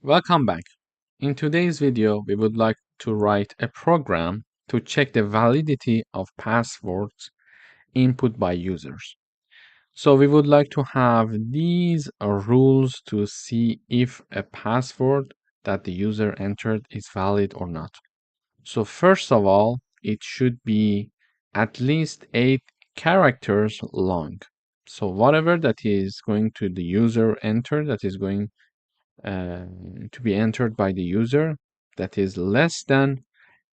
Welcome back. In today's video, we would like to write a program to check the validity of passwords input by users. So we would like to have these rules to see if a password that the user entered is valid or not. So first of all, it should be at least 8 characters long. So whatever that is going to the user enter, that is going to be entered by the user that is less than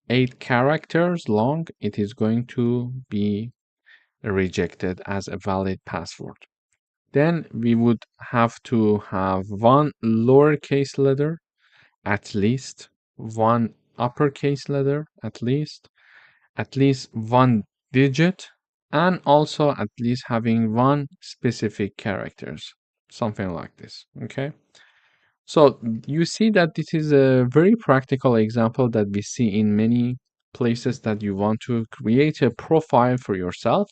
8 characters long, it is going to be rejected as a valid password. Then we would have to have one lowercase letter, at least one uppercase letter, at least one digit, and also at least having one specific characters, something like this. Okay. So you see that this is a very practical example that we see in many places that you want to create a profile for yourself.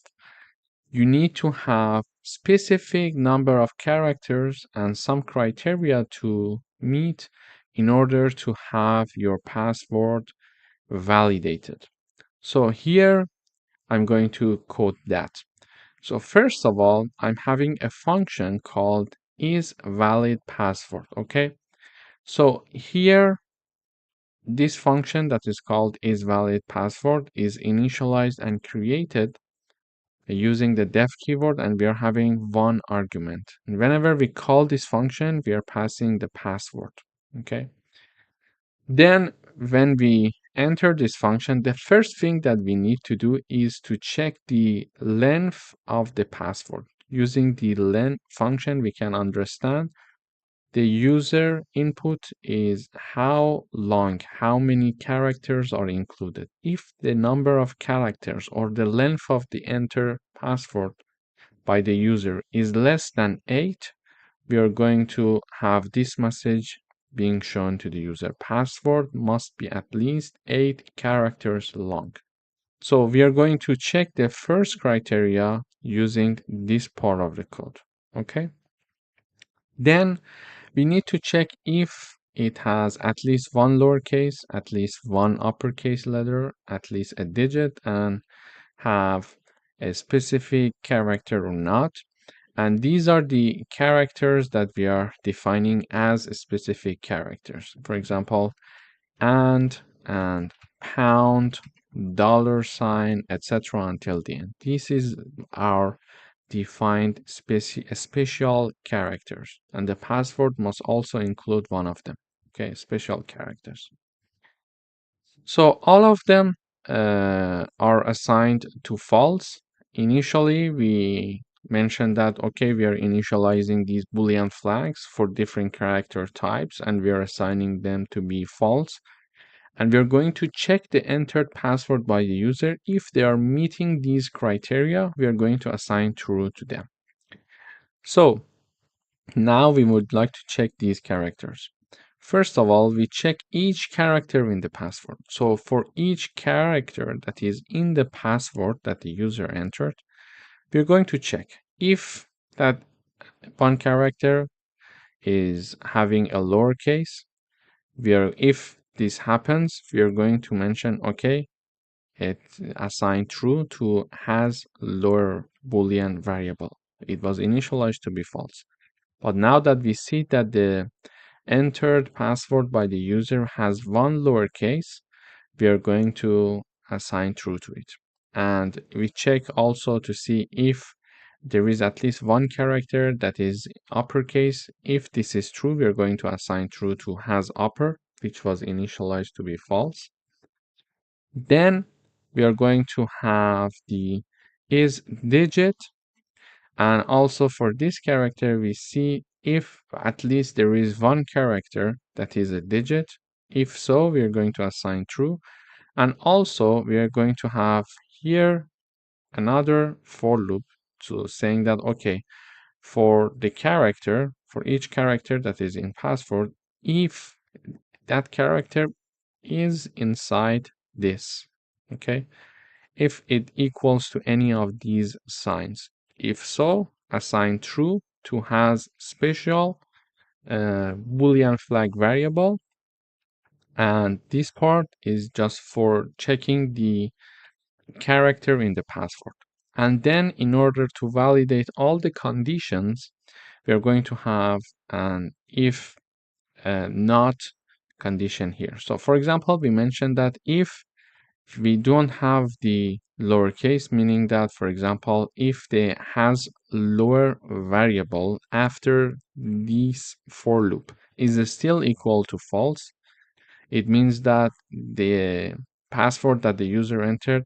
You need to have specific number of characters and some criteria to meet in order to have your password validated. So here I'm going to code that. So first of all, I'm having a function called isValidPassword, okay? So here, this function that is called isValidPassword is initialized and created using the def keyword, and we are having one argument. And whenever we call this function, we are passing the password. Okay. Then when we enter this function, the first thing that we need to do is to check the length of the password. Using the len function, we can understand the user input is how long, how many characters are included. If the number of characters or the length of the enter password by the user is less than 8, we are going to have this message being shown to the user. Password must be at least 8 characters long. So we are going to check the first criteria using this part of the code. Okay. Then we need to check if it has at least one lowercase, at least one uppercase letter, at least a digit, and have a specific character or not. And these are the characters that we are defining as specific characters. For example, and pound, dollar sign, etc. until the end. This is our defined special characters, and the password must also include one of them. Okay, special characters. So all of them are assigned to false. Initially, we mentioned that, okay, we are initializing these Boolean flags for different character types, and we are assigning them to be false. And we're going to check the entered password by the user. If they are meeting these criteria, we are going to assign true to them. So now we would like to check these characters. First of all, we check each character in the password. So for each character that is in the password that the user entered, we're going to check if that one character is having a lowercase. If this happens, we are going to mention, okay, it assigned true to has lower Boolean variable. It was initialized to be false. But now that we see that the entered password by the user has one lowercase, we are going to assign true to it. And we check also to see if there is at least one character that is uppercase. If this is true, we are going to assign true to has upper, which was initialized to be false. Then we are going to have the is digit, and also for this character we see if at least there is one character that is a digit. If so, we are going to assign true. And also we are going to have here another for loop, so saying that, okay, for each character that is in password, if that character is inside this, okay, if it equals to any of these signs. If so, assign true to has special Boolean flag variable, and this part is just for checking the character in the password. And then in order to validate all the conditions, we are going to have an if not condition here. So for example, we mentioned that if we don't have the lowercase, meaning that, for example, if the has lower variable after this for loop is still equal to false, it means that the password that the user entered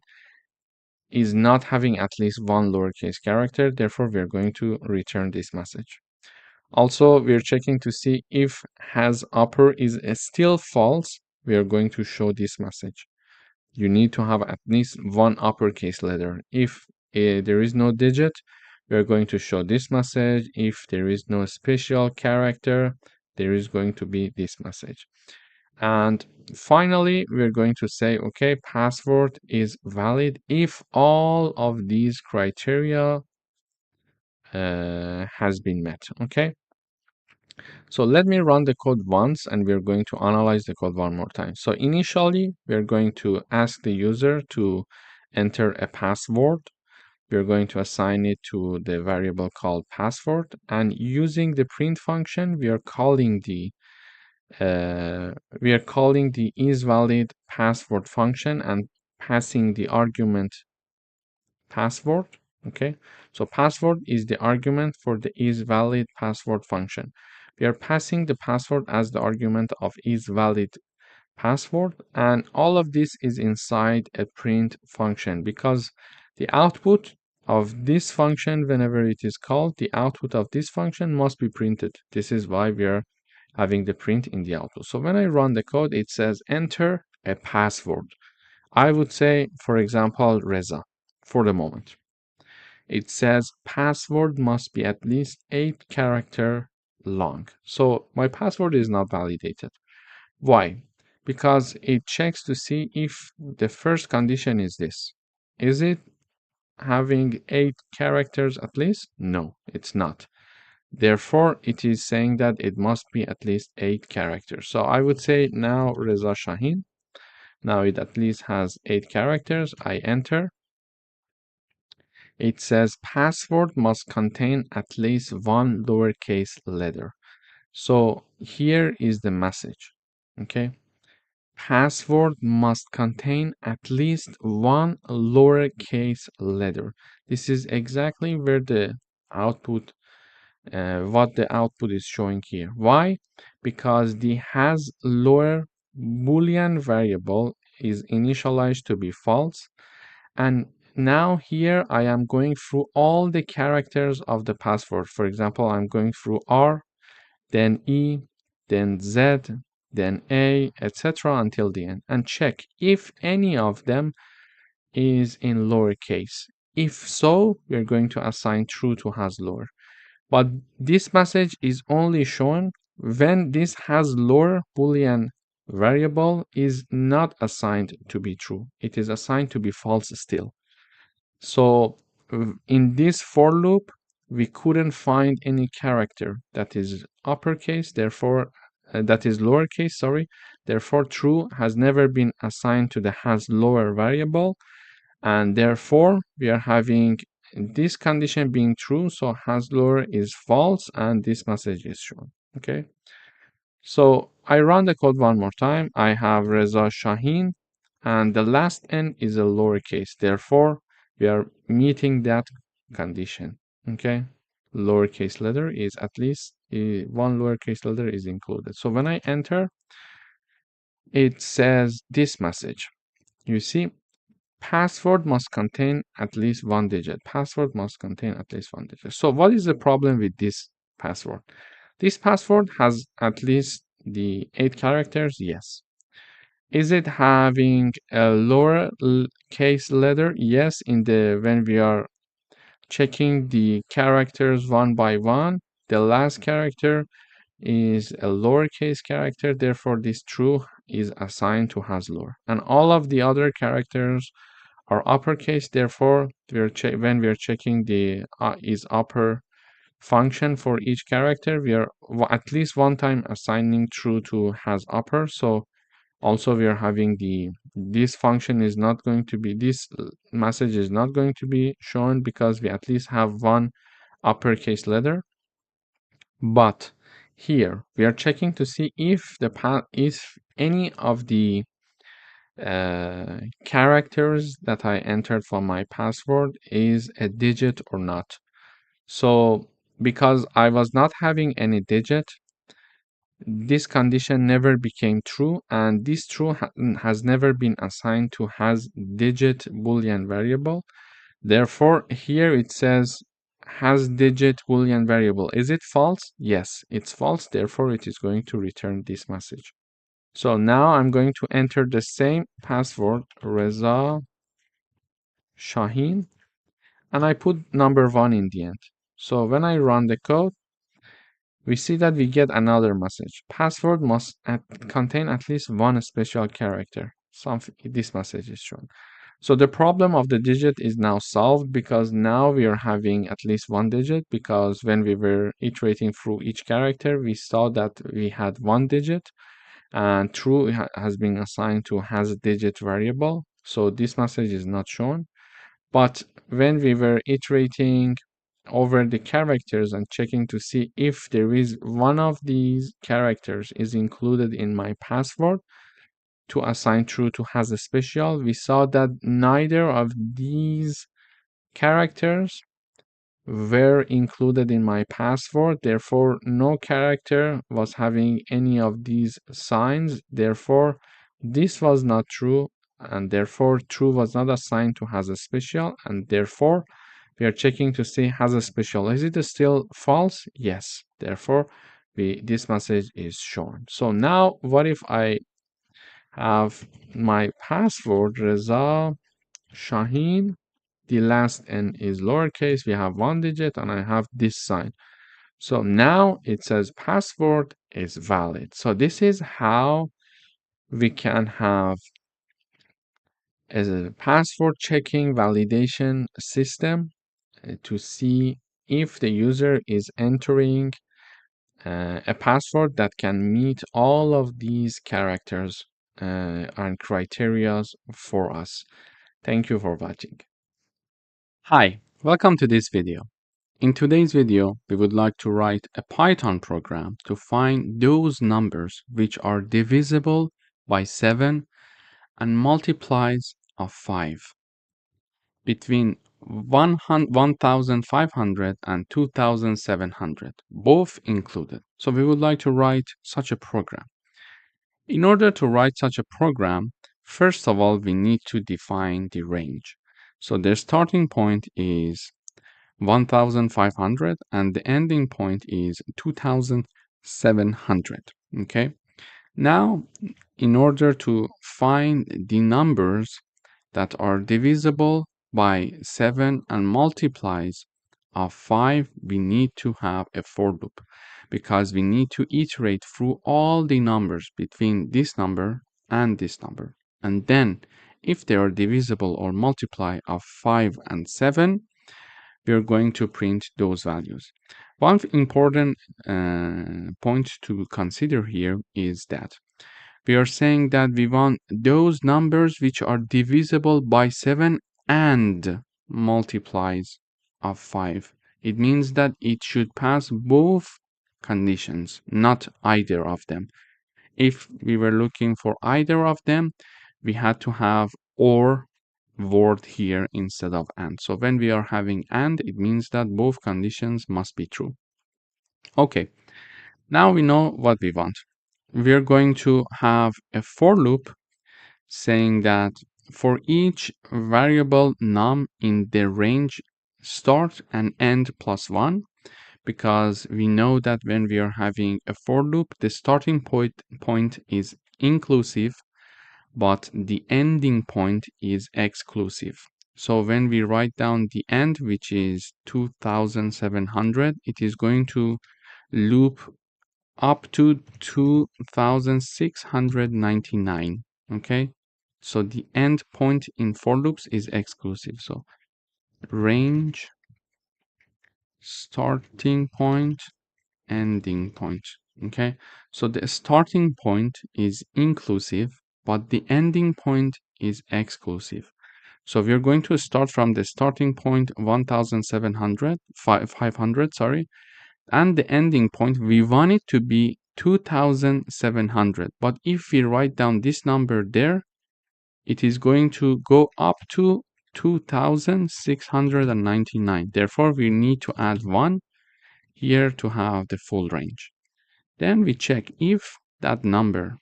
is not having at least one lowercase character. Therefore, we are going to return this message. Also, we are checking to see if has upper is still false. We are going to show this message. You need to have at least one uppercase letter. If there is no digit, we are going to show this message. If there is no special character, there is going to be this message. And finally, we're going to say, okay, password is valid if all of these criteria has been met. Okay. So let me run the code once and we're going to analyze the code one more time. So initially, we're going to ask the user to enter a password. We're going to assign it to the variable called password, and using the print function, we are calling the isValid password function and passing the argument password. Okay, so password is the argument for the isValid password function. We are passing the password as the argument of isValid password, and all of this is inside a print function because the output of this function, whenever it is called, the output of this function must be printed. This is why we are having the print in the output. So when I run the code, it says enter a password. I would say, for example, Reza for the moment. It says password must be at least 8 character long. So my password is not validated. Why? Because it checks to see if the first condition is this. Is it having 8 characters at least? No, it's not. Therefore, it is saying that it must be at least 8 characters. So I would say now Reza Shahin. Now it at least has 8 characters. I enter. It says password must contain at least one lowercase letter. So here is the message. Okay. Password must contain at least one lowercase letter. This is exactly where the output what the output is showing here. Why? Because the has lower boolean variable is initialized to be false, and now here I am going through all the characters of the password. For example, I'm going through R, then E, then Z, then A, etc. until the end, and check if any of them is in lowercase. If so, we're going to assign true to has lower. But this message is only shown when this has lower boolean variable is not assigned to be true. It is assigned to be false still. So in this for loop, we couldn't find any character that is uppercase, therefore that is lowercase, sorry. Therefore, true has never been assigned to the has lower variable, and therefore we are having this condition being true, so has lower is false, and this message is shown. Okay, so I run the code one more time. I have Reza Shahin, and the last n is a lowercase. Therefore, we are meeting that condition. Okay, lowercase letter is at least one lowercase letter is included. So when I enter, it says this message. You see, password must contain at least one digit. Password must contain at least one digit. So what is the problem with this password? This password has at least the 8 characters, yes. Is it having a lower case letter? Yes, when we are checking the characters one by one, the last character is a lowercase character, therefore this true is assigned to has lower. And all of the other characters are uppercase, therefore when we are checking the is upper function for each character, we are at least one time assigning true to has upper. So also we are having this function is not going to be, this message is not going to be shown because we at least have one uppercase letter. But here we are checking to see if if any of the characters that I entered for my password is a digit or not. So because I was not having any digit, this condition never became true, and this true has never been assigned to has digit boolean variable. Therefore, here it says has digit boolean variable. Is it false? Yes, it's false. Therefore, it is going to return this message. So now I'm going to enter the same password, Reza Shaheen, and I put number 1 in the end. So when I run the code, we see that we get another message. Password must contain at least one special character. This message is shown. So the problem of the digit is now solved because now we are having at least one digit, because when we were iterating through each character, we saw that we had one digit, and true has been assigned to has a digit variable. So this message is not shown. But when we were iterating over the characters and checking to see if there is one of these characters is included in my password to assign true to has a special, we saw that neither of these characters were included in my password. Therefore, no character was having any of these signs. Therefore, this was not true, and therefore true was not assigned to has a special, and therefore we are checking to see has a special. Is it still false? Yes. Therefore, this message is shown. So now what if I have my password Reza Shaheen, the last n is lowercase, we have one digit, and I have this sign. So now it says password is valid. So this is how we can have a password checking validation system to see if the user is entering a password that can meet all of these characters and criteria for us. Thank you for watching. Hi, welcome to this video. In today's video, we would like to write a Python program to find those numbers which are divisible by 7 and multiplies of 5 between 1,500 and 2,700, both included. So we would like to write such a program. In order to write such a program, first of all, we need to define the range. So the starting point is 1,500 and the ending point is 2,700. Okay. Now, in order to find the numbers that are divisible by 7 and multiplies of 5, we need to have a for loop, because we need to iterate through all the numbers between this number and this number. And then, if they are divisible or multiply of 5 and 7, we are going to print those values. One important point to consider here is that we are saying that we want those numbers which are divisible by 7 and multiplies of 5. It means that it should pass both conditions, not either of them. If we were looking for either of them, we had to have or word here instead of and. So when we are having and, it means that both conditions must be true. Okay, now we know what we want. We are going to have a for loop saying that for each variable num in the range start and end plus 1, because we know that when we are having a for loop, the starting point is inclusive, but the ending point is exclusive. So when we write down the end, which is 2,700, it is going to loop up to 2,699. Okay, so the end point in for loops is exclusive. So range starting point, ending point. Okay, so the starting point is inclusive, but the ending point is exclusive. So we're going to start from the starting point 500, sorry, and the ending point we want it to be 2700. But if we write down this number there, it is going to go up to 2699. Therefore, we need to add 1 here to have the full range. Then we check if that number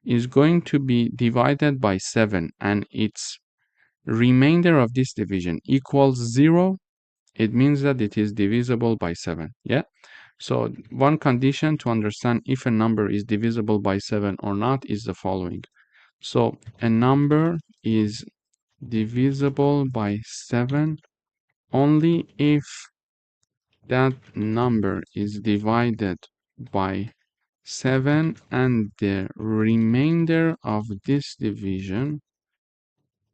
is going to be divided by 7 and its remainder of this division equals 0, it means that it is divisible by 7. Yeah. So one condition to understand if a number is divisible by 7 or not is the following. So a number is divisible by 7 only if that number is divided by 7 and the remainder of this division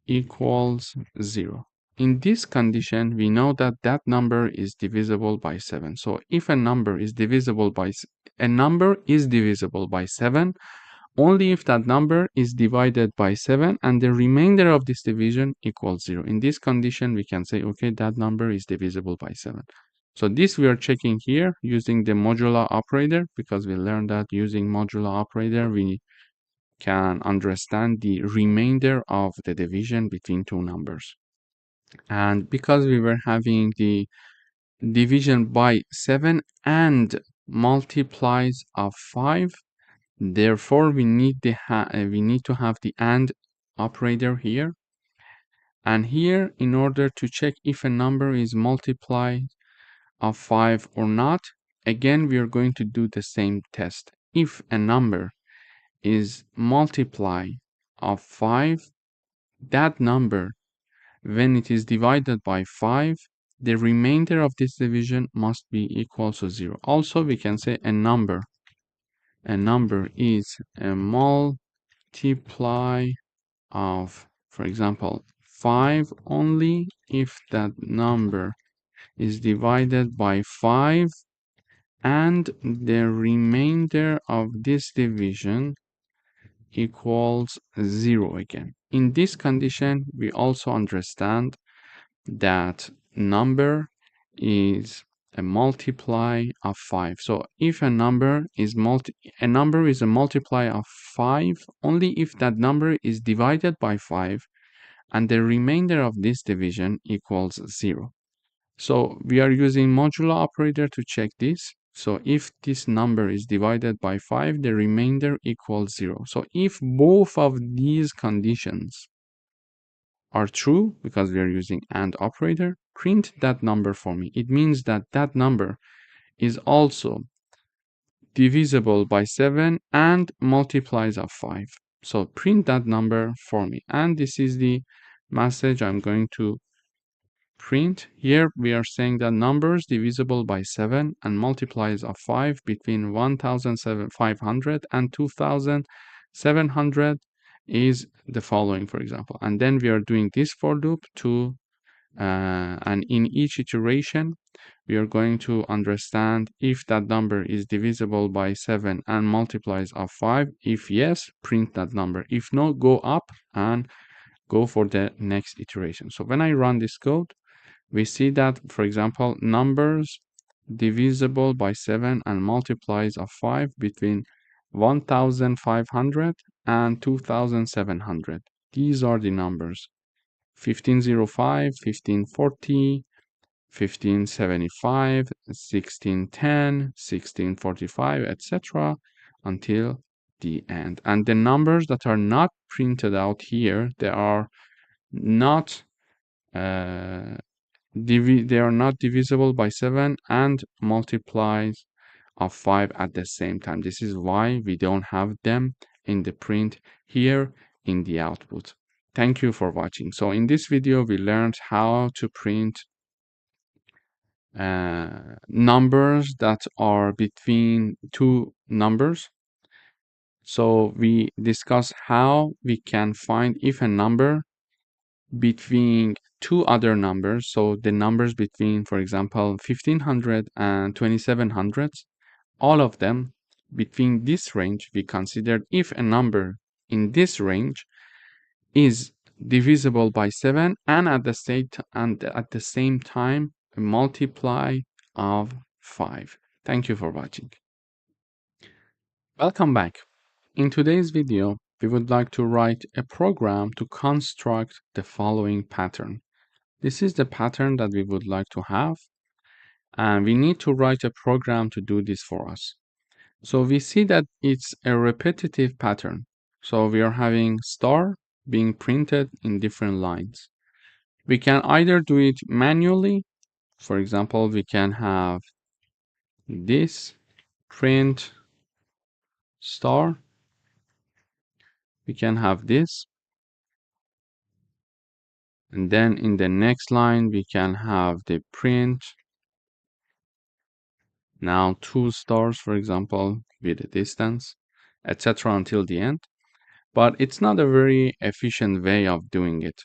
equals 0. In this condition, we know that that number is divisible by 7. So if a number is divisible by 7 only if that number is divided by 7 and the remainder of this division equals 0. In this condition, we can say, okay, that number is divisible by 7. So this we are checking here using the modulo operator, because we learned that using modulo operator, we can understand the remainder of the division between two numbers. And because we were having the division by 7 and multiplies of 5, therefore we need to have the AND operator here. And here, in order to check if a number is multiply of 5 or not, again we are going to do the same test. If a number is multiply of 5, that number, when it is divided by 5, the remainder of this division must be equal to 0. Also, we can say a number is a multiply of, for example, 5 only if that number is divided by 5 and the remainder of this division equals 0 again. In this condition, we also understand that number is a multiply of 5. So if a number is a multiply of 5 only if that number is divided by 5 and the remainder of this division equals 0. So we are using modulo operator to check this. So if this number is divided by 5, the remainder equals 0. So if both of these conditions are true, because we are using AND operator, print that number for me. It means that that number is also divisible by 7 and multiplies of 5. So print that number for me. And this is the message I'm going to print. Here we are saying that numbers divisible by 7 and multiplies of 5 between 1500 and 2700 is the following, for example. And then we are doing this for loop to and in each iteration we are going to understand if that number is divisible by 7 and multiplies of 5. If yes, print that number. If no, go up and go for the next iteration. So when I run this code, we see that, for example, numbers divisible by 7 and multiplies of 5 between 1500 and 2700. These are the numbers: 1505, 1540, 1575, 1610, 1645, etc. until the end. And the numbers that are not printed out here, they are not divisible by 7 and multiplies of 5 at the same time. This is why we don't have them in the print here in the output. Thank you for watching. So in this video, we learned how to print numbers that are between two numbers. So we discussed how we can find if a number between two other numbers, so the numbers between, for example, 1500 and 2700, all of them between this range, we considered if a number in this range is divisible by 7 and at the same time a multiply of 5. Thank you for watching. Welcome back. In today's video, we would like to write a program to construct the following pattern. This is the pattern that we would like to have, and we need to write a program to do this for us. So we see that it's a repetitive pattern. So we are having star being printed in different lines. We can either do it manually. For example, we can have this print star. We can have this. And then in the next line, we can have the print. Now 2 stars, for example, with a distance, etc. until the end. But it's not a very efficient way of doing it.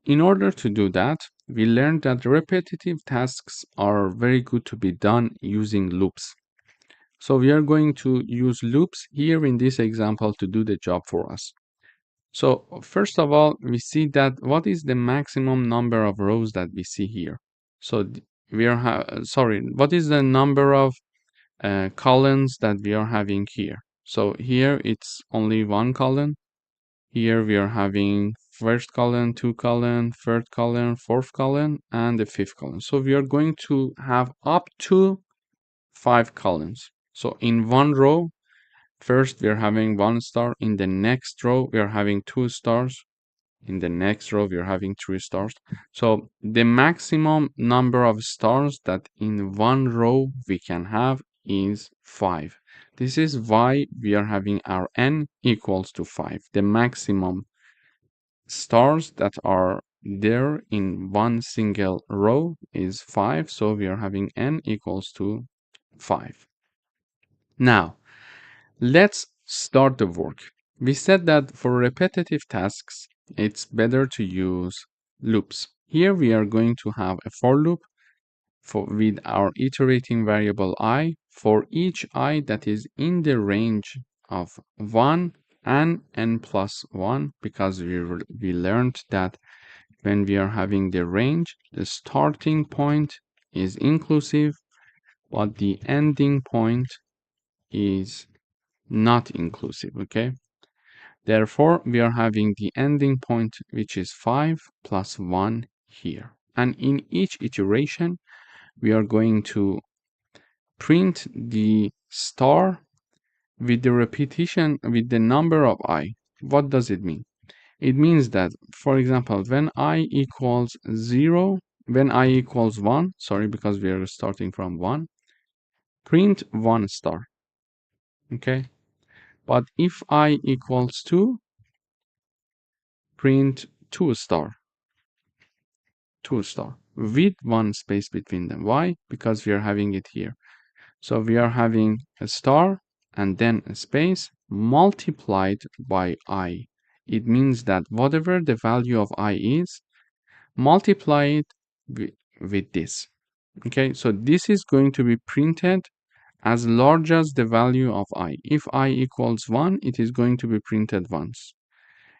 In order to do that, we learned that repetitive tasks are very good to be done using loops. So we are going to use loops here in this example to do the job for us. So first of all, we see that what is the maximum number of rows that we see here. So what is the number of columns that we are having here? So here it's only one column. Here we are having first column, 2 column, third column, fourth column, and the 5th column. So we are going to have up to 5 columns. So in one row, first we are having 1 star. In the next row, we are having 2 stars. In the next row, we are having 3 stars. So the maximum number of stars that in one row we can have is 5. This is why we are having our n equals to 5. The maximum stars that are there in one single row is 5. So we are having n equals to 5. Now, let's start the work. We said that for repetitive tasks, it's better to use loops. Here we are going to have a for loop with our iterating variable I for each I that is in the range of 1 and n plus 1, because we learned that when we are having the range, the starting point is inclusive, but the ending point is not inclusive, okay? Therefore, we are having the ending point, which is 5 plus 1 here. And in each iteration, we are going to print the star with the repetition, with the number of I. What does it mean? It means that, for example, when I equals 0, when I equals 1, sorry, because we are starting from 1, print 1 star, okay? But if I equals 2, print 2 star. 2 star with 1 space between them. Why? Because we are having it here. So we are having a star and then a space multiplied by I. It means that whatever the value of I is, multiply it with this. Okay, so this is going to be printed as large as the value of I. If I equals 1, it is going to be printed once.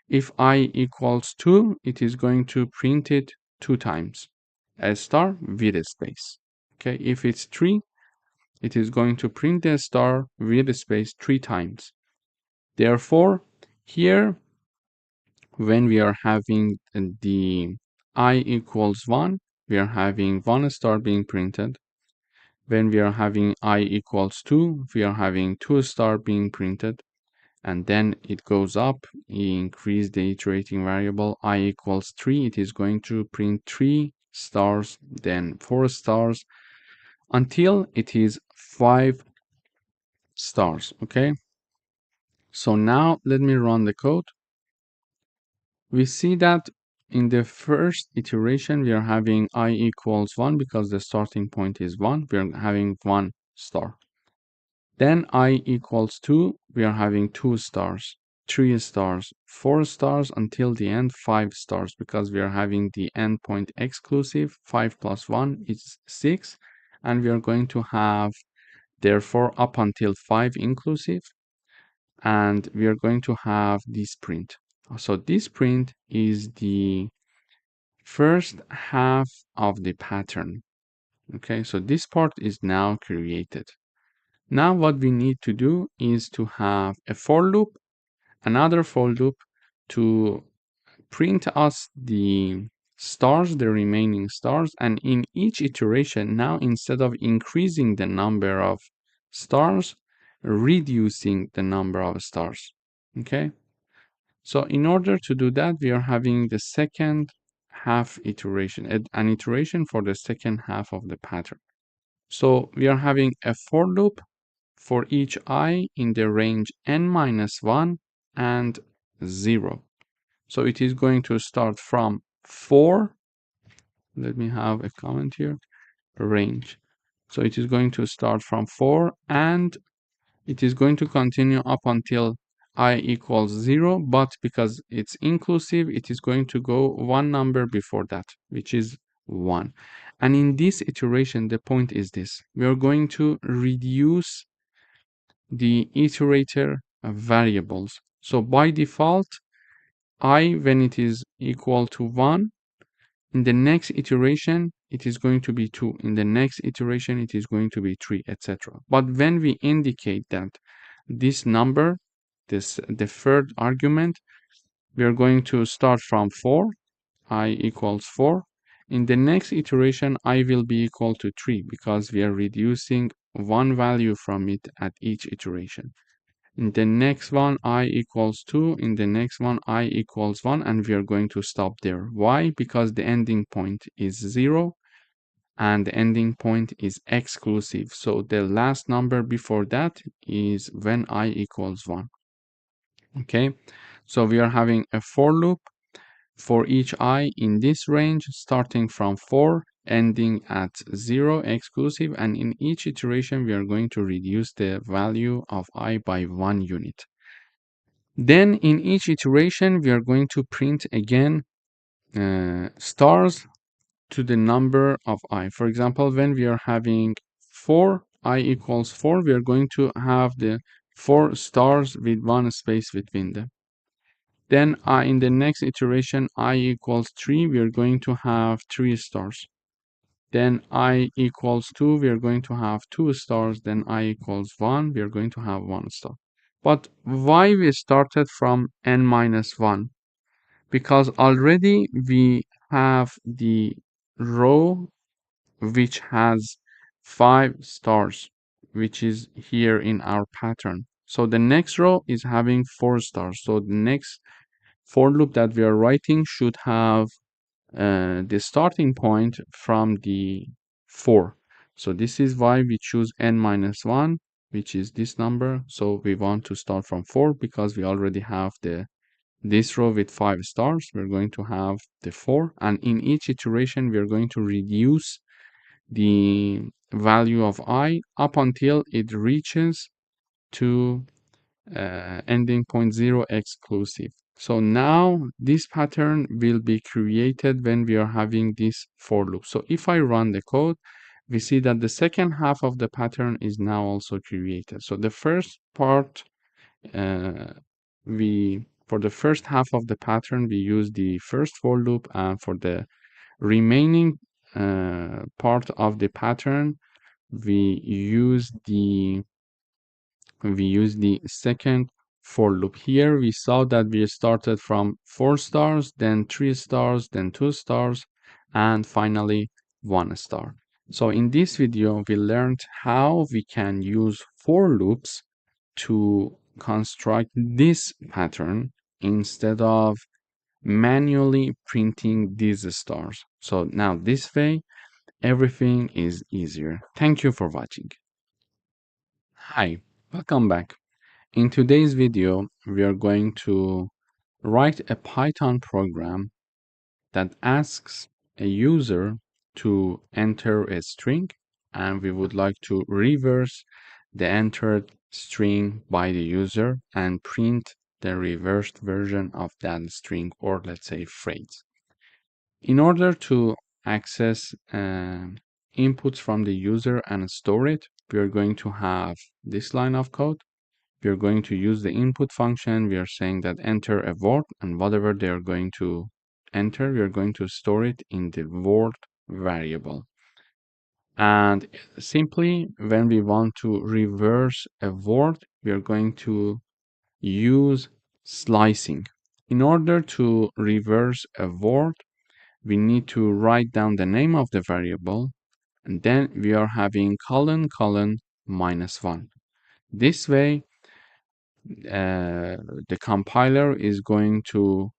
If I equals 2, it is going to print it 2 times, a star with a space. Okay, if it's 3, it is going to print the star with a space 3 times. Therefore, here, when we are having the I equals 1, we are having 1 star being printed. When we are having I equals 2, we are having 2 star being printed. And then it goes up, increase the iterating variable, I equals 3, it is going to print 3 stars, then 4 stars, until it is 5 stars, okay? So now let me run the code. We see that in the first iteration, we are having I equals 1 because the starting point is 1, we are having 1 star. Then I equals 2, we are having 2 stars. 3 stars, 4 stars until the end, 5 stars, because we are having the endpoint exclusive. 5 plus 1 is 6, and we are going to have therefore up until 5 inclusive, and we are going to have this print. So this print is the first half of the pattern. Okay, so this part is now created. Now what we need to do is to have a for loop, another for loop to print us the stars, the remaining stars, and in each iteration, now instead of increasing the number of stars, reducing the number of stars. Okay, so in order to do that, we are having the second half iteration, an iteration for the second half of the pattern. So we are having a for loop for each I in the range n minus 1 and 0. So it is going to start from 4. Let me have a comment here. Range. So it is going to start from 4, and it is going to continue up until I equals 0, but because it's inclusive, it is going to go one number before that, which is 1. And in this iteration, the point is this. We are going to reduce the iterator variables. So by default, I, when it is equal to 1, in the next iteration, it is going to be 2. In the next iteration, it is going to be 3, etc. But when we indicate that this number, the third argument, we are going to start from 4, I equals 4. In the next iteration, I will be equal to 3 because we are reducing one value from it at each iteration. In the next one, I equals 2. In the next one, I equals 1. And we are going to stop there. Why? Because the ending point is 0 and the ending point is exclusive. So the last number before that is when I equals 1. Okay, so we are having a for loop for each I in this range, starting from 4, ending at 0 exclusive, and in each iteration we are going to reduce the value of I by 1 unit. Then in each iteration we are going to print again stars to the number of I. For example, when we are having 4, I equals 4, we are going to have the 4 stars with one space between them. Then in the next iteration, I equals 3, we are going to have 3 stars. Then I equals 2, we are going to have 2 stars. Then I equals 1, we are going to have 1 star. But why we started from n minus 1? Because already we have the row which has 5 stars, which is here in our pattern. So the next row is having 4 stars. So the next for loop that we are writing should have the starting point from the 4. So this is why we choose n minus 1, which is this number. So we want to start from 4 because we already have this row with 5 stars. We're going to have the 4, and in each iteration we are going to reduce the value of I up until it reaches to ending point 0 exclusive. So now this pattern will be created when we are having this for loop. So if I run the code, we see that the second half of the pattern is now also created. So the first part, for the first half of the pattern, we use the first for loop, and for the remaining part of the pattern, we use the second for loop. Here we saw that we started from 4 stars, then 3 stars, then 2 stars, and finally 1 star. So in this video, we learned how we can use for loops to construct this pattern instead of manually printing these stars. So now this way, everything is easier. Thank you for watching. Hi, welcome back. In today's video, we are going to write a Python program that asks a user to enter a string, and we would like to reverse the entered string by the user and print the reversed version of that string, or let's say phrase. In order to access inputs from the user and store it, we are going to have this line of code. We are going to use the input function. We are saying that enter a word, and whatever they are going to enter, we are going to store it in the word variable. And simply, when we want to reverse a word, we are going to use slicing. In order to reverse a word, we need to write down the name of the variable, and then we are having colon colon -1. This way, the compiler is going to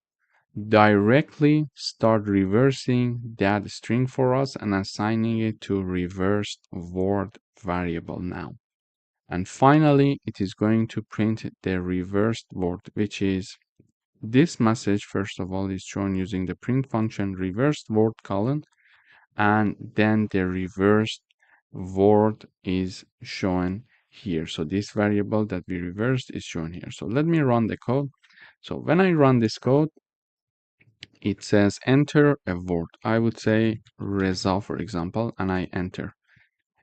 directly start reversing that string for us and assigning it to reversed word variable now. And finally, it is going to print the reversed word, which is this message. First of all, is shown using the print function reversed word colon, and then the reversed word is shown here. So this variable that we reversed is shown here. So let me run the code. So when I run this code, it says enter a word. I would say Reza, for example, and I enter.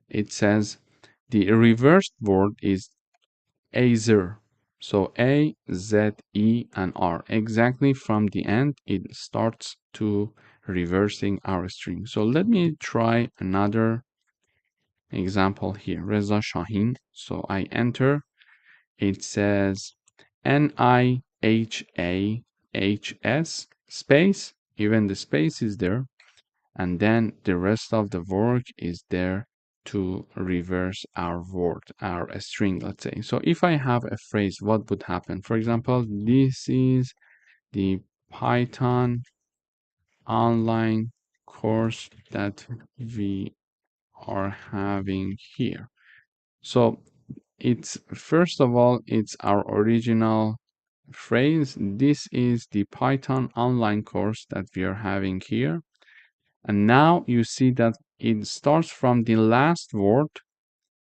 It says the reversed word is Azer. So A, Z, E, and R. Exactly from the end, it starts to reversing our string. So let me try another example here. Reza Shahin. So I enter. It says NIHAHS space. Even the space is there. And then the rest of the work is there to reverse our word, our string, let's say. So if I have a phrase, what would happen? For example, this is the Python online course that we are having here. So it's, first of all, it's our original phrase. This is the Python online course that we are having here. And now you see that it starts from the last word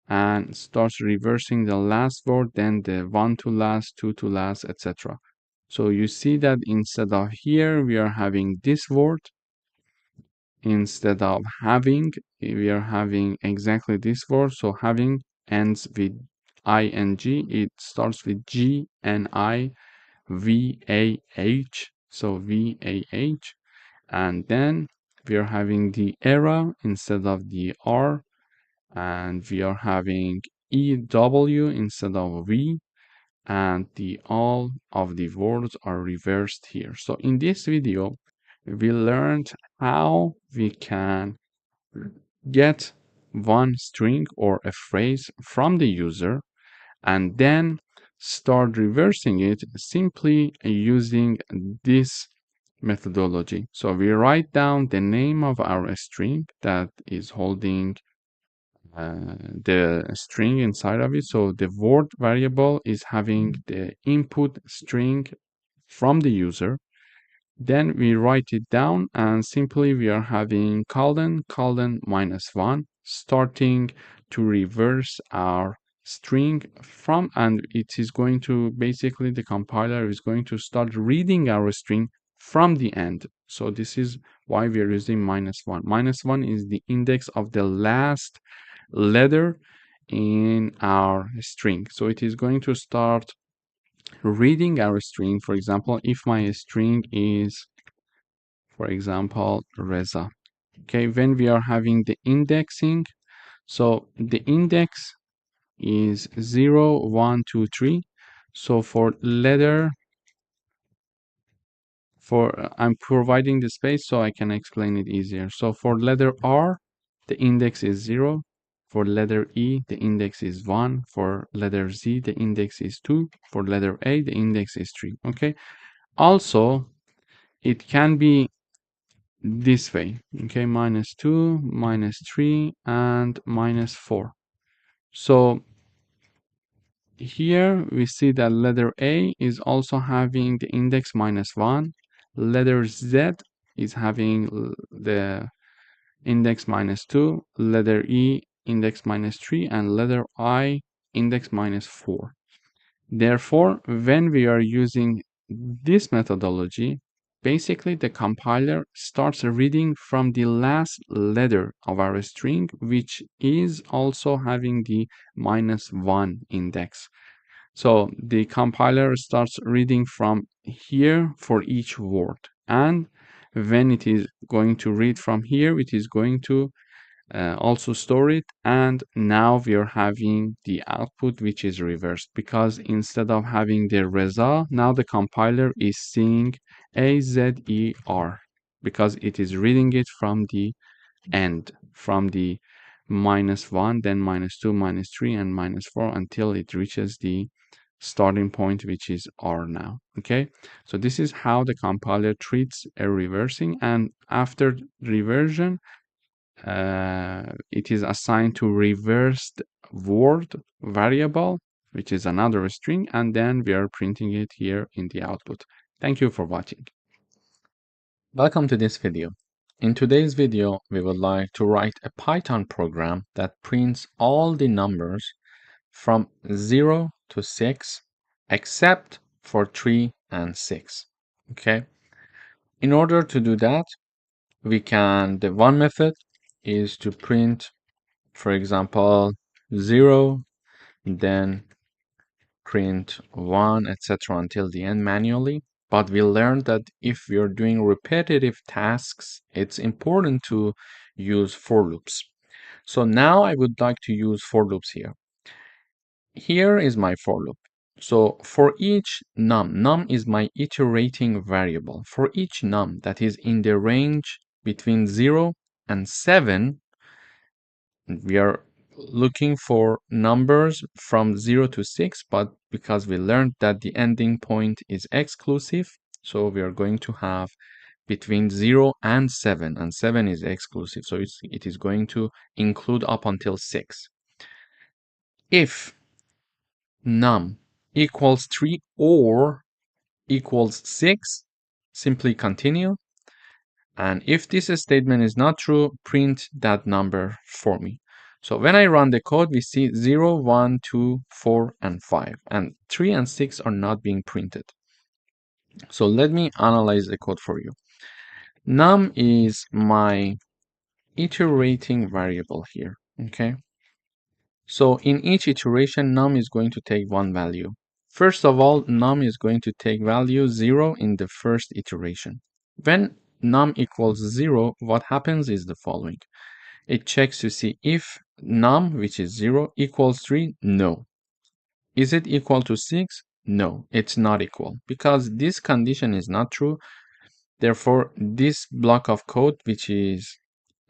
and starts reversing the last word, then the one to last, two to last, etc. So you see that instead of here, we are having this word. Instead of having, we are having exactly this word. So having ends with ing. It starts with G, N, I, V, A, H. So V, A, H. And then we are having the era instead of the R, and we are having EW instead of V, and the all of the words are reversed here. So in this video, we learned how we can get one string or a phrase from the user and then start reversing it simply using this methodology. So we write down the name of our string that is holding the string inside of it. So the word variable is having the input string from the user. Then we write it down and simply we are having colon colon -1 starting to reverse our string from, and it is going to, basically the compiler is going to start reading our string from the end. So this is why we are using -1. -1 is the index of the last letter in our string. So it is going to start reading our string. For example, if my string is, for example, Reza. Okay, when we are having the indexing, so the index is 0, 1, 2, 3. So for letter, I'm providing the space so I can explain it easier. So for letter R, the index is 0. For letter E, the index is 1. For letter Z, the index is 2. For letter A, the index is 3. Okay. Also, it can be this way. Okay, -2, -3, and -4. So here we see that letter A is also having the index -1. Letter Z is having the index -2. Letter E index -3, and letter I index -4. Therefore, when we are using this methodology, basically the compiler starts reading from the last letter of our string, which is also having the -1 index. So the compiler starts reading from here for each word. And when it is going to read from here, it is going to also store it. And now we are having the output which is reversed, because instead of having the Reza, now the compiler is seeing AZER, because it is reading it from the end, from the -1, then -2, -3, and -4 until it reaches the starting point, which is R now. Okay, so this is how the compiler treats a reversing, and after reversion, it is assigned to reversed word variable, which is another string, and then we are printing it here in the output. Thank you for watching. Welcome to this video. In today's video, we would like to write a Python program that prints all the numbers from 0 to 6, except for 3 and 6. Okay. In order to do that, the one method is to print, for example, 0, then print 1, etc. until the end manually. But we learned that if you're doing repetitive tasks, it's important to use for loops. So now I would like to use for loops here. Here is my for loop. So for each num is my iterating variable. For each num that is in the range between 0 and 7, we are looking for numbers from 0 to 6, but because we learned that the ending point is exclusive, so we are going to have between 0 and 7 is exclusive, so it is going to include up until 6. If num equals 3 or equals 6, simply continue. And if this statement is not true, print that number for me. So when I run the code, we see 0, 1, 2, 4, and 5. And 3 and 6 are not being printed. So let me analyze the code for you. Num is my iterating variable here. Okay. So in each iteration, num is going to take one value. First of all, num is going to take value 0 in the first iteration. When num equals 0, what happens is the following. It checks to see if num, which is 0, equals 3. No. Is it equal to 6? No, it's not equal, because this condition is not true. Therefore, this block of code, which is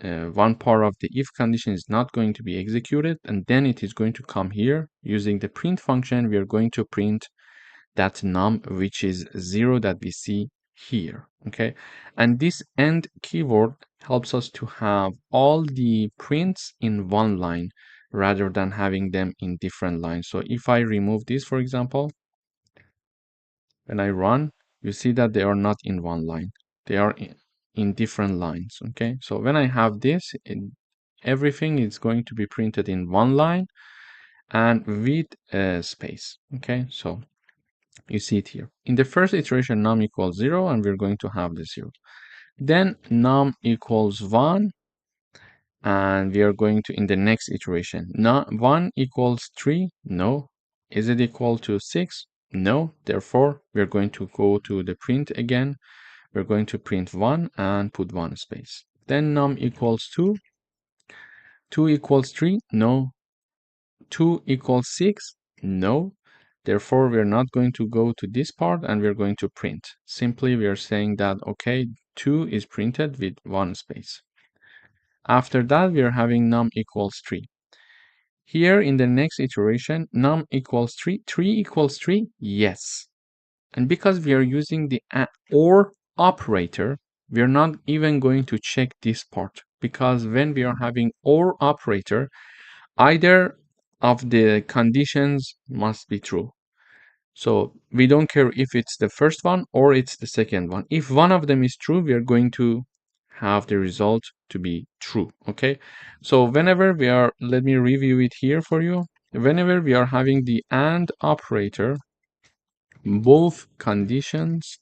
one part of the if condition, is not going to be executed, and then it is going to come here. Using the print function, we are going to print that num, which is 0, that we see here. Okay, and this end keyword helps us to have all the prints in one line rather than having them in different lines. So if I remove this, for example, when I run, you see that they are not in one line, they are in different lines. Okay, so when I have this, everything is going to be printed in one line and with a space. Okay, so you see it here. In the first iteration, num equals 0, and we're going to have the 0. Then num equals 1, and we are going to, in the next iteration, 1 equals 3. No. Is it equal to 6? No. Therefore, we're going to go to the print again. We're going to print 1 and put 1 space. Then num equals 2. 2 equals 3? No. 2 equals 6? No. Therefore, we're not going to go to this part, and we're going to print. Simply, we are saying that, okay, 2 is printed with 1 space. After that, we are having num equals 3. Here in the next iteration, num equals 3. 3 equals 3? Yes. And because we are using the OR operator, we are not even going to check this part, because when we are having OR operator, either of the conditions must be true. So we don't care if it's the first one or it's the second one. If one of them is true, we are going to have the result to be true. Okay, so whenever we are, let me review it here for you. Whenever we are having the AND operator, both conditions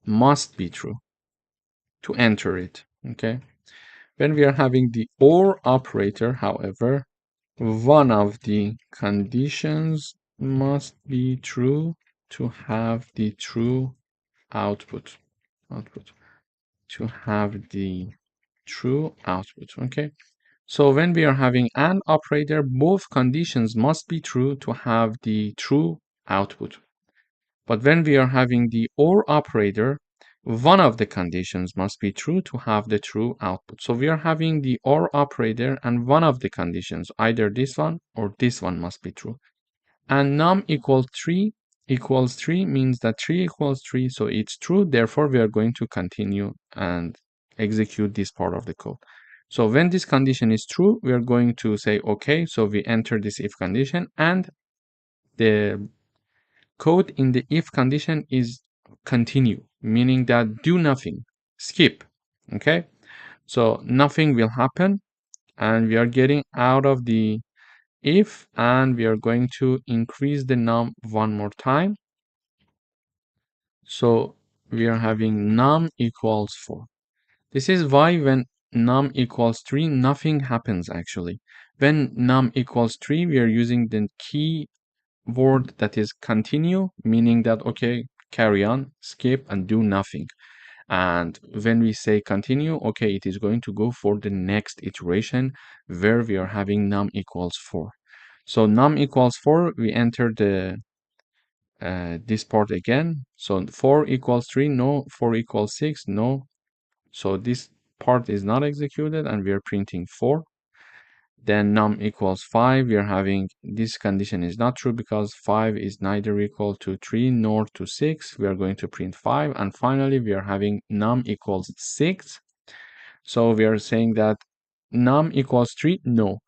must be true to enter it. Okay. When we are having the OR operator, however, one of the conditions must be true to have the true output. To have the true output. Okay. So when we are having AND operator, both conditions must be true to have the true output. But when we are having the OR operator, one of the conditions must be true to have the true output. So we are having the OR operator and one of the conditions, either this one or this one must be true. And num equals 3 means that 3 equals 3, so it's true. Therefore, we are going to continue and execute this part of the code. So when this condition is true, we are going to say, okay, so we enter this if condition, and the code in the if condition is continue, meaning that do nothing, skip. Okay, so nothing will happen, and we are getting out of the if, and we are going to increase the num one more time. So we are having num equals 4. This is why when num equals 3, nothing happens actually. When num equals 3, we are using the key word that is continue, meaning that, okay, carry on, skip, and do nothing. And when we say continue, okay, it is going to go for the next iteration where we are having num equals 4. So num equals 4, we enter the this part again. So 4 equals 3, no. 4 equals 6, no. So this part is not executed and we are printing 4. Then num equals 5, we are having this condition is not true because 5 is neither equal to 3 nor to 6. We are going to print 5. And finally, we are having num equals 6. So we are saying that num equals 3, no.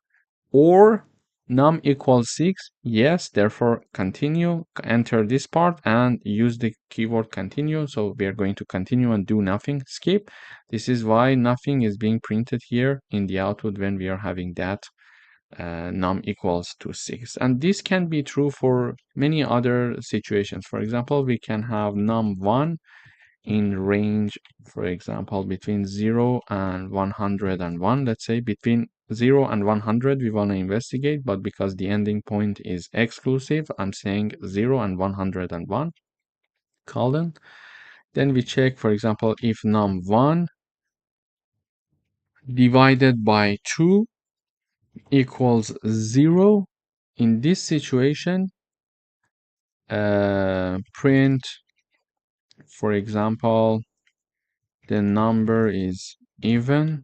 Or num equals 6, yes. Therefore, continue, enter this part and use the keyword continue. So we are going to continue and do nothing, skip. This is why nothing is being printed here in the output when we are having that num equals to 6. And this can be true for many other situations. For example, we can have num1 in range, for example, between 0 and 101. Let's say between 0 and 100 we want to investigate, but because the ending point is exclusive, I'm saying 0 and 101 colon. Then we check, for example, if num1 divided by 2 equals 0. In this situation, print, for example, the number is even,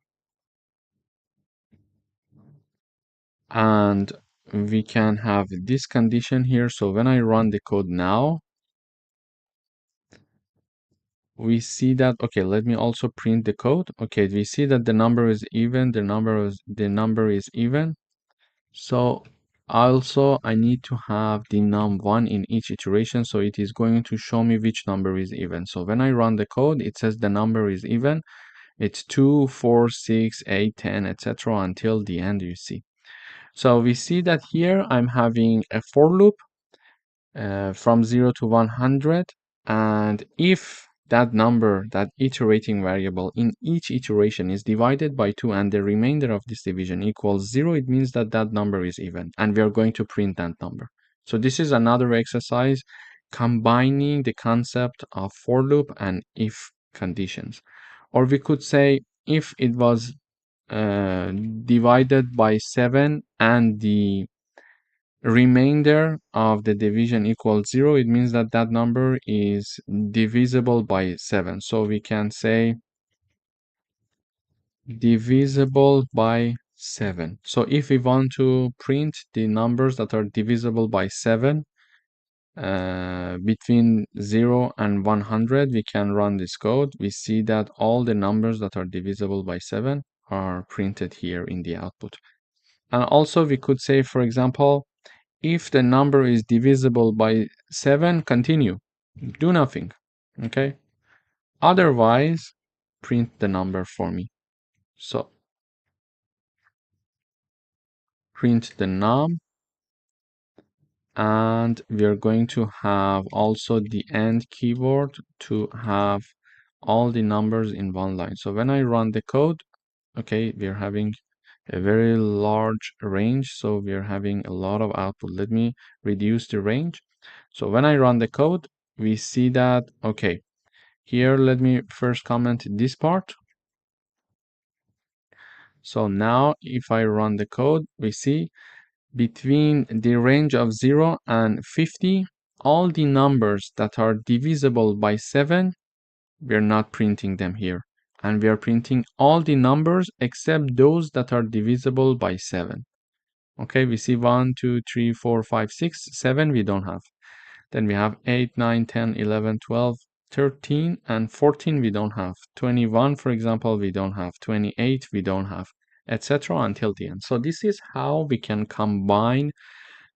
and we can have this condition here. So when I run the code now, we see that, okay, let me also print the code. Okay, we see that the number is even, the number is even. So also I need to have the num1 in each iteration, so it is going to show me which number is even. So when I run the code, it says the number is even. It's 2, 4, 6, 8, 10, etc. until the end, you see. So we see that here I'm having a for loop from 0 to 100, and if that number, that iterating variable in each iteration is divided by 2 and the remainder of this division equals 0, it means that that number is even, and we are going to print that number. So this is another exercise combining the concept of for loop and if conditions. Or we could say if it was divided by 7 and the remainder of the division equals 0, it means that that number is divisible by 7. So we can say divisible by 7. So if we want to print the numbers that are divisible by 7 between 0 and 100, we can run this code. We see that all the numbers that are divisible by 7 are printed here in the output. And also we could say, for example, if the number is divisible by 7, continue, do nothing. Okay, otherwise print the number for me. So print the num, and we are going to have also the AND keyword to have all the numbers in one line. So when I run the code, okay, we are having a very large range, so we are having a lot of output. Let me reduce the range. So when I run the code, we see that, okay, here let me first comment this part. So now if I run the code, we see between the range of 0 and 50, all the numbers that are divisible by 7, we're not printing them here. And we are printing all the numbers except those that are divisible by 7. Okay, we see 1, 2, 3, 4, 5, 6, 7 we don't have. Then we have 8, 9, 10, 11, 12, 13, and 14 we don't have. 21, for example, we don't have. 28 we don't have, etc. until the end. So this is how we can combine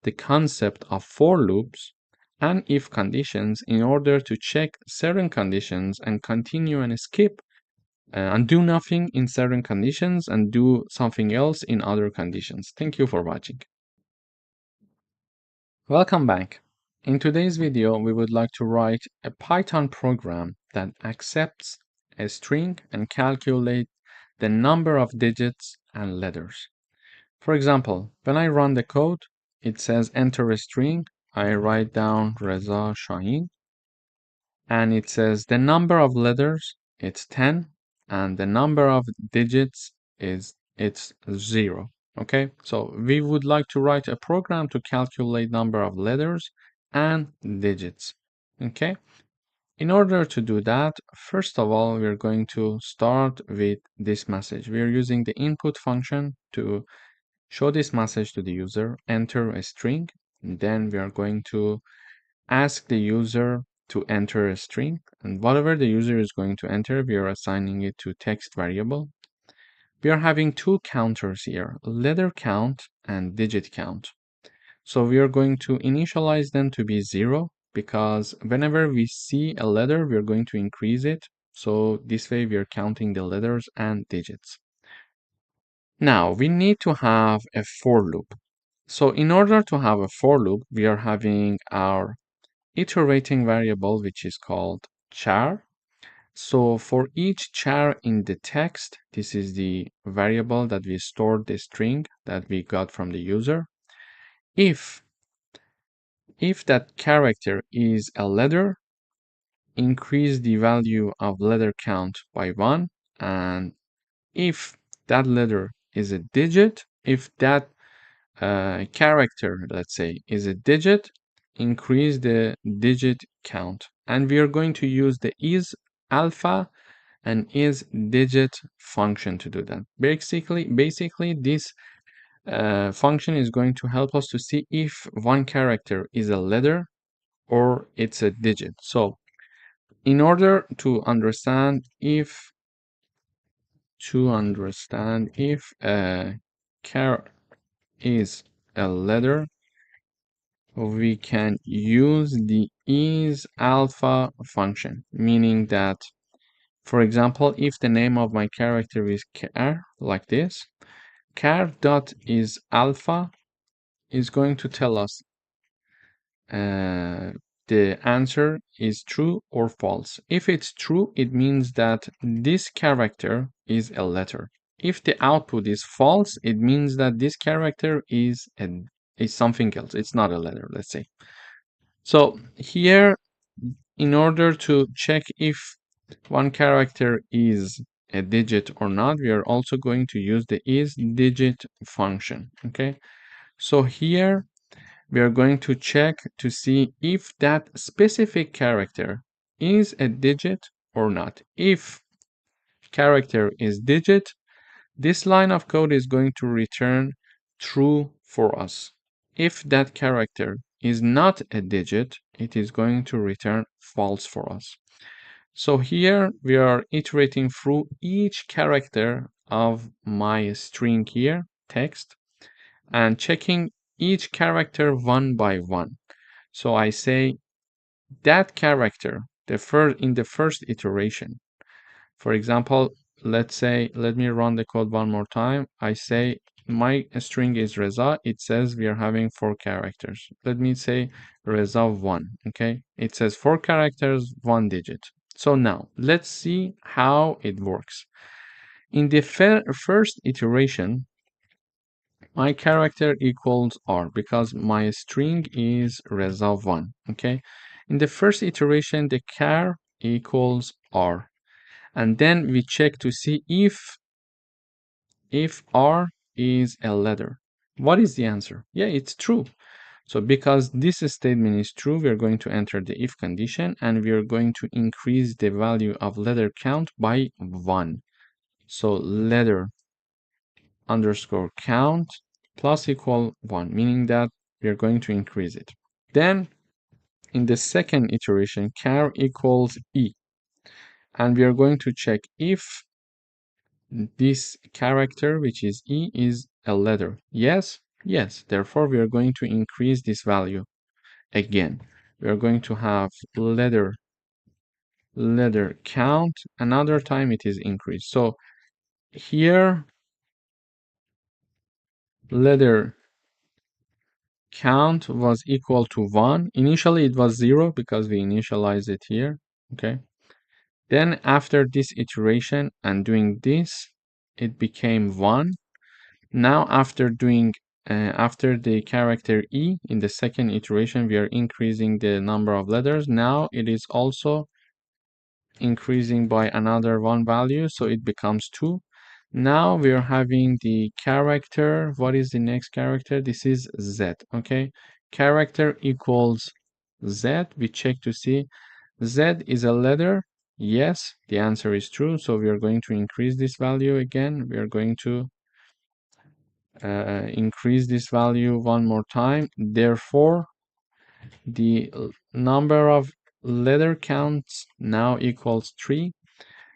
the concept of for loops and if conditions in order to check certain conditions and continue and skip and do nothing in certain conditions and do something else in other conditions. Thank you for watching. Welcome back. In today's video, we would like to write a Python program that accepts a string and calculate the number of digits and letters. For example, when I run the code, it says enter a string. I write down Reza Shahin, and it says the number of letters, it's 10, and the number of digits it's 0. Okay, so we would like to write a program to calculate number of letters and digits. Okay, in order to do that, first of all, we're going to start with this message. We're using the input function to show this message to the user, enter a string, and then we are going to ask the user to enter a string, and whatever the user is going to enter, we are assigning it to text variable. We are having two counters here, letter count and digit count. So we are going to initialize them to be 0 because whenever we see a letter, we are going to increase it. So this way we are counting the letters and digits. Now we need to have a for loop. So in order to have a for loop, we are having our iterating variable, which is called char. So for each char in the text, this is the variable that we stored the string that we got from the user. If that character is a letter, increase the value of letter count by 1. And if that letter is a digit, if that character, let's say, is a digit, increase the digit count. And we are going to use the is alpha and is digit function to do that. Basically this function is going to help us to see if one character is a letter or it's a digit. So in order to understand if a char is a letter, we can use the is alpha function, meaning that, for example, if the name of my character is char, like this, char.isAlpha is going to tell us the answer is true or false. If it's true, it means that this character is a letter. If the output is false, it means that this character is something else. It's not a letter, let's say. So here, in order to check if one character is a digit or not, we are also going to use the isDigit function. Okay, so here we are going to check to see if that specific character is a digit or not. If character is digit, this line of code is going to return true for us. If that character is not a digit, it is going to return false for us. So here we are iterating through each character of my string here, text, and checking each character one by one. So I say that character, in the first iteration. For example, let me run the code one more time. I say my string is Reza. It says we are having 4 characters. Let me say Reza 1, okay? It says 4 characters, 1 digit. So now let's see how it works. In the first iteration, my character equals R because my string is Reza 1, okay? In the first iteration, the char equals R. And then we check to see if R is a letter. What is the answer? Yeah, it's true. So because this statement is true, we're going to enter the if condition and we're going to increase the value of letter count by 1. So letter underscore count plus equal 1, meaning that we're going to increase it. Then in the second iteration, char equals E. And we are going to check if this character, which is E, is a letter. Yes, yes. Therefore, we are going to increase this value again. We are going to have letter count. Another time it is increased. So here, letter count was equal to 1. Initially, it was 0 because we initialized it here. Okay. Then after this iteration and doing this, it became 1. Now after doing after the character E in the second iteration, we are increasing the number of letters. Now it is also increasing by another 1 value, so it becomes 2. Now we are having the character. What is the next character? This is Z, okay? Character equals Z. We check to see Z is a letter. Yes, the answer is true. So we are going to increase this value again. We are going to increase this value 1 more time. Therefore, the number of letter counts now equals 3.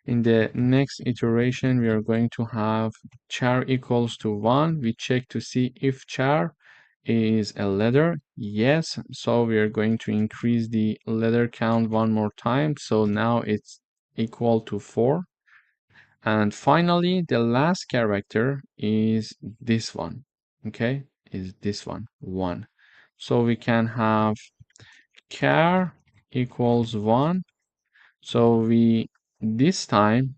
In the next iteration, we are going to have char equals to 1. We check to see if char is a letter. Yes, so we are going to increase the letter count 1 more time. So now it's equal to 4. And finally, the last character is this one, okay? Is this one, 1. So we can have char equals 1. So this time,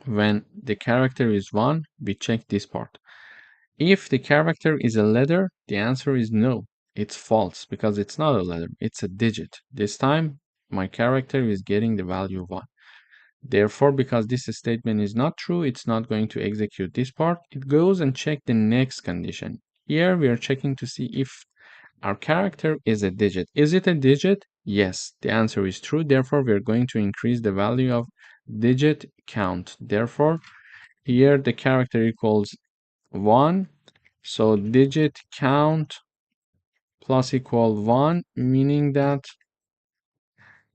when the character is 1, we check this part. If the character is a letter, the answer is no. It's false because it's not a letter, it's a digit. This time, my character is getting the value 1. Therefore, because this statement is not true, it's not going to execute this part. It goes and check the next condition. Here we are checking to see if our character is a digit. Is it a digit? Yes, the answer is true. Therefore, we are going to increase the value of digit count. Therefore, here the character equals 1. So digit count plus equal 1, meaning that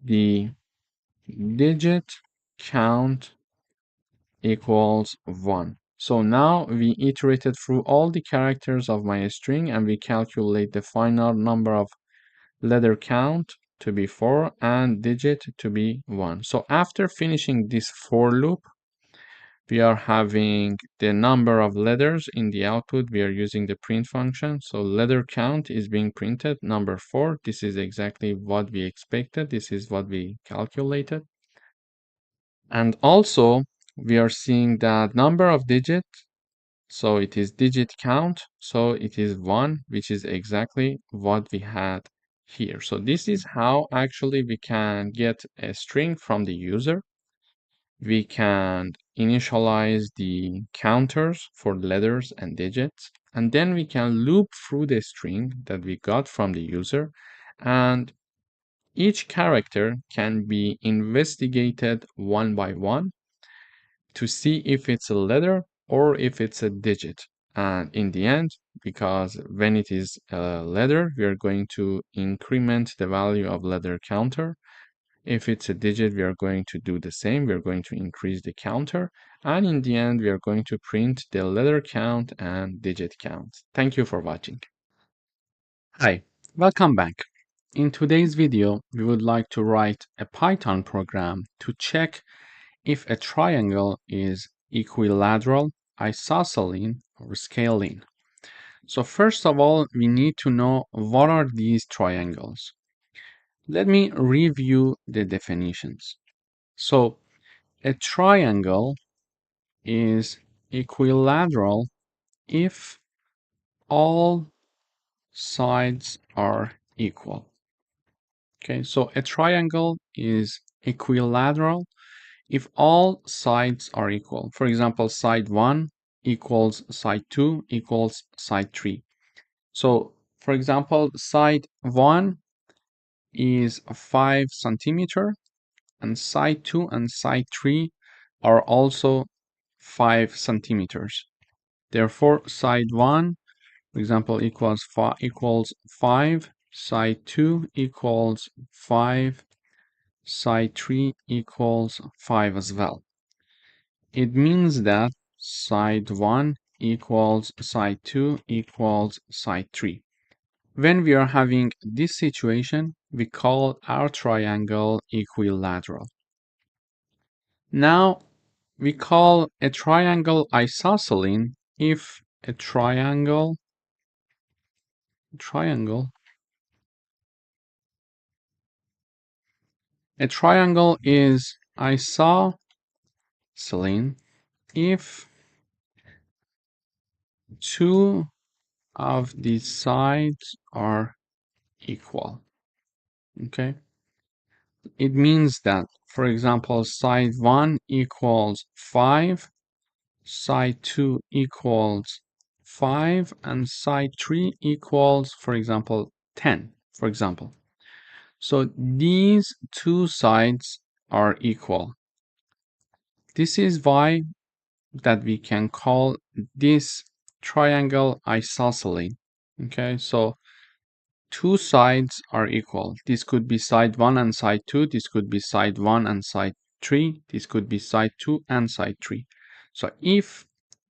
the digit count equals 1. So now we iterated through all the characters of my string and we calculate the final number of letter count to be 4 and digit to be 1. So after finishing this for loop, we are having the number of letters in the output. We are using the print function. So letter count is being printed, number 4. This is exactly what we expected. This is what we calculated. And also, we are seeing that number of digits, so it is digit count, so it is 1, which is exactly what we had here. So this is how actually we can get a string from the user. We can initialize the counters for letters and digits, and then we can loop through the string that we got from the user, and each character can be investigated one by one to see if it's a letter or if it's a digit. And in the end, because when it is a letter, we are going to increment the value of letter counter. If it's a digit, we are going to do the same. We are going to increase the counter. And in the end, we are going to print the letter count and digit count. Thank you for watching. Hi, welcome back. In today's video, we would like to write a Python program to check if a triangle is equilateral, isosceles, or scaling. So first of all, we need to know what are these triangles. Let me review the definitions. So a triangle is equilateral if all sides are equal. Okay, so a triangle is equilateral if all sides are equal. For example, side 1 equals side 2 equals side 3. So, for example, side 1 is 5 centimeter and side 2 and side 3 are also 5 centimeters. Therefore, side 1, for example, equals 5, side 2 equals 5, side 3 equals 5 as well. It means that side 1 equals side 2 equals side 3. When we are having this situation, we call our triangle equilateral. Now, we call a triangle isosceles if a triangle is isosceles if two of the sides are equal. Okay, it means that, for example, side 1 equals 5, side 2 equals 5, and side 3 equals, for example, 10, for example. So these two sides are equal. This is why that we can call this triangle isosceles. Okay, so two sides are equal. This could be side 1 and side 2. This could be side 1 and side 3. This could be side 2 and side 3. So if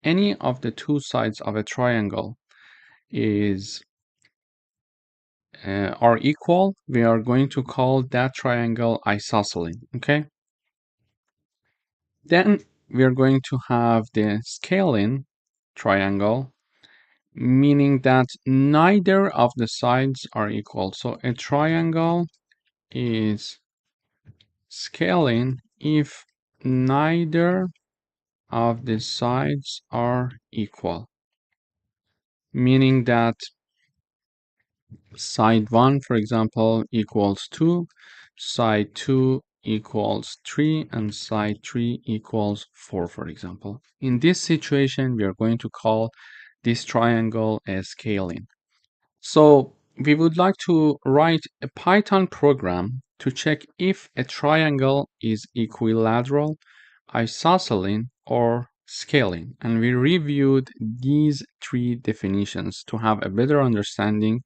any of the two sides of a triangle are equal, we are going to call that triangle isosceles. Okay. Then we are going to have the scaling triangle, meaning that neither of the sides are equal. So a triangle is scaling if neither of the sides are equal, meaning that side 1, for example, equals 2, side 2 equals 3, and side 3 equals 4, for example. In this situation, we are going to call this triangle a scaling. So we would like to write a Python program to check if a triangle is equilateral, isosceles, or scaling. And we reviewed these three definitions to have a better understanding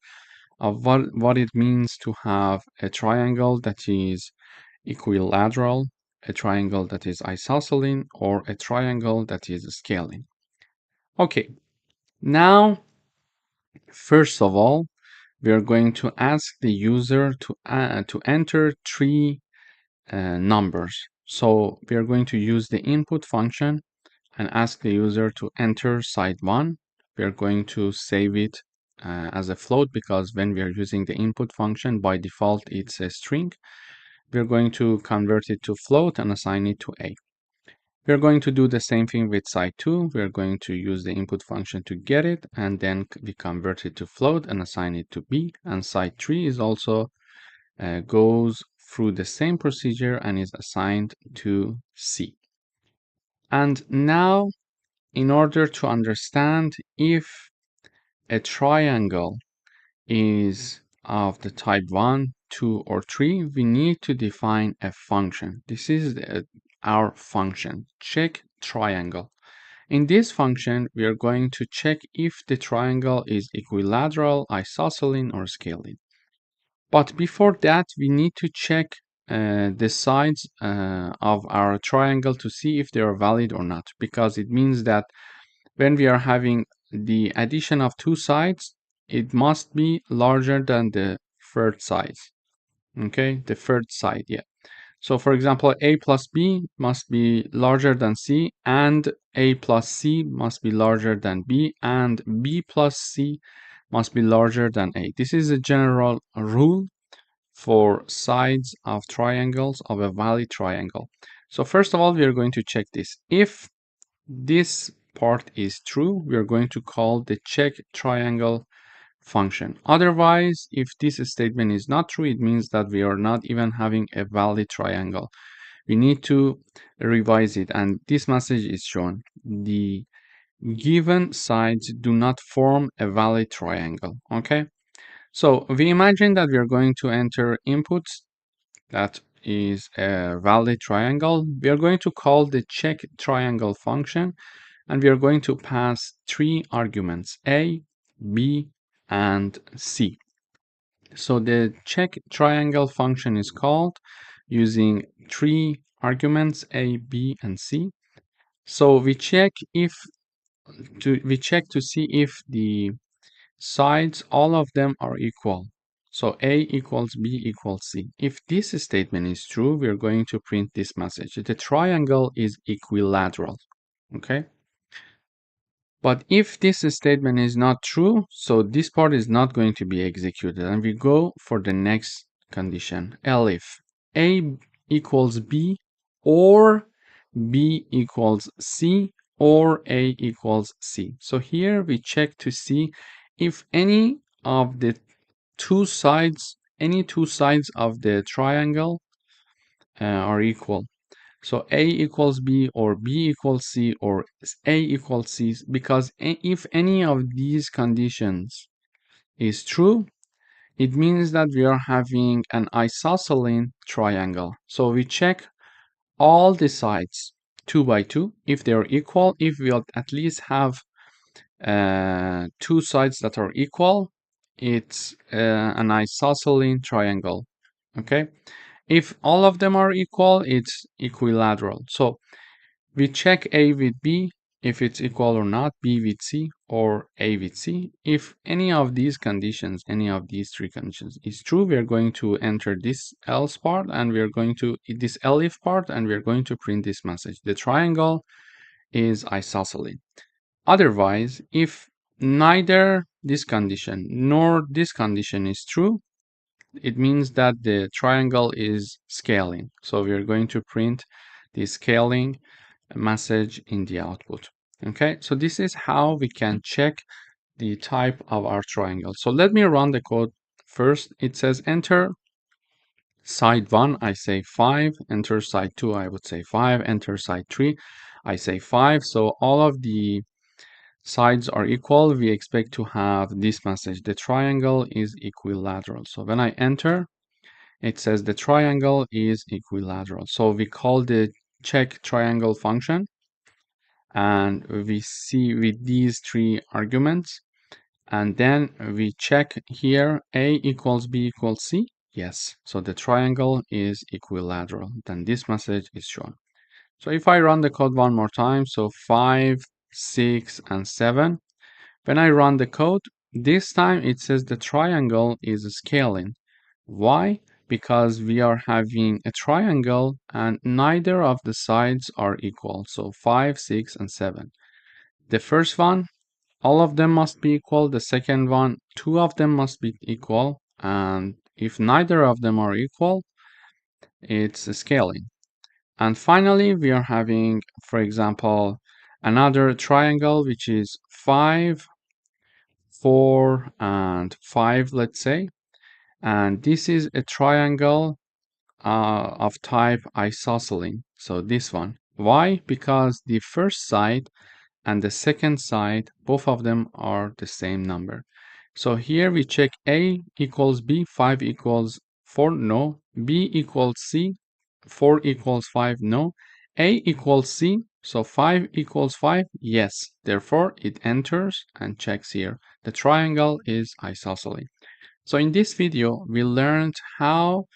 of what it means to have a triangle that is equilateral, a triangle that is isosceles, or a triangle that is scaling. Okay, now, first of all, we are going to ask the user to enter three numbers. So we are going to use the input function and ask the user to enter side 1. We are going to save it as a float because when we are using the input function, by default, it's a string. We're going to convert it to float and assign it to a. We're going to do the same thing with side 2. We're going to use the input function to get it, and then we convert it to float and assign it to b. And side 3 is also goes through the same procedure and is assigned to c. And now, in order to understand if a triangle is of the type 1, 2, or 3, we need to define a function. This is our function, check triangle. In this function, we are going to check if the triangle is equilateral, isosceles, or scaling. But before that, we need to check the sides of our triangle to see if they are valid or not, because it means that when we are having the addition of two sides, it must be larger than the third side. Okay, the third side, yeah. So for example, a plus b must be larger than c, and a plus c must be larger than b, and b plus c must be larger than a. This is a general rule for sides of triangles of a valid triangle. So first of all, we are going to check this. If this part is true, we are going to call the check triangle function. Otherwise, if this statement is not true, it means that we are not even having a valid triangle. We need to revise it, and this message is shown. The given sides do not form a valid triangle. Okay, so we imagine that we are going to enter inputs that is a valid triangle. We are going to call the check triangle function, and we are going to pass three arguments, a, b, and c. So the check triangle function is called using three arguments, a, b, and c. So we check to see if the sides, all of them are equal. So a equals b equals c. If this statement is true, we are going to print this message. The triangle is equilateral. Okay. But if this statement is not true, so this part is not going to be executed. And we go for the next condition. Elif a equals b, or b equals c, or a equals c. So here we check to see if any of the two sides of the triangle are equal. So a equals b, or b equals c, or a equals c, because if any of these conditions is true, it means that we are having an isosceles triangle. So we check all the sides 2 by 2 if they are equal. If we at least have two sides that are equal, it's an isosceles triangle. Okay, if all of them are equal, it's equilateral. So we check a with b if it's equal or not, b with c, or a with c. If any of these conditions, any of these three conditions is true, we are going to enter this else part, and we are going to this elif part, and we are going to print this message. The triangle is isosceles. Otherwise, if neither this condition nor this condition is true, it means that the triangle is scaling. So we are going to print the scaling message in the output. Okay, so this is how we can check the type of our triangle. So let me run the code first. It says enter side 1, I say 5, enter side 2, I would say 5, enter side 3, I say 5. So all of the sides are equal. We expect to have this message: the triangle is equilateral. So when I enter, it says the triangle is equilateral. So we call the check triangle function, and we see with these three arguments, and then we check here a equals b equals c. Yes, so the triangle is equilateral. Then this message is shown. So if I run the code one more time, so 5, 6, and 7, when I run the code, this time it says the triangle is scaling. Why? Because we are having a triangle and neither of the sides are equal. So 5, 6, and 7. The first one, all of them must be equal. The second one, two of them must be equal. And if neither of them are equal, it's scaling. And finally, we are having, for example, another triangle, which is 5, 4, and 5, let's say. And this is a triangle of type isosceles. So this one. Why? Because the first side and the second side, both of them are the same number. So here we check a equals b, 5 equals 4, no. b equals c, 4 equals 5, no. a equals c, so 5 equals 5, yes. Therefore, it enters and checks here. The triangle is isosceles. So in this video, we learned how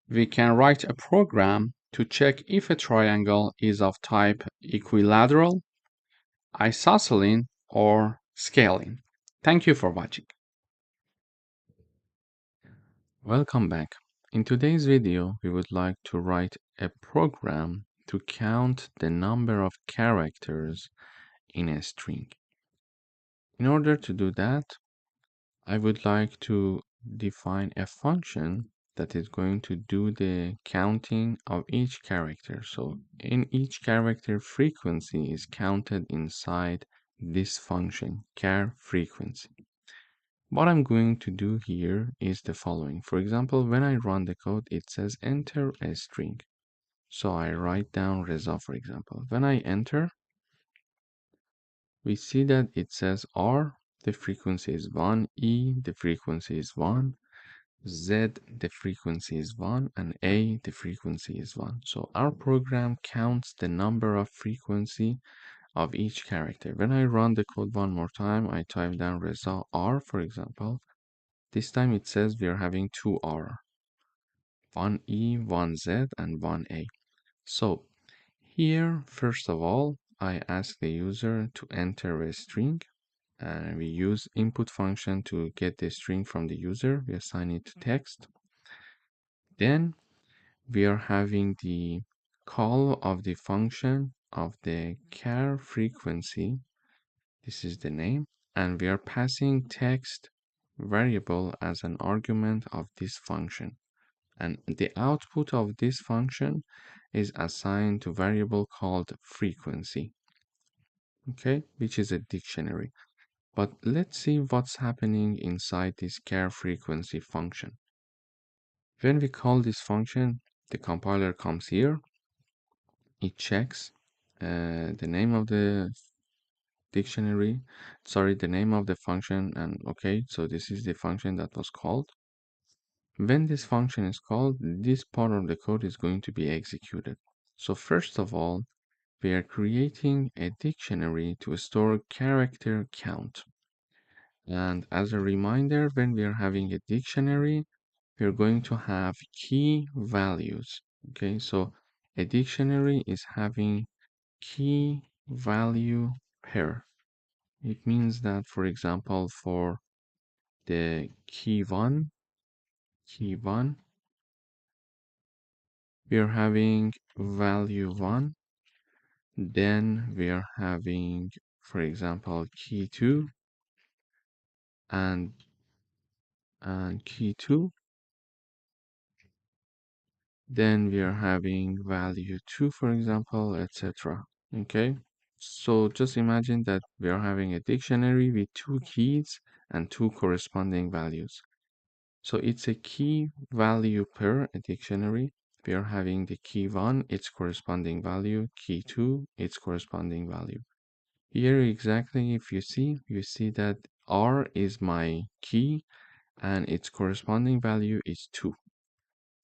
we can write a program to check if a triangle is of type equilateral, isosceles, or scaling. Thank you for watching. Welcome back. In today's video, we would like to write a program to count the number of characters in a string. In order to do that, I would like to define a function that is going to do the counting of each character. So in each character, frequency is counted inside this function, char frequency. What I'm going to do here is the following. For example, when I run the code, it says enter a string. So I write down Reza, for example. When I enter, we see that it says R, the frequency is 1, E, the frequency is 1, Z, the frequency is 1, and A, the frequency is 1. So our program counts the number of frequency of each character. When I run the code one more time, I type down Reza R, for example. This time it says we are having two R, one E, one Z, and one A. So here, first of all, I ask the user to enter a string, and we use input function to get the string from the user. We assign it to text. Then we are having the call of the function of the char frequency. This is the name, and we are passing text variable as an argument of this function. And the output of this function is assigned to variable called frequency, okay, which is a dictionary. But let's see what's happening inside this char frequency function. When we call this function, the compiler comes here, it checks the name of the dictionary, sorry, the name of the function, and okay, so this is the function that was called. When this function is called, this part of the code is going to be executed. So first of all, we are creating a dictionary to store character count. And as a reminder, when we are having a dictionary, we're going to have key values. Okay, so a dictionary is having key value pair. It means that, for example, for the key one, we are having value 1. Then we are having, for example, key 2 and key 2. Then we are having value 2, for example, etc. Okay, so just imagine that we are having a dictionary with two keys and two corresponding values. So it's a key value pair, a dictionary. We are having the key 1, its corresponding value, key 2, its corresponding value. Here exactly, if you see that R is my key and its corresponding value is 2.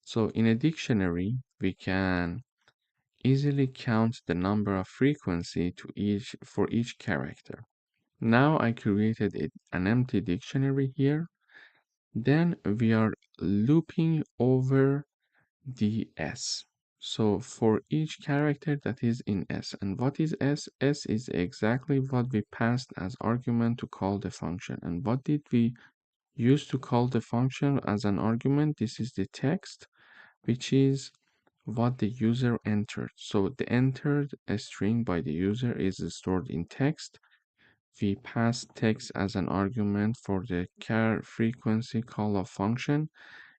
So in a dictionary, we can easily count the number of frequency for each character. Now I created an empty dictionary here. Then we are looping over the S. So for each character that is in S. And what is S? S is exactly what we passed as argument to call the function. And what did we use to call the function as an argument? This is the text, which is what the user entered. So the entered string by the user is stored in text. We pass text as an argument for the char frequency call of function.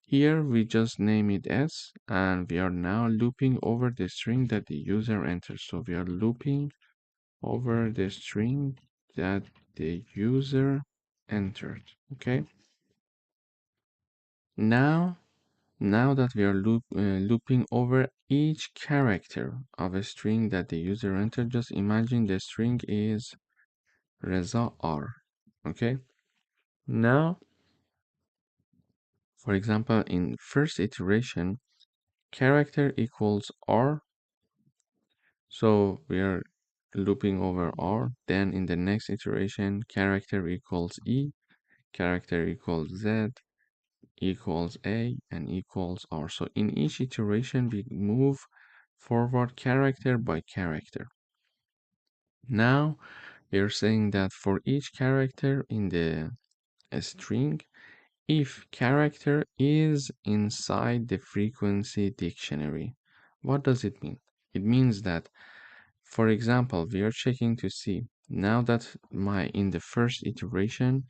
Here we just name it s, and we are now looping over the string that the user enters. So we are looping over the string that the user entered. Okay. Now that we are looping over each character of a string that the user entered, just imagine the string is Reza R. Okay. Now, for example, in first iteration, character equals R. So we are looping over R. Then in the next iteration, character equals E, character equals Z, equals A, and equals R. So in each iteration, we move forward character by character. Now we are saying that for each character in the string, if character is inside the frequency dictionary, What does it mean? It means that, for example, we are checking to see now that in the first iteration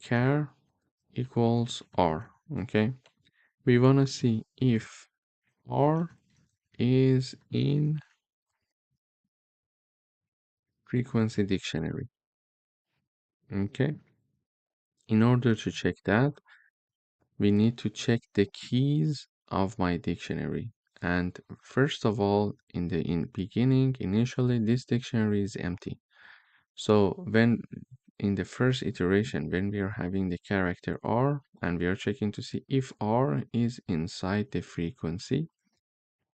char equals r, okay? We want to see if r is in frequency dictionary, okay? In order to check that, we need to check the keys of my dictionary. And first of all, in the beginning, initially, this dictionary is empty. So when in the first iteration, when we are having the character r and we are checking to see if r is inside the frequency,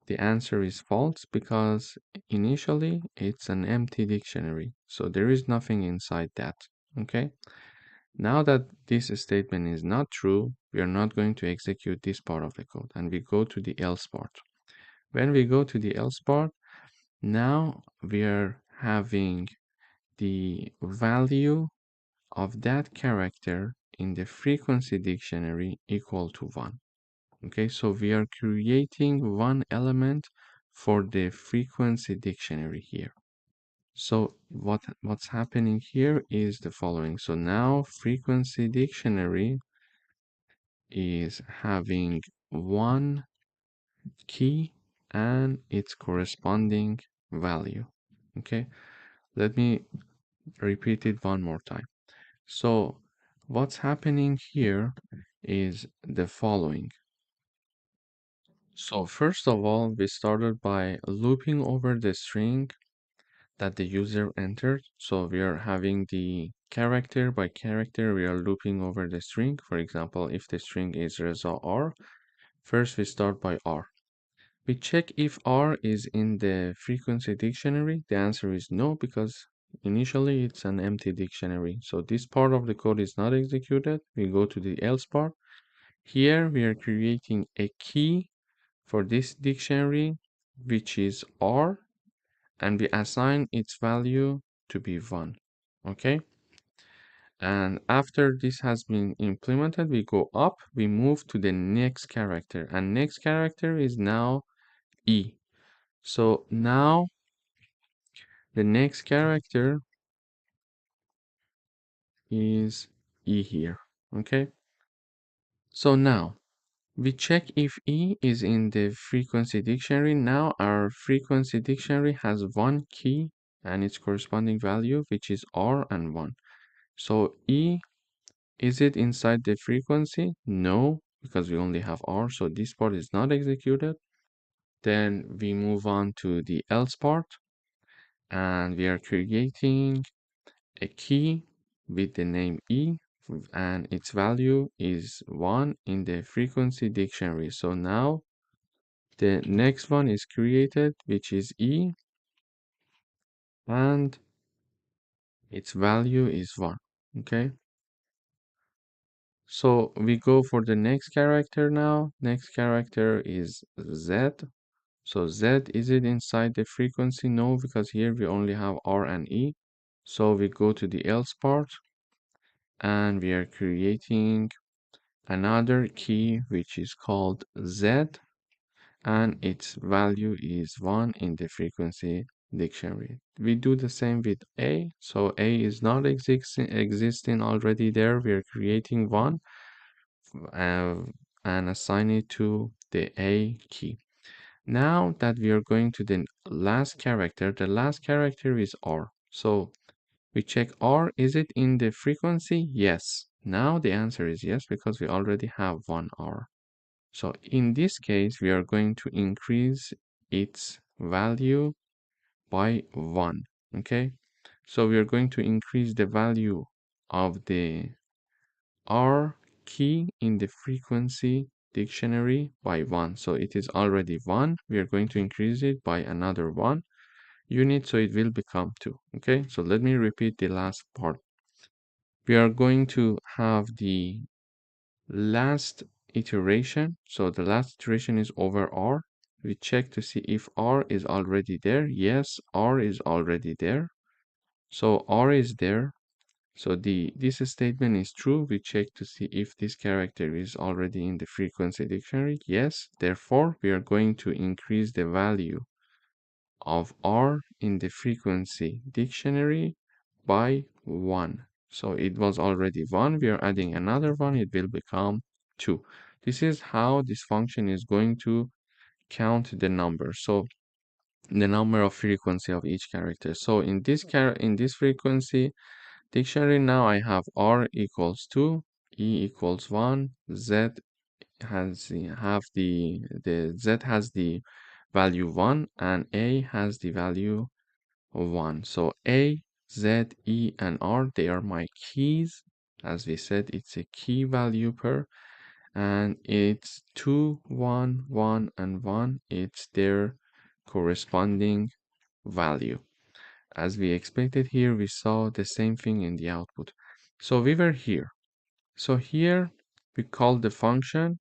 the answer is false because initially it's an empty dictionary. So there is nothing inside that. Okay. Now that this statement is not true, we are not going to execute this part of the code and we go to the else part. When we go to the else part, now we are having the value of that character in the frequency dictionary equal to 1. Okay, so we are creating one element for the frequency dictionary here. So what's happening here is the following. So now frequency dictionary is having one key and its corresponding value. Okay, let me repeat it one more time. So what's happening here is the following. So first of all, we started by looping over the string that the user entered. So we are having the character by character, we are looping over the string. For example, if the string is Reza R, first we start by R. We check if R is in the frequency dictionary. The answer is no, because initially it's an empty dictionary. So this part of the code is not executed. We go to the else part. Here we are creating a key for this dictionary, which is R, and we assign its value to be 1. Okay. And after this has been implemented, we go up, we move to the next character, and next character is now E. So now the next character is E here. Okay. So now we check if E is in the frequency dictionary. Now our frequency dictionary has one key and its corresponding value, which is R and 1. So E, is it inside the frequency? No, because we only have R, so this part is not executed. Then we move on to the else part, and we are creating a key with the name E, and its value is 1 in the frequency dictionary. So now the next one is created, which is E, and its value is 1. Okay. So we go for the next character now. Next character is Z. So Z, is it inside the frequency? No, because here we only have R and E. So we go to the else part and we are creating another key which is called Z, and its value is 1 in the frequency dictionary. We do the same with A. So A is not existing already there. We are creating one uh, and assign it to the A key. Now that we are going to the last character, the last character is R. So we check R, is it in the frequency? Yes. Now the answer is yes, because we already have one R. So in this case, we are going to increase its value by 1. Okay. So we are going to increase the value of the R key in the frequency dictionary by 1. So it is already 1. We are going to increase it by another 1 unit, so it will become 2. Okay, so let me repeat the last part. We are going to have the last iteration. So the last iteration is over R. We check to see if R is already there. Yes, R is already there. So R is there. So this statement is true. We check to see if this character is already in the frequency dictionary. Yes, therefore we are going to increase the value of R in the frequency dictionary by 1. So it was already 1. We are adding another 1. It will become 2. This is how this function is going to count the number. So the number of frequency of each character. So in this frequency dictionary, now I have R equals 2, E equals 1, Z has the value 1, and A has the value 1. So A, Z, E, and R, they are my keys. As we said, it's a key value pair, and it's 2, 1, 1, and 1. It's their corresponding value. As we expected here, we saw the same thing in the output. So we were here. So here we called the function,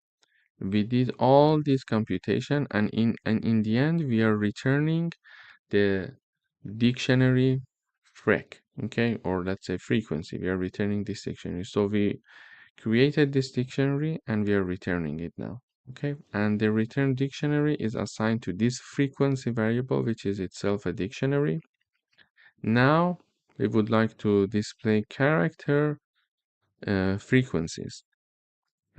we did all this computation, and in the end we are returning the dictionary frec, okay, or let's say frequency. We are returning this dictionary. So we created this dictionary and we are returning it now, okay, and the return dictionary is assigned to this frequency variable, which is itself a dictionary. Now we would like to display character frequencies.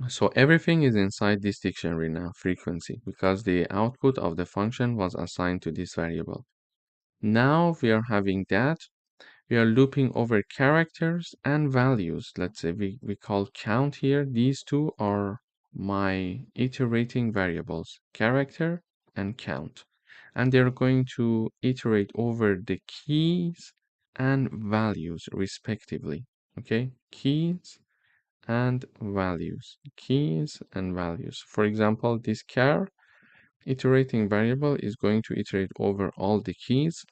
So everything is inside this dictionary now, frequency, because the output of the function was assigned to this variable. Now we are having that. We are looping over characters and values. Let's say we call count here. These two are my iterating variables, character and count. And they're going to iterate over the keys and values respectively. Okay, keys and values, keys and values. For example, this char iterating variable is going to iterate over all the keys,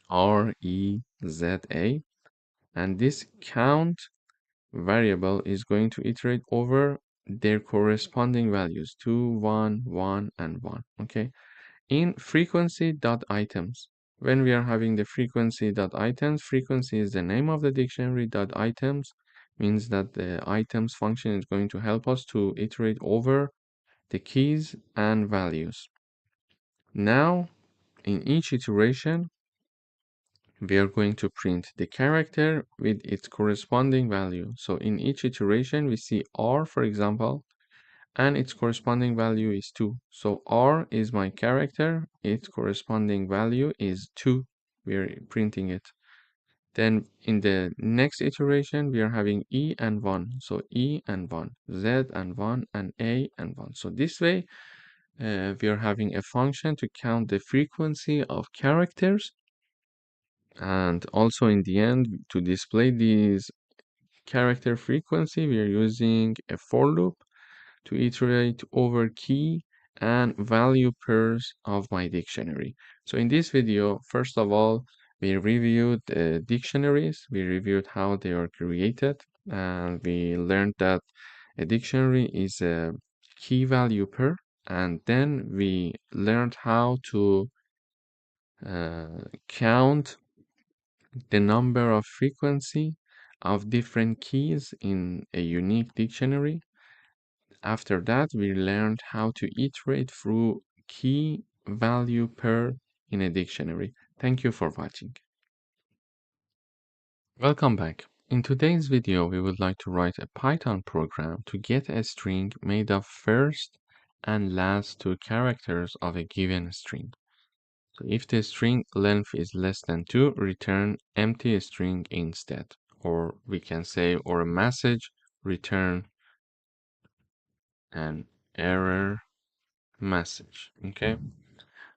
R, E, Z, A, and this count variable is going to iterate over their corresponding values, 2, 1, 1, and 1. Okay, in frequency.items, when we are having the frequency.items, frequency is the name of the dictionary. .items means that the items function is going to help us to iterate over the keys and values. Now in each iteration we are going to print the character with its corresponding value. So in each iteration we see R, for example, and its corresponding value is 2. So R is my character, its corresponding value is 2. We're printing it. Then in the next iteration, we are having E and 1. So E and 1, Z and 1, and A and 1. So this way, we are having a function to count the frequency of characters. And also in the end, to display these character frequency, we are using a for loop to iterate over key and value pairs of my dictionary. So in this video, first of all, we reviewed dictionaries, we reviewed how they are created, and we learned that a dictionary is a key value pair, and then we learned how to count the number of frequency of different keys in a unique dictionary. After that, we learned how to iterate through key value pair in a dictionary. Thank you for watching. Welcome back. In today's video, we would like to write a Python program to get a string made of first and last two characters of a given string. So if the string length is less than 2, return empty string instead. Or we can say, or a message, return an error message. Okay.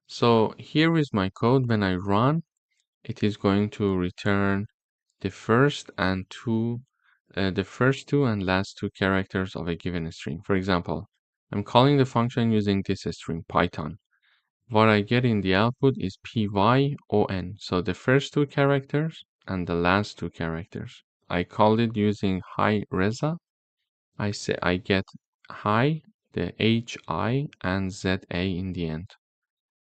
So here is my code. When I run, it is going to return the first two and last two characters of a given string. For example, I'm calling the function using this string Python. What I get in the output is PYON. So the first two characters and the last two characters. I called it using hi Reza. I say I get hi, the HI and ZA in the end.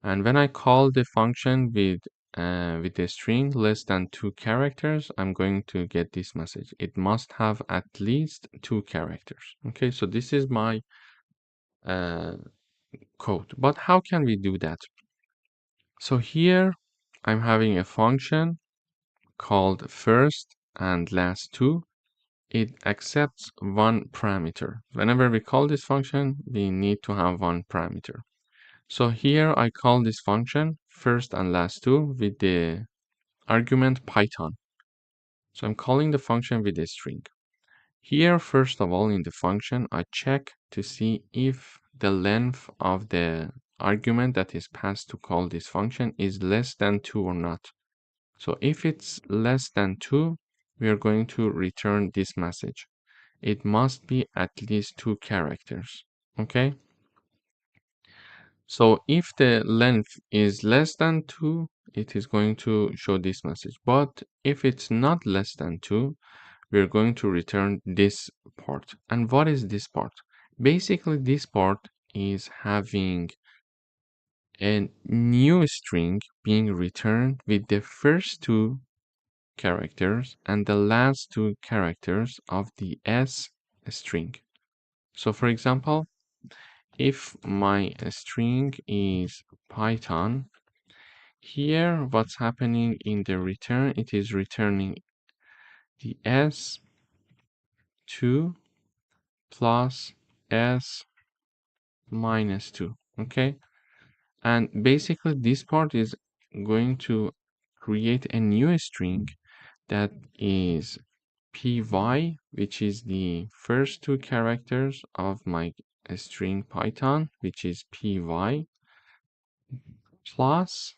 And when I call the function with with a string less than 2 characters, I'm going to get this message. It must have at least 2 characters. Okay, so this is my code. But how can we do that? So here I'm having a function called first and last two. It accepts one parameter. Whenever we call this function, we need to have one parameter. So here I call this function first and last two with the argument Python. So I'm calling the function with a string. Here, first of all, in the function, I check to see if the length of the argument that is passed to call this function is less than 2 or not. So if it's less than 2, we are going to return this message. It must be at least 2 characters. Okay? So if the length is less than 2, it is going to show this message. But if it's not less than 2, we're going to return this part. And what is this part? Basically, this part is having a new string being returned with the first 2 characters and the last 2 characters of the S string. So for example, if my string is Python, here what's happening in the return, it is returning the S2 plus S minus 2. Okay, and basically this part is going to create a new string that is py, which is the first 2 characters of my string Python, which is py, plus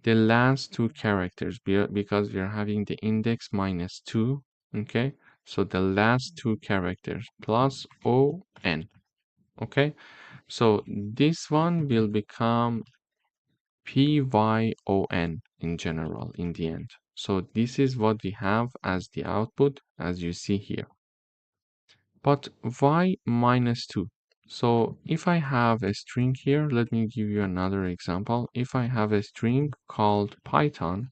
the last 2 characters because we are having the index minus 2. Okay, so the last 2 characters plus on. Okay, so this one will become pyon in general in the end. So this is what we have as the output, as you see here. But why minus 2? So if I have a string here, let me give you another example. If I have a string called Python,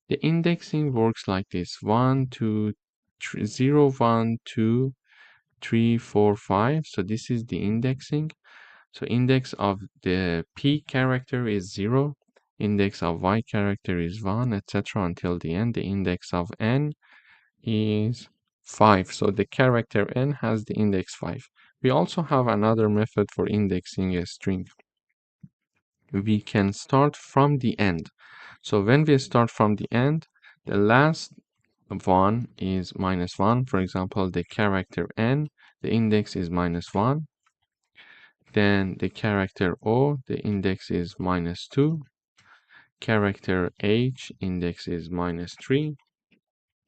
the indexing works like this: 1, 2, 0, 1, 2, 3, 4, 5. So this is the indexing. So index of the P character is 0, index of Y character is 1, etc. until the end. The index of N is 5. So the character N has the index 5. We also have another method for indexing a string. We can start from the end. So when we start from the end, the last one is minus 1. For example, the character N, the index is minus 1. Then the character O, the index is minus 2. Character H, index is minus 3.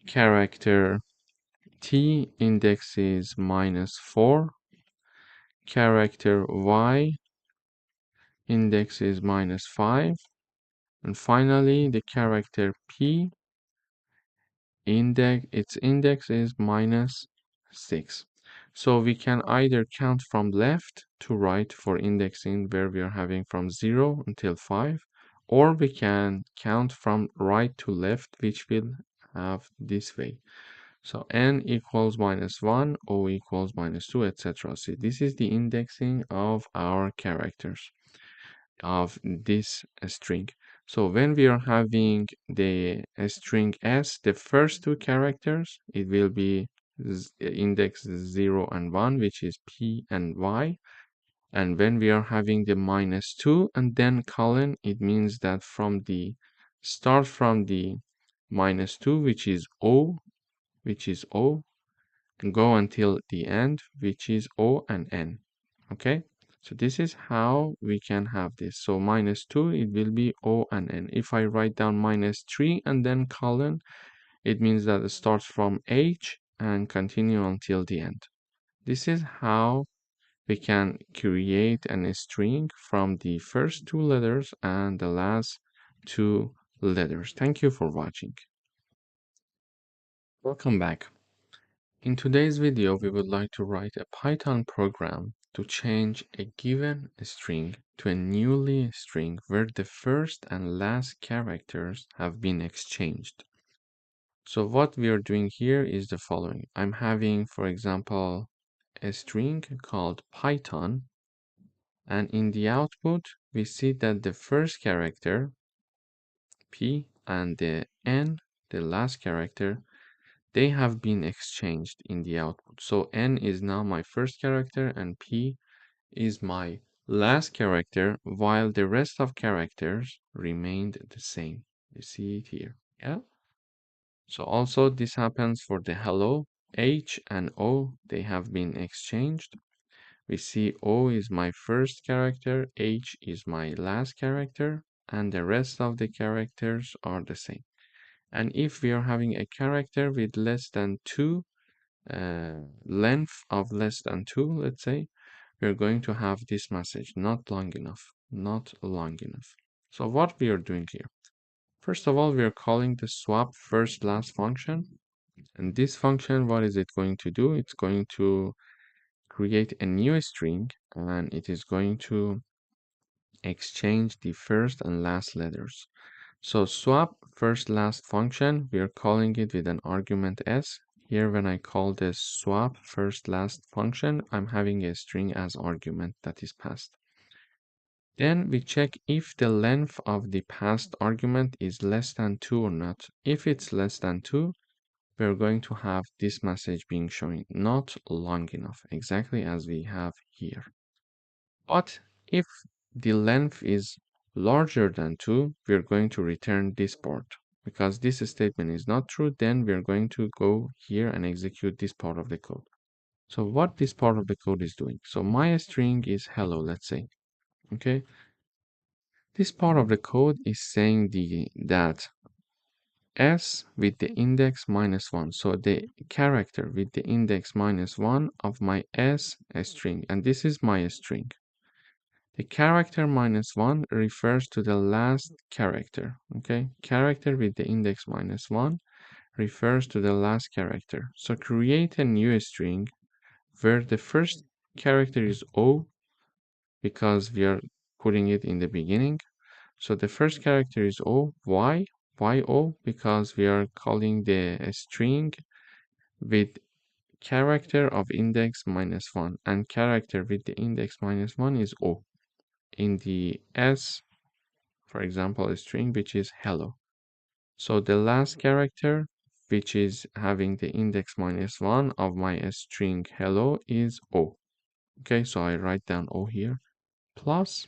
Character T, index is minus 4. Character Y, index is minus 5. And finally, the character P, its index is minus 6. So we can either count from left to right for indexing where we are having from 0 until 5, or we can count from right to left, which will have this way. So n equals minus 1, o equals minus 2, etc. See, this is the indexing of our characters of this string. So when we are having the string s, the first 2 characters, it will be index 0 and 1, which is p and y. And when we are having the minus 2 and then colon, it means that start from the minus 2, which is o, and go until the end, which is o and n. Okay, so this is how we can have this. So minus 2, it will be o and n. If I write down minus 3 and then colon, it means that it starts from h and continue until the end. This is how we can create a string from the first 2 letters and the last 2 letters. Thank you for watching. Welcome back. In today's video, we would like to write a Python program to change a given string to a newly string where the first and last characters have been exchanged. So what we are doing here is the following. I'm having, for example, a string called Python, and in the output, we see that the first character, P, and the N, the last character, they have been exchanged in the output. So N is now my first character and P is my last character, while the rest of characters remained the same. You see it here. Yeah. So also this happens for the hello. H and O, they have been exchanged. We see O is my first character, H is my last character, and the rest of the characters are the same. And if we are having a character with less than 2, length of less than 2, let's say, we're going to have this message, not long enough, not long enough. So what we are doing here? First of all, we are calling the swap first last function. And this function, what is it going to do? It's going to create a new string, and it is going to exchange the first and last letters. So swap first last function, we are calling it with an argument s. Here when I call this swap first last function, I'm having a string as argument that is passed. Then we check if the length of the passed argument is less than 2 or not. If it's less than 2, we're going to have this message being shown, not long enough, exactly as we have here. But if the length is larger than 2, we're going to return this part. Because this statement is not true, then we're going to go here and execute this part of the code. So what this part of the code is doing? So my string is hello, let's say. Okay. This part of the code is saying that s with the index -1. So the character with the index -1 of my s string, and this is my string. The character -1 refers to the last character. Okay, character with the index -1 refers to the last character. So create a new string where the first character is O because we are putting it in the beginning. So the first character is O. Why? Why O? Because we are calling the string with character of index -1, and character with the index -1 is O. In the S, for example, a string which is hello. So the last character, which is having the index -1 of my string hello, is O. Okay, so I write down O here, plus,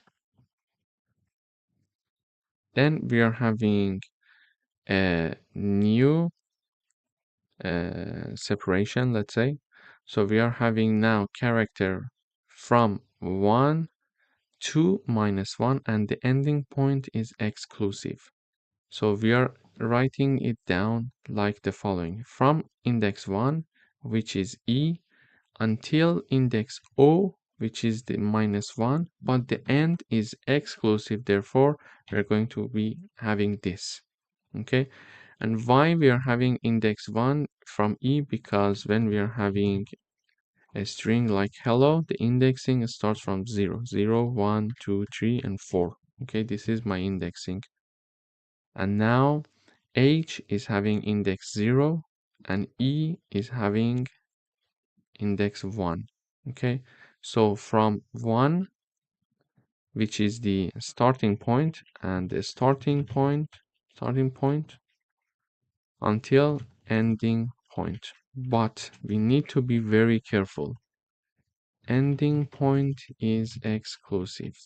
then we are having a new separation, let's say. So we are having now character from 1 to -1, and the ending point is exclusive. So we are writing it down like the following: from index 1, which is E, until index O, which is the -1, but the end is exclusive. Therefore, we're going to be having this. Okay. And why we are having index 1 from E? Because when we are having a string like hello, the indexing starts from 0, 0, 1, 2, 3, and 4. Okay, this is my indexing. And now H is having index 0 and E is having index 1. Okay, so from 1, which is the starting point, and the starting point until ending point. But we need to be very careful. Ending point is exclusive.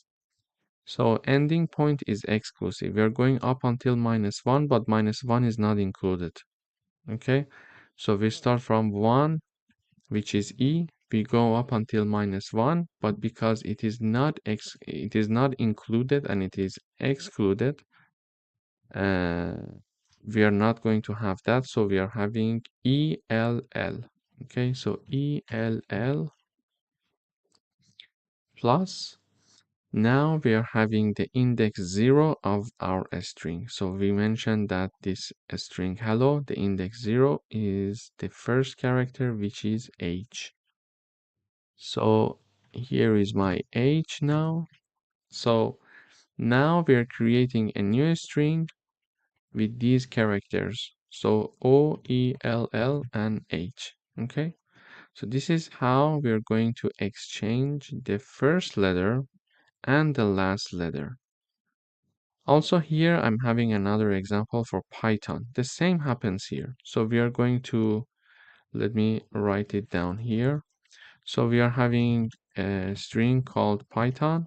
So ending point is exclusive. We are going up until -1, but -1 is not included. Okay, so we start from 1, which is E. We go up until -1, but because it is not included and it is excluded, we are not going to have that. So we are having ELL. Okay, so ELL plus. Now we are having the index 0 of our string. So we mentioned that this string hello, the index 0 is the first character, which is H. So here is my H now. So now we are creating a new string with these characters. So O, E, L, L, and H. Okay. So this is how we are going to exchange the first letter and the last letter. Also here, I'm having another example for Python. The same happens here. So we are going to, let me write it down here. So we are having a string called Python.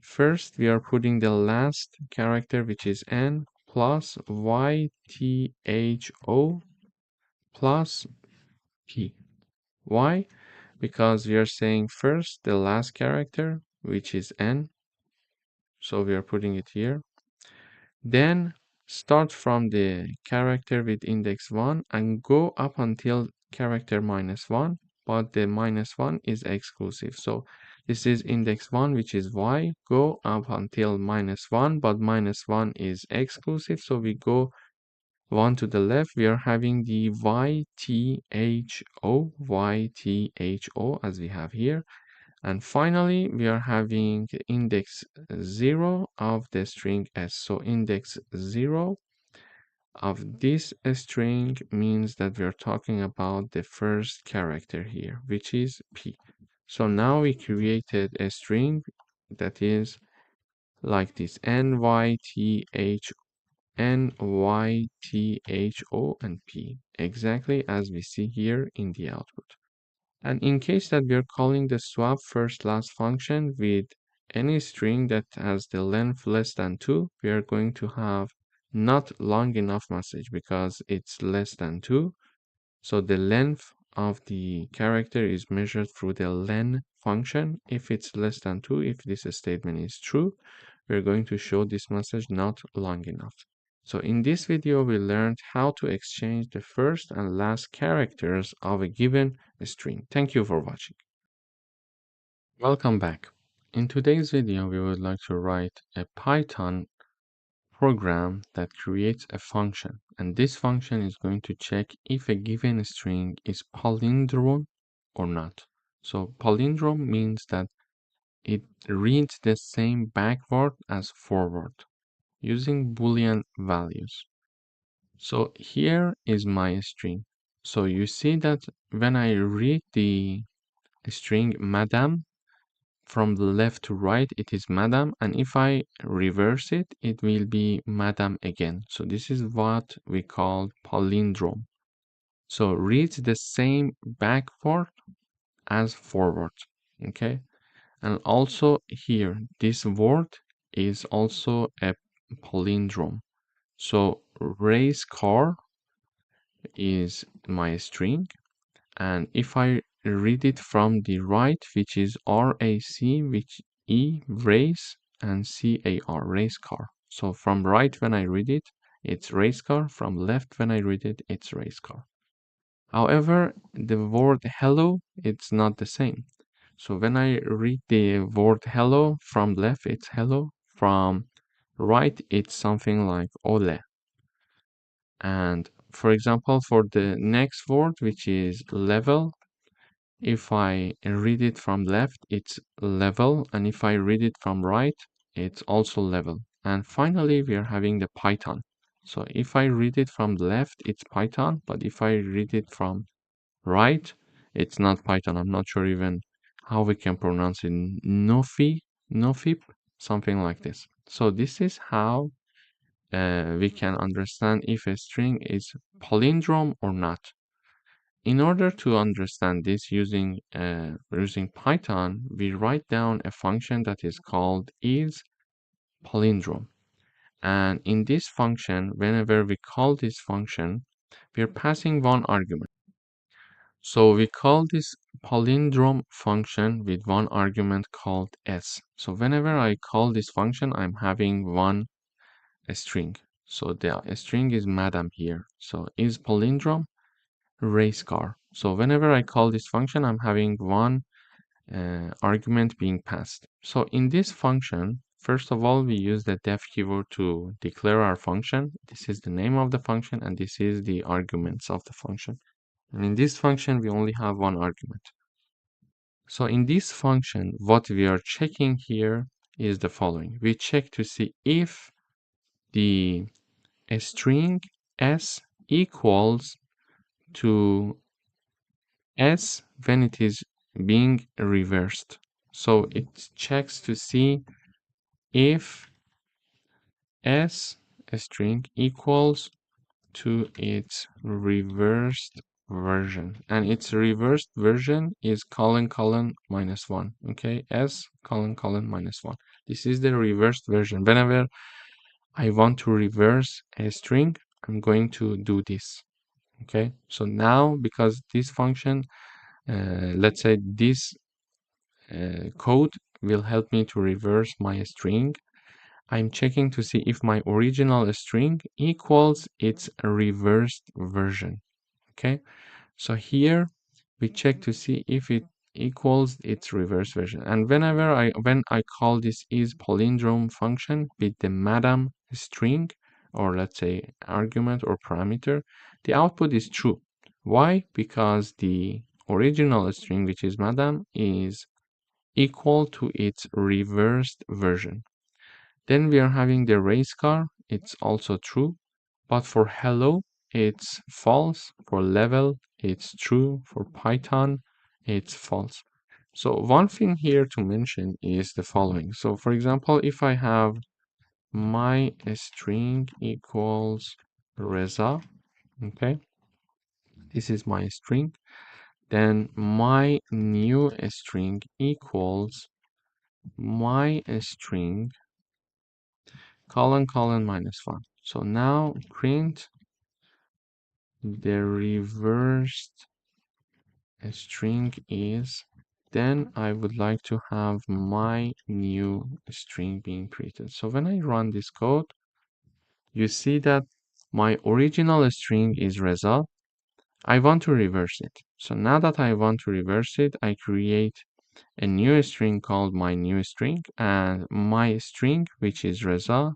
First, we are putting the last character, which is N, plus YTHO plus P. Why? Because we are saying first the last character, which is N. So we are putting it here. Then start from the character with index 1 and go up until character -1, but the -1 is exclusive. So this is index 1, which is Y. Go up until -1, but -1 is exclusive. So we go 1 to the left. We are having the YTHO as we have here. And finally, we are having index 0 of the string s. So index 0 of this string means that we are talking about the first character here, which is P. So now we created a string that is like this, NYTHO and P, exactly as we see here in the output. And in case that we are calling the swap first last function with any string that has the length less than 2, we are going to have not long enough message because it's less than 2. So the length of the character is measured through the len function. If it's less than 2, if this statement is true, we're going to show this message not long enough. So in this video, we learned how to exchange the first and last characters of a given string. Thank you for watching. Welcome back. In today's video, we would like to write a Python program that creates a function. And this function is going to check if a given string is palindrome or not. So palindrome means that it reads the same backward as forward using Boolean values. So here is my string. So you see that when I read the string madam from the left to right, it is madam, and if I reverse it, it will be madam again. So this is what we call palindrome. So reads the same backward as forward. Okay. And also here, this word is also a palindrome. So race car is my string, and if I read it from the right, which is RAC, which E race and CAR race car. So from right when I read it, it's race car. From left when I read it, it's race car. However, the word hello, it's not the same. So when I read the word hello from left, it's hello. From right, it's something like ole. And for example, for the next word, which is level, if I read it from left, it's level. And if I read it from right, it's also level. And finally, we are having the Python. So if I read it from left, it's Python. But if I read it from right, it's not Python. I'm not sure even how we can pronounce it. Nofip, something like this. So this is how we can understand if a string is palindrome or not. In order to understand this using Python, we write down a function that is called isPalindrome. And in this function, whenever we call this function, we're passing one argument. So we call this palindrome function with one argument called s. So whenever I call this function, I'm having one string. So the string is madam here. So is palindrome race car. So whenever I call this function, I'm having one argument being passed. So in this function, first of all, we use the def keyword to declare our function. This is the name of the function, and this is the arguments of the function. And in this function, we only have one argument. So in this function, what we are checking here is the following. We check to see if the string s equals to s when it is being reversed. So it checks to see if s string equals to its reversed version, and its reversed version is colon minus 1. Okay, s colon minus 1. This is the reversed version. Whenever I want to reverse a string, I'm going to do this. Okay, so now because this function, let's say this code will help me to reverse my string, I'm checking to see if my original string equals its reversed version. Okay, so here we check to see if it equals its reverse version. And when I call this is palindrome function with the madam string, or let's say argument or parameter, the output is true. Why? Because the original string, which is madam, is equal to its reversed version. Then we are having the race car, it's also true, but for hello, it's false. For level, it's true. For Python, it's false. So one thing here to mention is the following. So for example, if I have my string equals Reza, okay, this is my string, then my new string equals my string colon minus 1. So now print the reversed string is, then I would like to have my new string being printed. So when I run this code, you see that my original string is Reza. I want to reverse it. So now that I want to reverse it, I create a new string called my new string, and my string, which is Reza,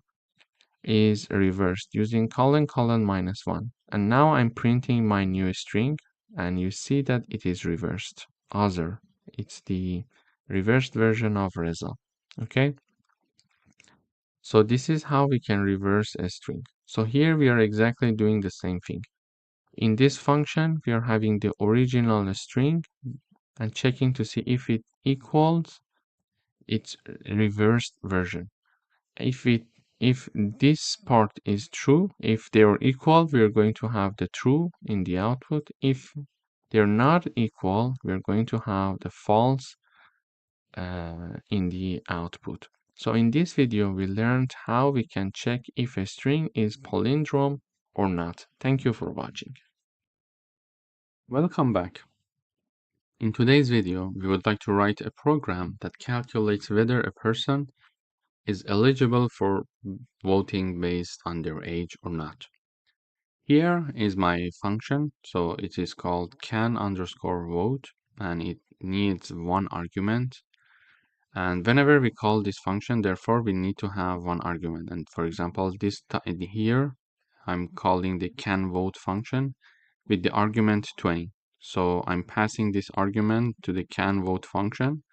is reversed using colon minus 1. And now I'm printing my new string, and you see that it is reversed. Other. It's the reversed version of Reza. Okay? So this is how we can reverse a string. So here we are exactly doing the same thing. In this function, we are having the original string and checking to see if it equals its reversed version. If this part is true, if they are equal, we are going to have the true in the output. If they're not equal, we're going to have the false in the output. So in this video, we learned how we can check if a string is palindrome or not. Thank you for watching. Welcome back. In today's video, we would like to write a program that calculates whether a person is eligible for voting based on their age or not. Here is my function. So it is called can underscore vote, and it needs one argument. And whenever we call this function, therefore we need to have one argument. And for example, here I'm calling the can vote function with the argument 20. So I'm passing this argument to the can vote function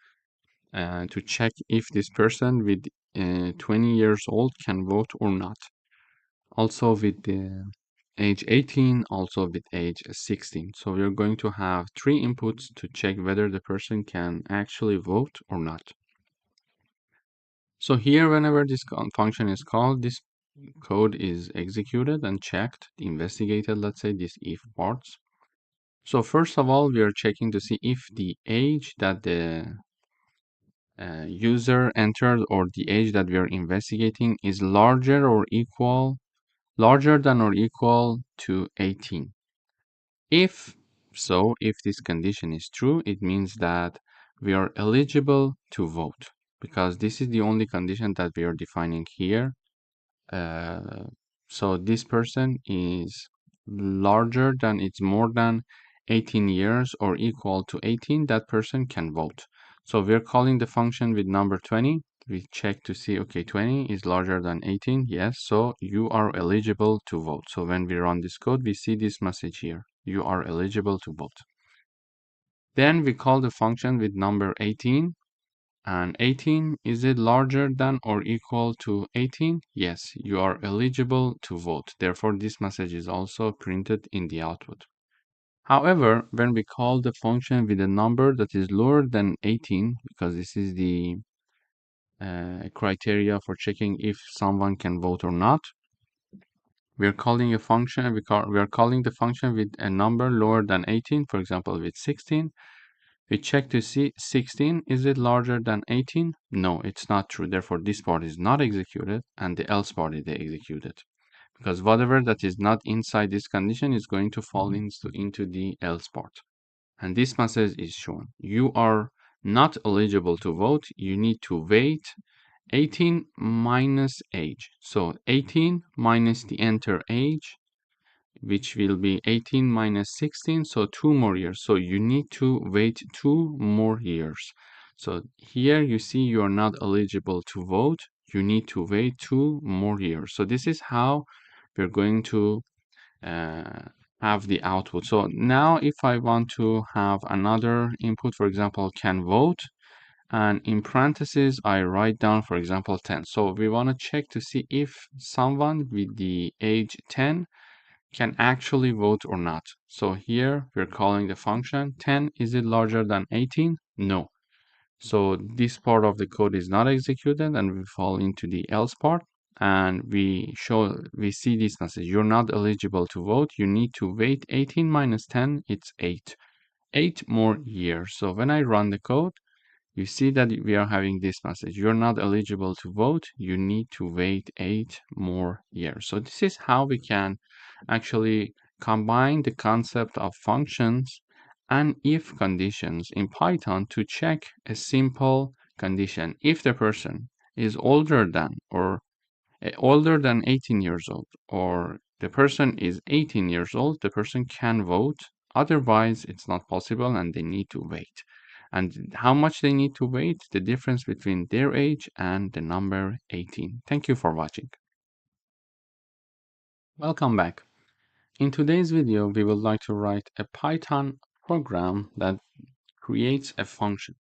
to check if this person with 20 years old can vote or not. Also with the age 18, also with age 16. So we're going to have 3 inputs to check whether the person can actually vote or not. So here, whenever this function is called, this code is executed and checked, investigated, let's say, these if parts. So first of all, we are checking to see if the age that the user entered or the age that we are investigating is larger than or equal to 18. If this condition is true, it means that we are eligible to vote, because this is the only condition that we are defining here. So this person is larger than, it's more than 18 years or equal to 18, that person can vote. So we're calling the function with number 20. We check to see, okay, 20 is larger than 18. Yes, so you are eligible to vote. So when we run this code, we see this message here. You are eligible to vote. Then we call the function with number 18, And 18, is it larger than or equal to 18? Yes, you are eligible to vote. Therefore, this message is also printed in the output. However, when we call the function with a number that is lower than 18, because this is the criteria for checking if someone can vote or not, we are calling a function, we are calling the function with a number lower than 18, for example, with 16. We check to see 16, is it larger than 18? No, it's not true. Therefore, this part is not executed and the else part is executed. Because whatever that is not inside this condition is going to fall into the else part. And this message is shown. You are not eligible to vote. You need to wait 18 minus age. So 18 minus the enter age, which will be 18 minus 16, so 2 more years. So you need to wait 2 more years. So here you see you are not eligible to vote. You need to wait 2 more years. So this is how we're going to have the output. So now if I want to have another input, for example, can vote, and in parentheses, I write down, for example, 10. So we want to check to see if someone with the age 10 can actually vote or not. So here we're calling the function 10. Is it larger than 18? No. So this part of the code is not executed and we fall into the else part and we see this message. You're not eligible to vote. You need to wait 18 minus 10. It's 8. 8 more years. So when I run the code, you see that we are having this message. You're not eligible to vote. You need to wait 8 more years. So this is how we can actually combine the concept of functions and if conditions in Python to check a simple condition. If the person is older than 18 years old, or the person is 18 years old, the person can vote. Otherwise, it's not possible and they need to wait. And how much they need to wait, the difference between their age and the number 18. Thank you for watching. Welcome back. In today's video, we would like to write a Python program that creates a function.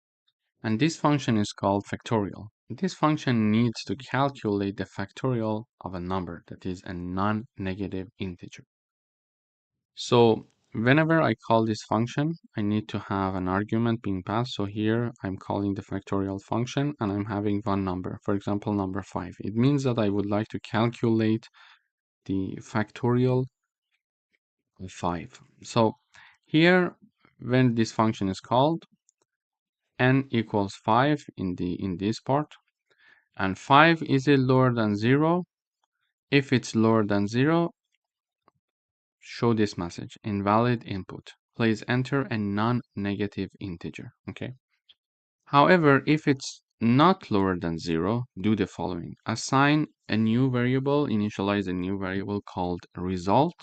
And this function is called factorial. This function needs to calculate the factorial of a number that is a non-negative integer. So whenever I call this function, I need to have an argument being passed. So here I'm calling the factorial function and I'm having one number, for example, number 5. It means that I would like to calculate the factorial of 5. So here, when this function is called, n equals 5 in this part, and 5 is it lower than 0? If it's lower than 0, show this message, invalid input. Please enter a non-negative integer, okay? However, if it's not lower than 0, do the following. Assign a new variable, initialize a new variable called result,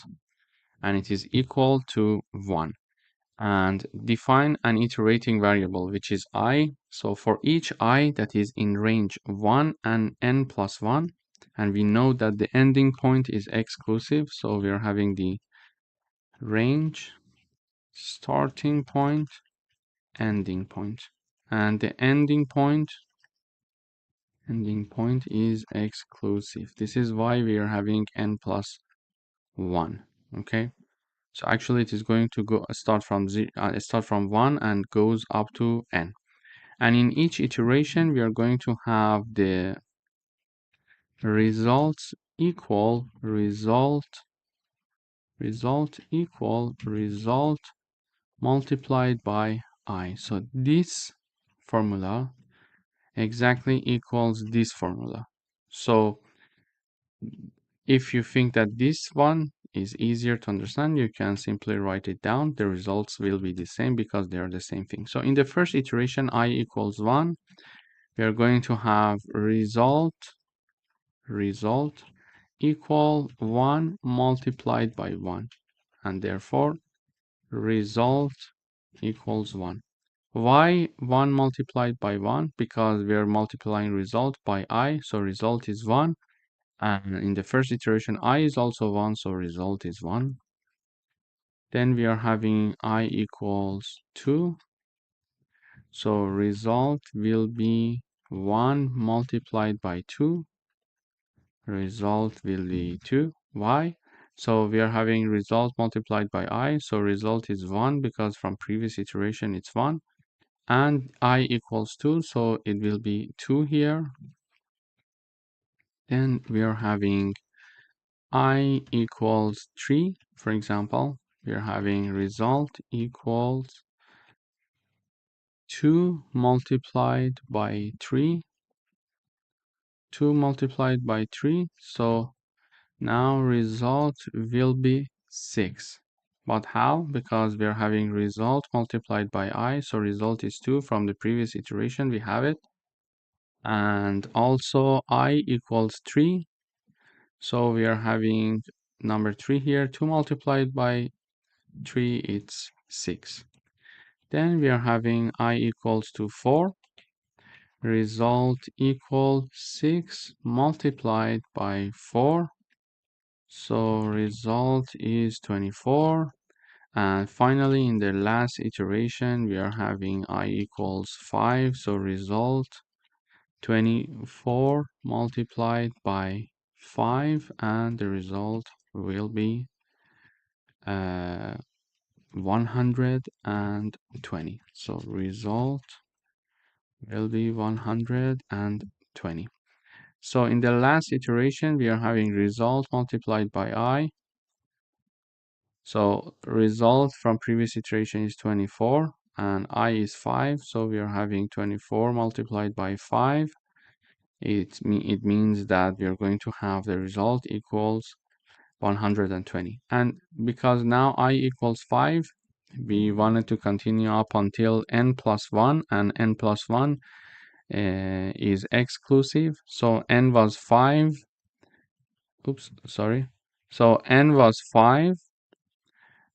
and it is equal to 1. And define an iterating variable, which is I. So for each I that is in range 1 and n plus 1, and we know that the ending point is exclusive, so we are having the range, starting point, ending point. And the ending point is exclusive. This is why we are having n plus 1, okay? So actually it is going to go start from 1 and goes up to n. And in each iteration, we are going to have the results equal result multiplied by I. So this formula exactly equals this formula. So if you think that this one is easier to understand, you can simply write it down. The results will be the same because they are the same thing. So in the first iteration, I equals 1, we are going to have result equal 1 multiplied by 1, and therefore result equals 1. Why 1 multiplied by 1? Because we are multiplying result by I, so result is 1. And in the first iteration, I is also 1, so result is 1. Then we are having I equals 2. So result will be 1 multiplied by 2. Result will be 2. Why? So we are having result multiplied by I. So result is 1 because from previous iteration it's 1. And I equals 2. So it will be 2 here. Then we are having I equals 3. For example, we are having result equals 2 multiplied by 3. 2 multiplied by 3. So now result will be 6. But how? Because we are having result multiplied by I. So result is 2 from the previous iteration. We have it. And also I equals 3. So we are having number 3 here. 2 multiplied by 3, it's 6. Then we are having I equals to 4. Result equal 6 multiplied by 4. So result is 24. And finally, in the last iteration, we are having I equals 5. So result 24 multiplied by 5. And the result will be 120. So result will be 120. So in the last iteration, we are having result multiplied by I. So result from previous iteration is 24 and I is 5. So we are having 24 multiplied by 5. It means that we are going to have the result equals 120. And because now I equals 5, we wanted to continue up until n plus 1, and n plus 1 is exclusive. So n was 5. Oops, sorry. So n was 5.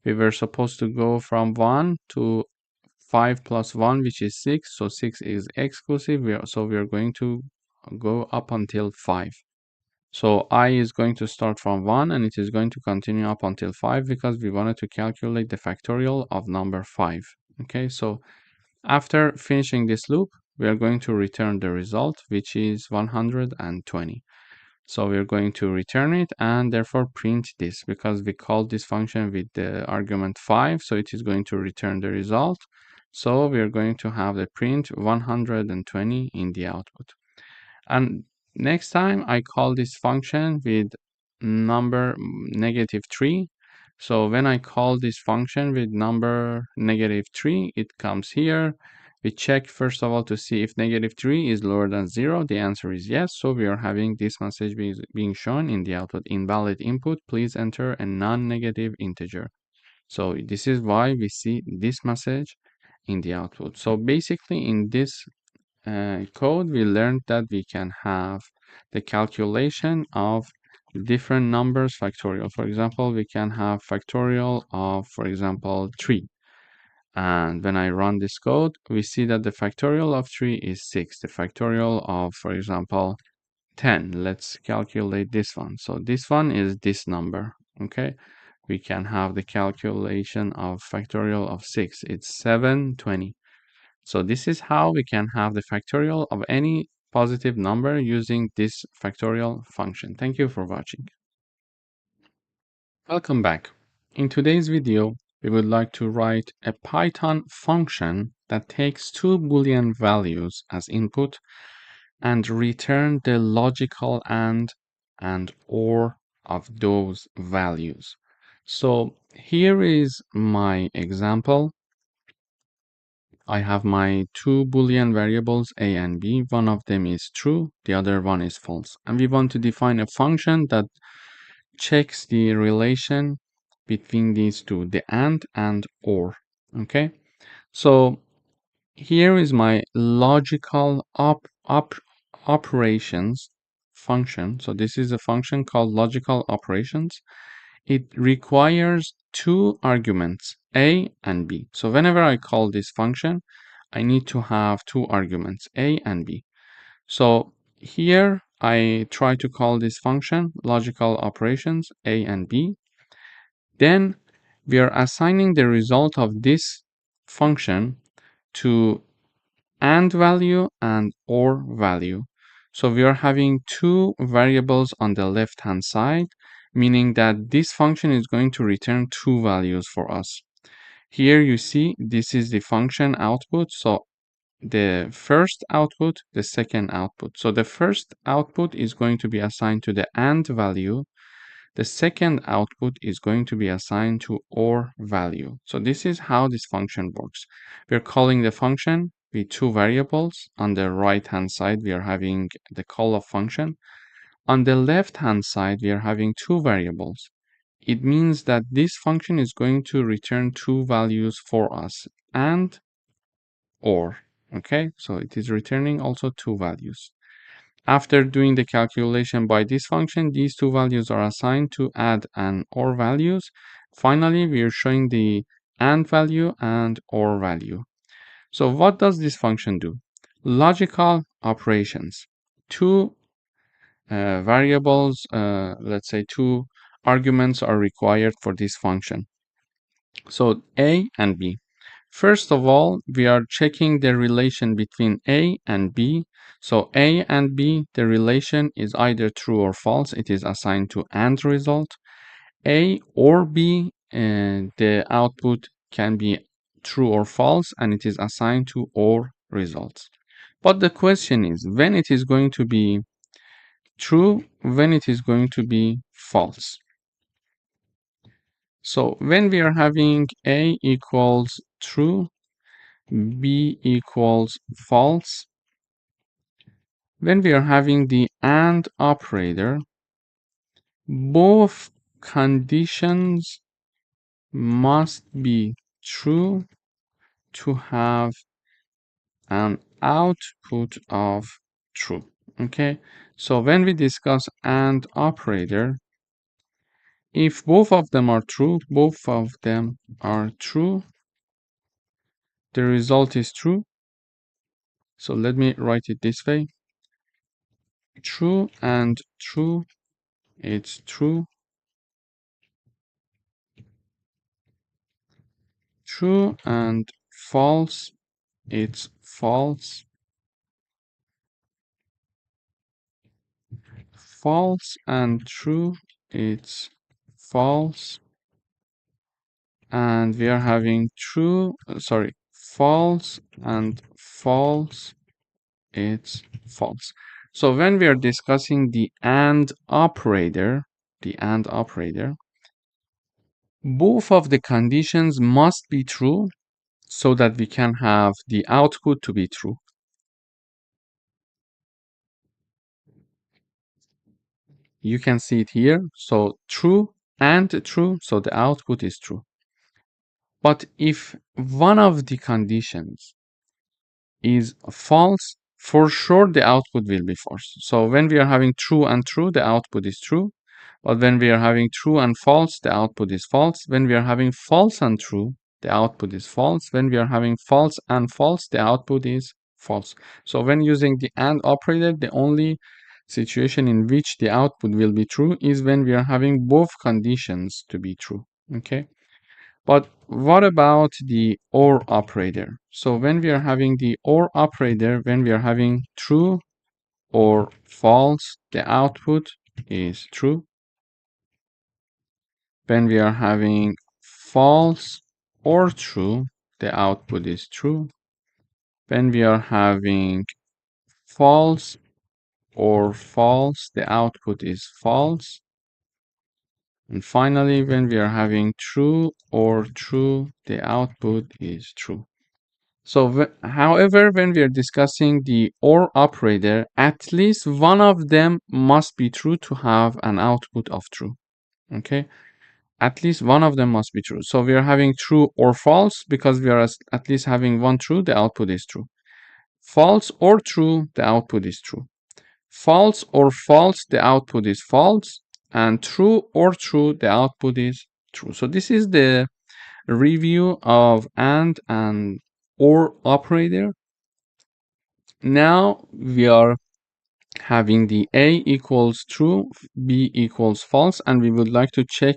We were supposed to go from 1 to 5 plus 1, which is 6. So 6 is exclusive. So we are going to go up until 5. So I is going to start from 1 and it is going to continue up until 5 because we wanted to calculate the factorial of number 5. Okay, so after finishing this loop, we are going to return the result, which is 120. So we're going to return it and therefore print this because we called this function with the argument 5. So it is going to return the result. So we're going to have the print 120 in the output. And next time I call this function with number -3. So when I call this function with number -3, it comes here. We check first of all to see if -3 is lower than 0. The answer is yes. So we are having this message being shown in the output. Invalid input, please enter a non-negative integer. So this is why we see this message in the output. So basically in this code, we learned that we can have the calculation of different numbers factorial. For example, we can have factorial of, for example, 3. And when I run this code, we see that the factorial of 3 is 6. The factorial of, for example, 10. Let's calculate this one. So this one is this number, okay? We can have the calculation of factorial of 6. It's 720. So this is how we can have the factorial of any positive number using this factorial function. Thank you for watching. Welcome back. In today's video, we would like to write a Python function that takes two Boolean values as input and return the logical and or of those values. So here is my example. I have my two Boolean variables a and b. One of them is true, the other one is false. And we want to define a function that checks the relation between these two, the and or. Okay, so here is my logical operations function. So this is a function called logical operations. It requires two arguments, a and b. So whenever I call this function, I need to have two arguments, a and b. So here I try to call this function logical operations, a and b. Then we are assigning the result of this function to AND value and OR value. So we are having two variables on the left hand side, meaning that this function is going to return two values for us. Here you see this is the function output. So the first output, the second output. So the first output is going to be assigned to the AND value. The second output is going to be assigned to OR value. So this is how this function works. We're calling the function with two variables. On the right hand side, we are having the call of function. On the left hand side, we are having two variables. It means that this function is going to return two values for us, and OR. Okay, so it is returning also two values. After doing the calculation by this function, these two values are assigned to AND and OR values. Finally, we are showing the AND value and OR value. So what does this function do? Logical operations. Two variables, let's say two arguments are required for this function. So A and B. First of all, we are checking the relation between A and B. So A and B, the relation is either true or false. It is assigned to AND result. A or B, the output can be true or false, and it is assigned to OR results. But the question is when it is going to be true, when it is going to be false. So when we are having A equals true, B equals false, when we are having the AND operator, both conditions must be true to have an output of true. Okay, so when we discuss AND operator, if both of them are true, the result is true. So let me write it this way. True and true, it's true. True and false, it's false. False and true, it's false. And we are having false and false, it's false. So when we are discussing the AND operator, both of the conditions must be true so that we can have the output to be true. You can see it here. So true and true, so the output is true. But if one of the conditions is false, for sure the output will be false. So when we are having true and true, the output is true. But when we are having true and false, the output is false. When we are having false and true, the output is false. When we are having false and false, the output is false. So when using the AND operator, the only situation in which the output will be true is when we are having both conditions to be true. Okay. But what about the OR operator? So when we are having the OR operator, when we are having true or false, the output is true. When we are having false or true, the output is true. When we are having false or false, the output is false. And finally, when we are having true or true, the output is true. So, however, when we are discussing the OR operator, at least one of them must be true to have an output of true. Okay, at least one of them must be true. So we are having true or false because we are at least having one true, the output is true. False or true, the output is true. False or false, the output is false. And true or true, the output is true. So this is the review of AND and OR operator. Now we are having the A equals true, B equals false, and we would like to check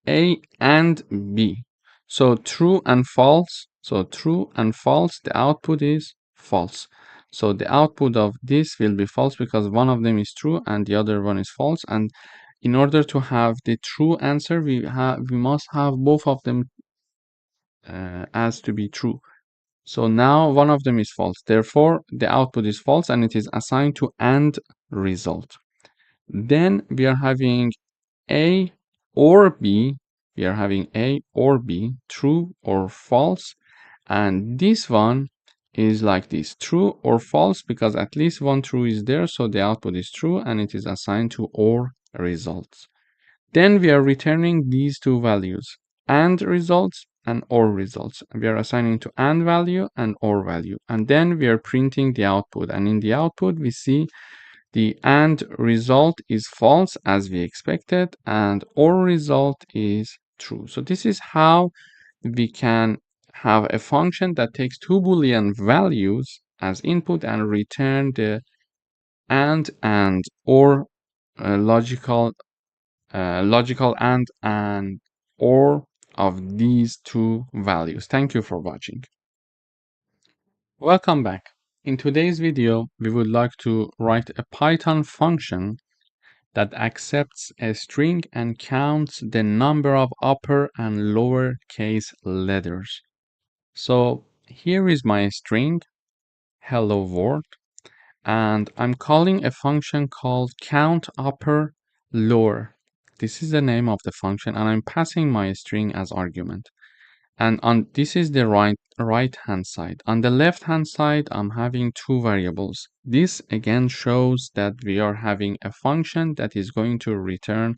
A and B. So true and false. So true and false, the output is false. So the output of this will be false because one of them is true and the other one is false. And in order to have the true answer, we must have both of them as to be true. So now one of them is false. Therefore, the output is false and it is assigned to AND result. Then we are having A or B. We are having A or B, true or false. And this one is like this, true or false, because at least one true is there. So the output is true and it is assigned to OR results. Then we are returning these two values, AND results and OR results. We are assigning to AND value and OR value. And then we are printing the output. And in the output, we see the AND result is false as we expected, and OR result is true. So this is how we can have a function that takes two Boolean values as input and return the AND and OR logical and OR of these two values. Thank you for watching. Welcome back. In today's video, we would like to write a Python function that accepts a string and counts the number of upper and lower case letters. So here is my string, hello world, and I'm calling a function called count upper lower. This is the name of the function, and I'm passing my string as argument. And this is the right hand side. On the left hand side, I'm having two variables. This again shows that we are having a function that is going to return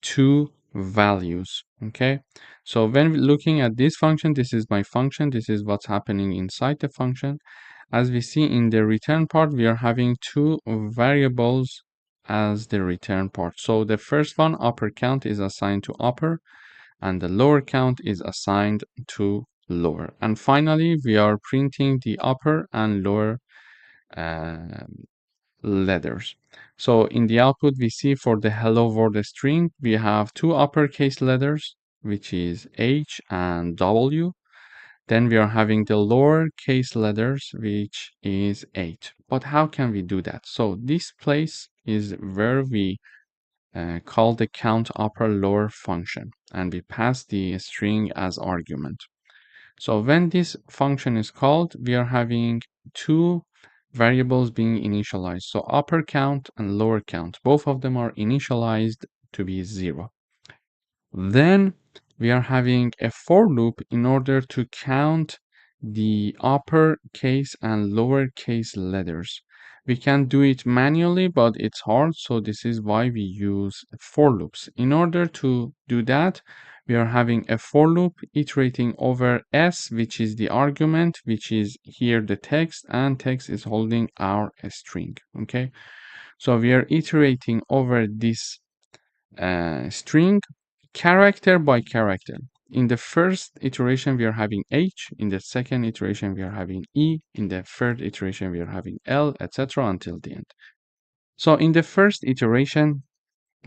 two values. Okay, so when looking at this function, this is my function, this is what's happening inside the function. As we see in the return part, we are having two variables as the return part. So the first one, upper count, is assigned to upper, and the lower count is assigned to lower. And finally, we are printing the upper and lower letters. So in the output, we see for the hello world string, we have two uppercase letters, which is H and W. Then we are having the lowercase letters, which is H. But how can we do that? So this place is where we call the count upper lower function, and we pass the string as argument. So when this function is called, we are having two variables being initialized. So upper count and lower count, both of them are initialized to be 0. Then we are having a for loop in order to count the uppercase and lowercase letters. We can do it manually, but it's hard, so this is why we use for loops. In order to do that, we are having a for loop iterating over s, which is the argument, which is here the text, and text is holding our string. Okay, so we are iterating over this string character by character. In the first iteration, we are having H. In the second iteration, we are having E. In the third iteration, we are having L, etc. until the end. So in the first iteration,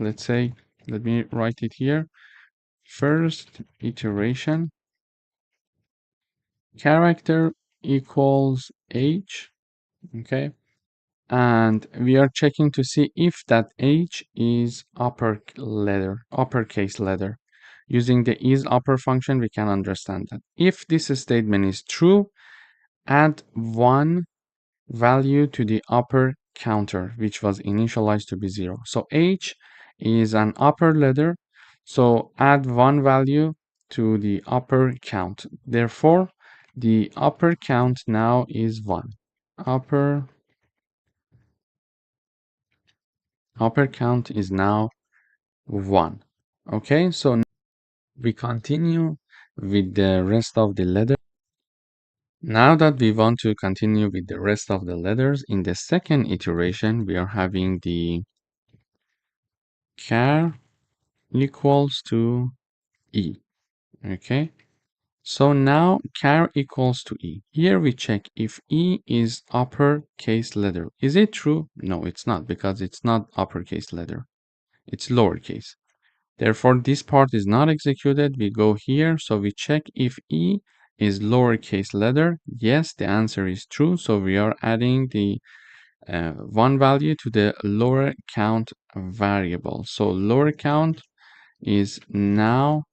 let's say, let me write it here. First iteration, character equals H. Okay. And we are checking to see if that H is uppercase letter. Using the isUpper function, we can understand that. If this statement is true, add one value to the upper counter, which was initialized to be 0. So H is an upper letter, so add one value to the upper count. Therefore, the upper count now is 1. Upper count is now 1. Okay, so we continue with the rest of the letters. Now that we want to continue with the rest of the letters, in the second iteration, we are having the char equals to E. Okay, so now char equals to E. Here we check if E is uppercase letter. Is it true? No, it's not, because it's not uppercase letter. It's lowercase. Therefore, this part is not executed. We go here, so we check if E is lowercase letter? Yes, the answer is true. So we are adding the one value to the lower count variable. So lower count is now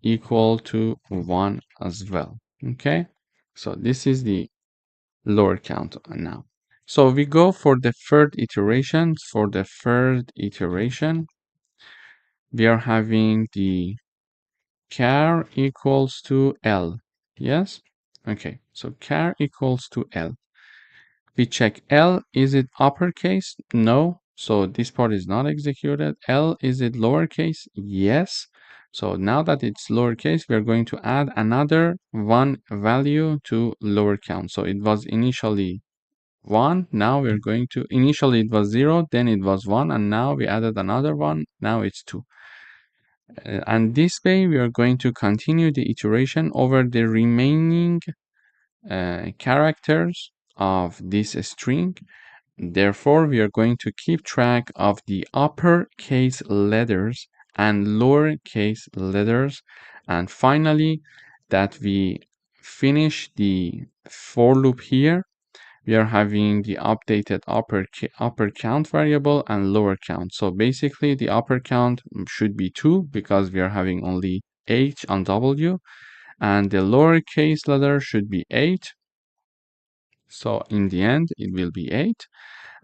equal to 1 as well. Okay, so this is the lower count now. So we go for the third iteration. For the third iteration, we are having the char equals to L. Yes? Okay, so char equals to L. We check L, is it uppercase? No. So this part is not executed. L, is it lowercase? Yes. So now that it's lowercase, we are going to add another one value to lower count. So it was initially 1. Now we're going to, initially it was 0, then it was 1, and now we added another one. Now it's 2. And this way we are going to continue the iteration over the remaining characters of this string. Therefore, we are going to keep track of the uppercase letters and lowercase letters. And finally, that we finish the for loop here, we are having the updated upper count variable and lower count. So basically, the upper count should be 2 because we are having only H on W, and the lowercase letter should be 8. So in the end, it will be 8.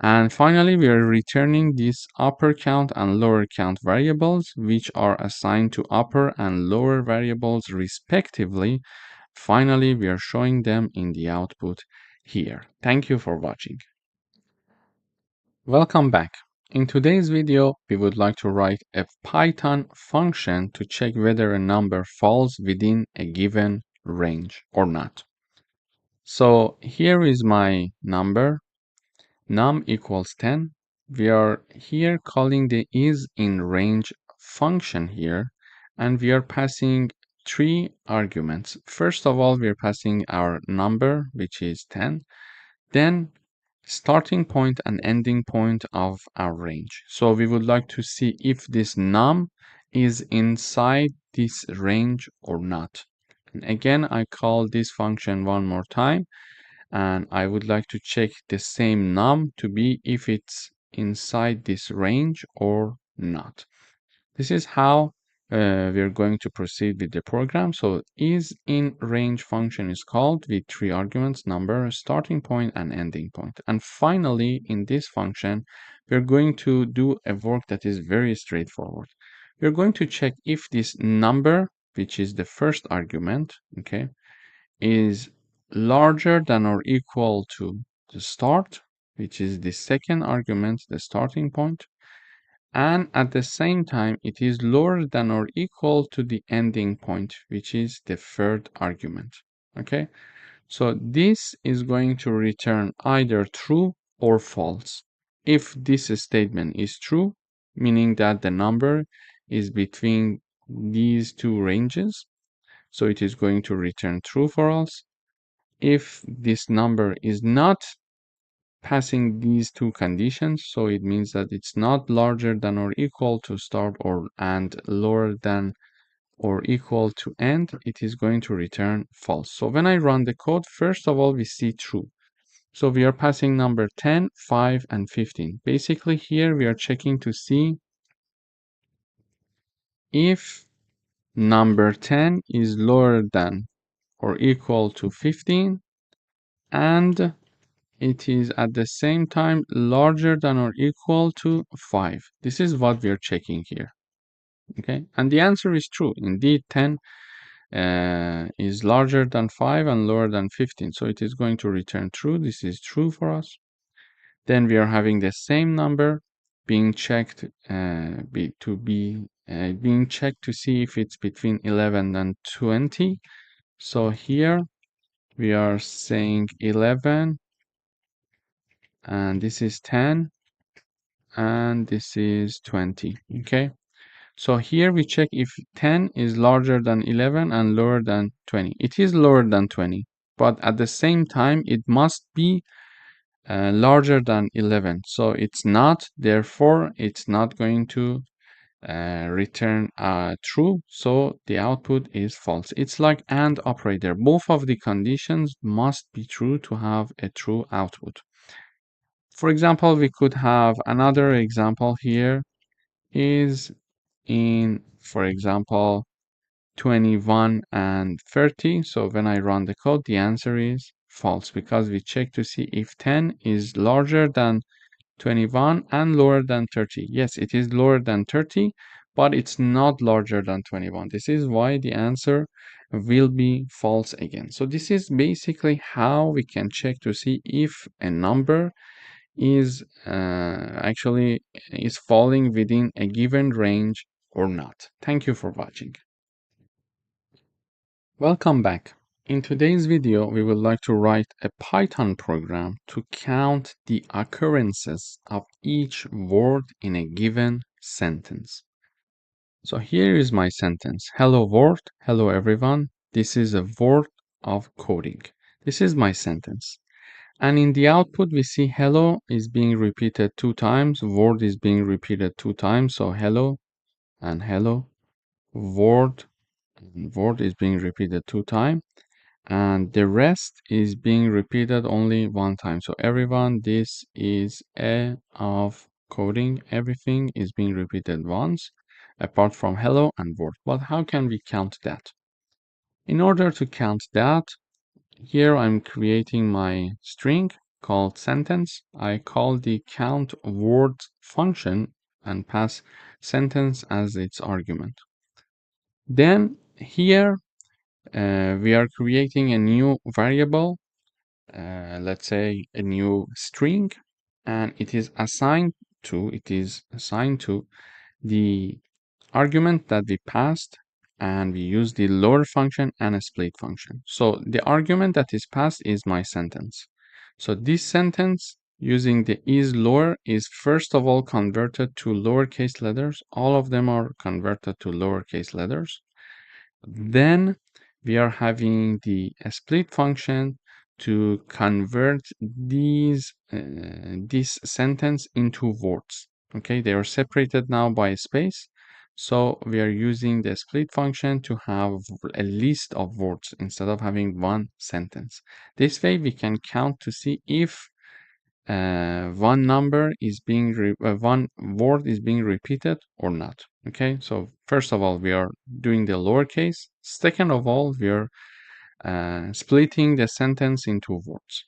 And finally, we are returning these upper count and lower count variables, which are assigned to upper and lower variables respectively. Finally, we are showing them in the output here. Thank you for watching. Welcome back. In today's video, we would like to write a Python function to check whether a number falls within a given range or not. So here is my number, num equals 10. We are here calling the isInRange function here, and we are passing 3 arguments. First of all, we are passing our number, which is 10, then starting point and ending point of our range. So we would like to see if this num is inside this range or not. And again, I call this function one more time, and I would like to check the same num to be if it's inside this range or not. This is how we're going to proceed with the program. So isInRange function is called with 3 arguments, number, starting point, and ending point. And finally, in this function, we're going to do a work that is very straightforward. We're going to check if this number, which is the first argument, okay, is larger than or equal to the start, which is the second argument, the starting point, and at the same time it is lower than or equal to the ending point, which is the third argument. Okay, so this is going to return either true or false. If this statement is true, meaning that the number is between these two ranges, so it is going to return true for us. If this number is not passing these two conditions, so it means that it's not larger than or equal to start and lower than or equal to end, it is going to return false. So when I run the code, first of all, we see true. So we are passing number 10, 5, and 15. Basically here we are checking to see if number 10 is lower than or equal to 15, and it is at the same time larger than or equal to 5. This is what we are checking here. Okay, and the answer is true. Indeed, 10 is larger than 5 and lower than 15. So it is going to return true. This is true for us. Then we are having the same number being checked being checked to see if it's between 11 and 20. So here we are saying 11, and this is 10, and this is 20. Okay, so here we check if 10 is larger than 11 and lower than 20. It is lower than 20, but at the same time it must be larger than 11. So it's not, therefore it's not going to return true, so the output is false. It's like AND operator. Both of the conditions must be true to have a true output. For example, we could have another example here is in, for example, 21 and 30. So when I run the code, the answer is false because we check to see if 10 is larger than 21 and lower than 30. Yes, it is lower than 30, but it's not larger than 21. This is why the answer will be false again. So this is basically how we can check to see if a number is actually is falling within a given range or not. Thank you for watching. Welcome back. In today's video, we would like to write a Python program to count the occurrences of each word in a given sentence. So here is my sentence. Hello world, hello everyone. This is a word of coding. This is my sentence. And in the output, we see hello is being repeated 2 times, word is being repeated 2 times. So hello and hello, word and word is being repeated 2 times. And the rest is being repeated only 1 time. So everyone, this is a of coding. Everything is being repeated once, apart from hello and word. But how can we count that? In order to count that, here I'm creating my string called sentence. I call the count word function and pass sentence as its argument. Then here we are creating a new variable, let's say a new string, and it is assigned to the argument that we passed, and we use the lower function and a split function. So the argument that is passed is my sentence. So this sentence using the is lower is first of all converted to lowercase letters. All of them are converted to lowercase letters. Then we are having the split function to convert this sentence into words. Okay, they are separated now by a space. So we are using the split function to have a list of words instead of having one sentence. This way we can count to see if one number is being one word is being repeated or not. Okay, so first of all we are doing the lowercase. Second of all, we are splitting the sentence into words.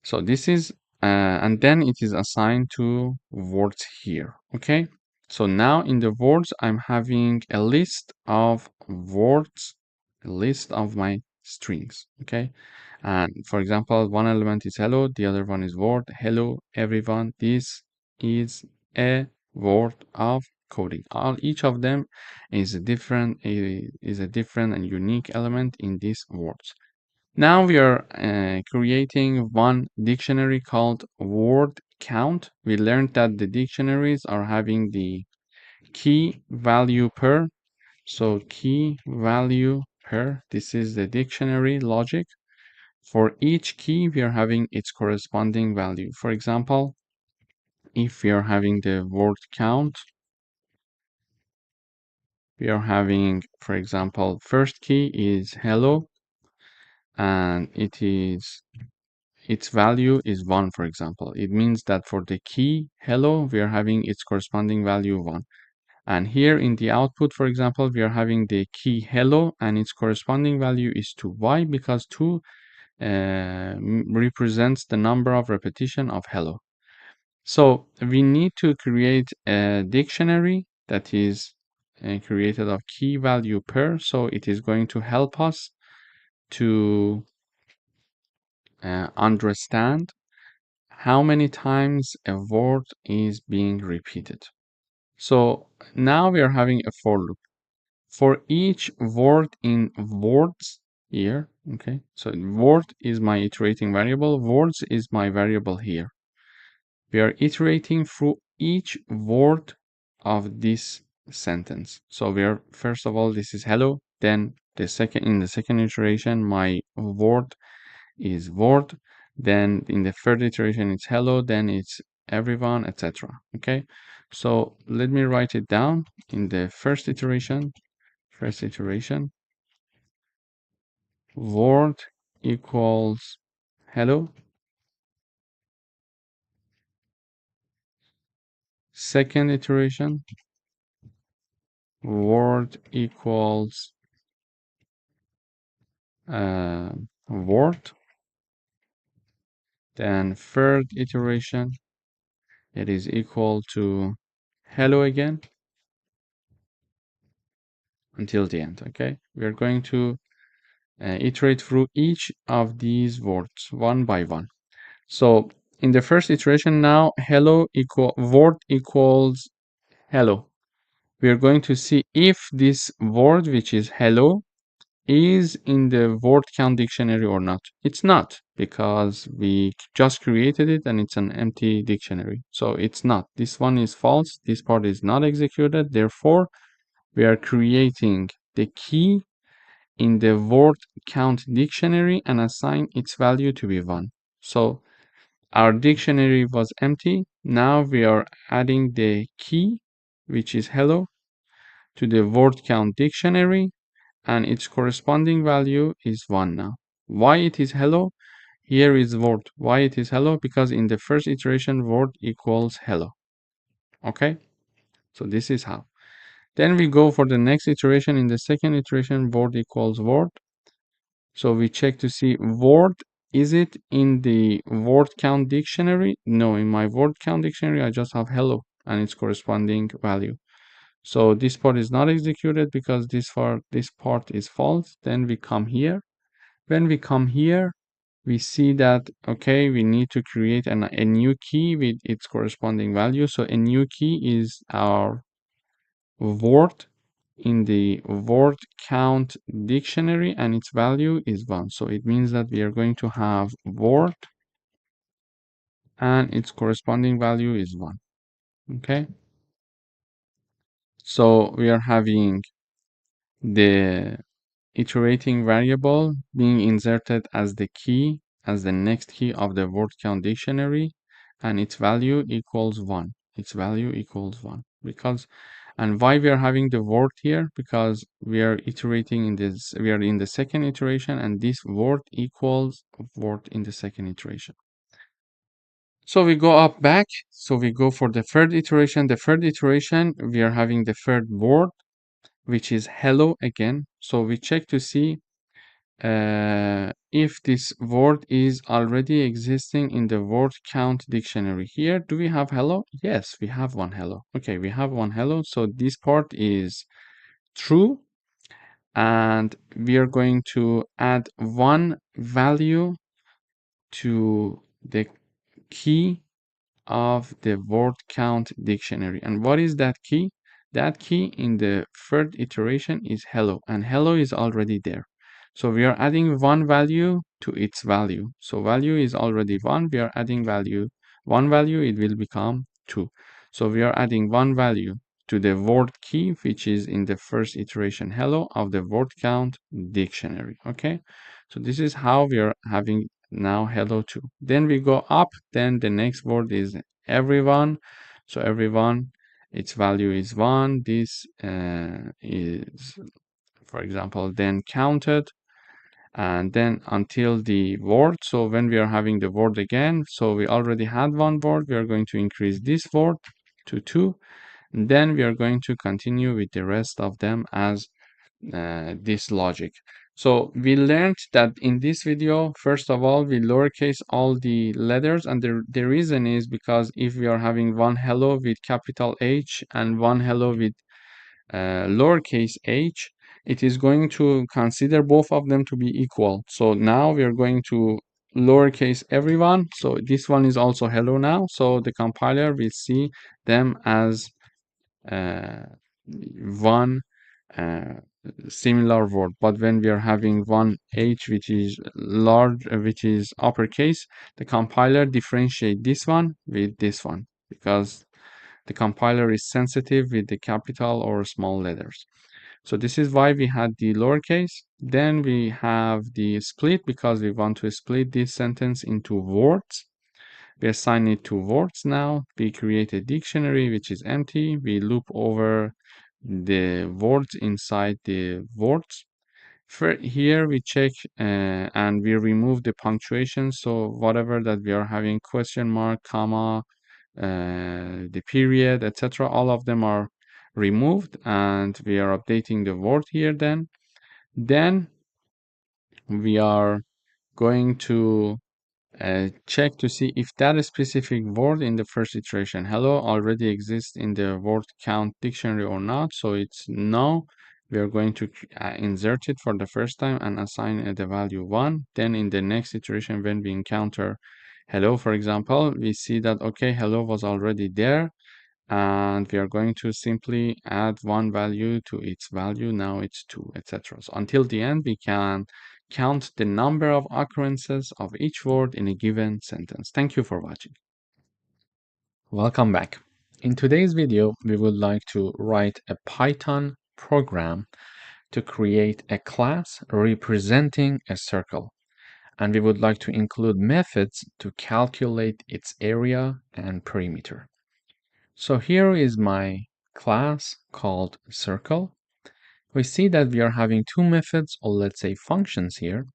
So this is and then it is assigned to words here. Okay, so now in the words I'm having a list of words, a list of my strings. Okay, and for example, one element is hello, the other one is word. Hello everyone, this is a word of coding. Each of them is a different and unique element in these words. Now we are creating one dictionary called word count. We learned that the dictionaries are having the key value per. So key value per, this is the dictionary logic. For each key, we are having its corresponding value. For example, if we are having the word count, we are having, for example, first key is hello, and its value is 1, for example. It means that for the key hello, we are having its corresponding value 1. And here in the output, for example, we are having the key hello and its corresponding value is 2. Why? Because 2 represents the number of repetition of hello. So we need to create a dictionary that is created of key value per. So it is going to help us to understand how many times a word is being repeated. So now we are having a for loop. For each word in words here, okay, so word is my iterating variable, words is my variable here. We are iterating through each word of this sentence. So we are, first of all, this is hello, then in the second iteration, my word is word, then in the third iteration it's hello, then it's everyone, etc. Okay, so let me write it down. In the first iteration, word equals hello. Second iteration, word equals word. Then third iteration, it is equal to hello again until the end. Okay, we are going to iterate through each of these words one by one. So in the first iteration now, hello equal word equals hello. We are going to see if this word, which is hello, is in the word count dictionary or not. It's not, because we just created it and it's an empty dictionary. So it's not. This one is false. This part is not executed. Therefore, we are creating the key in the word count dictionary and assign its value to be 1. So our dictionary was empty. Now we are adding the key, which is hello, to the word count dictionary, and its corresponding value is 1 now. Why it is hello? Here is word. Why it is hello? Because in the first iteration, word equals hello. Okay? So this is how. Then we go for the next iteration. In the second iteration, word equals word. So we check to see word, is it in the word count dictionary? No, in my word count dictionary, I just have hello and its corresponding value. So this part is not executed because this part is false. Then we come here. When we come here, we see that, okay, we need to create a new key with its corresponding value. So a new key is our word in the word count dictionary, and its value is 1. So it means that we are going to have word and its corresponding value is 1. Okay, so we are having the iterating variable being inserted as the key, as the next key of the word count dictionary, and its value equals 1. Its value equals 1 because, and why we are having the word here? Because we are iterating in this, we are in the second iteration, and this word equals word in the second iteration. So we go up back. So we go for the third iteration. The third iteration, we are having the third word, which is hello again. So we check to see if this word is already existing in the word count dictionary. Here, do we have hello? Yes, we have one hello. Okay, we have one hello. So this part is true. And we are going to add one value to the key of the word count dictionary. And what is that key? That key in the third iteration is hello, and hello is already there. So we are adding one value to its value. So value is already 1. We are adding one value, it will become 2. So we are adding one value to the word key, which is in the first iteration hello of the word count dictionary. Okay, so this is how we are having now hello 2. Then we go up, then the next word is everyone. So everyone, its value is 1. This is, for example, then counted, and then until the word. So when we are having the word again, so we already had one word, we are going to increase this word to 2, and then we are going to continue with the rest of them as this logic. So we learned that in this video, first of all, we lowercase all the letters, and the reason is because if we are having one hello with capital H and one hello with lowercase h, it is going to consider both of them to be equal. So now we are going to lowercase everyone. So this one is also hello now. So the compiler will see them as one similar word. But when we are having one h which is large, which is uppercase, the compiler differentiate this one with this one because the compiler is sensitive with the capital or small letters. So this is why we had the lowercase. Then we have the split because we want to split this sentence into words. We assign it to words now. We create a dictionary which is empty. We loop over the words inside the words. Here we check and we remove the punctuation. So whatever that we are having, question mark, comma, the period, etc., all of them are removed, and we are updating the word here. Then we are going to check to see if that specific word in the first iteration, hello, already exists in the word count dictionary or not. So it's no. We are going to insert it for the first time and assign it the value 1. Then in the next iteration, when we encounter hello, for example, we see that, okay, hello was already there, and we are going to simply add one value to its value. Now it's 2, etc. So until the end, we can count the number of occurrences of each word in a given sentence. Thank you for watching. Welcome back. In today's video, we would like to write a Python program to create a class representing a circle. And we would like to include methods to calculate its area and perimeter. So here is my class called circle. We see that we are having two methods, or let's say functions here,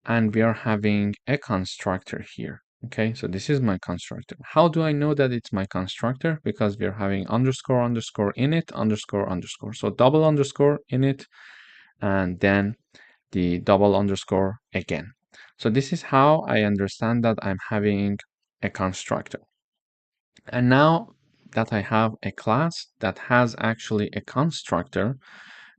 and we are having a constructor here. Okay, so this is my constructor. How do I know that it's my constructor? Because we are having underscore underscore init underscore underscore. So double underscore init and then the double underscore again. So this is how I understand that I'm having a constructor. And now that I have a class that has actually a constructor,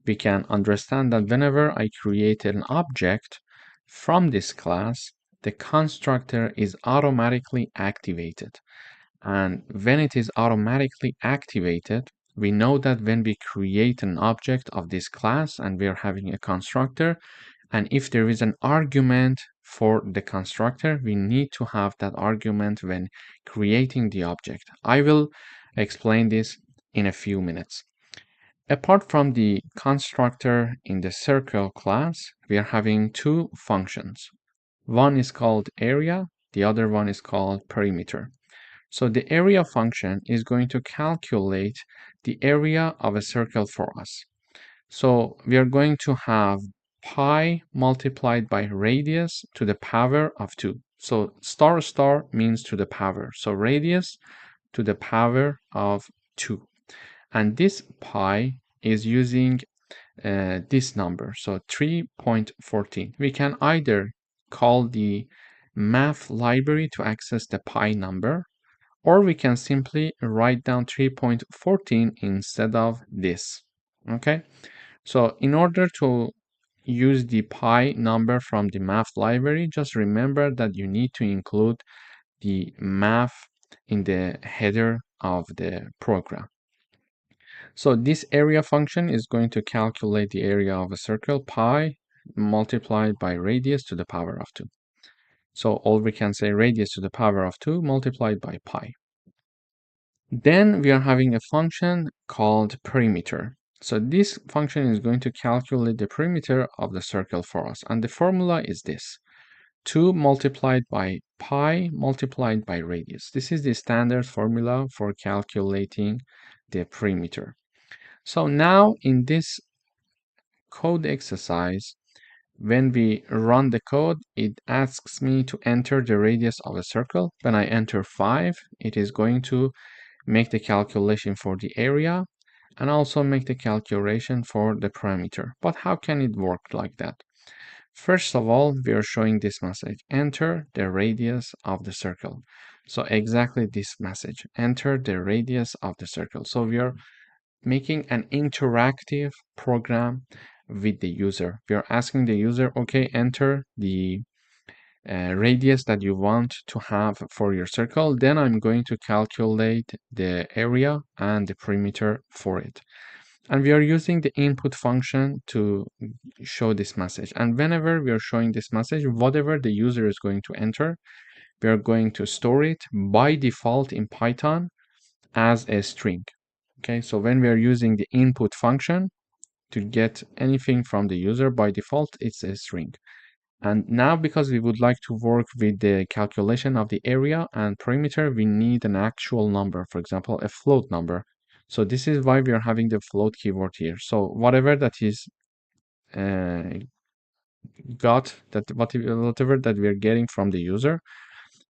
we can understand that whenever I create an object from this class, the constructor is automatically activated. And when it is automatically activated, we know that when we create an object of this class and we are having a constructor, and if there is an argument for the constructor, we need to have that argument when creating the object. I will explain this in a few minutes. Apart from the constructor in the circle class, we are having two functions. One is called area, the other one is called perimeter. So the area function is going to calculate the area of a circle for us. So we are going to have pi multiplied by radius to the power of 2. So star star means to the power. So radius to the power of 2. And this pi is using this number, so 3.14. We can either call the math library to access the pi number, or we can simply write down 3.14 instead of this. Okay, so in order to use the pi number from the math library, just remember that you need to include the math in the header of the program. So this area function is going to calculate the area of a circle, pi multiplied by radius to the power of 2. So all we can say radius to the power of 2 multiplied by pi. Then we are having a function called perimeter. So this function is going to calculate the perimeter of the circle for us. And the formula is this: 2 multiplied by pi multiplied by radius. This is the standard formula for calculating the perimeter. So now in this code exercise, when we run the code, it asks me to enter the radius of a circle. When I enter 5, it is going to make the calculation for the area and also make the calculation for the perimeter. But how can it work like that? First of all, we are showing this message: enter the radius of the circle. So exactly this message: enter the radius of the circle. So we are making an interactive program with the user. We are asking the user, okay, enter the radius that you want to have for your circle. Then I'm going to calculate the area and the perimeter for it. And we are using the input function to show this message. And whenever we are showing this message, whatever the user is going to enter, we are going to store it by default in Python as a string. Okay, so when we are using the input function to get anything from the user, by default, it's a string. And now, because we would like to work with the calculation of the area and perimeter, we need an actual number, for example, a float number. So this is why we are having the float keyword here. So whatever that is whatever that we are getting from the user,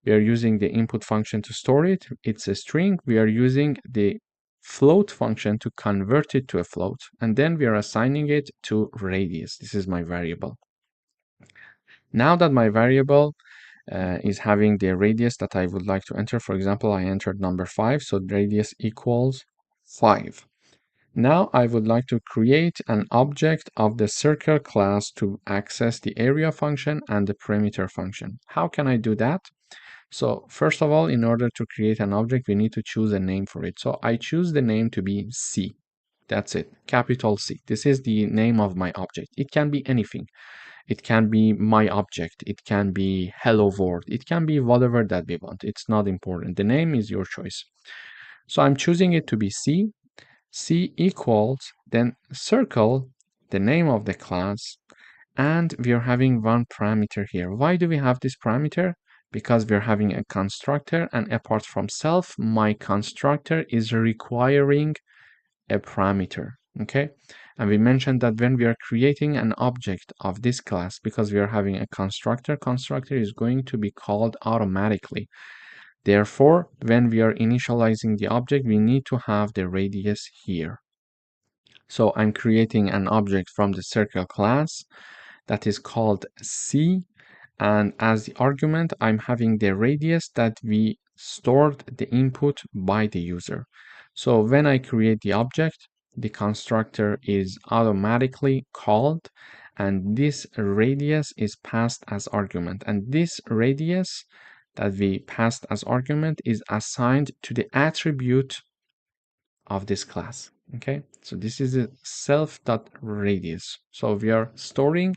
we are using the input function to store it. It's a string. We are using the float function to convert it to a float, and then we are assigning it to radius. This is my variable. Now that my variable is having the radius that I would like to enter, for example, I entered number 5, so radius equals 5. Now I would like to create an object of the circle class to access the area function and the perimeter function. How can I do that? So first of all, in order to create an object, we need to choose a name for it. So I choose the name to be C. That's it, capital C. This is the name of my object. It can be anything. It can be my object. It can be hello world. It can be whatever that we want. It's not important. The name is your choice. So I'm choosing it to be C. C equals, then circle, the name of the class, and we are having one parameter here. Why do we have this parameter? Because we're having a constructor, and apart from self, my constructor is requiring a parameter. Okay, and we mentioned that when we are creating an object of this class, because we are having a constructor is going to be called automatically. Therefore, when we are initializing the object, we need to have the radius here. So I'm creating an object from the circle class that is called C, and as the argument, I'm having the radius that we stored the input by the user. So when I create the object, the constructor is automatically called, and this radius is passed as argument. And this radius that we passed as argument is assigned to the attribute of this class. Okay, so this is a self.radius. So we are storing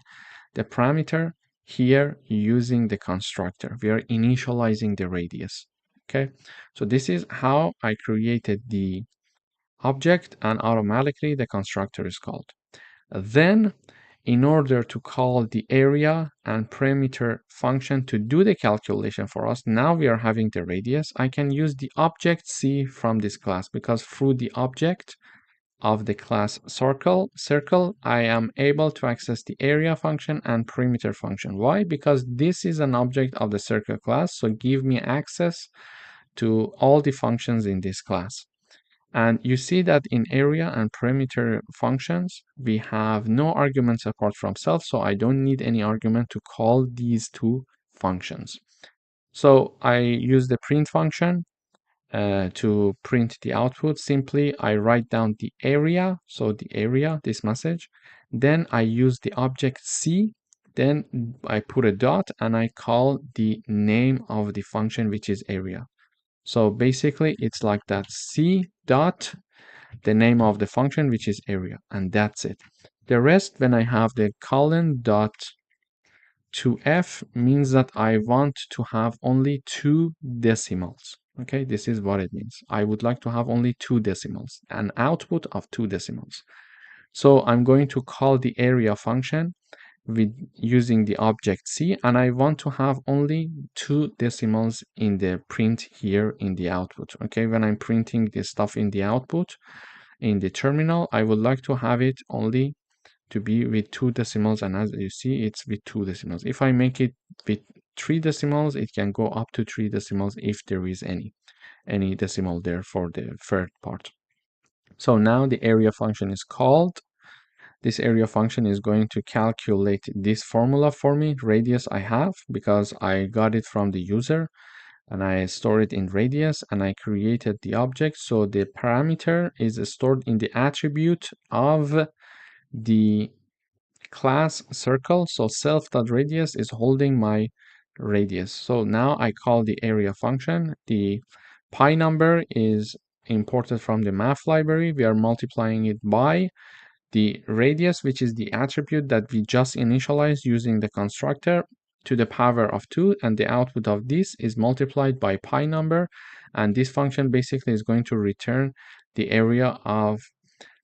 the parameter here using the constructor. We are initializing the radius. Okay, so this is how I created the object, and automatically the constructor is called. Then, in order to call the area and perimeter function to do the calculation for us, now we are having the radius. I can use the object C from this class, because through the object of the class circle, I am able to access the area function and perimeter function. Why? Because this is an object of the circle class, so give me access to all the functions in this class. And you see that in area and perimeter functions, we have no arguments apart from self, so I don't need any argument to call these two functions. So I use the print function to print the output. Simply, I write down the area, so the area, this message. Then I use the object C. Then I put a dot and I call the name of the function, which is area. So basically, it's like that: C dot, the name of the function, which is area, and that's it. The rest, when I have the colon dot to F, means that I want to have only 2 decimals. Okay, this is what it means. I would like to have only 2 decimals, an output of 2 decimals. So I'm going to call the area function with using the object C, and I want to have only 2 decimals in the print here in the output. Okay, when I'm printing this stuff in the output in the terminal, I would like to have it only to be with 2 decimals, and as you see, it's with 2 decimals. If I make it with 3 decimals, it can go up to 3 decimals if there is any decimal there for the third part. So now the area function is called. This area function is going to calculate this formula for me. Radius I have because I got it from the user, and I store it in radius, and I created the object. So the parameter is stored in the attribute of the class circle. So self.radius is holding my radius. So now I call the area function. The pi number is imported from the math library. We are multiplying it by the radius, which is the attribute that we just initialized using the constructor, to the power of 2, and the output of this is multiplied by pi number, and this function basically is going to return the area of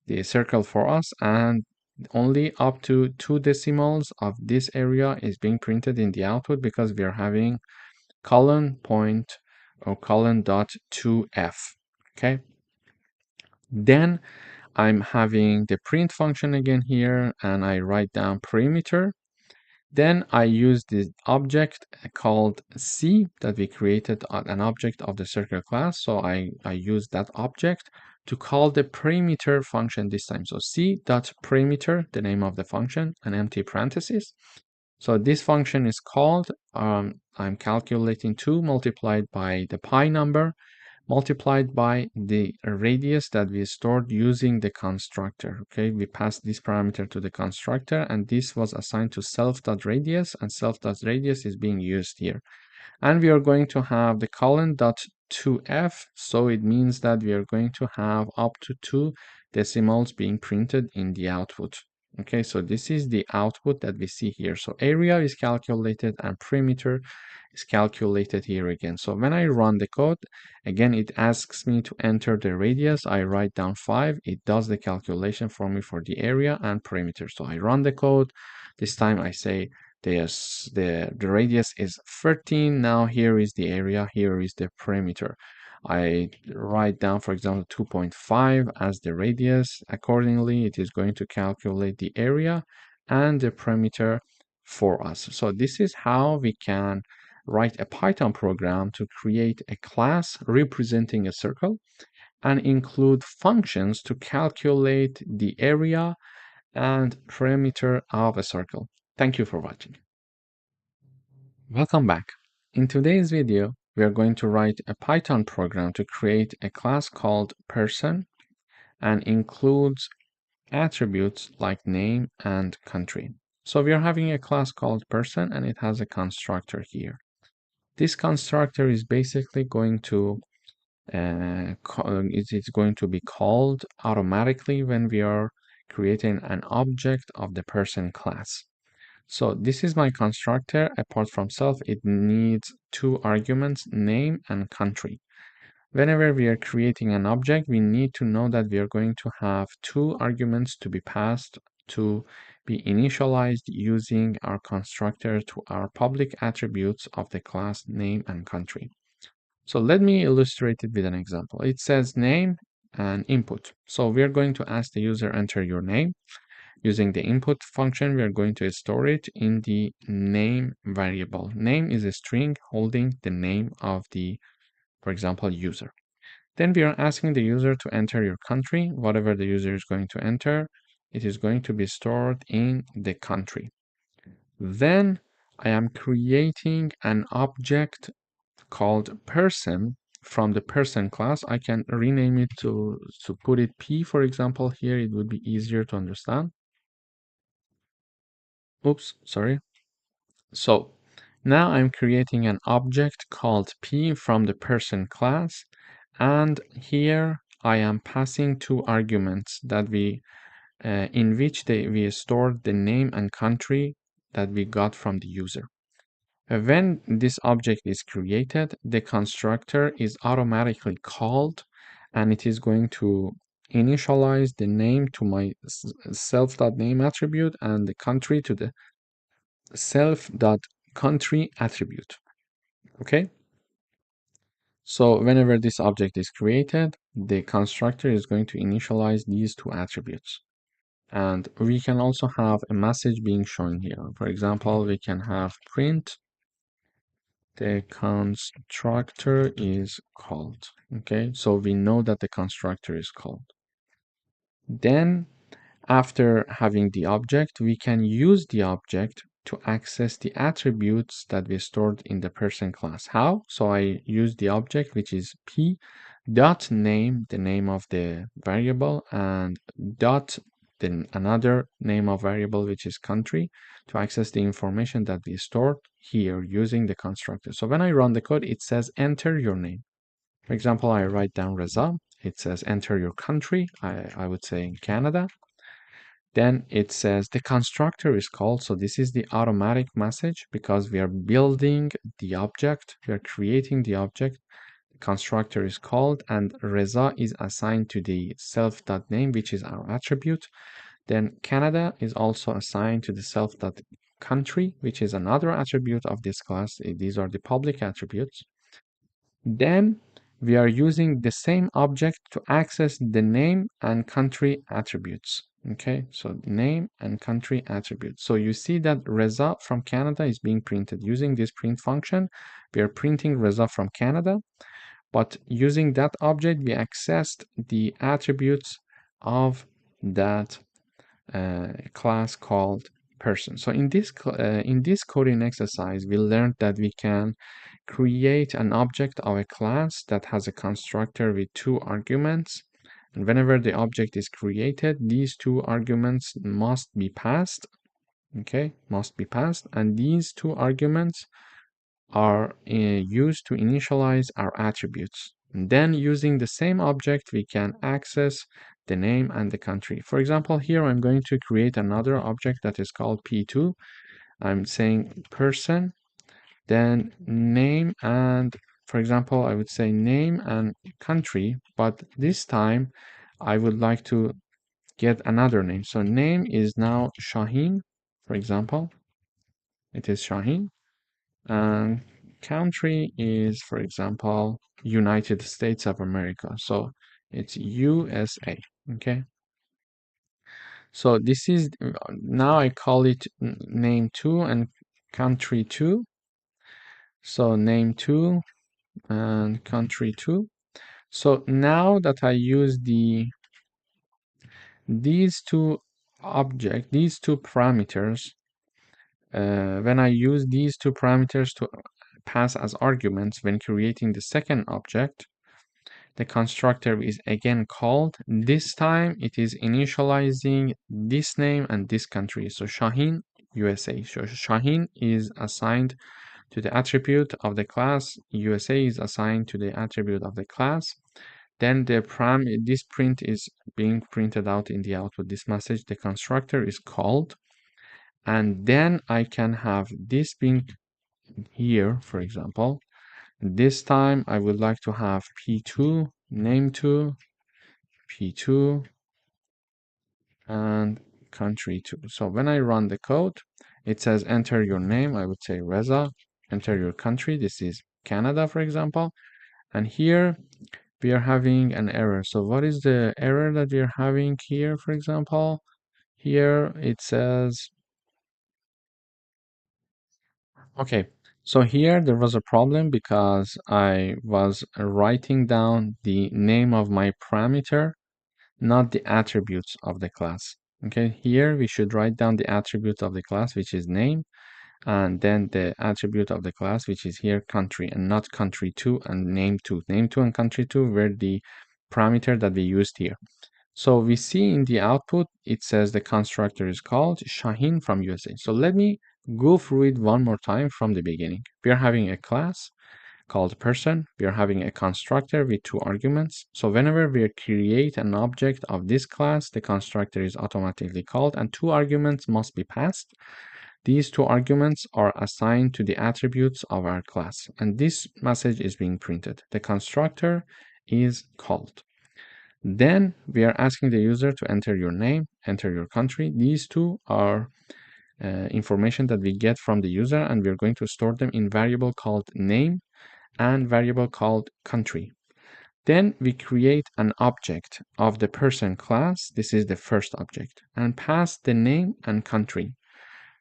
the circle for us, and Only up to 2 decimals of this area is being printed in the output because we are having colon point or colon dot 2f. Okay. Then I'm having the print function again here, and I write down perimeter. Then I use the object called C that we created an object of the circle class. So I use that object to call the perimeter function this time. So C dot perimeter, the name of the function, an empty parenthesis. So this function is called, I'm calculating 2 multiplied by the pi number multiplied by the radius that we stored using the constructor. Okay, we passed this parameter to the constructor, and this was assigned to self.radius, and self.radius is being used here. And we are going to have the colon dot 2f, so it means that we are going to have up to 2 decimals being printed in the output. Okay, so this is the output that we see here. So area is calculated and perimeter is calculated here again. So when I run the code, again, it asks me to enter the radius. I write down 5. It does the calculation for me for the area and perimeter. So I run the code. This time I say the radius is 13. Now here is the area. Here is the perimeter. I write down, for example, 2.5 as the radius. Accordingly, it is going to calculate the area and the perimeter for us. So this is how we can write a Python program to create a class representing a circle and include functions to calculate the area and perimeter of a circle. Thank you for watching. Welcome back. In today's video, we are going to write a Python program to create a class called person and includes attributes like name and country. So we are having a class called person and it has a constructor here. This constructor is basically going to it's going to be called automatically when we are creating an object of the person class. So this is my constructor. Apart from self, it needs 2 arguments, name and country. Whenever we are creating an object, we need to know that we are going to have 2 arguments to be passed to be initialized using our constructor to our public attributes of the class name and country. So let me illustrate it with an example. It says name and input. So we are going to ask the user enter your name. Using the input function, we are going to store it in the name variable. Name is a string holding the name of the, for example, user. Then we are asking the user to enter your country. Whatever the user is going to enter, it is going to be stored in the country. Then I am creating an object called person from the person class. I can rename it to put it P, for example, here. It would be easier to understand. Oops, sorry. So now I'm creating an object called P from the person class. And here I am passing 2 arguments that in which we stored the name and country that we got from the user. When this object is created, the constructor is automatically called and it is going to initialize the name to my self.name attribute and the country to the self.country attribute. Okay? So whenever this object is created, the constructor is going to initialize these 2 attributes. And we can also have a message being shown here. For example, we can have print the constructor is called. Okay, so we know that the constructor is called. Then after having the object, we can use the object to access the attributes that we stored in the person class. How? So I use the object, which is p dot name, the name of the variable, and dot then another name of variable, which is country, to access the information that we stored here using the constructor. So when I run the code, it says enter your name. For example, I write down Reza. It says enter your country. I would say in Canada. Then it says the constructor is called. So this is the automatic message because we are building the object. We are creating the object. The constructor is called and Reza is assigned to the self.name, which is our attribute. Then Canada is also assigned to the self.country, which is another attribute of this class. These are the public attributes. Then we are using the same object to access the name and country attributes. Okay, so name and country attributes. So you see that Reza from Canada is being printed. Using this print function, we are printing Reza from Canada, but using that object, we accessed the attributes of that class called person. So in this coding exercise, we learned that we can create an object of a class that has a constructor with two arguments. And whenever the object is created, these two arguments must be passed. Okay, must be passed. And these two arguments are used to initialize our attributes. And then using the same object, we can access the name and the country. For example, here I'm going to create another object that is called P2. I'm saying person, then name and, for example, I would say name and country, but this time I would like to get another name. So name is now Shaheen, for example. It is Shaheen. And country is, for example, United States of America. So it's USA. Okay. So this is now I call it name 2 and country 2. So name 2 and country 2. So now that I use these two parameters, when I use these two parameters to pass as arguments when creating the second object, the constructor is again called. This time it is initializing this name and this country. So Shaheen, USA. So Shaheen is assigned to the attribute of the class. USA is assigned to the attribute of the class. Then this print is being printed out in the output. This message, the constructor is called. And then I can have this being here, for example. This time I would like to have P2, name2, P2, and country2. So when I run the code, it says enter your name. I would say Reza. Enter your country. This is Canada, for example. And here we are having an error. So what is the error that we are having here, for example? Here it says, okay, so here there was a problem because I was writing down the name of my parameter, not the attributes of the class. Okay, here we should write down the attribute of the class, which is name, and then the attribute of the class, which is here country, and not country2 and name2. Name2 and country2 were the parameter that we used here. So we see in the output, it says the constructor is called Shaheen from USA. So let me go through it one more time from the beginning. We are having a class called person. We are having a constructor with two arguments. So whenever we create an object of this class, the constructor is automatically called and two arguments must be passed. These two arguments are assigned to the attributes of our class. And this message is being printed. The constructor is called. Then we are asking the user to enter your name, enter your country. These two are information that we get from the user, and we're going to store them in variable called name and variable called country. Then we create an object of the person class. This is the first object, and pass the name and country.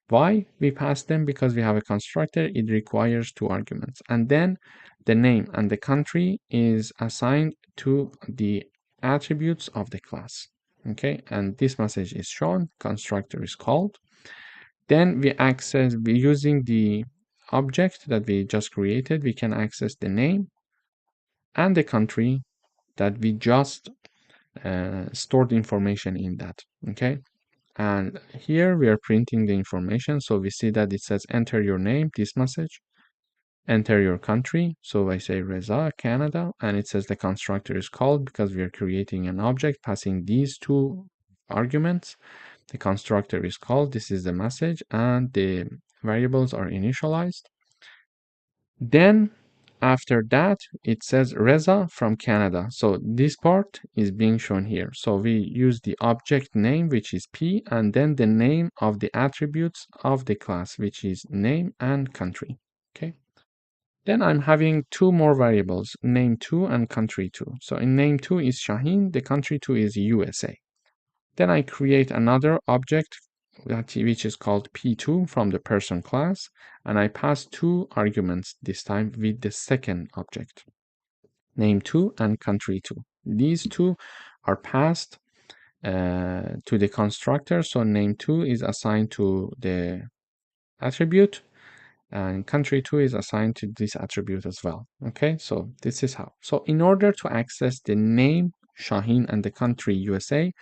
Why we pass them? Because we have a constructor, it requires two arguments. And then the name and the country is assigned to the attributes of the class. Okay, and this message is shown, constructor is called. Then we using the object that we just created, we can access the name and the country that we just stored information in that. Okay, and here we are printing the information. So we see that it says enter your name, this message, enter your country. So I say Reza, Canada, and it says the constructor is called because we are creating an object passing these two arguments. The constructor is called, this is the message, and the variables are initialized. Then after that, it says Reza from Canada. So this part is being shown here. So we use the object name, which is P, and then the name of the attributes of the class, which is name and country. Okay. Then I'm having two more variables, name2 and country2. So in name2 is Shaheen, the country2 is USA. Then I create another object which is called P2 from the person class, and I pass two arguments this time with the second object, name2 and country2. These two are passed to the constructor, so name2 is assigned to the attribute, and country2 is assigned to this attribute as well. Okay, so this is how. So in order to access the name Shaheen and the country USA,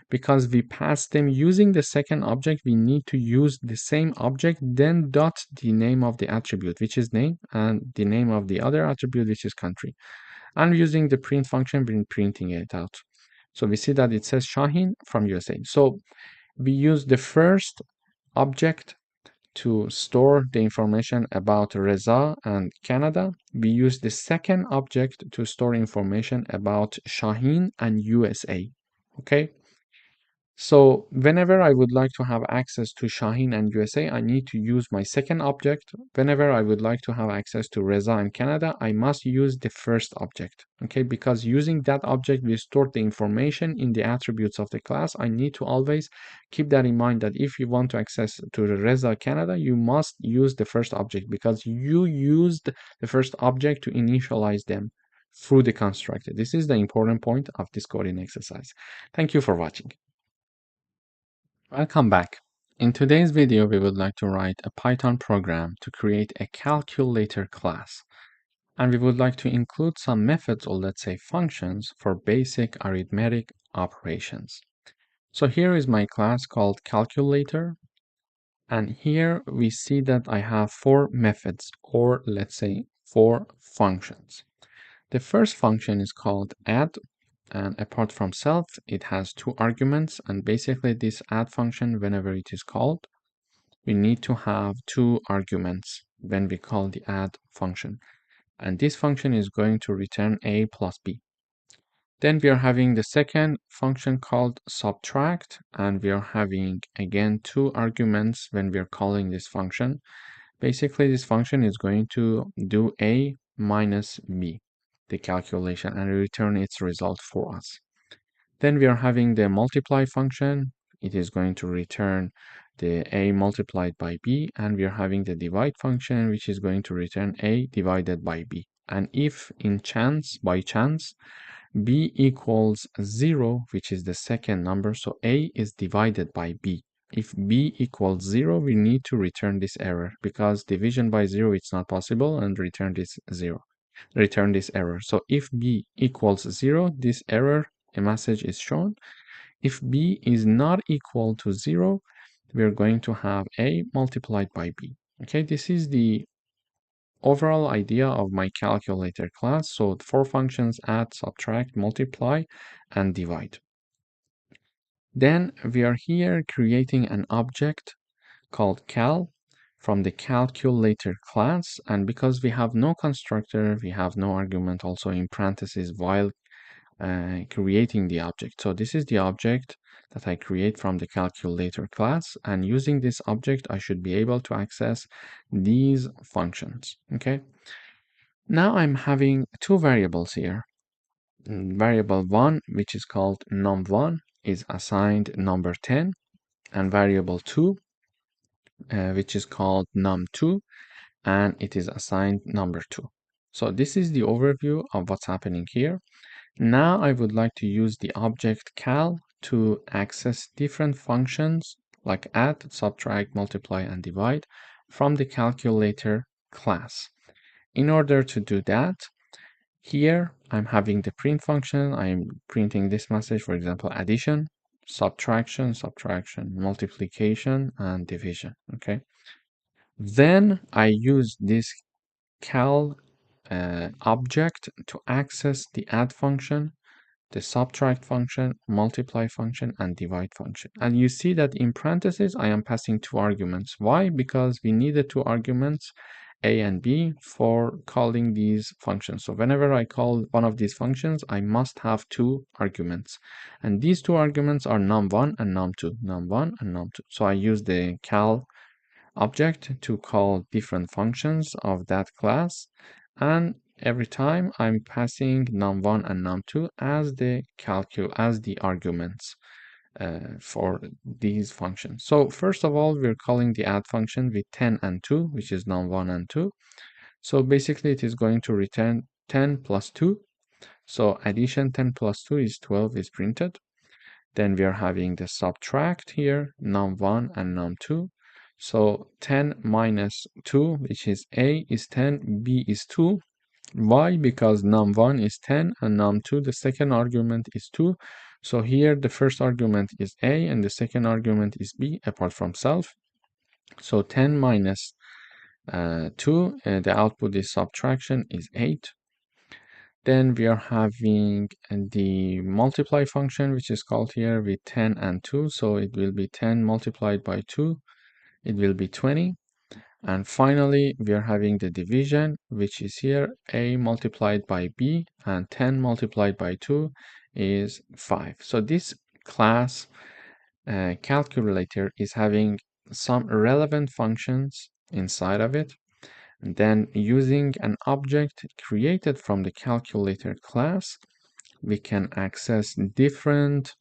because we pass them using the second object, we need to use the same object, then dot the name of the attribute, which is name, and the name of the other attribute, which is country. And using the print function, we're printing it out. So we see that it says Shaheen from USA. So we use the first object to store the information about Reza and Canada. We use the second object to store information about Shaheen and USA. Okay. So whenever I would like to have access to Shaheen and USA, I need to use my second object. Whenever I would like to have access to Reza and Canada, I must use the first object. Okay, because using that object will store the information in the attributes of the class. I need to always keep that in mind, that if you want to access to the Reza Canada, you must use the first object because you used the first object to initialize them through the constructor. This is the important point of this coding exercise. Thank you for watching. Welcome back. In today's video, we would like to write a Python program to create a calculator class. And we would like to include some methods, or let's say functions, for basic arithmetic operations. So here is my class called calculator. And here we see that I have four methods, or let's say four functions. The first function is called add. And apart from self, it has two arguments. And basically this add function, whenever it is called, we need to have two arguments when we call the add function. And this function is going to return a plus b. Then we are having the second function called subtract. And we are having, again, two arguments when we are calling this function. Basically, this function is going to do a minus b, the calculation, and return its result for us. Then we are having the multiply function. It is going to return the a multiplied by b, and we are having the divide function, which is going to return a divided by b. And if by chance, b equals 0, which is the second number, so a is divided by b. If b equals 0, we need to return this error, because division by 0 it's not possible, and return this error. So if b equals 0, this error, a message is shown. If b is not equal to 0, we're going to have a multiplied by b. Okay, this is the overall idea of my calculator class. So the four functions: add, subtract, multiply, and divide. Then we are here creating an object called cal from the calculator class. And because we have no constructor, we have no argument also in parentheses while creating the object. So this is the object that I create from the calculator class. And using this object, I should be able to access these functions. Okay. Now I'm having two variables here. Variable 1, which is called num1, is assigned number 10, and variable 2, which is called num2, and it is assigned number 2. So this is the overview of what's happening here. Now I would like to use the object cal to access different functions like add, subtract, multiply, and divide from the calculator class. In order to do that, here I'm having the print function. I'm printing this message, for example, addition, subtraction, multiplication, and division. Okay. Then I use this cal object to access the add function, the subtract function, multiply function, and divide function. And you see that in parentheses, I am passing two arguments. Why? Because we needed two arguments A and B for calling these functions. So whenever I call one of these functions, I must have two arguments. And these two arguments are num1 and num2, num1 and num2. So I use the cal object to call different functions of that class. And every time I'm passing num1 and num2 as the arguments for these functions. So first of all, we're calling the add function with 10 and 2, which is num1 and 2. So basically it is going to return 10 plus 2. So addition 10 plus 2 is 12 is printed. Then we are having the subtract here, num1 and num2. So 10 minus 2, which is A, is 10, B is 2. Why? Because num1 is 10 and num2, the second argument is 2. So here the first argument is A and the second argument is B apart from self. So 10 minus 2, the output is subtraction, is 8. Then we are having the multiply function, which is called here with 10 and 2. So it will be 10 multiplied by 2. It will be 20. And finally, we are having the division, which is here A multiplied by B, and 10 multiplied by 2 is 5. So this class calculator is having some relevant functions inside of it. And then using an object created from the calculator class, we can access different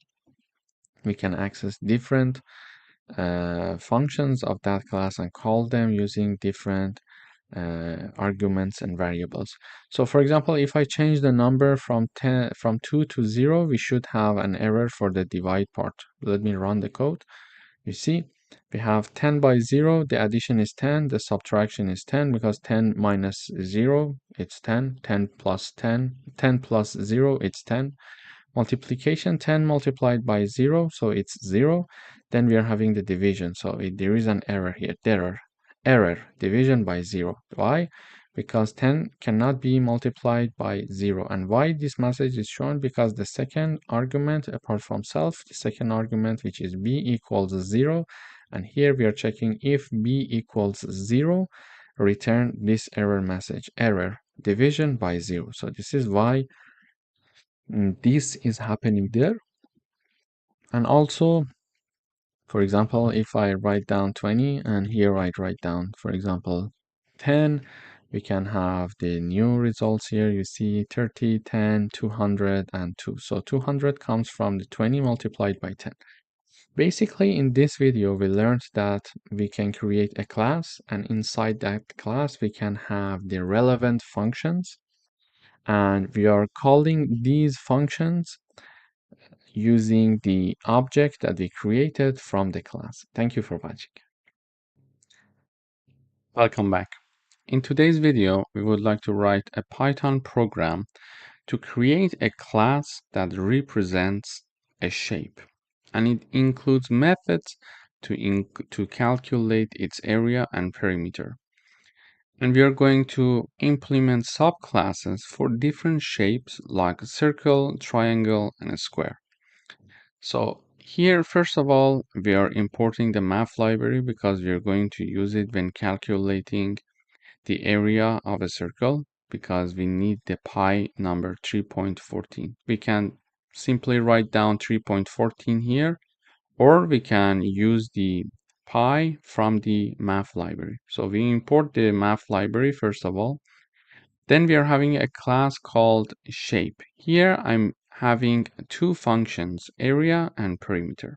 functions of that class and call them using different arguments and variables. So for example, if I change the number from 2 to 0, we should have an error for the divide part. Let me run the code. You see, we have 10 by 0, the addition is 10, the subtraction is 10, because 10 minus 0, it's 10, 10 plus 10, 10 plus 0, it's 10. Multiplication, 10 multiplied by 0, so it's 0. Then we are having the division, so there is an error here, error, division by 0. Why? Because 10 cannot be multiplied by 0. And why this message is shown? Because the second argument, apart from self, the second argument, which is b equals 0, and here we are checking if b equals 0, return this error message, error, division by 0. So this is why this is happening there. And also, for example, if I write down 20 and here I write down, for example, 10, we can have the new results here. You see 30, 10, 200, and 2. So 200 comes from the 20 multiplied by 10. Basically, in this video, we learned that we can create a class, and inside that class, we can have the relevant functions. And we are calling these functions using the object that we created from the class. Thank you for watching. Welcome back. In today's video, we would like to write a Python program to create a class that represents a shape. And it includes methods to calculate its area and perimeter. And we are going to implement subclasses for different shapes like a circle, triangle, and a square. So here, first of all, we are importing the math library because we are going to use it when calculating the area of a circle, because we need the pi number 3.14. We can simply write down 3.14 here, or we can use the pi from the math library. So we import the math library first of all. Then we are having a class called shape. Here I'm having two functions, area and perimeter.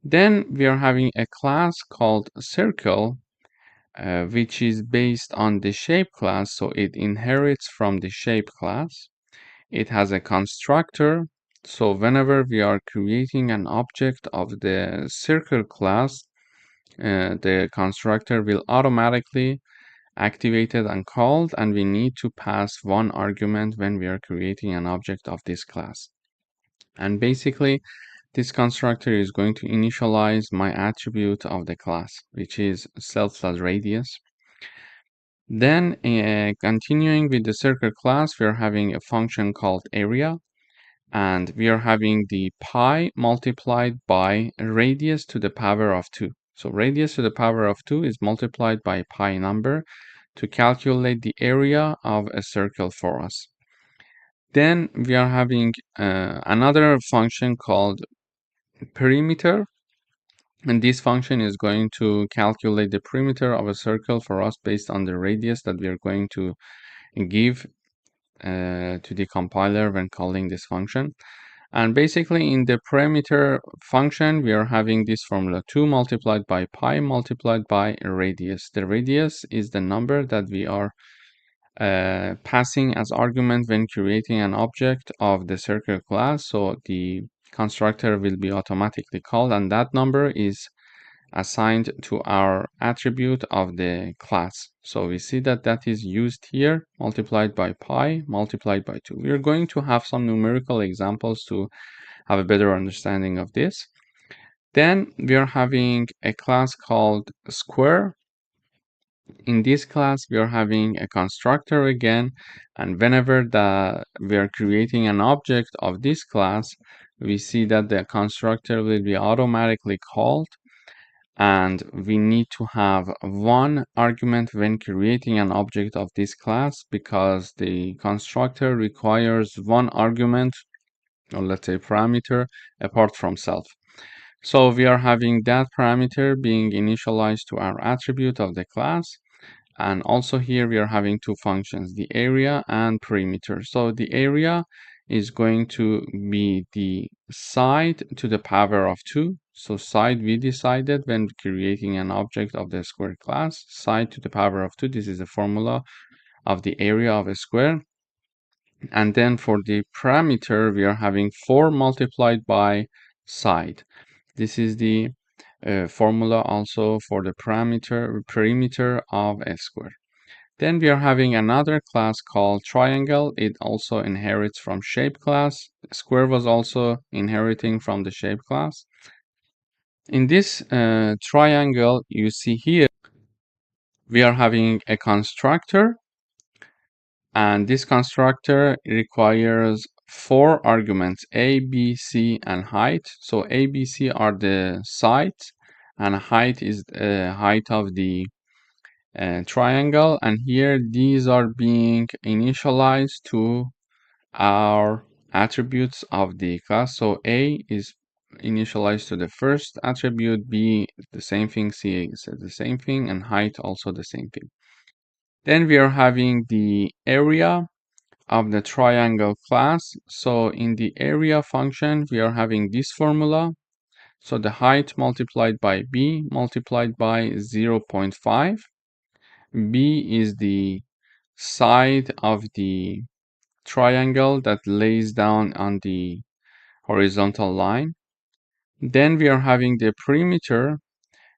Then we are having a class called circle, which is based on the shape class, so it inherits from the shape class. It has a constructor, so whenever we are creating an object of the circle class, the constructor will automatically activated and called, and we need to pass one argument when we are creating an object of this class. And basically, this constructor is going to initialize my attribute of the class, which is self+radius. Then, continuing with the circle class, we are having a function called area, and we are having the pi multiplied by radius to the power of 2. So radius to the power of 2 is multiplied by pi number. to calculate the area of a circle for us. Then we are having another function called perimeter, and this function is going to calculate the perimeter of a circle for us based on the radius that we are going to give to the compiler when calling this function. And basically in the perimeter function, we are having this formula 2 multiplied by pi multiplied by a radius. The radius is the number that we are passing as argument when creating an object of the circle class. So the constructor will be automatically called, and that number is assigned to our attribute of the class. So we see that that is used here, multiplied by pi multiplied by 2. We are going to have some numerical examples to have a better understanding of this. Then we are having a class called square. In this class, we are having a constructor again, and whenever we are creating an object of this class, we see that the constructor will be automatically called, and we need to have one argument when creating an object of this class because the constructor requires one argument, or let's say parameter, apart from self. So we are having that parameter being initialized to our attribute of the class. And also here we are having two functions, the area and perimeter. So the area is going to be the side to the power of 2. So side we decided when creating an object of the square class, side to the power of 2. This is the formula of the area of a square. And then for the parameter, we are having 4 multiplied by side. This is the formula also for the perimeter of a square. Then we are having another class called triangle. It also inherits from shape class. Square was also inheriting from the shape class. In this triangle, you see here, we are having a constructor, and this constructor requires 4 arguments, a, b, c, and height. So a, b, c are the sides, and height is the height of the triangle, and here these are being initialized to our attributes of the class. So a is initialized to the first attribute, b the same thing, c is the same thing, and height also the same thing. Then we are having the area of the triangle class. So in the area function, we are having this formula. So the height multiplied by b multiplied by 0.5. B is the side of the triangle that lays down on the horizontal line. Then we are having the perimeter,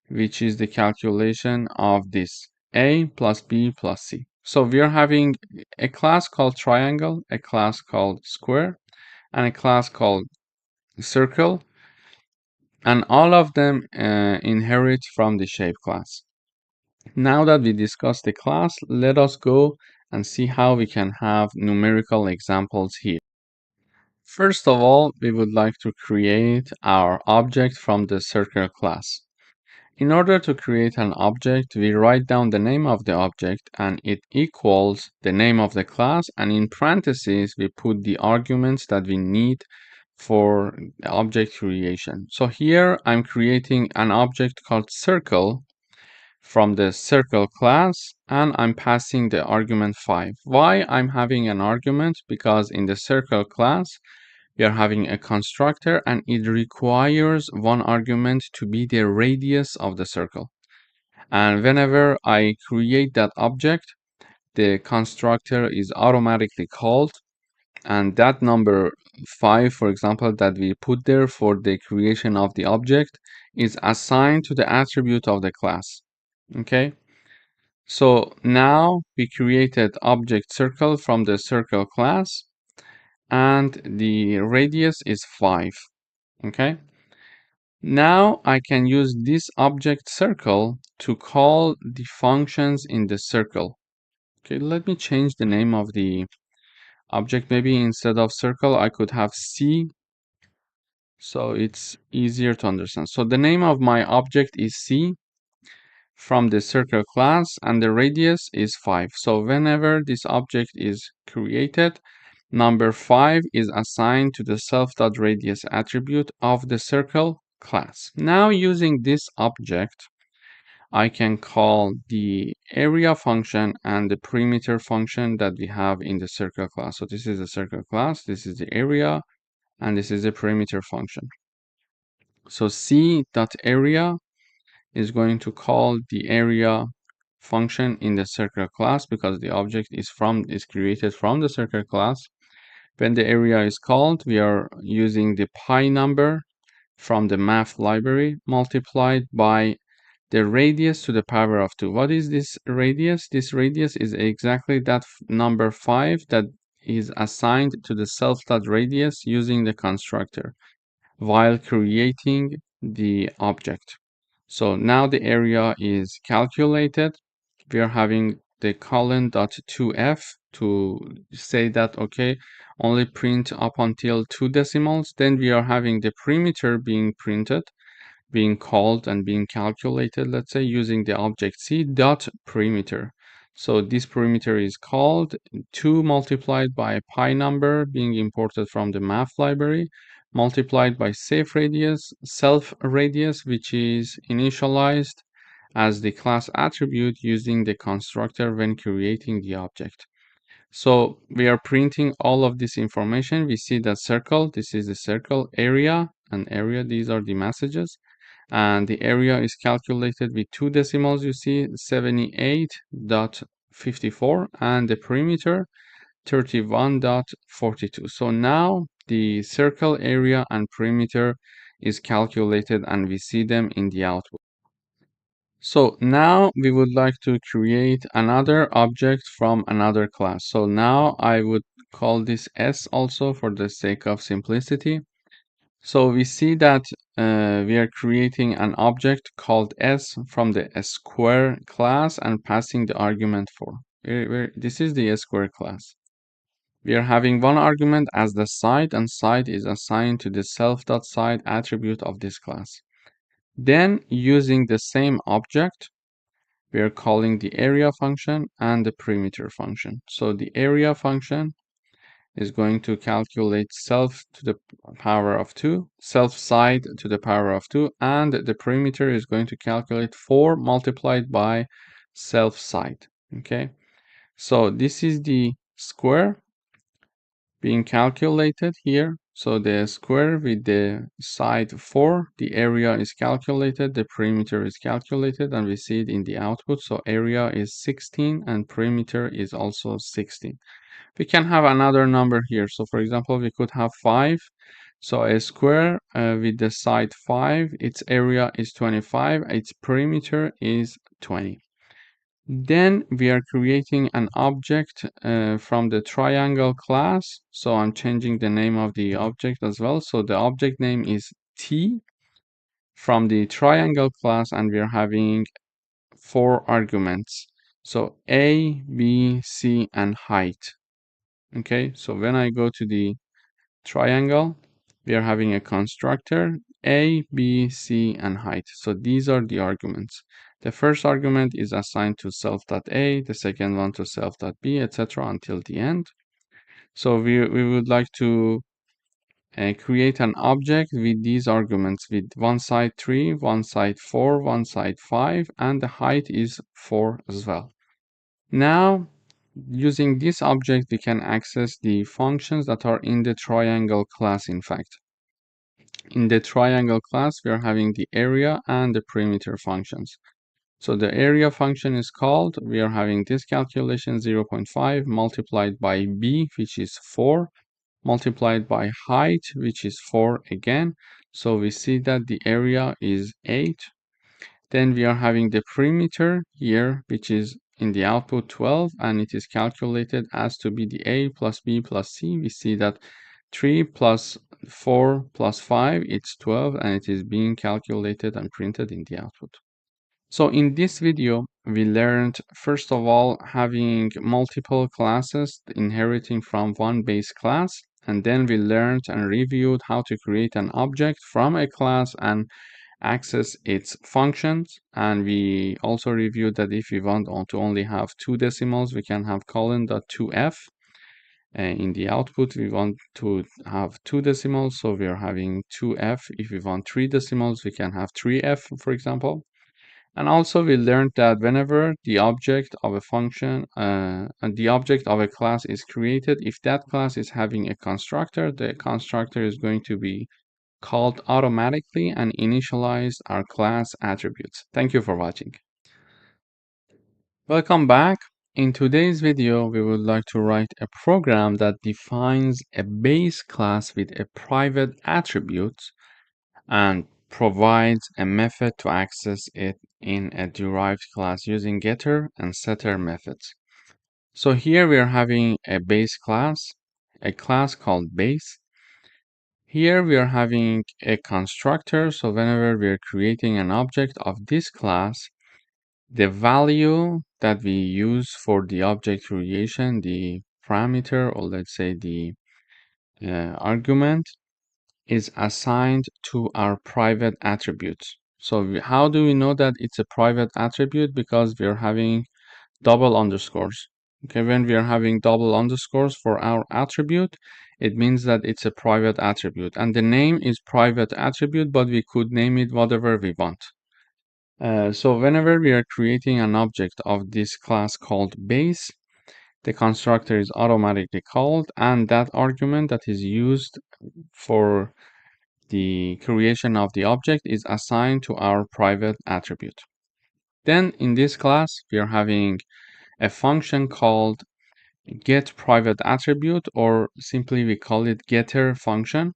which is the calculation of this a plus b plus c. So we are having a class called triangle, a class called square, and a class called circle, and all of them inherit from the shape class. Now that we discussed the class, let us go and see how we can have numerical examples here. First of all, we would like to create our object from the circle class. In order to create an object, we write down the name of the object and it equals the name of the class, and in parentheses we put the arguments that we need for the object creation. So here I'm creating an object called circle from the circle class, and I'm passing the argument 5. Why I'm having an argument? Because in the circle class we are having a constructor and it requires one argument to be the radius of the circle. And whenever I create that object, the constructor is automatically called, and that number 5, for example, that we put there for the creation of the object is assigned to the attribute of the class. Okay, so now we created object circle from the circle class, and the radius is 5. Okay, now I can use this object circle to call the functions in the circle. Okay, let me change the name of the object. Maybe instead of circle I could have C, so it's easier to understand. So the name of my object is C. from the circle class, and the radius is 5. So whenever this object is created, number 5 is assigned to the self.radius attribute of the circle class. Now using this object, I can call the area function and the perimeter function that we have in the circle class. So this is the circle class, this is the area, and this is the perimeter function. So c.area is going to call the area function in the circle class because the object is created from the circle class. When the area is called, we are using the pi number from the math library multiplied by the radius to the power of 2. What is this radius? This radius is exactly that number 5 that is assigned to the self.radius using the constructor while creating the object. So now the area is calculated. We are having the colon.2f to say that, okay, only print up until 2 decimals. Then we are having the perimeter being printed, being called and being calculated, let's say, using the object c dot perimeter. So this perimeter is called 2 multiplied by a pi number being imported from the math library, multiplied by self radius, which is initialized as the class attribute using the constructor when creating the object. So we are printing all of this information. We see that circle, this is the circle, area, and area, these are the messages. And the area is calculated with 2 decimals, you see 78.54, and the perimeter 31.42. So now the circle area and perimeter is calculated and we see them in the output. So now we would like to create another object from another class. So now I would call this S also for the sake of simplicity. So we see that we are creating an object called S from the square class and passing the argument 4. This is the square class. We are having one argument as the side, and side is assigned to the self.side attribute of this class. Then using the same object, we are calling the area function and the perimeter function. So the area function is going to calculate self to the power of 2, self side to the power of 2, and the perimeter is going to calculate 4 multiplied by self side. Okay, so this is the square being calculated here. So the square with the side 4, the area is calculated, the perimeter is calculated, and we see it in the output. So area is 16 and perimeter is also 16. We can have another number here. So for example, we could have 5. So a square with the side 5, its area is 25, its perimeter is 20. Then we are creating an object from the triangle class. So I'm changing the name of the object as well. So the object name is T from the triangle class, and we are having 4 arguments. So A, B, C, and height. Okay, so when I go to the triangle, we are having a constructor A, B, C, and height. So these are the arguments. The first argument is assigned to self.a, the second one to self.b, etc. until the end. So we would like to create an object with these arguments with one side 3, one side 4, one side 5, and the height is 4 as well. Now, using this object, we can access the functions that are in the triangle class, in fact. In the triangle class, we are having the area and the perimeter functions. So the area function is called, we are having this calculation 0.5 multiplied by b, which is 4, multiplied by height, which is 4 again. So we see that the area is 8. Then we are having the perimeter here, which is in the output 12, and it is calculated as to be the a plus b plus c. We see that 3 plus 4 plus 5, it's 12, and it is being calculated and printed in the output. So in this video, we learned, first of all, having multiple classes inheriting from one base class, and then we learned and reviewed how to create an object from a class and access its functions. And we also reviewed that if we want to only have 2 decimals, we can have colon.2f. In the output, we want to have 2 decimals, so we are having 2f. If we want 3 decimals, we can have 3f, for example. And also we learned that whenever the object of a function and the object of a class is created, if that class is having a constructor, the constructor is going to be called automatically and initialize our class attributes. Thank you for watching. Welcome back. In today's video, we would like to write a program that defines a base class with a private attribute and provides a method to access it in a derived class using getter and setter methods. So here we are having a base class, a class called base. Here we are having a constructor, so whenever we are creating an object of this class, the value that we use for the object creation, the parameter, or let's say the argument, is assigned to our private attributes. So how do we know that it's a private attribute? Because we are having double underscores. Okay, when we are having double underscores for our attribute, it means that it's a private attribute. And the name is private attribute, but we could name it whatever we want. So whenever we are creating an object of this class called base, the constructor is automatically called, and that argument that is used for the creation of the object is assigned to our private attribute. Then in this class, we are having a function called getPrivateAttribute, or simply we call it getter function.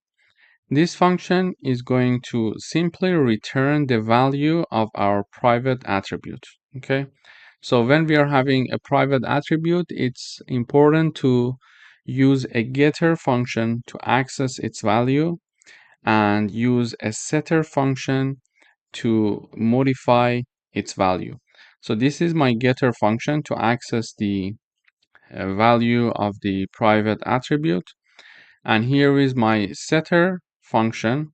This function is going to simply return the value of our private attribute. Okay, so when we are having a private attribute, it's important to use a getter function to access its value and use a setter function to modify its value. So this is my getter function to access the value of the private attribute, and here is my setter function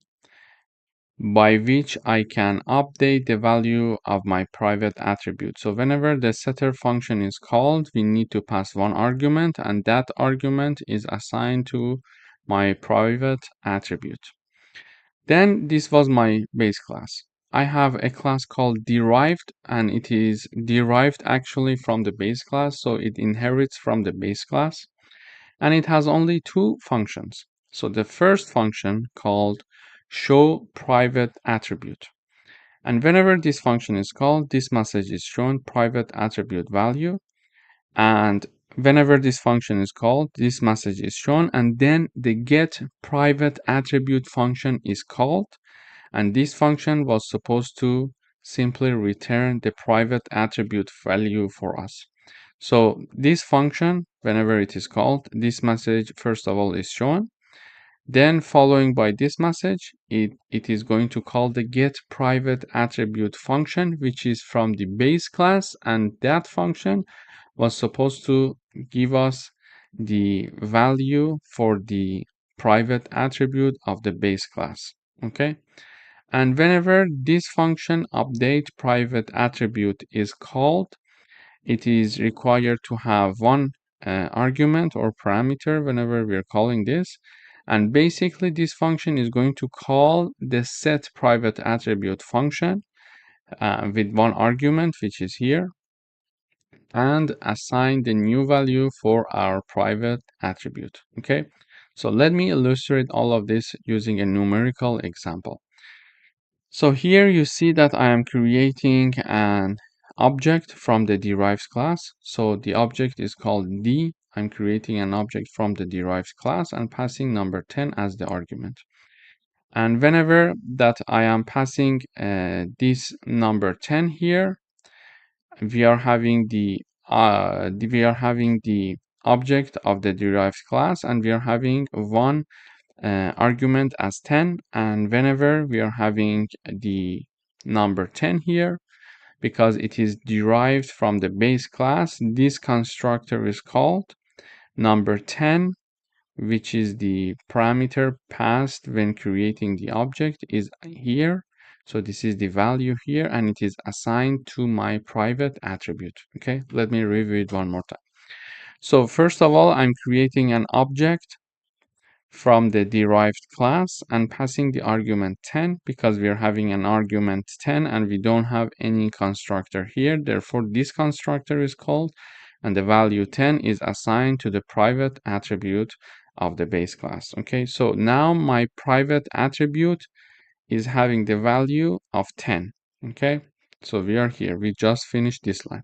by which I can update the value of my private attribute. So whenever the setter function is called, we need to pass one argument, and that argument is assigned to my private attribute. Then this was my base class. I have a class called derived, and it is derived actually from the base class, so it inherits from the base class, and it has only 2 functions. So the first function called show private attribute, and whenever this function is called, this message is shown private attribute value, and whenever this function is called, this message is shown, and then the get private attribute function is called, and this function was supposed to simply return the private attribute value for us. So this function, whenever it is called, this message first of all is shown, then following by this message, it is going to call the get private attribute function, which is from the base class, and that function was supposed to give us the value for the private attribute of the base class. Okay, and whenever this function update private attribute is called, it is required to have one argument or parameter whenever we are calling this, and basically this function is going to call the set private attribute function with one argument, which is here, and assign the new value for our private attribute. Okay, so let me illustrate all of this using a numerical example. So here you see that I am creating an object from the derived class. So the object is called D. I'm creating an object from the derived class and passing number 10 as the argument. And whenever that I am passing this number 10 here, we are having the object of the derived class, and we are having one argument as 10, and whenever we are having the number 10 here, because it is derived from the base class, this constructor is called number 10, which is the parameter passed when creating the object is here. So this is the value here, and it is assigned to my private attribute. Okay, let me review it one more time. So first of all, I'm creating an object from the derived class and passing the argument 10 because we are having an argument 10 and we don't have any constructor here. Therefore, this constructor is called, and the value 10 is assigned to the private attribute of the base class. Okay, so now my private attribute is having the value of 10. Okay, so we are here. We just finished this line.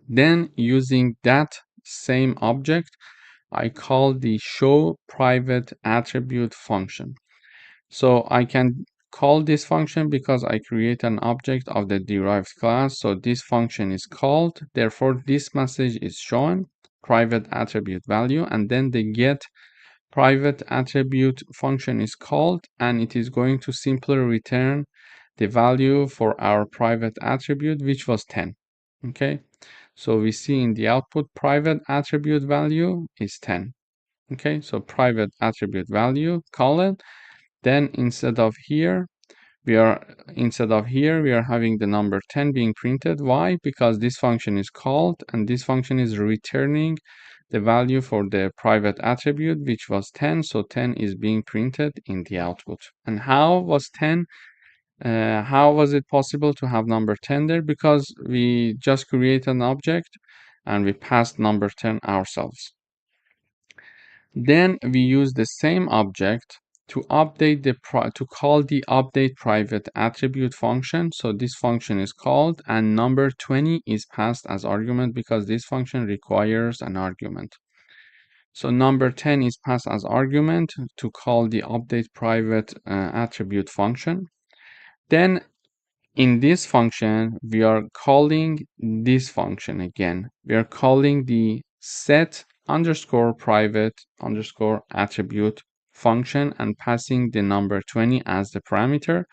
Then using that same object, I call the show private attribute function. So I can call this function because I create an object of the derived class. So this function is called. Therefore, this message is shown, private attribute value, and then the get private attribute function is called, and it is going to simply return the value for our private attribute, which was 10. Okay, so we see in the output private attribute value is 10. Okay, so private attribute value, call it. Then instead of here we are having the number 10 being printed. Why? Because this function is called and this function is returning the value for the private attribute, which was 10. So 10 is being printed in the output. And how was it possible to have number 10 there? Because we just create an object and we passed number 10 ourselves. Then we use the same object to update to call the update private attribute function. So this function is called and number 20 is passed as argument because this function requires an argument. So number 10 is passed as argument to call the update private attribute function. Then in this function, we are calling this function again. We are calling the set underscore private underscore attribute function and passing the number 20 as the parameter.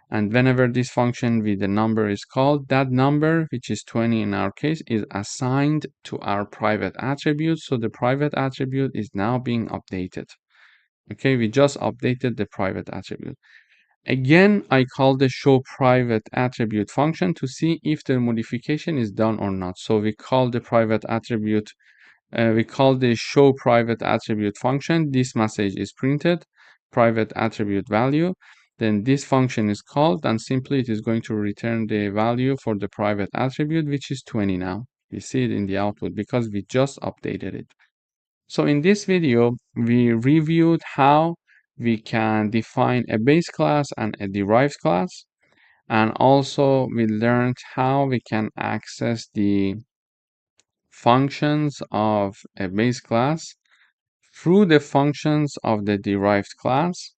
And whenever this function with the number is called, that number, which is 20 in our case, is assigned to our private attribute. So the private attribute is now being updated. Okay, we just updated the private attribute. Again, I call the show private attribute function to see if the modification is done or not. So we call the private attribute, we call the show private attribute function. This message is printed, private attribute value. Then this function is called and simply it is going to return the value for the private attribute, which is 20 now. We see it in the output because we just updated it. So in this video, we reviewed how we can define a base class and a derived class. And also we learned how we can access the functions of a base class through the functions of the derived class.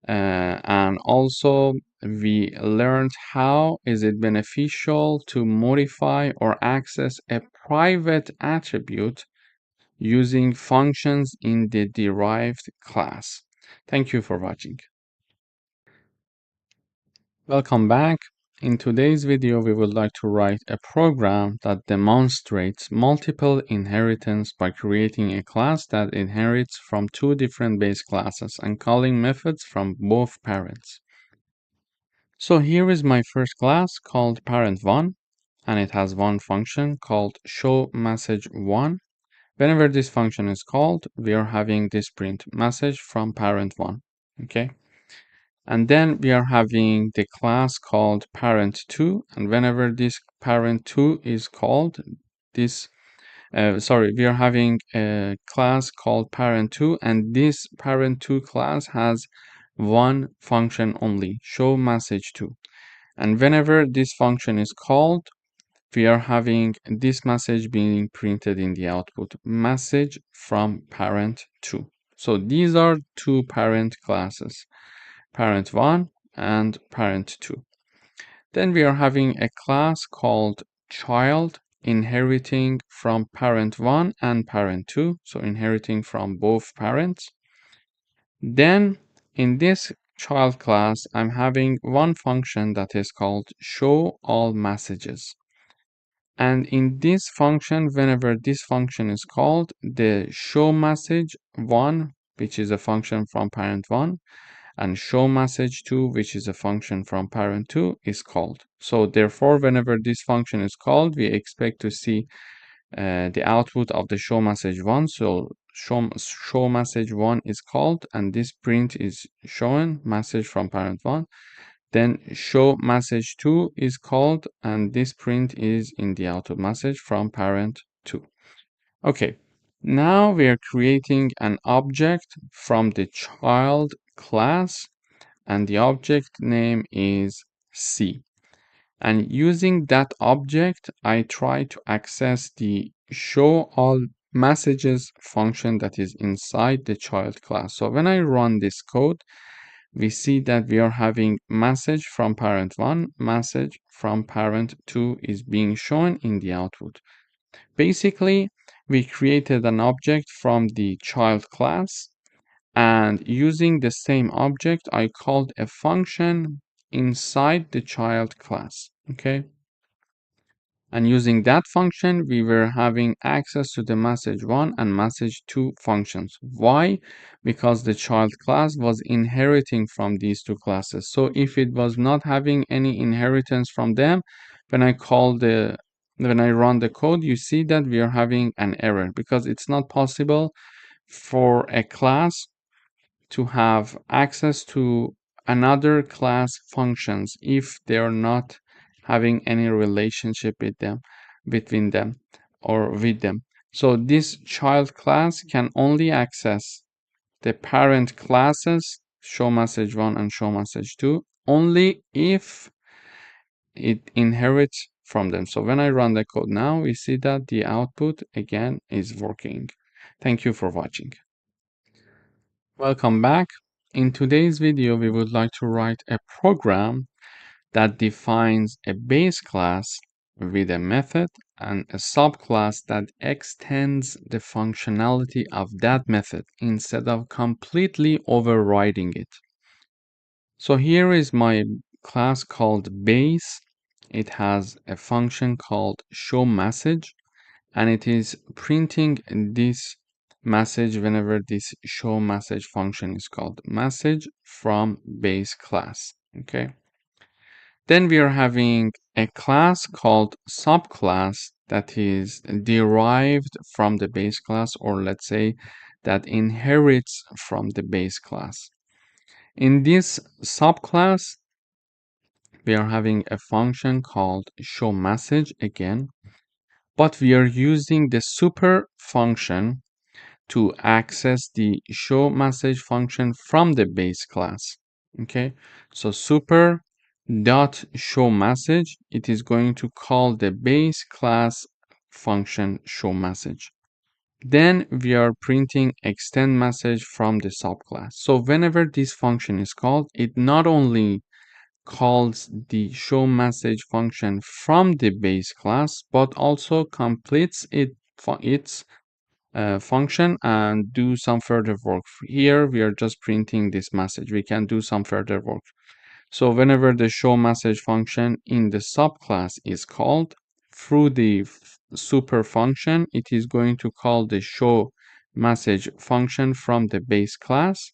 And also we learned how is it beneficial to modify or access a private attribute using functions in the derived class. Thank you for watching. Welcome back. In today's video, we would like to write a program that demonstrates multiple inheritance by creating a class that inherits from two different base classes and calling methods from both parents. So here is my first class called parent1, and it has one function called show message 1. Whenever this function is called, we are having this print message from parent1. Okay. And then we are having the class called parent2, and whenever this parent2 is called, we are having a class called parent2, and this parent2 class has one function only, show message 2. And whenever this function is called, we are having this message being printed in the output, message from parent2. So these are two parent classes, parent1 and parent2. Then we are having a class called child inheriting from parent1 and parent2, so inheriting from both parents. Then in this child class, I'm having one function that is called show all messages. And in this function, whenever this function is called, the show message 1, which is a function from parent1, and show message to, which is a function from parent to, is called. So therefore, whenever this function is called, we expect to see the output of the show message one. So show message one is called, and this print is shown message from parent one. Then show message two is called, and this print is in the output message from parent two. Okay, now we are creating an object from the child class, and the object name is C. And using that object, I try to access the show all messages function that is inside the child class. So when I run this code, we see that we are having message from parent 1, message from parent 2 is being shown in the output. Basically, we created an object from the child class, and using the same object, I called a function inside the child class. Okay. And using that function, we were having access to the message 1 and message 2 functions. Why? Because the child class was inheriting from these two classes. So if it was not having any inheritance from them, when I run the code, you see that we are having an error because it's not possible for a class to have access to another class functions if they are not having any relationship with them, between them, or with them. So this child class can only access the parent classes show message 1 and show message 2 only if it inherits from them. So when I run the code now, we see that the output again is working. Thank you for watching. Welcome back. In today's video, we would like to write a program that defines a base class with a method and a subclass that extends the functionality of that method instead of completely overriding it. So here is my class called base. It has a function called show message, and it is printing this message whenever this show message function is called, message from base class. Okay. Then we are having a class called subclass that is derived from the base class, or let's say that inherits from the base class. In this subclass, we are having a function called show message again, but we are using the super function to access the show message function from the base class. Okay, so super dot show message, it is going to call the base class function show message. Then we are printing extend message from the subclass. So whenever this function is called, it not only calls the show message function from the base class, but also completes its function and do some further work. Here we are just printing this message. We can do some further work. So whenever the show message function in the subclass is called through the super function, it is going to call the show message function from the base class.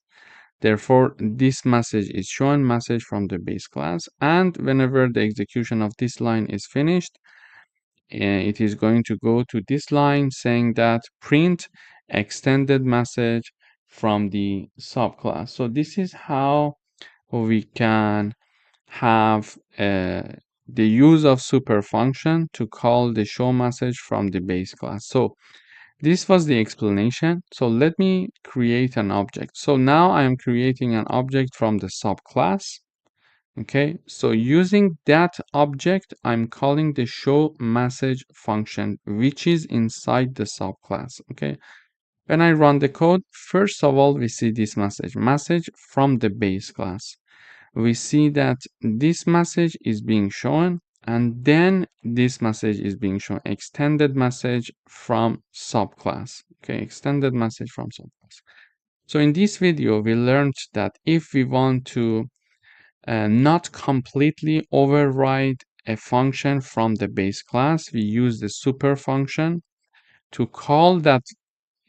Therefore, this message is shown message from the base class, and whenever the execution of this line is finished, it is going to go to this line saying that print extended message from the subclass. So this is how we can have the use of super function to call the show message from the base class. So this was the explanation. So let me create an object. So now I am creating an object from the subclass. Okay, so using that object, I'm calling the show message function, which is inside the subclass. Okay, when I run the code, first of all, we see this message from the base class. We see that this message is being shown, and then this message is being shown, extended message from subclass. Okay, extended message from subclass. So in this video, we learned that if we want to not completely override a function from the base class, we use the super function to call that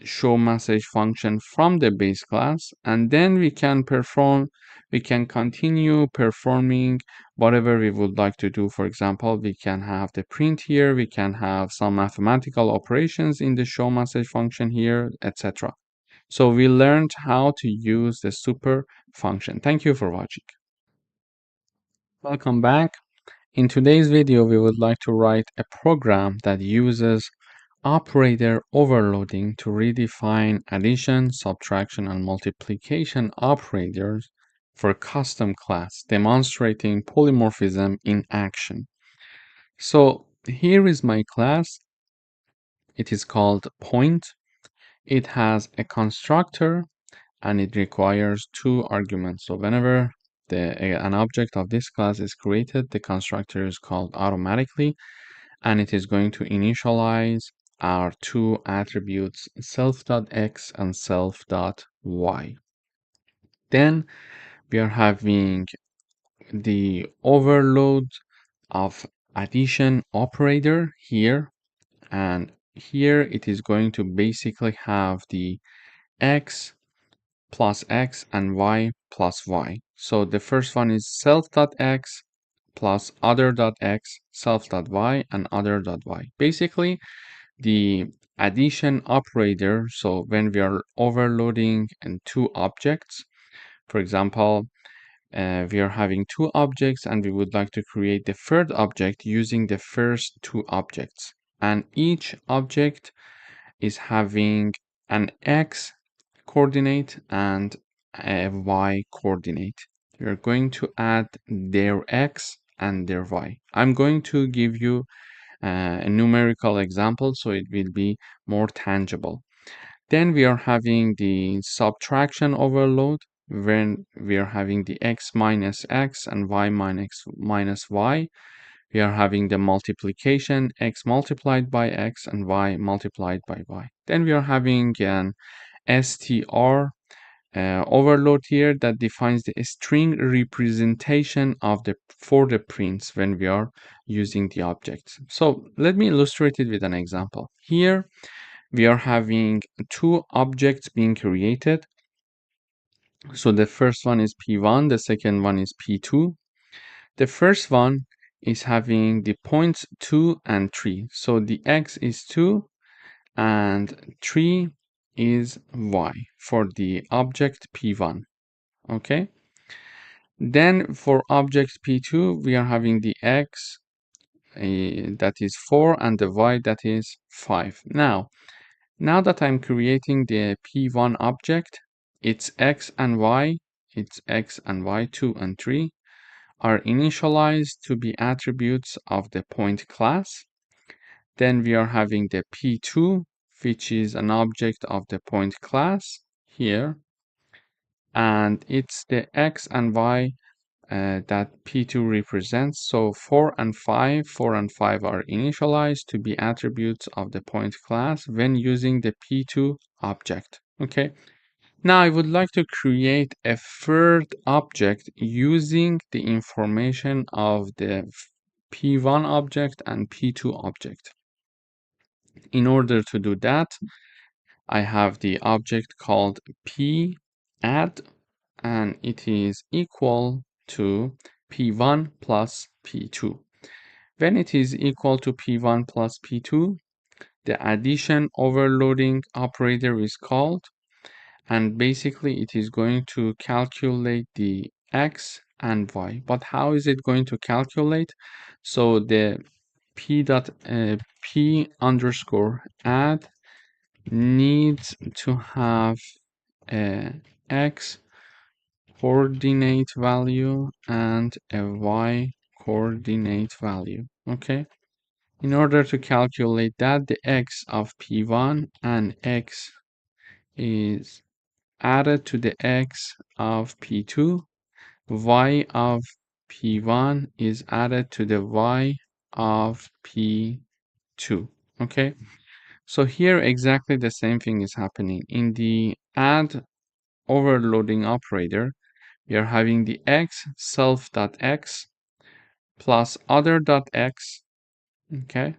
show message function from the base class, and then we can continue performing whatever we would like to do. For example, we can have the print here, we can have some mathematical operations in the show message function here, etc. So we learned how to use the super function. Thank you for watching. Welcome back. In today's video, we would like to write a program that uses operator overloading to redefine addition, subtraction, and multiplication operators for a custom class, demonstrating polymorphism in action. So here is my class. It is called point. It has a constructor and it requires two arguments. So whenever an object of this class is created, the constructor is called automatically, and it is going to initialize our two attributes self.x and self.y. Then we are having the overload of addition operator here, and here it is going to basically have the x plus x and y plus y. So the first one is self.x plus other.x, self.y, and other.y. Basically, the addition operator, so when we are overloading in two objects, for example, we are having two objects and we would like to create the third object using the first two objects. And each object is having an x coordinate and a y coordinate. We are going to add their x and their y. I'm going to give you a numerical example so it will be more tangible. Then we are having the subtraction overload when we are having the x minus x and y minus y. We are having the multiplication x multiplied by x and y multiplied by y. Then we are having an str overload here that defines the string representation of for the prints when we are using the objects. So let me illustrate it with an example. Here we are having two objects being created. So the first one is P1, the second one is P2. The first one is having the points 2 and 3. So the x is 2 and 3 is y for the object P1. Okay. Then for object P2, we are having the x that is 4 and the y that is 5. Now that I'm creating the P1 object, its x and y, 2 and 3 are initialized to be attributes of the point class. Then we are having the P2, which is an object of the point class here, and it's the x and y that P2 represents. So 4 and 5 are initialized to be attributes of the point class when using the P2 object. Okay. Now I would like to create a third object using the information of the P1 object and P2 object. In order to do that, I have the object called P add, and it is equal to P1 plus P2. When it is equal to P1 plus P2, the addition overloading operator is called, and basically it is going to calculate the x and y. But how is it going to calculate? So the p underscore add needs to have a x coordinate value and a y coordinate value. Okay. In order to calculate that, the x of P1 and x is added to the x of P2. Y of P1 is added to the y of P2. Okay. So here exactly the same thing is happening. In the add overloading operator, we are having the x self.x plus other.x, okay,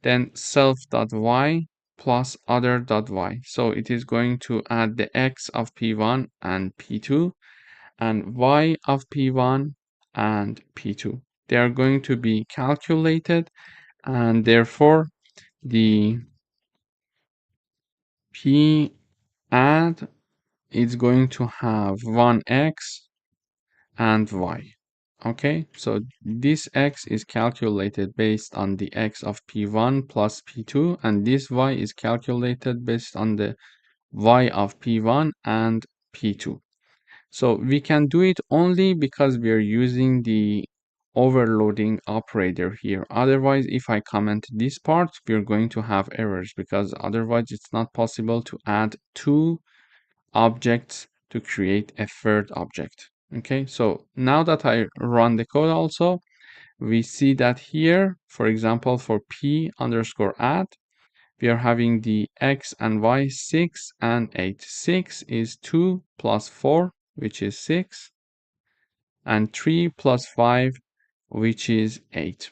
then self.y plus other.y. So it is going to add the x of p1 and p2 and y of p1 and p2. They are going to be calculated, and therefore the p add is going to have one x and y. Okay, so this x is calculated based on the x of p1 plus p2, and this y is calculated based on the y of p1 and p2. So we can do it only because we are using the overloading operator here. Otherwise, if I comment this part, we're going to have errors, because otherwise it's not possible to add two objects to create a third object. Okay, so now that I run the code also, we see that here, for example, for p underscore add, we are having the x and y 6 and 8. 6 is 2 plus 4, which is 6, and 3 plus 5, which is 8.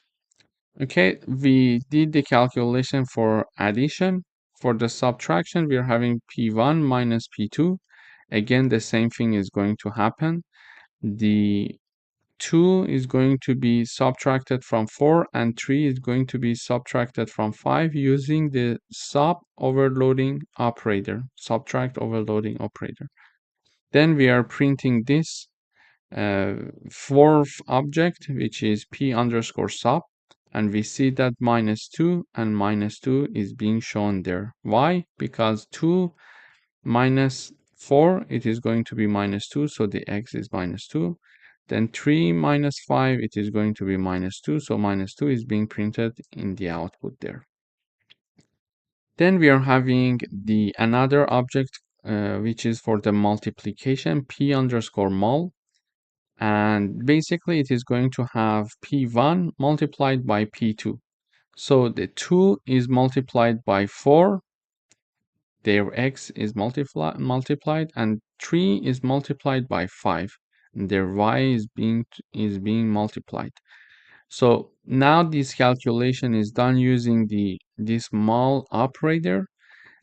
Okay, we did the calculation for addition. For the subtraction, we are having p1 minus p2. Again, the same thing is going to happen. The 2 is going to be subtracted from 4, and 3 is going to be subtracted from 5 using the subtract overloading operator. Then we are printing this fourth object, which is p underscore sub, and we see that -2 and -2 is being shown there. Why? Because 2 minus 4, it is going to be -2, so the x is -2. Then 3 minus 5, it is going to be -2, so -2 is being printed in the output there. Then we are having the another object, which is for the multiplication, p underscore mul, and basically it is going to have p1 multiplied by p2. So the 2 is multiplied by 4, their x is multiplied, and 3 is multiplied by 5, and their y is being multiplied. So now this calculation is done using this mul operator,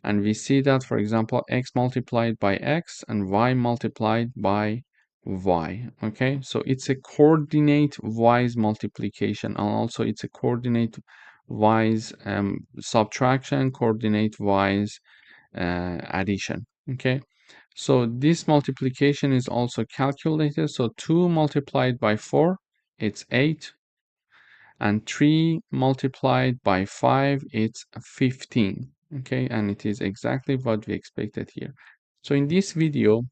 and we see that, for example, x multiplied by x and y multiplied by y. Okay, so it's a coordinate wise multiplication, and also it's a coordinate wise subtraction, coordinate wise addition. Okay, so this multiplication is also calculated. So 2 multiplied by 4, it's 8, and 3 multiplied by 5, it's 15. Okay, and it is exactly what we expected here. So in this video,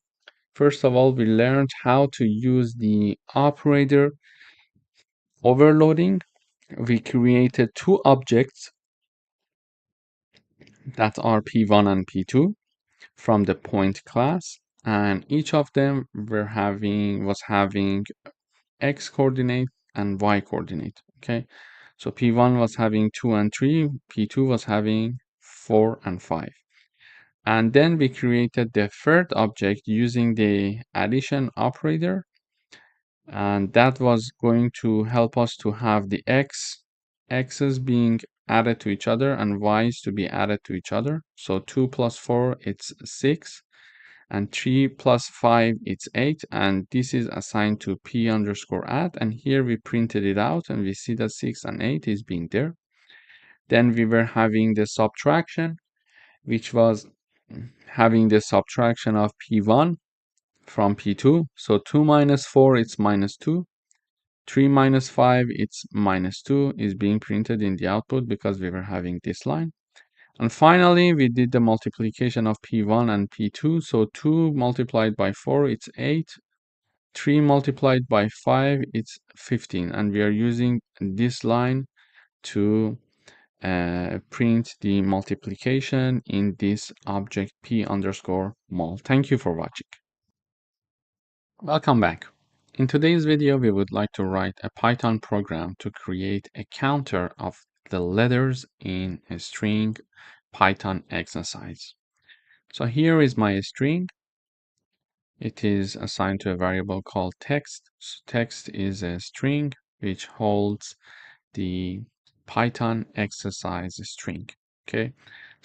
first of all, we learned how to use the operator overloading. We created two objects that are p1 and p2 from the point class, and each of them was having x coordinate and y coordinate. Okay, so p1 was having 2 and 3, p2 was having 4 and 5. And then we created the third object using the addition operator, and that was going to help us to have the x's being added to each other and y's to be added to each other. So 2 plus 4, it's 6, and 3 plus 5, it's 8, and this is assigned to p underscore add, and here we printed it out, and we see that 6 and 8 is being there. Then we were having the subtraction, which was having the subtraction of p1 from p2. So 2 minus 4, it's -2. 3 minus 5, it's -2, is being printed in the output because we were having this line. And finally, we did the multiplication of p1 and p2. So 2 multiplied by 4, it's 8. 3 multiplied by 5, it's 15. And we are using this line to print the multiplication in this object p underscore mul. Thank you for watching. Welcome back. In today's video, we would like to write a Python program to create a counter of the letters in a string Python exercise. So here is my string. It is assigned to a variable called text. So text is a string which holds the Python exercise string. Okay,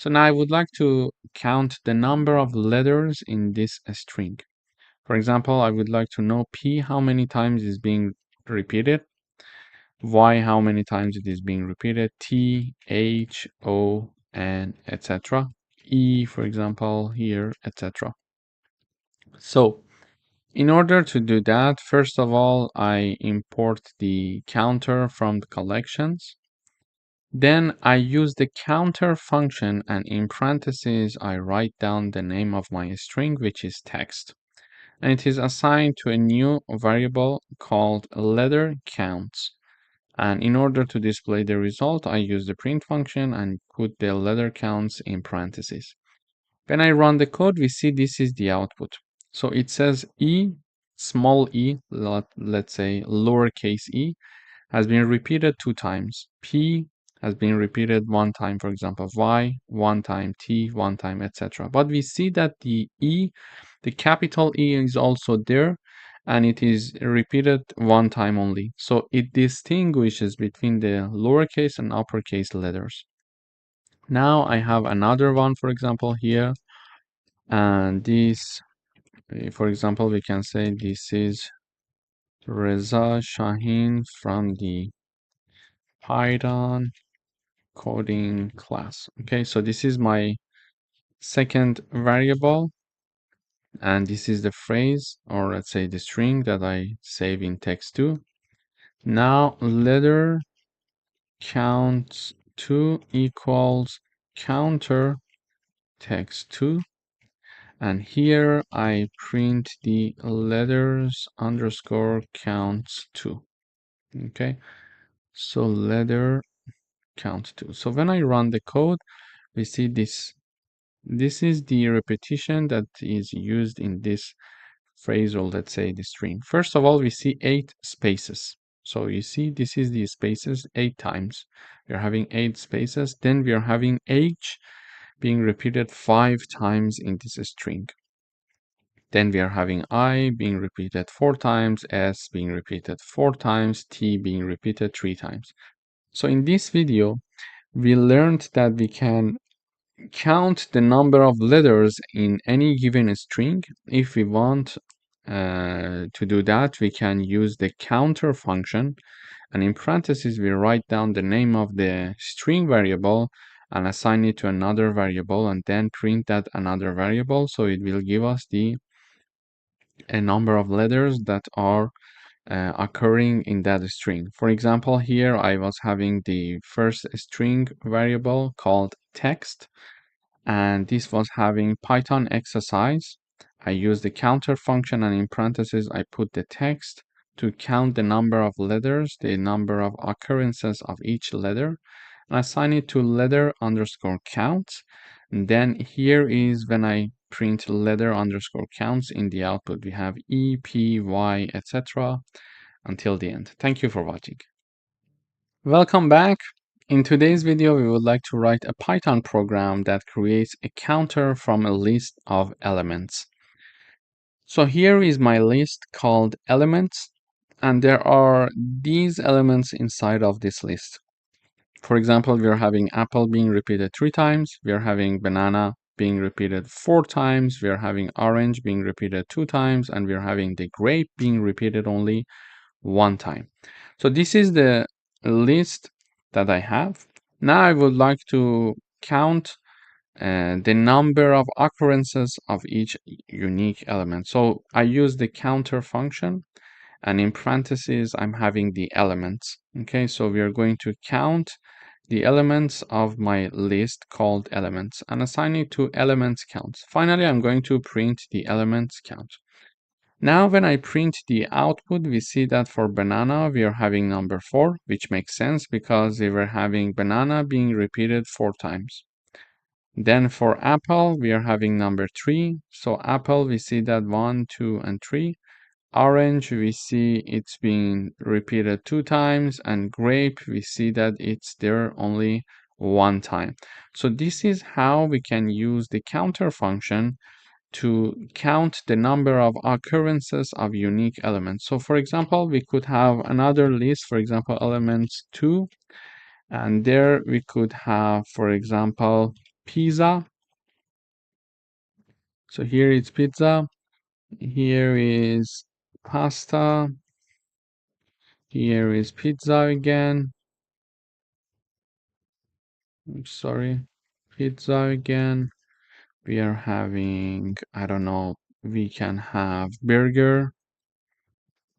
So now I would like to count the number of letters in this string. For example, I would like to know P how many times is being repeated, Y how many times it is being repeated, T, H, O, and etc. E, for example, here, etc. So in order to do that, first of all, I import the counter from the collections. Then I use the counter function, and in parentheses, I write down the name of my string, which is text. And it is assigned to a new variable called letter counts. And in order to display the result, I use the print function and put the letter counts in parentheses. When I run the code, we see this is the output. So it says E, small e, let's say lowercase e, has been repeated 2 times. P has been repeated 1 time, for example, Y, 1 time, T, 1 time, etc. But we see that the E, the capital E is also there, and it is repeated 1 time only. So it distinguishes between the lowercase and uppercase letters. Now I have another one, for example, here, and this, for example, we can say this is Reza Shaheen from the Python coding class. Okay, so this is my second variable, and this is the phrase, or let's say the string that I save in text2. Now letter count 2 equals counter text2, and here I print the letters underscore counts 2. Okay, so letter count 2. So when I run the code, we see this. This is the repetition that is used in this phrase, or let's say the string. First of all, we see 8 spaces. So you see this is the spaces 8 times. We are having 8 spaces. Then we are having H being repeated 5 times in this string. Then we are having I being repeated 4 times, S being repeated 4 times, T being repeated 3 times. So in this video, we learned that we can count the number of letters in any given string. If we want to do that, we can use the counter function, and in parentheses we write down the name of the string variable and assign it to another variable, and then print that another variable, so it will give us a number of letters that are occurring in that string. For example, here I was having the first string variable called text, and this was having Python exercise. I use the counter function, and in parentheses I put the text to count the number of letters, the number of occurrences of each letter, and assign it to letter underscore counts. And then here is when I print letter underscore counts in the output. We have E, P, Y, etc. until the end. Thank you for watching. Welcome back. In today's video, we would like to write a Python program that creates a counter from a list of elements. So here is my list called elements, and there are these elements inside of this list. For example, we are having apple being repeated 3 times, we are having banana being repeated 4 times, we are having orange being repeated 2 times, and we are having the grape being repeated only 1 time. So this is the list that I have. Now I would like to count the number of occurrences of each unique element. So I use the counter function, and in parentheses I'm having the elements. Okay, so we are going to count the elements of my list called elements and assign it to elements counts. Finally, I'm going to print the elements count. Now when I print the output, we see that for banana we are having number 4, which makes sense because we were having banana being repeated 4 times. Then for apple we are having number 3, so apple we see that 1, 2, and 3. Orange we see it's being repeated 2 times, and grape we see that it's there only 1 time. So this is how we can use the counter function to count the number of occurrences of unique elements. So for example, we could have another list, for example, elements 2, and there we could have, for example, pizza. So here it's pizza. Here is pasta. Here is pizza again. I'm sorry. Pizza again. We are having, I don't know, we can have burger.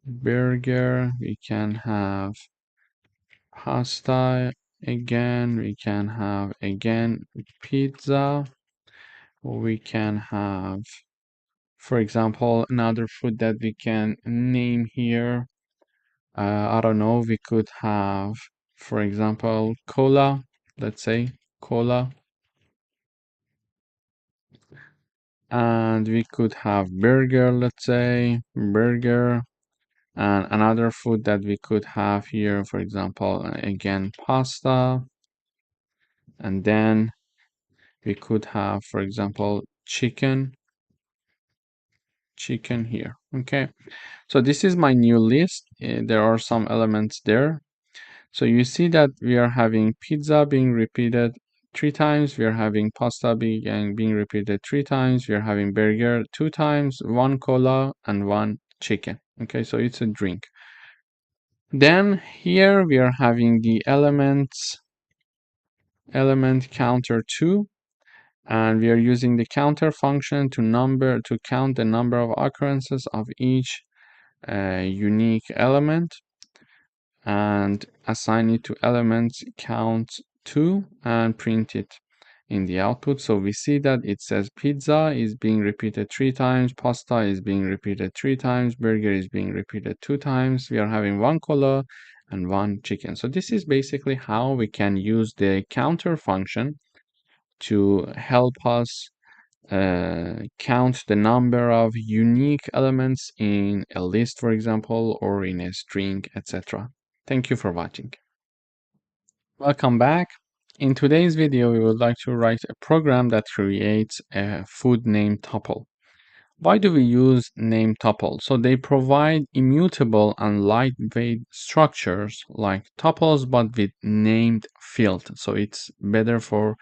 We can have pasta again. We can have again pizza. We can have, for example, another food that we can name here. I don't know, we could have, for example, cola. Let's say cola. And we could have burger, let's say burger. And another food that we could have here, for example, again, pasta. And then we could have, for example, chicken here. Okay, so this is my new list. There are some elements there. So you see that we are having pizza being repeated 3 times. We are having pasta being repeated 3 times. We are having burger 2 times, one cola, and one chicken. Okay, so it's a drink. Then here we are having the element counter 2, and we are using the counter function to count the number of occurrences of each unique element and assign it to elements count 2 and print it in the output. So we see that it says pizza is being repeated 3 times, pasta is being repeated 3 times, burger is being repeated 2 times. We are having one cola and one chicken. So this is basically how we can use the counter function to help us count the number of unique elements in a list, for example, or in a string, etc. Thank you for watching. Welcome back. In today's video, we would like to write a program that creates a food name tuple. Why do we use name tuple? So they provide immutable and lightweight structures like tuples, but with named field. So it's better for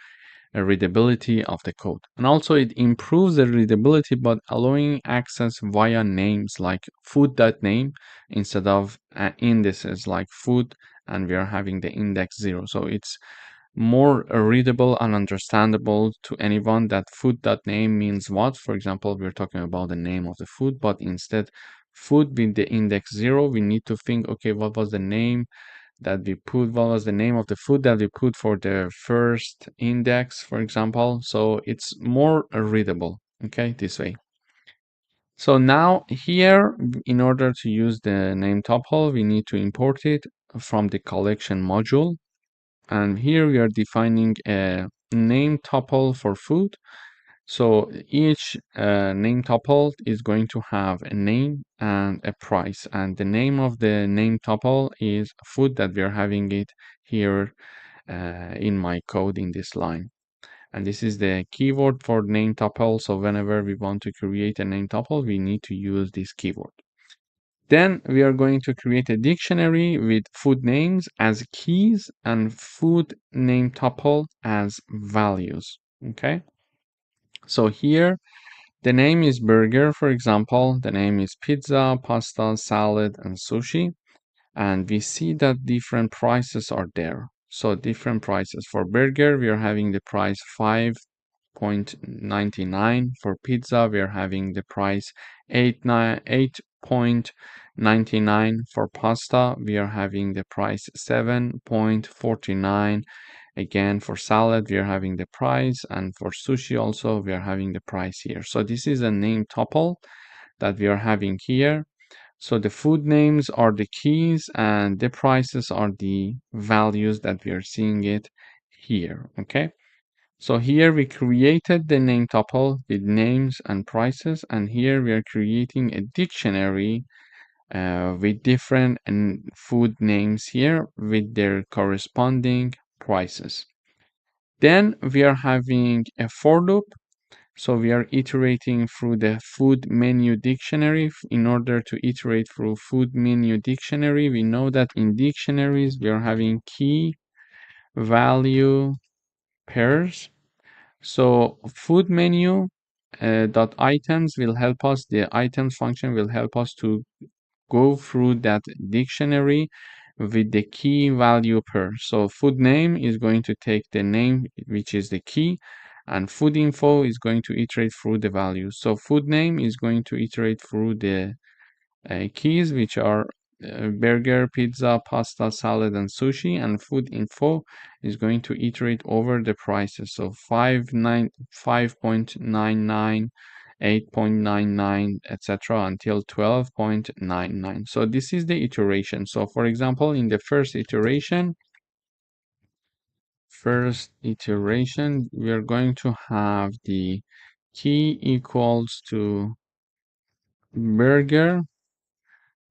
readability of the code. And also it improves the readability, but allowing access via names like food.name instead of indices like food, and we are having the index 0. So it's more readable and understandable to anyone that food.name means what. For example, we're talking about the name of the food, but instead food with the index 0, we need to think, okay, what was the name that we put, what was the name of the food that we put for the first index, for example. So it's more readable, okay, this way. So now here, in order to use the name tuple, we need to import it from the collection module. And here we are defining a name tuple for food. So each name tuple is going to have a name and a price, and the name of the name tuple is food that we are having it here in my code in this line. And this is the keyword for name tuple. So whenever we want to create a name tuple, we need to use this keyword. Then we are going to create a dictionary with food names as keys and food name tuple as values. Okay. So here the name is burger, for example. The name is pizza, pasta, salad, and sushi. And we see that different prices are there. So different prices. For burger, we are having the price 5.99. For pizza, we are having the price 8.99. For pasta, we are having the price 7.49. Again, for salad, we are having the price, and for sushi also, we are having the price here. So this is a name tuple that we are having here. So the food names are the keys and the prices are the values that we are seeing it here, okay? So here we created the name tuple with names and prices, and here we are creating a dictionary with different food names here with their corresponding prices. Then we are having a for loop. So we are iterating through the food menu dictionary. In order to iterate through food menu dictionary, we know that in dictionaries we are having key value pairs. So food menu dot items will help us, the items function will help us to go through that dictionary with the key value per. So food name is going to take the name, which is the key, and food info is going to iterate through the values. So food name is going to iterate through the keys, which are burger, pizza, pasta, salad, and sushi, and food info is going to iterate over the prices. So 5.99, 8.99, etc. until 12.99. So this is the iteration. So for example, in the first iteration, we are going to have the key equals to burger,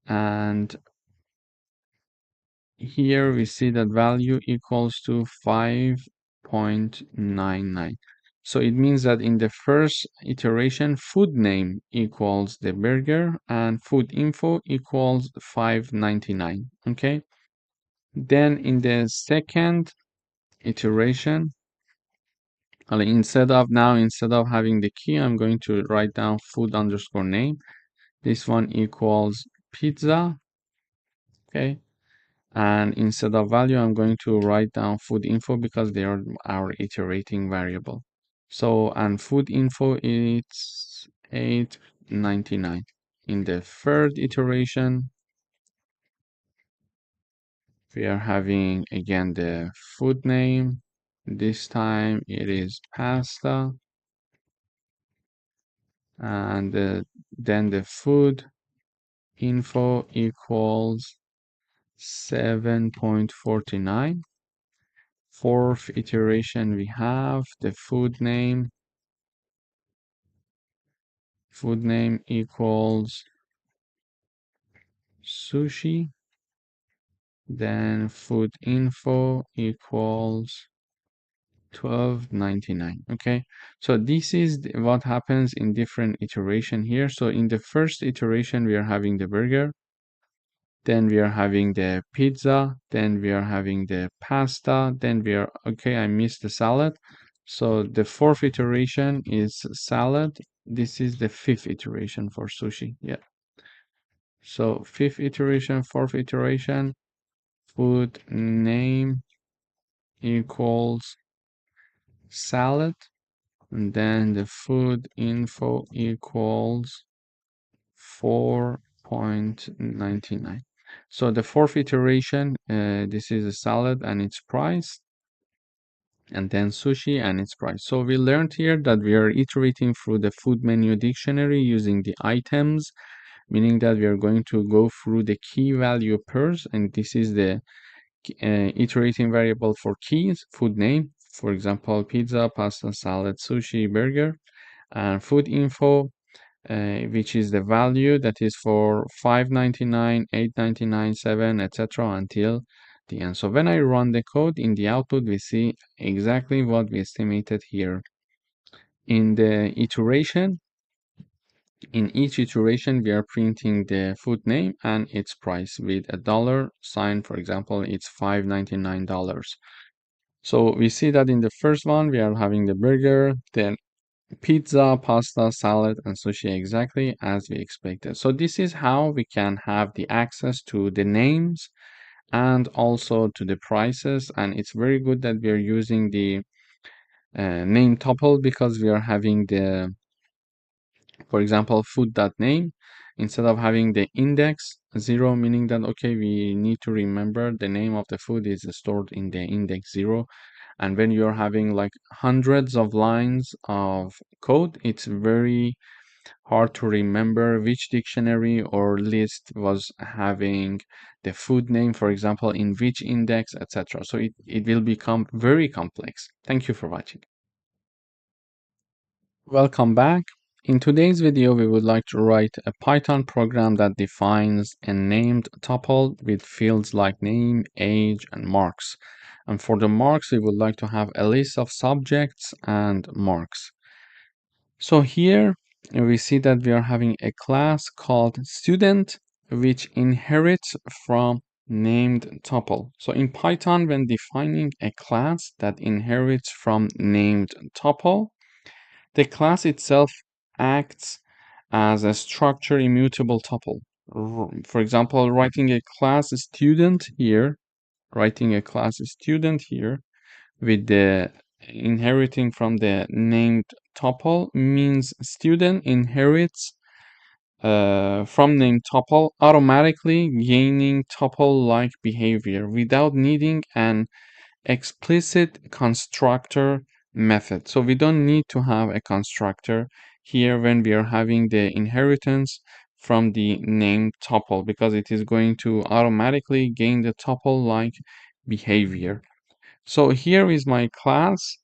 and here we see that value equals to 5.99. So it means that in the first iteration, food name equals the burger and food info equals 5.99. Okay. Then in the second iteration, instead of having the key, I'm going to write down food underscore name. This one equals pizza. Okay. And instead of value, I'm going to write down food info because they are our iterating variable. So, and food info is 8.99. In the third iteration, we are having again the food name. This time it is pasta, and then the food info equals 7.49. Fourth iteration, we have the food name equals sushi, then food info equals 12.99. Okay, so this is what happens in different iteration here. So in the first iteration, we are having the burger, then we are having the pizza, then we are having the pasta, then we are, okay, I missed the salad. So the fourth iteration is salad. This is the fifth iteration for sushi. Yeah. So fifth iteration, fourth iteration, food name equals salad, and then the food info equals 4.99. So the fourth iteration, this is a salad and its price, and then sushi and its price. So we learned here that we are iterating through the food menu dictionary using the items, meaning that we are going to go through the key value pairs, and this is the iterating variable for keys, food name, for example, pizza, pasta, salad, sushi, burger, and food info, which is the value that is for 5.99, 8.99, 7, etc. until the end. So when I run the code in the output, we see exactly what we estimated here. In the iteration, in each iteration, we are printing the food name and its price with a dollar sign. For example, it's $5.99. So we see that in the first one, we are having the burger, then pizza, pasta, salad, and sushi exactly as we expected. So this is how we can have the access to the names and also to the prices. And it's very good that we are using the name tuple because we are having the, for example, food.name, instead of having the index 0, meaning that, okay, we need to remember the name of the food is stored in the index 0. And when you're having like hundreds of lines of code, it's very hard to remember which dictionary or list was having the food name, for example, in which index, etc. So it will become very complex. Thank you for watching. Welcome back. In today's video, we would like to write a Python program that defines a named tuple with fields like name, age, and marks. And for the marks, we would like to have a list of subjects and marks. So here we see that we are having a class called student, which inherits from named tuple. So in Python, when defining a class that inherits from named tuple, the class itself acts as a structure immutable tuple. For example, writing a class student here with the inheriting from the named tuple means student inherits from named tuple, automatically gaining tuple-like behavior without needing an explicit constructor method. So we don't need to have a constructor here when we are having the inheritance from the named tuple, because it is going to automatically gain the tuple-like behavior. So here is my class.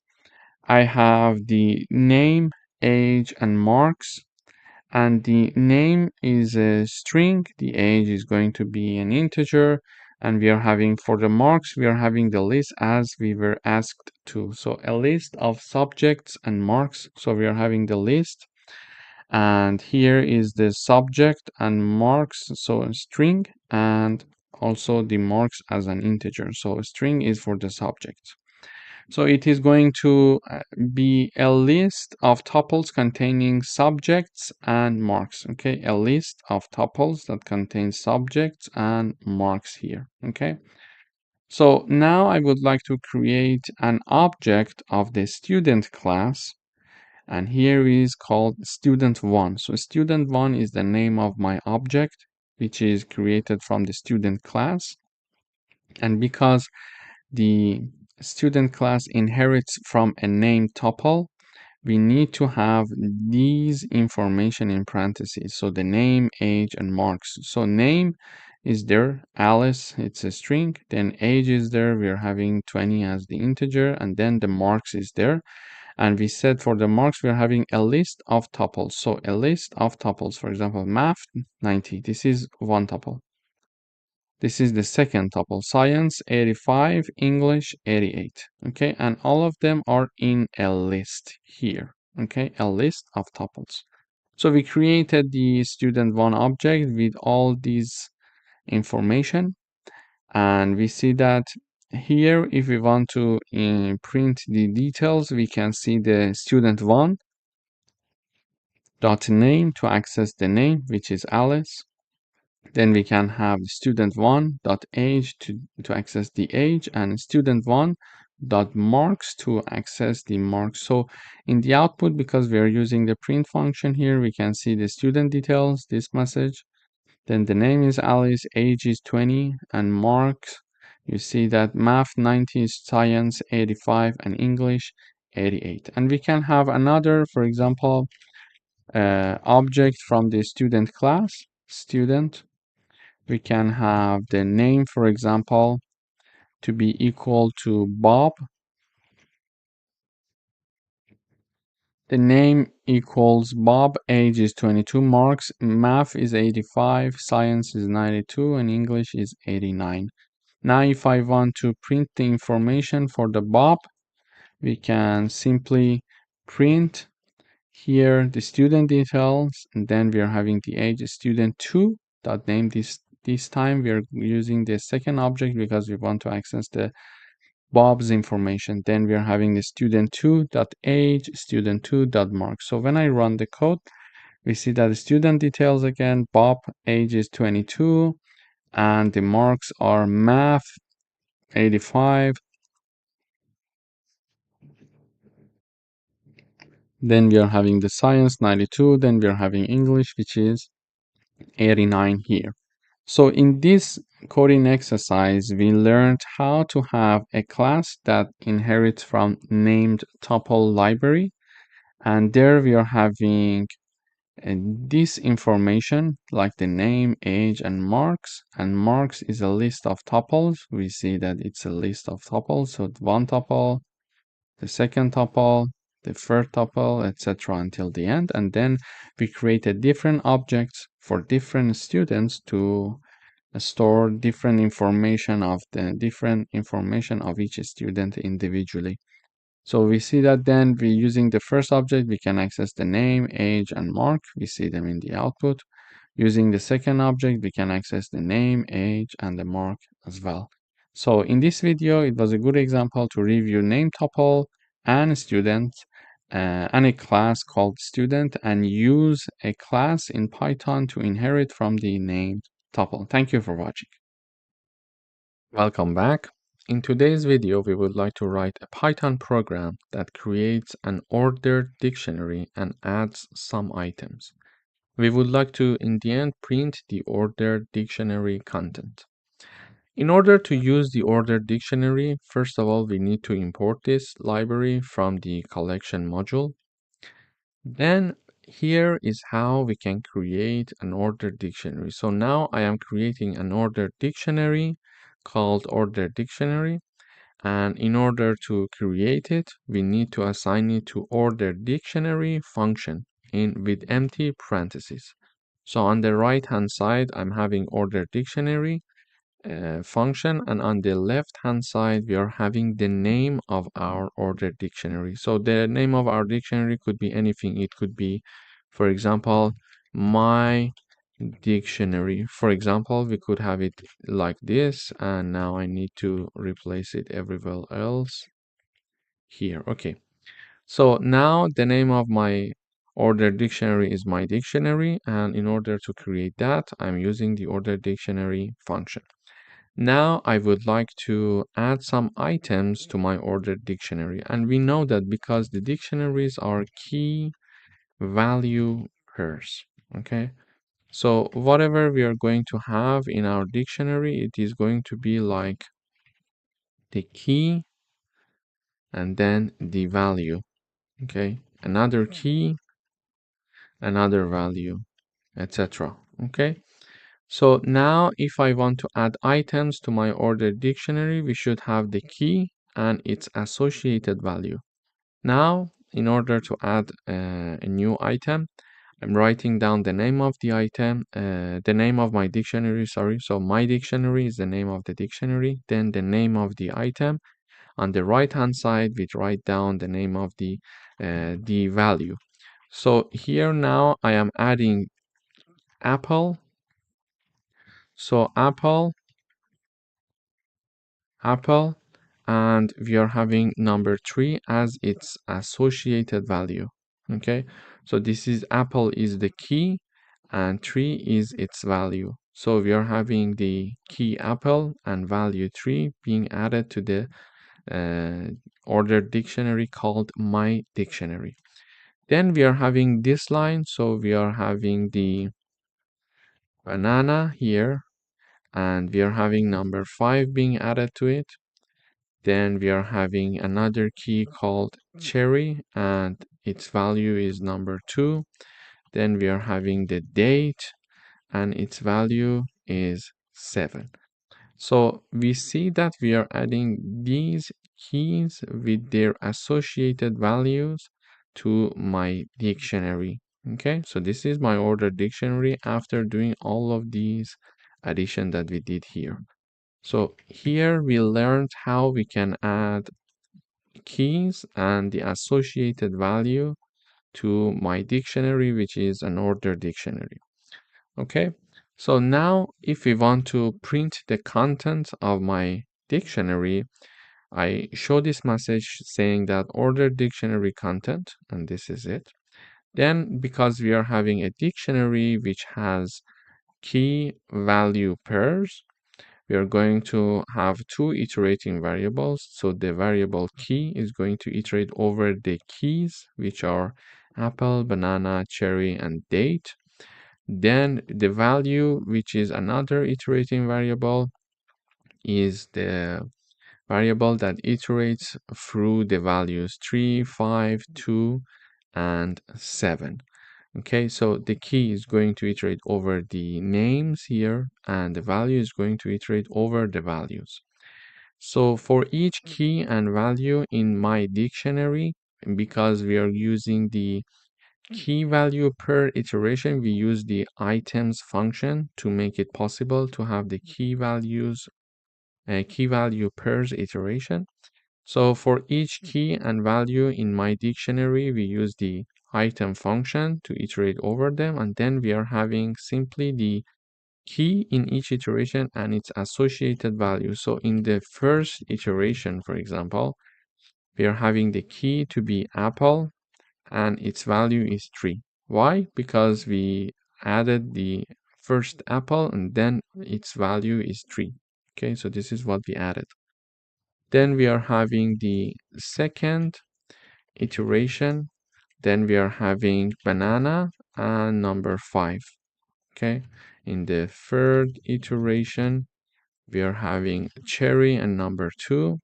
I have the name, age, and marks, and the name is a string, the age is going to be an integer, and we are having, for the marks, we are having the list as we were asked to. So a list of subjects and marks. So we are having the list, and here is the subject and marks, so a string, and also the marks as an integer. So a string is for the subject. So it is going to be a list of tuples containing subjects and marks. Okay, a list of tuples that contains subjects and marks here. Okay, so now I would like to create an object of the student class, and here is called student1. So student1 is the name of my object, which is created from the student class. And because the student class inherits from a named tuple, we need to have these information in parentheses. So the name, age, and marks. So name is there, Alice, it's a string. Then age is there, we're having 20 as the integer, and then the marks is there. And we said for the marks, we're having a list of tuples. So a list of tuples, for example, math 90. This is one tuple. This is the second tuple. Science 85, English 88. Okay, and all of them are in a list here. Okay, a list of tuples. So we created the student1 object with all these information, and we see that here, if we want to print the details, we can see the student1 dot name to access the name, which is Alice. Then we can have student1 dot age to access the age, and student1 dot marks to access the marks. So in the output, because we are using the print function here, we can see the student details, this message. Then the name is Alice, age is 20, and marks, you see that math 90 is science 85, and English 88. And we can have another, for example, object from the student class, student. We can have the name, for example, to be equal to Bob. The name equals Bob, age is 22, marks, math is 85, science is 92, and English is 89. Now if I want to print the information for the Bob, we can simply print here the student details, and then we are having the age student2 dot name. This time we are using the second object because we want to access the Bob's information. Then we are having the student2 dot age, student2 dot mark. So when I run the code, we see that the student details again, Bob age is 22, and the marks are math 85. Then we are having the science 92. Then we are having English, which is 89 here. So in this coding exercise, we learned how to have a class that inherits from named tuple library. And there we are having this information like the name, age, and marks. And marks is a list of tuples. We see that it's a list of tuples. So one tuple, the second tuple, the third tuple, etc. until the end. And then we created different objects for different students to store different information of each student individually. So we see that then we using the first object, we can access the name, age, and mark. We see them in the output. Using the second object, we can access the name, age, and the mark as well. So in this video, it was a good example to review name tuple and student and a class called student and use a class in Python to inherit from the name tuple. Thank you for watching. Welcome back. In today's video, we would like to write a Python program that creates an ordered dictionary and adds some items. We would like to, in the end, print the ordered dictionary content. In order to use the ordered dictionary, first of all, we need to import this library from the collection module. Then here is how we can create an ordered dictionary. So now I am creating an ordered dictionary called ordered dictionary. And in order to create it, we need to assign it to ordered dictionary function with empty parentheses. So on the right hand side, I'm having ordered dictionary function, and on the left hand side we are having the name of our ordered dictionary. So the name of our dictionary could be anything. It could be, for example, my dictionary. For example, we could have it like this, and now I need to replace it everywhere else here. Okay, so now the name of my ordered dictionary is my dictionary, and in order to create that, I'm using the ordered dictionary function. Now I would like to add some items to my ordered dictionary. And we know that because the dictionaries are key value pairs. Okay. So whatever we are going to have in our dictionary, it is going to be like the key and then the value. Okay. Another key, another value, etc. Okay. So now if I want to add items to my ordered dictionary, we should have the key and its associated value. Now, in order to add a new item, I'm writing down the name of the item, the name of my dictionary, sorry. So my dictionary is the name of the dictionary, then the name of the item. On the right hand side, we write down the name of the value. So here now I am adding apple. So apple, and we are having number 3 as its associated value. Okay, so this is apple is the key and 3 is its value. So we are having the key apple and value 3 being added to the ordered dictionary called my dictionary. Then we are having this line, so we are having the banana here, and we are having number 5 being added to it. Then we are having another key called cherry, and its value is number 2. Then we are having the date, and its value is 7. So we see that we are adding these keys with their associated values to my dictionary. Okay, so this is my ordered dictionary after doing all of these addition that we did here. So here we learned how we can add keys and the associated value to my dictionary, which is an ordered dictionary. Okay, so now if we want to print the content of my dictionary, I show this message saying that ordered dictionary content, and this is it. Then because we are having a dictionary which has key value pairs, we are going to have two iterating variables. So the variable key is going to iterate over the keys, which are apple, banana, cherry, and date. Then the value, which is another iterating variable, is the variable that iterates through the values 3, 5, 2, and 7. Okay, so the key is going to iterate over the names here, and the value is going to iterate over the values. So for each key and value in my dictionary, because we are using the key value per iteration, we use the items function to make it possible to have the key value pairs iteration. So for each key and value in my dictionary, we use the item function to iterate over them, and then we are having simply the key in each iteration and its associated value. So in the first iteration, for example, we are having the key to be apple and its value is 3. Why? Because we added the first apple and then its value is 3. Okay, so this is what we added. Then we are having the second iteration. Then we are having banana and number 5. Okay, in the third iteration, we are having cherry and number 2.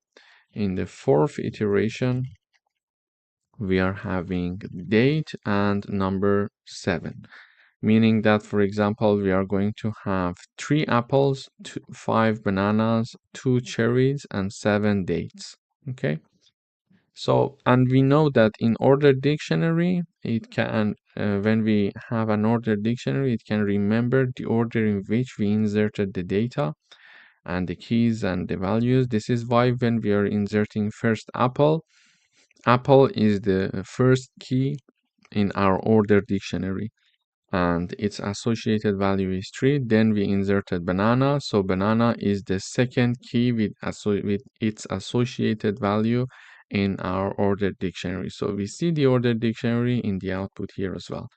In the fourth iteration, we are having date and number 7, meaning that, for example, we are going to have 3 apples, 5 bananas, 2 cherries, and 7 dates. Okay. So, and we know that in ordered dictionary, it can, when we have an ordered dictionary, it can remember the order in which we inserted the data and the keys and the values. This is why when we are inserting first apple, apple is the first key in our ordered dictionary and its associated value is 3. Then we inserted banana, so banana is the second key with its associated value in our ordered dictionary. So we see the ordered dictionary in the output here as well.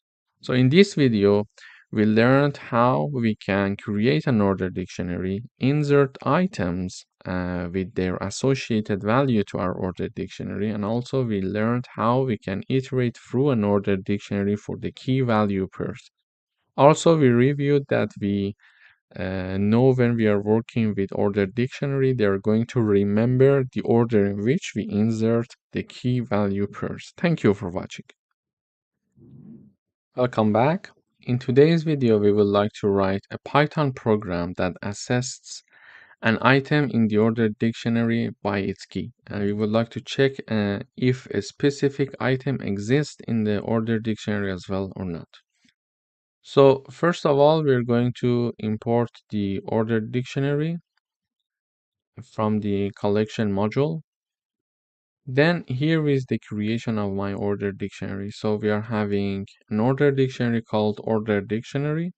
So in this video, we learned how we can create an ordered dictionary, insert items with their associated value to our ordered dictionary, and also we learned how we can iterate through an ordered dictionary for the key value pairs. Also, we reviewed that we know when we are working with ordered dictionary, they are going to remember the order in which we insert the key value pairs. Thank you for watching. Welcome back. In today's video, we would like to write a Python program that assesses an item in the ordered dictionary by its key. And we would like to check if a specific item exists in the ordered dictionary as well or not. So first of all, we're going to import the ordered dictionary from the collection module. Then here is the creation of my ordered dictionary. So we are having an ordered dictionary called ordered dictionary.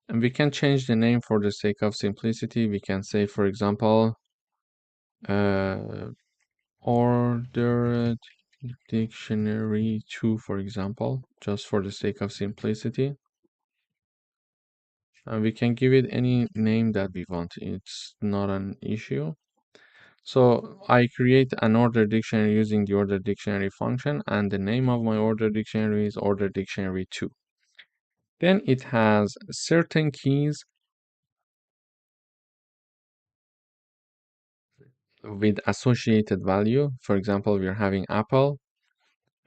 And we can change the name for the sake of simplicity. We can say, for example, ordered dictionary 2, for example, just for the sake of simplicity. And we can give it any name that we want. It's not an issue. So I create an ordered dictionary using the ordered dictionary function, and the name of my ordered dictionary is ordered dictionary 2. Then it has certain keys with associated value. For example, we are having apple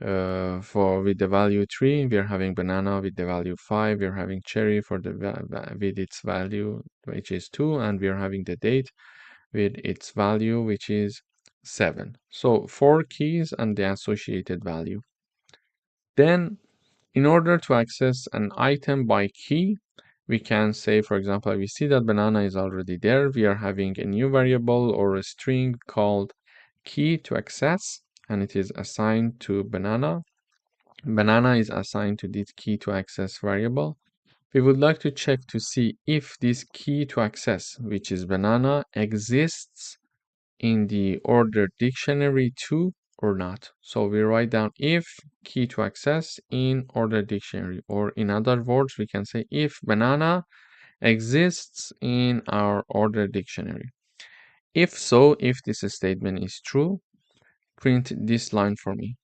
with the value 3. We are having banana with the value 5. We are having cherry for the with its value, which is 2, and we are having the date with its value, which is 7. So 4 keys and the associated value. Then, in order to access an item by key, we can say, for example, we see that banana is already there. We are having a new variable or a string called key to access, and it is assigned to banana. Banana is assigned to this key to access variable. We would like to check to see if this key to access, which is banana, exists in the ordered dictionary 2 or not. So we write down if key to access in ordered dictionary, or in other words, we can say if banana exists in our ordered dictionary. If so, if this statement is true, print this line for me.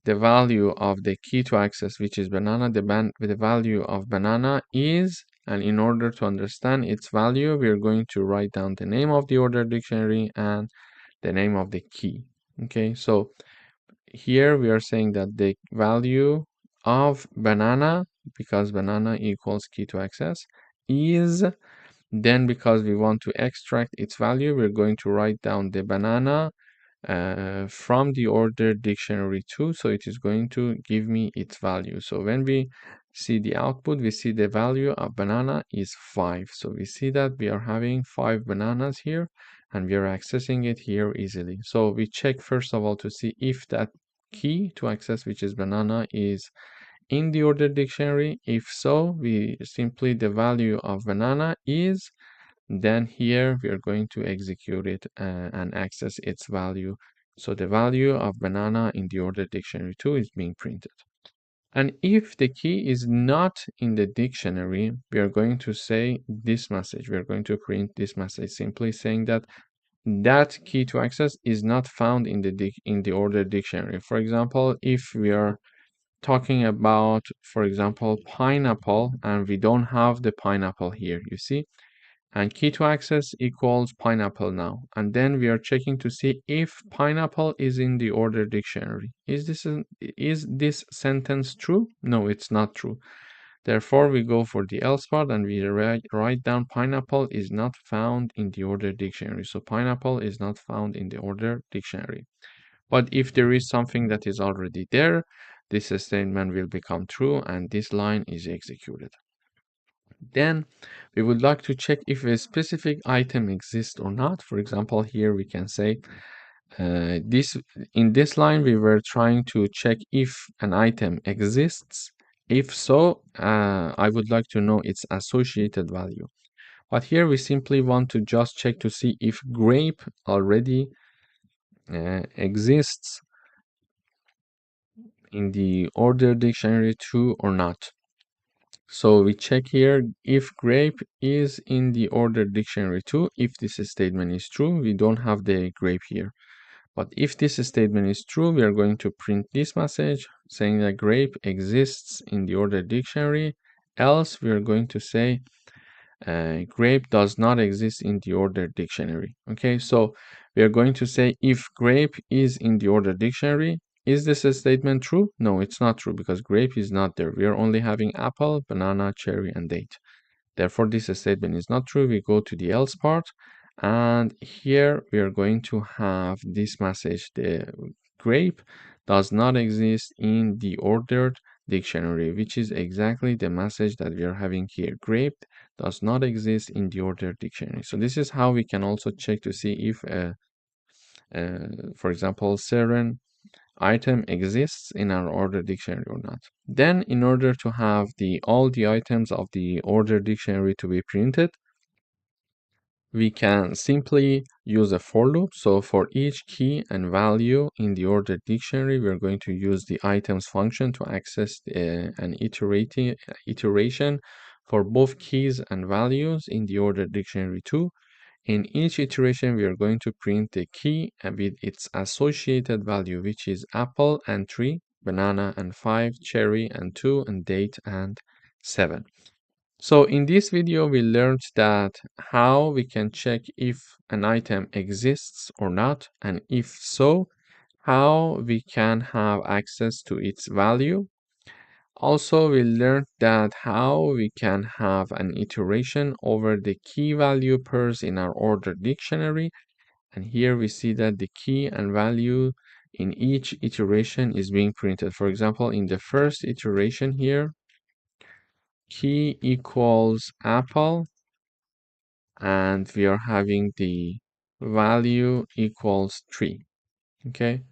The value of the key to access, which is banana, the value of banana is, and in order to understand its value, we are going to write down the name of the ordered dictionary and the name of the key. Okay, so here we are saying that the value of banana, because banana equals key to access, is, then because we want to extract its value, we're going to write down the banana from the ordered dictionary 2, so it is going to give me its value. So when we see the output, we see the value of banana is 5. So we see that we are having 5 bananas here, and we are accessing it here easily. So we check first of all to see if that key to access, which is banana, is in the ordered dictionary. If so, we simply the value of banana is, then here we are going to execute it and access its value. So the value of banana in the ordered dictionary 2 is being printed. And if the key is not in the dictionary, we are going to say this message. We are going to print this message, simply saying that that key to access is not found in the ordered dictionary. For example, if we are talking about, for example, pineapple, and we don't have the pineapple here, you see, and key to access equals pineapple now, and then we are checking to see if pineapple is in the ordered dictionary. Is this sentence true? No, it's not true. Therefore, we go for the else part and we write down pineapple is not found in the ordered dictionary. So pineapple is not found in the ordered dictionary. But if there is something that is already there, this statement will become true and this line is executed. Then we would like to check if a specific item exists or not. For example, here we can say in this line we were trying to check if an item exists. If so, I would like to know its associated value. But here we simply want to just check to see if grape already exists in the ordered dictionary 2 or not. So we check here if grape is in the ordered dictionary 2. If this statement is true, we don't have the grape here. But if this statement is true, we are going to print this message saying that grape exists in the ordered dictionary. Else, we are going to say grape does not exist in the ordered dictionary. Okay, so we are going to say if grape is in the ordered dictionary. Is this a statement true? No, it's not true because grape is not there. We are only having apple, banana, cherry, and date. Therefore, this statement is not true. We go to the else part, and here we are going to have this message. The grape does not exist in the ordered dictionary, which is exactly the message that we are having here. Grape does not exist in the ordered dictionary. So this is how we can also check to see if, for example, certain item exists in our ordered dictionary or not. Then in order to have all the items of the ordered dictionary to be printed, we can simply use a for loop. So for each key and value in the ordered dictionary, we're going to use the items function to access an iteration for both keys and values in the ordered dictionary 2. In each iteration, we are going to print the key with its associated value, which is apple and 3, banana and 5, cherry and 2, and date and 7. So in this video, we learned that how we can check if an item exists or not, and if so, how we can have access to its value. Also, we learned that how we can have an iteration over the key value pairs in our ordered dictionary. And here we see that the key and value in each iteration is being printed. For example, in the first iteration here, key equals apple, and we are having the value equals 3. Okay.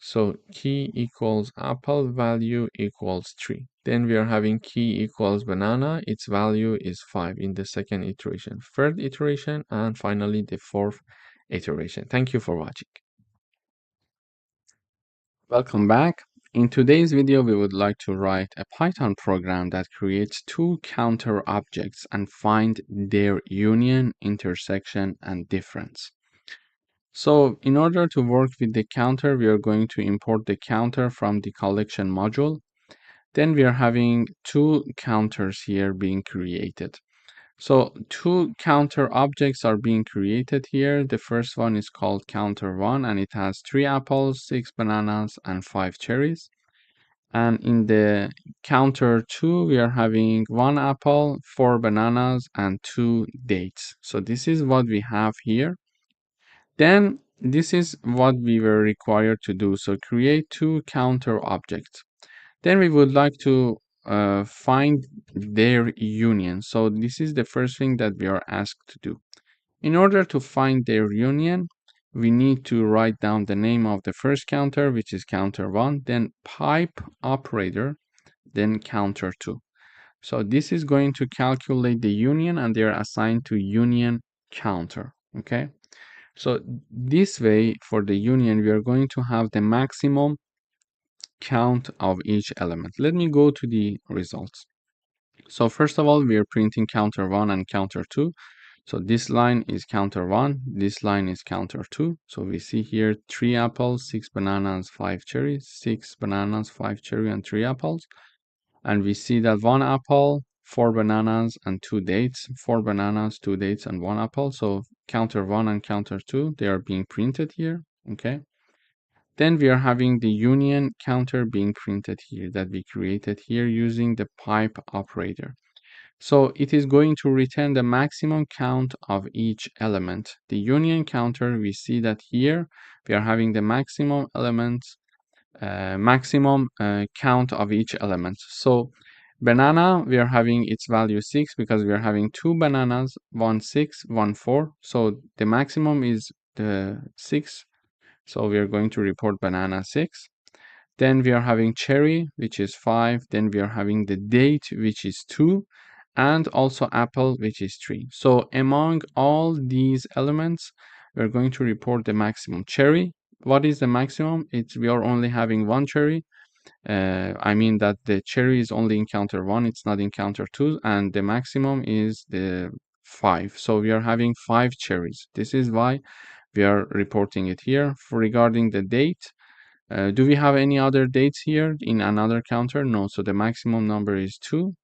So key equals apple, value equals 3. Then we are having key equals banana, its value is 5 in the second iteration, third iteration, and finally the fourth iteration. Thank you for watching. Welcome back. In today's video, we would like to write a Python program that creates two counter objects and find their union, intersection, and difference. So in order to work with the counter, we are going to import the counter from the collection module. Then we are having two counters here being created. So two counter objects are being created here. The first one is called counter1, and it has 3 apples, 6 bananas, and 5 cherries. And in the counter 2, we are having 1 apple, 4 bananas, and 2 dates. So this is what we have here. Then this is what we were required to do. So create two counter objects. Then we would like to find their union. So this is the first thing that we are asked to do. In order to find their union, we need to write down the name of the first counter, which is counter 1, then pipe operator, then counter 2. So this is going to calculate the union, and they're assigned to union counter. Okay. So this way, for the union, we are going to have the maximum count of each element. Let me go to the results. So first of all, we are printing counter 1 and counter 2. So this line is counter 1, this line is counter 2. So we see here 3 apples, 6 bananas, 5 cherries, 6 bananas, 5 cherry, and 3 apples. And we see that 1 apple, 4 bananas, and 2 dates, 4 bananas, 2 dates, and 1 apple. So counter 1 and counter 2, they are being printed here. Okay. Then we are having the union counter being printed here that we created here using the pipe operator. So it is going to return the maximum count of each element. The union counter, we see that here we are having the maximum elements, maximum count of each element. So banana, we are having its value 6 because we are having 2 bananas, 1 6, 1 4. So the maximum is the 6. So we are going to report banana 6. Then we are having cherry, which is 5. Then we are having the date, which is 2. And also apple, which is 3. So among all these elements, we're going to report the maximum. Cherry, what is the maximum? We are only having 1 cherry. I mean that the cherry is only in counter 1, it's not in counter 2, and the maximum is the 5. So we are having 5 cherries. This is why we are reporting it here. Regarding the date, do we have any other dates here in another counter? No, so the maximum number is 2.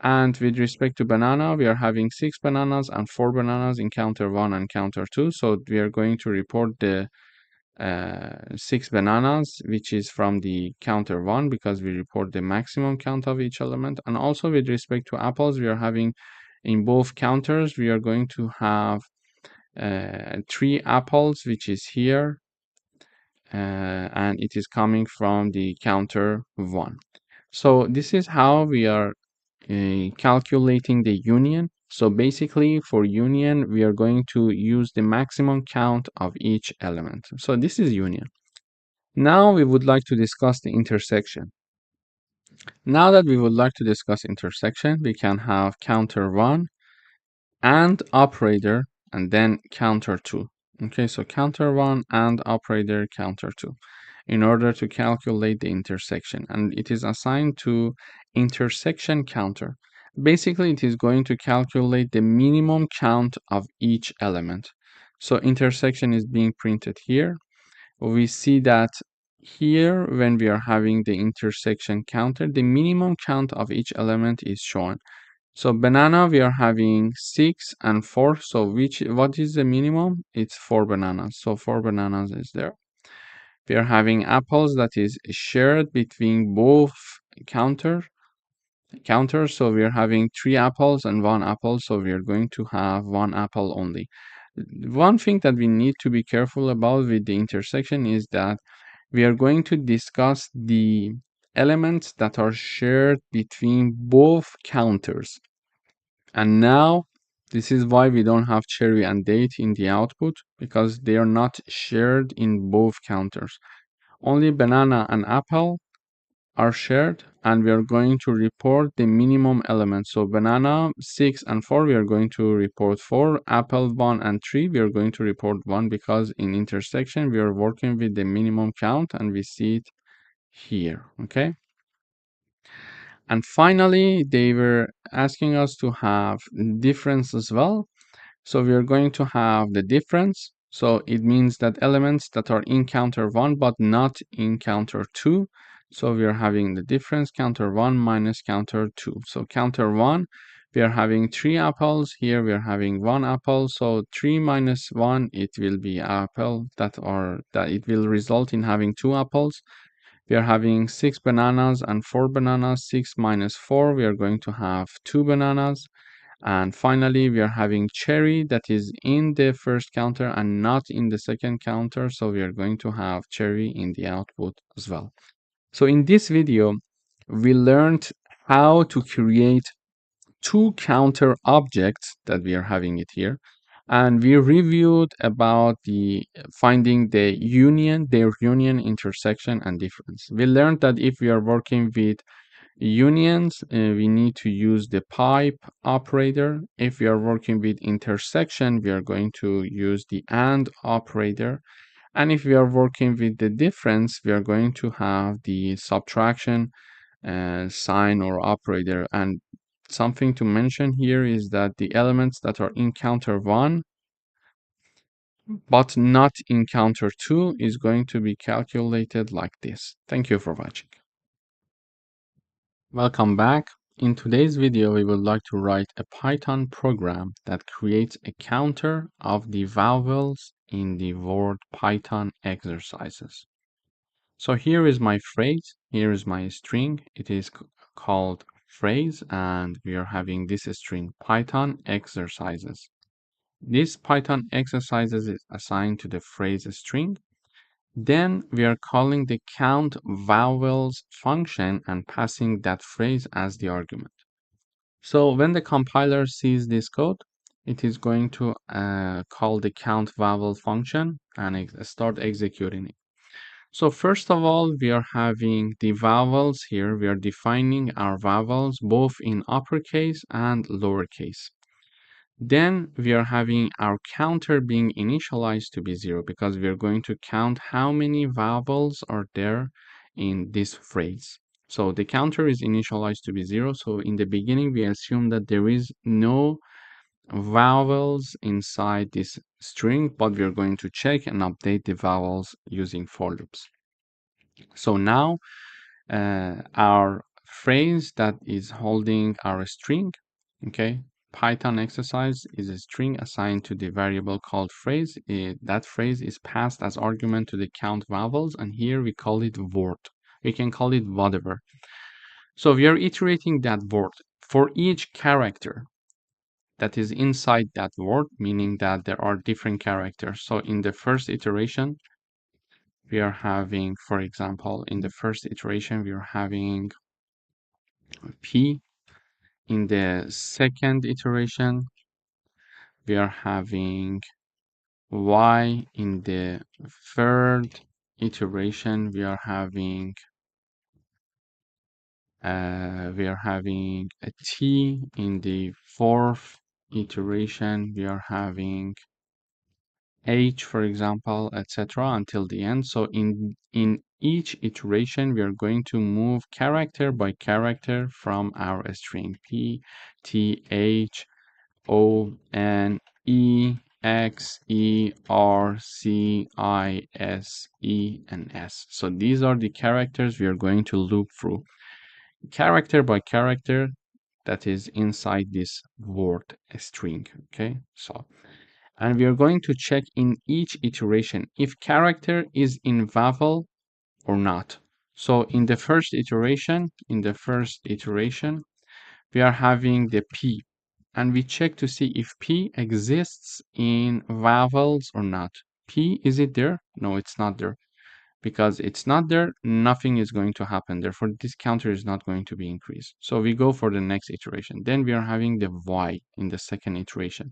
And with respect to banana, we are having 6 bananas and 4 bananas in counter 1 and counter 2. So we are going to report the 6 bananas, which is from the counter 1 because we report the maximum count of each element. And also with respect to apples, we are having in both counters, we are going to have 3 apples, which is here, and it is coming from the counter 1. So this is how we are calculating the union. So basically for union, we are going to use the maximum count of each element. So this is union. Now we would like to discuss the intersection. Now that we would like to discuss intersection, we can have counter 1 and operator and then counter 2. Okay, so counter 1 and operator counter 2 in order to calculate the intersection, and it is assigned to intersection counter. Basically, it is going to calculate the minimum count of each element. So intersection is being printed here. We see that here when we are having the intersection counter, the minimum count of each element is shown. So banana, we are having 6 and 4. So what is the minimum? It's 4 bananas. So 4 bananas is there. We are having apples that is shared between both counters. So we are having 3 apples and 1 apple. So we are going to have 1 apple only. One thing that we need to be careful about with the intersection is that we are going to discuss the elements that are shared between both counters. And now this is why we don't have cherry and date in the output, because they are not shared in both counters. Only banana and apple are shared, and we are going to report the minimum element. So banana 6 and 4, we are going to report 4. Apple 1 and 3, we are going to report 1 because in intersection we are working with the minimum count and we see it here. Okay. And finally, they were asking us to have difference as well. So we are going to have the difference. So it means that elements that are in counter 1 but not in counter 2. So we are having the difference counter 1 minus counter 2. So counter 1, we are having 3 apples. Here we are having 1 apple. So 3 minus 1, it will be apple that it will result in having 2 apples. We are having 6 bananas and 4 bananas. 6 minus 4, we are going to have 2 bananas. And finally, we are having cherry that is in the first counter and not in the second counter. So we are going to have cherry in the output as well. So in this video, we learned how to create 2 counter objects that we are having it here. And we reviewed about the finding the union, their union, intersection, and difference. We learned that if we are working with unions, we need to use the pipe operator. If we are working with intersection, we are going to use the AND operator. And if we are working with the difference, we are going to have the subtraction sign or operator. And something to mention here is that the elements that are in counter 1 but not in counter 2 is going to be calculated like this. Thank you for watching. Welcome back. In today's video, we would like to write a Python program that creates a counter of the vowels in the word Python exercises. So here is my phrase, here is my string. It is called phrase, and we are having this string Python exercises. This Python exercises is assigned to the phrase string. Then we are calling the count vowels function and passing that phrase as the argument. So when the compiler sees this code, it is going to call the count vowel function and start executing it. So first of all, we are having the vowels here. We are defining our vowels both in uppercase and lowercase. Then we are having our counter being initialized to be 0 because we are going to count how many vowels are there in this phrase. So the counter is initialized to be 0. So in the beginning, we assume that there is no vowels inside this string, but we are going to check and update the vowels using for loops. So now our phrase that is holding our string, okay, Python exercise is a string assigned to the variable called phrase. That phrase is passed as argument to the count vowels, and here we call it word. We can call it whatever. So we are iterating that word for each character that is inside that word, meaning that there are different characters. So in the first iteration, we are having, for example, in the first iteration, we are having P. In the second iteration, we are having Y. In the third iteration, we are having a T. In the fourth iteration, we are having H, for example, etc. until the end. So in each iteration, we are going to move character by character from our string P, T, H, O, N, E, X, E, R, C, I, S, E, and S. So these are the characters we are going to loop through. Character by character that is inside this word string, okay? So, and we are going to check in each iteration if character is in vowel or not. So in the first iteration, we are having the P, and we check to see if P exists in vowels or not. P, is it there? No, it's not there. Because it's not there, nothing is going to happen. Therefore, this counter is not going to be increased. So we go for the next iteration. Then we are having the Y in the second iteration.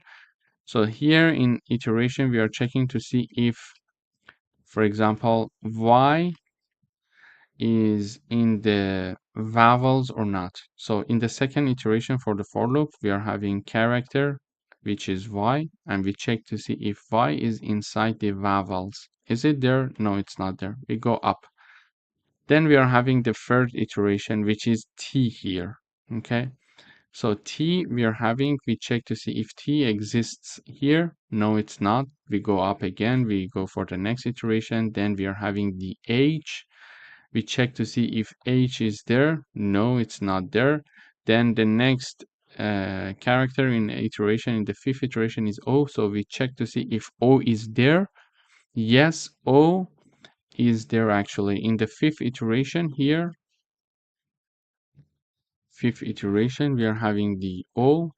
So here in iteration, we are checking to see if, for example, Y is in the vowels or not. So in the second iteration for the for loop, we are having character, which is Y, and we check to see if Y is inside the vowels. Is it there? No, it's not there. We go up. Then we are having the third iteration, which is T here, okay? So T we are having, we check to see if T exists here. No, it's not. We go up again, we go for the next iteration. Then we are having the H. We check to see if H is there. No, it's not there. Then the next character in iteration, in the fifth iteration is O. So we check to see if O is there. Yes, O is there actually. In the fifth iteration here, we are having the O.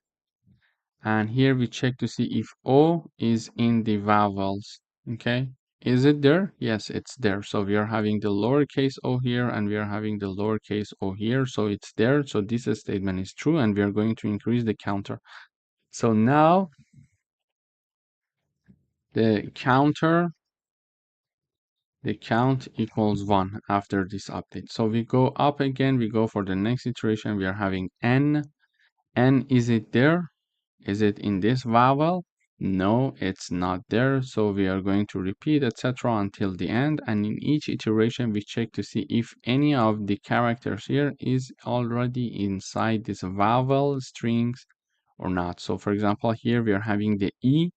And here we check to see if O is in the vowels, okay? Is it there? Yes, it's there. So we are having the lowercase o here, and we are having the lowercase o here. So it's there. So this statement is true, and we are going to increase the counter. So now the count equals 1 after this update. So we go up again, we go for the next iteration, we are having n. Is it there? Is it in this vowel? No, it's not there. So we are going to repeat, etc. until the end. And in each iteration, we check to see if any of the characters here is already inside this vowel strings or not. So for example, here we are having the E.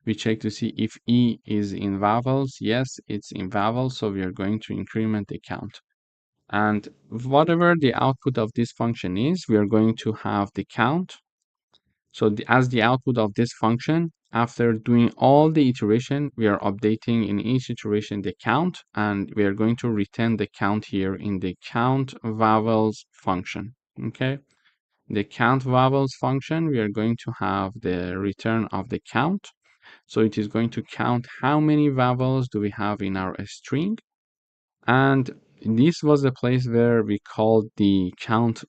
We check to see if E is in vowels. Yes, it's in vowels. So we are going to increment the count. And whatever the output of this function is, we are going to have the count. So as the output of this function, after doing all the iteration, we are updating in each iteration the count, and we are going to return the count here in the count vowels function. Okay. The count vowels function, we are going to have the return of the count. So it is going to count how many vowels do we have in our string. And this was the place where we called the count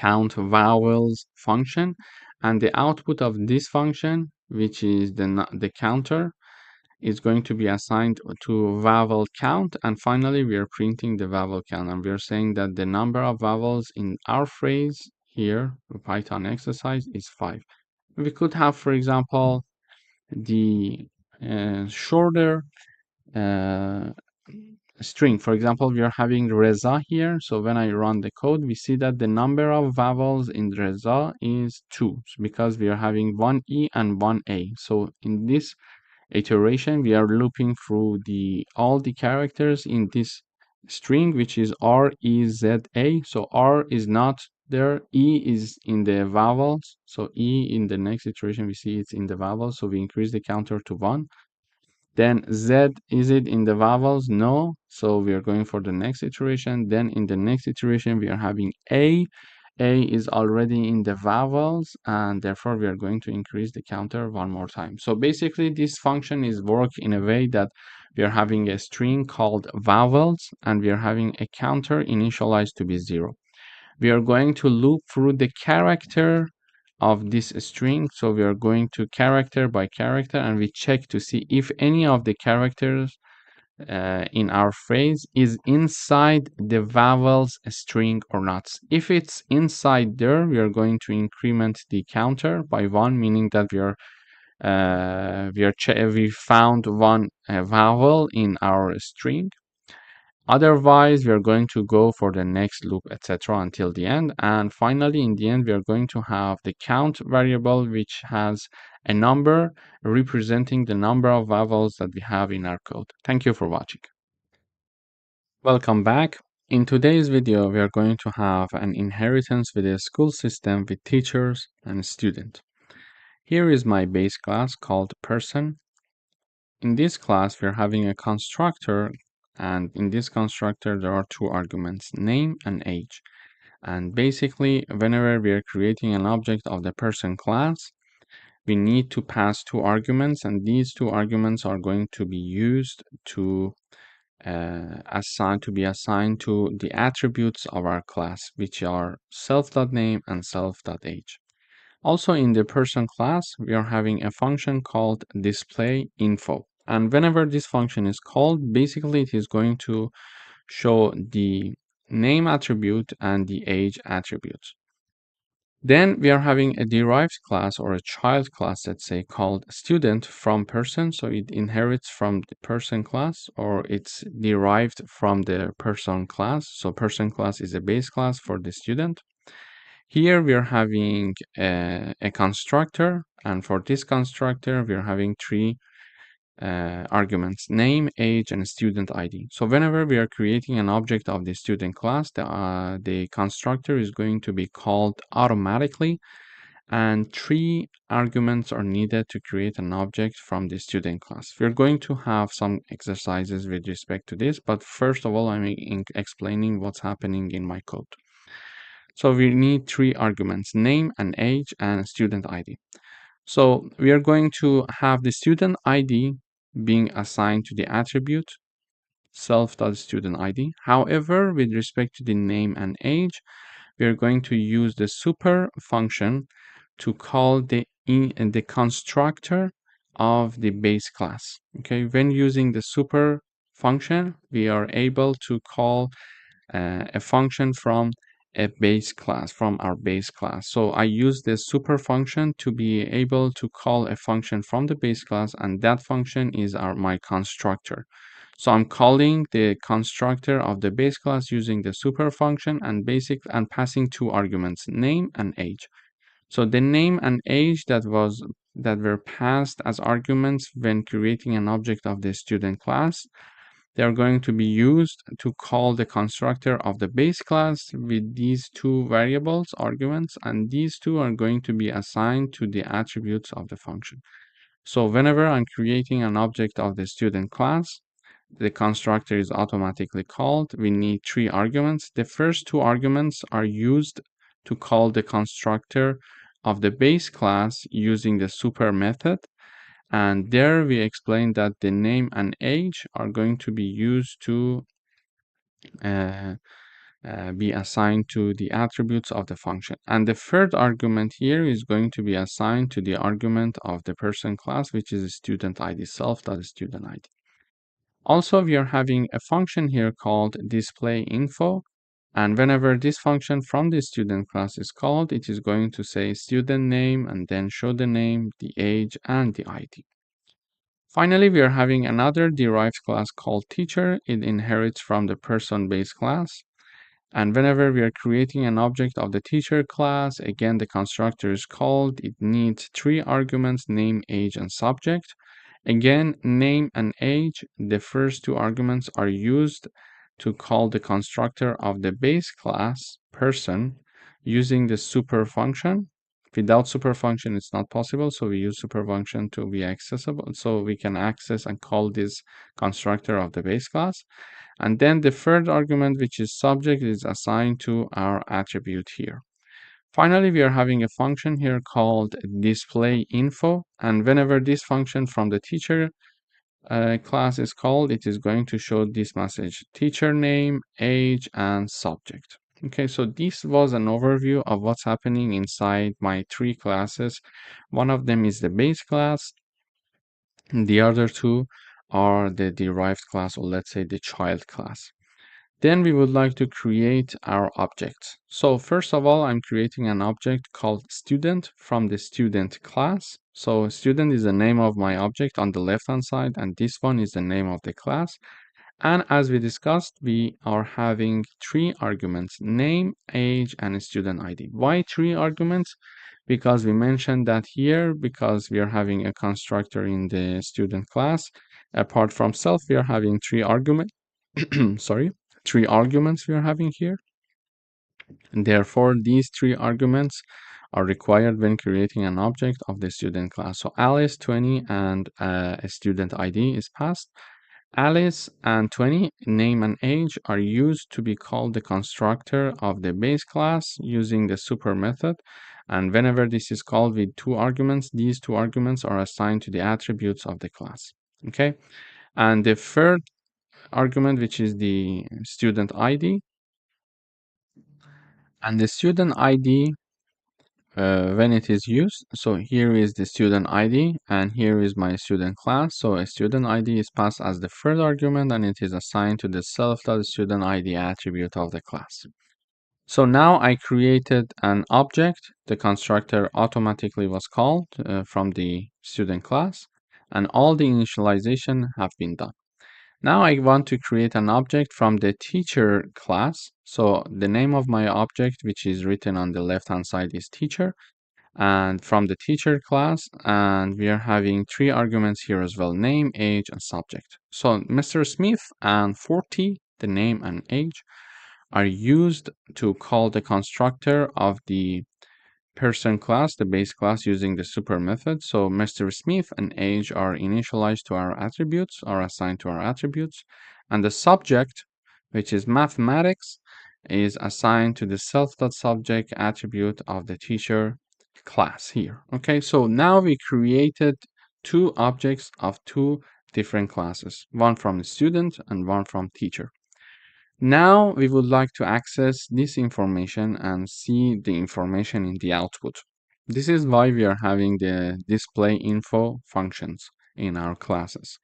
vowels function, and the output of this function, which is the counter, is going to be assigned to vowel count. And finally we are printing the vowel count, and we are saying that the number of vowels in our phrase here, the Python exercise, is 5. We could have, for example, the shorter uh, string. For example, we are having Reza here. So when I run the code, we see that the number of vowels in Reza is 2 because we are having one E and one A. So in this iteration, we are looping through all the characters in this string, which is REZA. So R is not there. E is in the vowels. So E in the next iteration, we see it's in the vowels. So we increase the counter to 1. Then Z, is it in the vowels? No. So we are going for the next iteration. Then in the next iteration, we are having A. A is already in the vowels, and therefore we are going to increase the counter one more time. So basically, this function is work in a way that we are having a string called vowels, and we are having a counter initialized to be 0. We are going to loop through the character of this string. So we are going to character by character, and we check to see if any of the characters in our phrase is inside the vowels string or not. If it's inside there, we are going to increment the counter by 1, meaning that we found one vowel in our string. Otherwise, we are going to go for the next loop, etc. until the end. And finally, in the end, we are going to have the count variable, which has a number representing the number of vowels that we have in our code. Thank you for watching. Welcome back. In today's video, we are going to have an inheritance with a school system with teachers and student. Here is my base class called person. In this class, we're having a constructor, and in this constructor, there are 2 arguments, name and age. And basically, whenever we are creating an object of the person class, we need to pass 2 arguments, and these 2 arguments are going to be used to be assigned to the attributes of our class, which are self.name and self.age. Also in the person class, we are having a function called display info. And whenever this function is called, basically it is going to show the name attribute and the age attributes. Then we are having a derived class or a child class, let's say, called student from person. So it inherits from the person class, or it's derived from the person class. So person class is a base class for the student. Here we are having a constructor, and for this constructor, we are having 3 arguments, name, age, and student ID. So whenever we are creating an object of the student class, the constructor is going to be called automatically, and 3 arguments are needed to create an object from the student class. We're going to have some exercises with respect to this, but first of all, I'm explaining what's happening in my code. So we need 3 arguments, name and age and student ID. So we are going to have the student ID being assigned to the attribute self.studentID. However, with respect to the name and age, we are going to use the super function to call the constructor of the base class. Okay, when using the super function, we are able to call a function from a base class, from our base class. So I use the super function to be able to call a function from the base class, and that function is my constructor. So I'm calling the constructor of the base class using the super function and passing two arguments, name and age. So the name and age that were passed as arguments when creating an object of the student class, they are going to be used to call the constructor of the base class with these two variables arguments, and these two are going to be assigned to the attributes of the function. So whenever I'm creating an object of the student class, the constructor is automatically called. We need three arguments. The first two arguments are used to call the constructor of the base class using the super method. And there we explained that the name and age are going to be used to uh, be assigned to the attributes of the function. And the third argument here is going to be assigned to the argument of the person class, which is student ID, self.student ID. Also, we are having a function here called display info. And whenever this function from the student class is called, it is going to say student name and then show the name, the age, and the ID. Finally, we are having another derived class called teacher. It inherits from the person base class. And whenever we are creating an object of the teacher class, again, the constructor is called. It needs three arguments, name, age, and subject. Again, name and age, the first two arguments are used to call the constructor of the base class person using the super function. Without super function, it's not possible, so we use super function to be accessible, so we can access and call this constructor of the base class. And then the third argument, which is subject, is assigned to our attribute here. Finally, we are having a function here called display info, and whenever this function from the teacher class is called, it is going to show this message, teacher name, age, and subject. Okay, so this was an overview of what's happening inside my three classes. One of them is the base class, and the other two are the derived class, or let's say the child class. Then we would like to create our objects. So first of all, I'm creating an object called student from the student class. So student is the name of my object on the left-hand side, and this one is the name of the class. And as we discussed, we are having three arguments, name, age, and student ID. Why three arguments? Because we mentioned that here, because we are having a constructor in the student class. Apart from self, we are having three arguments. Sorry, three arguments we are having here. And therefore, these three arguments are required when creating an object of the student class. So Alice, 20, and a student ID is passed. Alice and 20, name and age, are used to be called the constructor of the base class using the super method. And whenever this is called with two arguments, these two arguments are assigned to the attributes of the class. Okay. And the third argument, which is the student ID, and the student ID, when it is used, so here is the student ID and here is my student class. So a student ID is passed as the third argument and it is assigned to the self.student ID attribute of the class. So now I created an object. The constructor automatically was called from the student class, and all the initialization have been done. Now I want to create an object from the teacher class. So the name of my object, which is written on the left-hand side, is teacher. And from the teacher class, and we are having three arguments here as well, name, age, and subject. So Mr. Smith and 40, the name and age, are used to call the constructor of the person class, the base class, using the super method. So Mr. Smith and age are initialized to our attributes, are assigned to our attributes, and the subject, which is mathematics, is assigned to the self.subject attribute of the teacher class here. Okay, so now we created two objects of two different classes, one from the student and one from teacher. Now we would like to access this information and see the information in the output. This is why we are having the display info functions in our classes.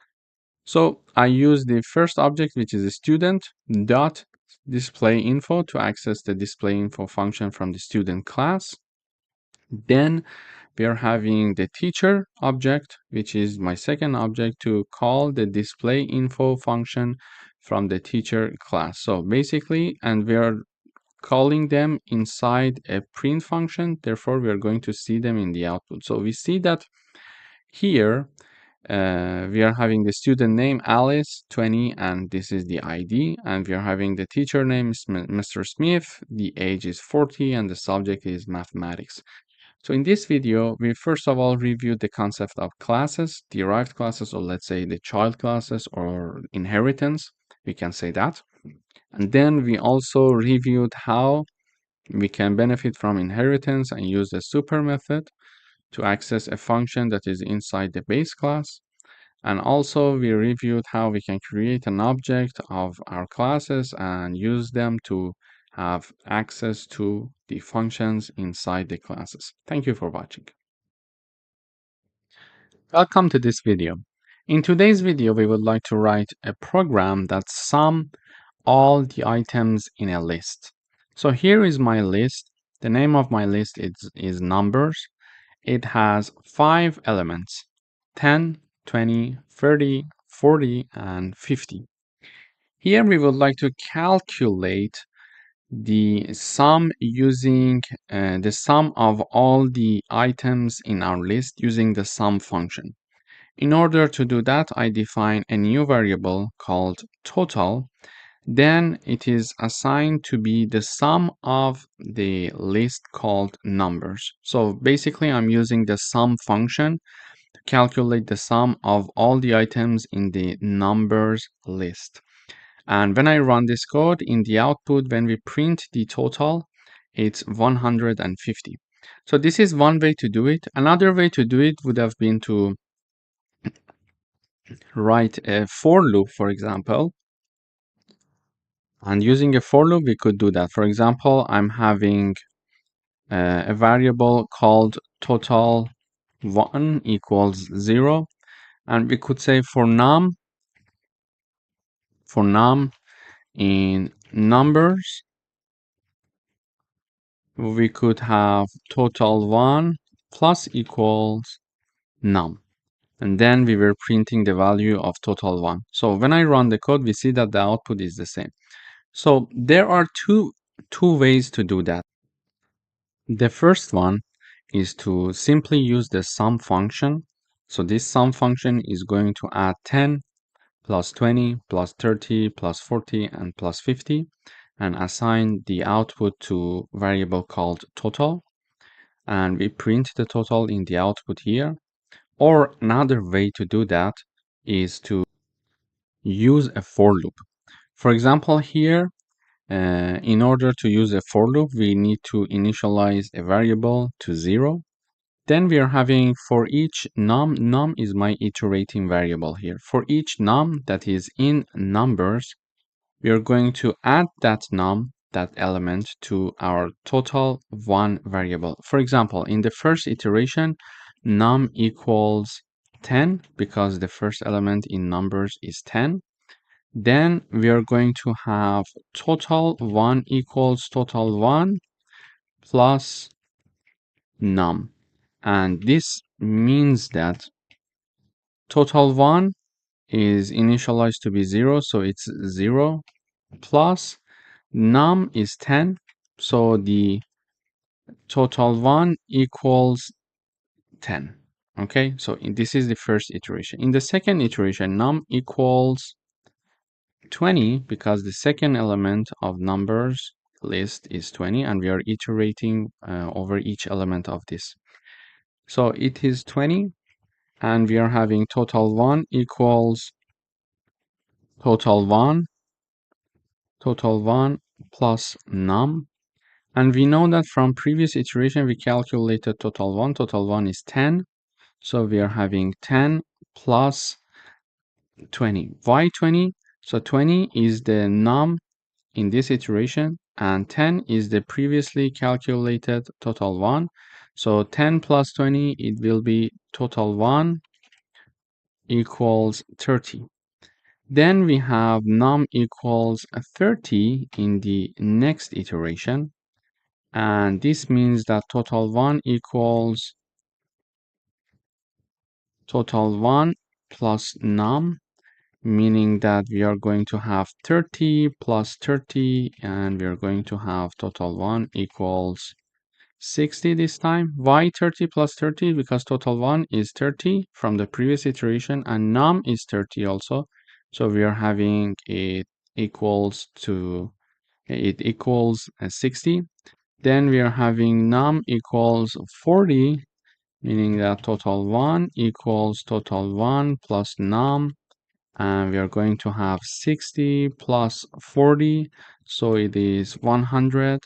So I use the first object, which is a student dot display info to access the display info function from the student class. Then we are having the teacher object, which is my second object, to call the display info function from the teacher class. So basically, and we are calling them inside a print function. Therefore, we are going to see them in the output. So we see that here we are having the student name Alice 20, and this is the ID, and we are having the teacher name Mr. Smith, the age is 40, and the subject is mathematics. So in this video, we first of all reviewed the concept of classes, derived classes, or let's say the child classes or inheritance, we can say that. And then we also reviewed how we can benefit from inheritance and use the super method to access a function that is inside the base class. And also we reviewed how we can create an object of our classes and use them to have access to the functions inside the classes. Thank you for watching. Welcome to this video. In today's video, we would like to write a program that sum all the items in a list. So here is my list. The name of my list is numbers. It has 5 elements, 10, 20, 30, 40, and 50. Here we would like to calculate the sum using the sum of all the items in our list using the sum function. In order to do that, I define a new variable called total. Then it is assigned to be the sum of the list called numbers. So basically, I'm using the sum function to calculate the sum of all the items in the numbers list. And when I run this code in the output, when we print the total, it's 150. So this is one way to do it. Another way to do it would have been to write a for loop, for example. And using a for loop, we could do that. For example, I'm having a variable called total1 equals 0. And we could say for num in numbers, we could have total1 plus equals num. And then we were printing the value of total1. So when I run the code, we see that the output is the same. So there are two ways to do that. The first one is to simply use the sum function. So this sum function is going to add 10 plus 20 plus 30 plus 40 and plus 50 and assign the output to variable called total. And we print the total in the output here. Or another way to do that is to use a for loop. For example, here, in order to use a for loop, we need to initialize a variable to 0. Then we are having for each num is my iterating variable here. For each num that is in numbers, we are going to add that element to our total1 variable. For example, in the first iteration, num equals 10 because the first element in numbers is 10. Then we are going to have total1 equals total1 plus num. And this means that total1 is initialized to be 0, so it's 0 plus num is 10, so the total1 equals 10. Okay, so this is the first iteration. In the second iteration, num equals 20 because the second element of numbers list is 20 and we are iterating over each element of this. So it is 20 and we are having total1 equals total1 plus num. And we know that from previous iteration, we calculated total1. Total1 is 10. So we are having 10 plus 20. Why 20? So 20 is the num in this iteration, and 10 is the previously calculated total1. So 10 plus 20, it will be total 1 equals 30. Then we have num equals 30 in the next iteration. And this means that total 1 equals total 1 plus num, meaning that we are going to have 30 plus 30, and we are going to have total 1 equals 60 this time. Why 30 plus 30? Because total 1 is 30 from the previous iteration, and num is 30 also. So we are having it equals 60. Then we are having num equals 40, meaning that total 1 equals total 1 plus num, and we are going to have 60 plus 40, so it is 100.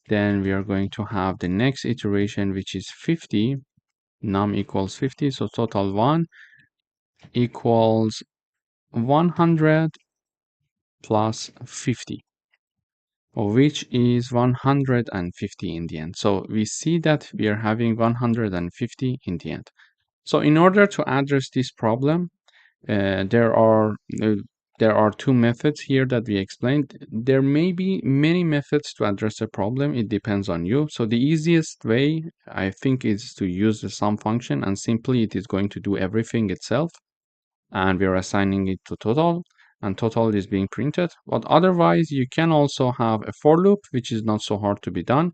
Then we are going to have the next iteration, which is 50, num equals 50, so total 1 equals 100 plus 50, which is 150 in the end. So we see that we are having 150 in the end. So in order to address this problem, uh, there are uh, there are two methods here that we explained. There may be many methods to address a problem. It depends on you. So the easiest way, I think, is to use the sum function, and simply it is going to do everything itself, and we're assigning it to total, and total is being printed. But otherwise, you can also have a for loop, which is not so hard to be done.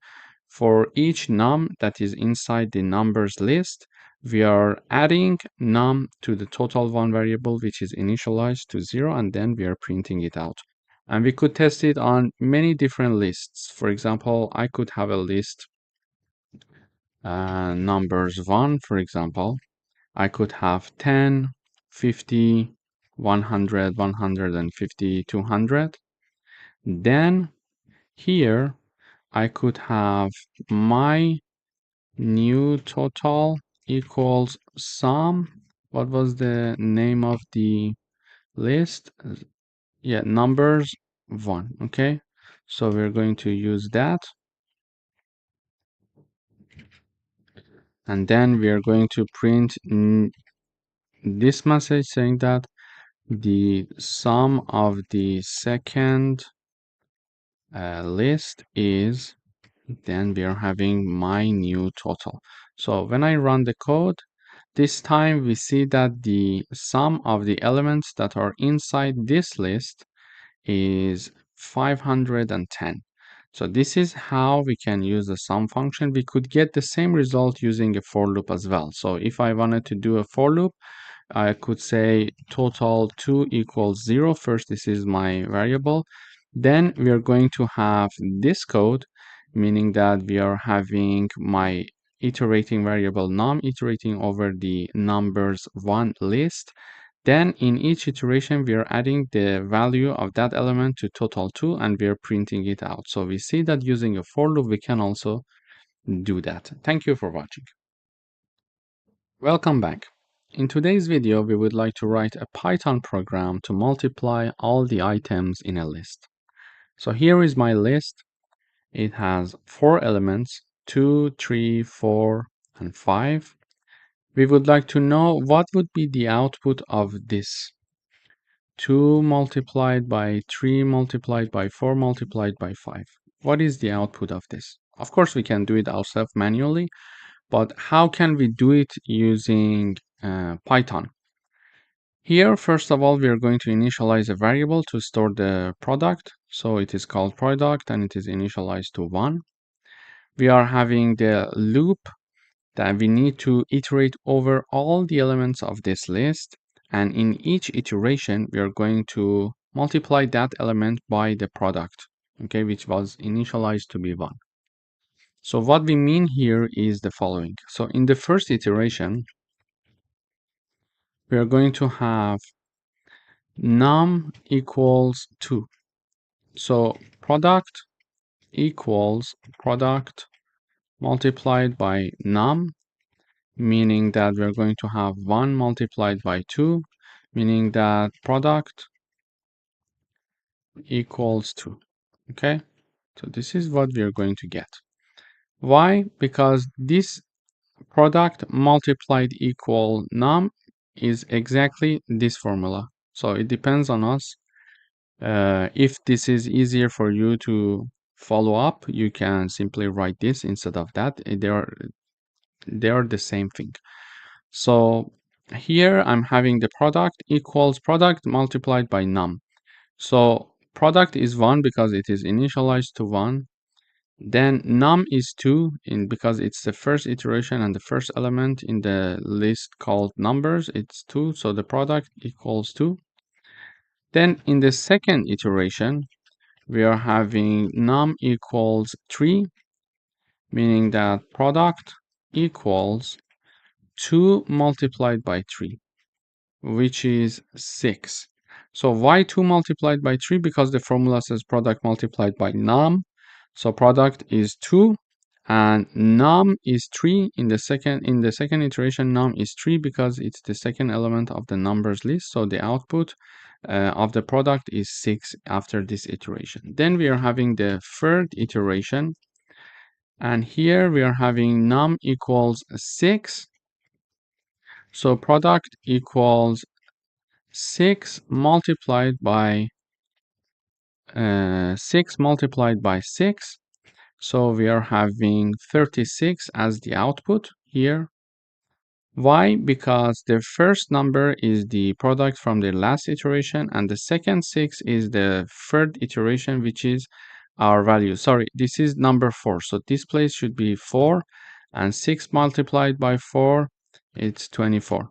For each num that is inside the numbers list, we are adding num to the total one variable, which is initialized to 0, and then we are printing it out. And we could test it on many different lists. For example, I could have a list, numbers 1, for example. I could have 10, 50, 100, 150, 200. Then here I could have my new total equals sum. What was the name of the list? Yeah, numbers 1. Okay, so we're going to use that. And then we are going to print this message saying that the sum of the second list is, then we are having my new total. So when I run the code, this time we see that the sum of the elements that are inside this list is 510. So this is how we can use the sum function. We could get the same result using a for loop as well. So if I wanted to do a for loop, I could say total 2 equals 0. First, this is my variable. Then we are going to have this code, meaning that we are having my iterating variable num iterating over the numbers 1 list. Then in each iteration, we are adding the value of that element to total 2, and we are printing it out. So we see that using a for loop, we can also do that. Thank you for watching. Welcome back. In today's video, we would like to write a Python program to multiply all the items in a list. So here is my list. It has 4 elements, 2, 3, 4, and 5. We would like to know what would be the output of this. 2 multiplied by 3 multiplied by 4 multiplied by 5. What is the output of this? Of course, we can do it ourselves manually, but how can we do it using Python? Here, first of all, we are going to initialize a variable to store the product. So it is called product, and it is initialized to 1. We are having the loop that we need to iterate over all the elements of this list. And in each iteration, we are going to multiply that element by the product, okay, which was initialized to be 1. So what we mean here is the following. So in the first iteration, we are going to have num equals 2. So product equals product multiplied by num, meaning that we're going to have 1 multiplied by 2, meaning that product equals 2. Okay, so this is what we are going to get. Why? Because this product multiplied equal num is exactly this formula. So it depends on us. If this is easier for you to follow up, you can simply write this instead of that. They are the same thing. So here I'm having the product equals product multiplied by num. So product is 1 because it is initialized to 1. Then num is 2 because it's the first iteration and the first element in the list called numbers. It's 2, so the product equals 2. Then in the second iteration, we are having num equals 3, meaning that product equals 2 multiplied by 3, which is 6. So why 2 multiplied by 3? Because the formula says product multiplied by num. So product is 2 and num is 3. In the second iteration, num is 3 because it's the second element of the numbers list. So the output of the product is 6 after this iteration. Then we are having the third iteration, and here we are having num equals 6. So product equals 6 multiplied by 6. So we are having 36 as the output here. Why? Because the first number is the product from the last iteration, and the second 6 is the third iteration, which is our value. Sorry, this is number 4. So this place should be 4, and 6 multiplied by 4, it's 24.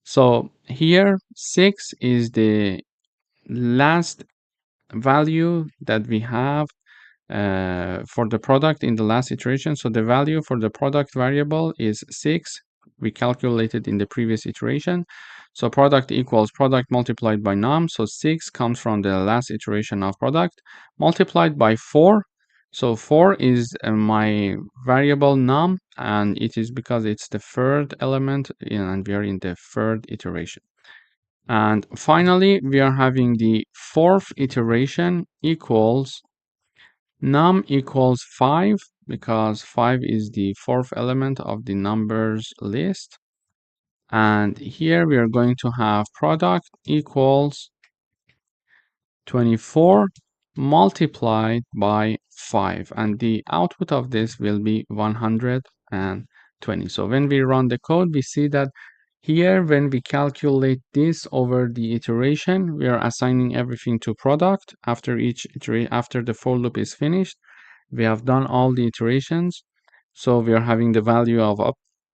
So here 6 is the last value that we have for the product in the last iteration. So the value for the product variable is 6. We calculated in the previous iteration. So product equals product multiplied by num. So 6 comes from the last iteration of product multiplied by 4. So 4 is my variable num, and it is because it's the third element and we are in the third iteration. And finally, we are having the fourth iteration equals num equals 5 because 5 is the fourth element of the numbers list. And here we are going to have product equals 24 multiplied by 5. And the output of this will be 120. So when we run the code, we see that here, when we calculate this over the iteration, we are assigning everything to product. After the for loop is finished, we have done all the iterations. So we are having the value of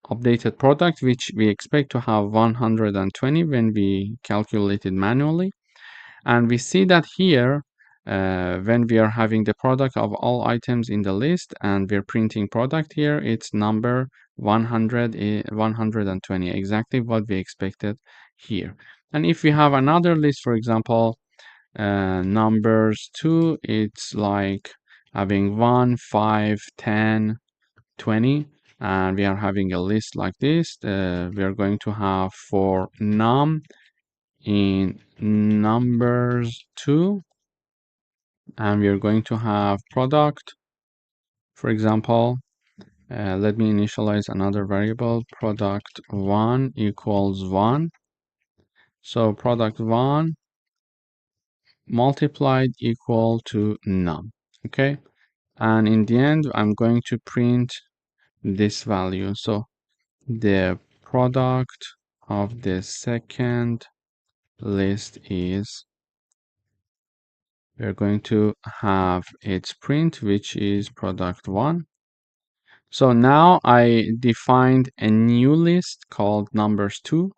updated product, which we expect to have 120 when we calculate it manually. And we see that here, when we are having the product of all items in the list and we're printing product here, it's number 120, exactly what we expected here. And if we have another list, for example, numbers 2, it's like having 1, 5, 10, 20, and we are having a list like this. We are going to have for num in numbers 2, and we are going to have product, for example. Let me initialize another variable, product 1 equals 1. So product 1 multiplied equal to num. Okay, and in the end I'm going to print this value. So the product of the second list is, we're going to have its print, which is product 1. So now I defined a new list called numbers 2.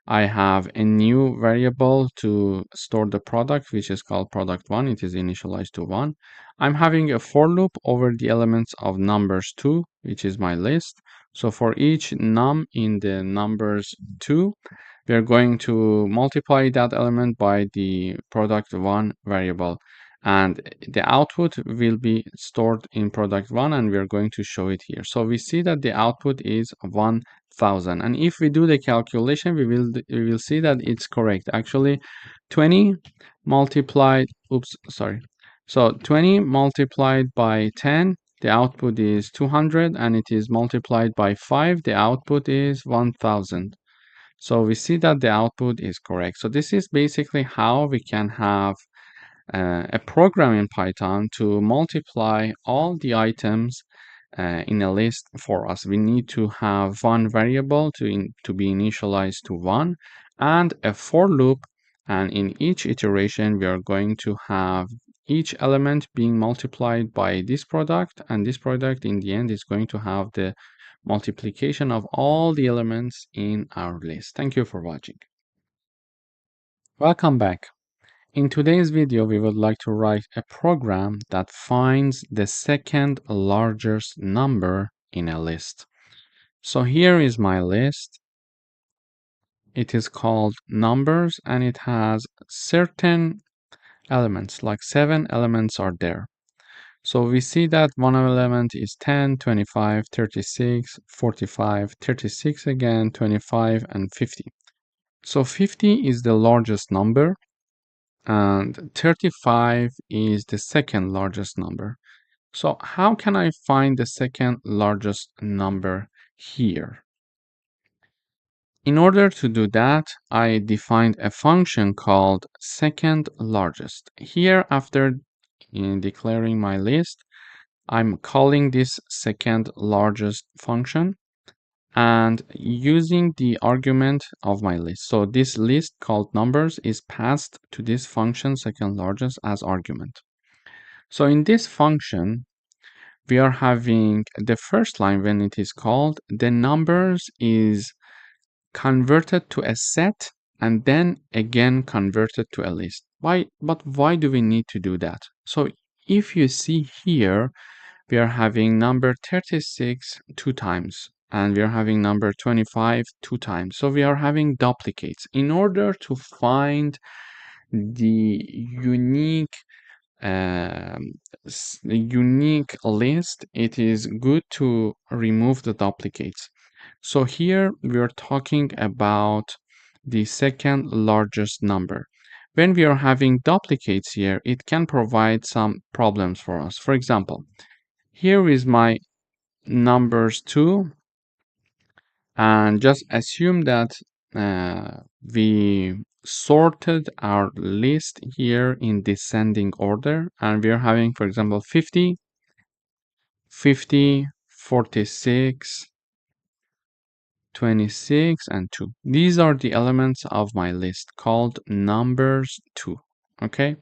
I have a new variable to store the product, which is called product 1. It is initialized to 1. I'm having a for loop over the elements of numbers 2, which is my list. So for each num in the numbers 2, we are going to multiply that element by the product 1 variable. And the output will be stored in product 1, and we are going to show it here. So we see that the output is 1000, and if we do the calculation, we will see that it's correct. Actually, 20 multiplied, so 20 multiplied by 10, the output is 200, and it is multiplied by 5, the output is 1000. So we see that the output is correct. So this is basically how we can have a program in Python to multiply all the items in a list for us. We need to have one variable to be initialized to 1 and a for loop, and in each iteration we are going to have each element being multiplied by this product, and this product in the end is going to have the multiplication of all the elements in our list. Thank you for watching. Welcome back. In today's video, we would like to write a program that finds the second largest number in a list. So here is my list. It is called numbers, and it has certain elements, like 7 elements are there. So we see that one element is 10, 25, 36, 45, 36 again, 25, and 50. So 50 is the largest number, and 35 is the second largest number. So how can I find the second largest number here? In order to do that, I defined a function called second largest. Here, after declaring my list, I'm calling this second largest function and using the argument of my list. So this list called numbers is passed to this function second largest as argument. So in this function, we are having the first line when it is called, the numbers is converted to a set and then again converted to a list. But why do we need to do that? So if you see here, we are having number 36 two times, and we are having number 25 two times. So we are having duplicates. In order to find the um, unique list, it is good to remove the duplicates. So here we are talking about the second largest number. When we are having duplicates here, it can provide some problems for us. For example, here is my numbers 2, and just assume that we sorted our list here in descending order, and we are having, for example, 50, 50, 46, 26, and 2. These are the elements of my list called numbers 2. Okay,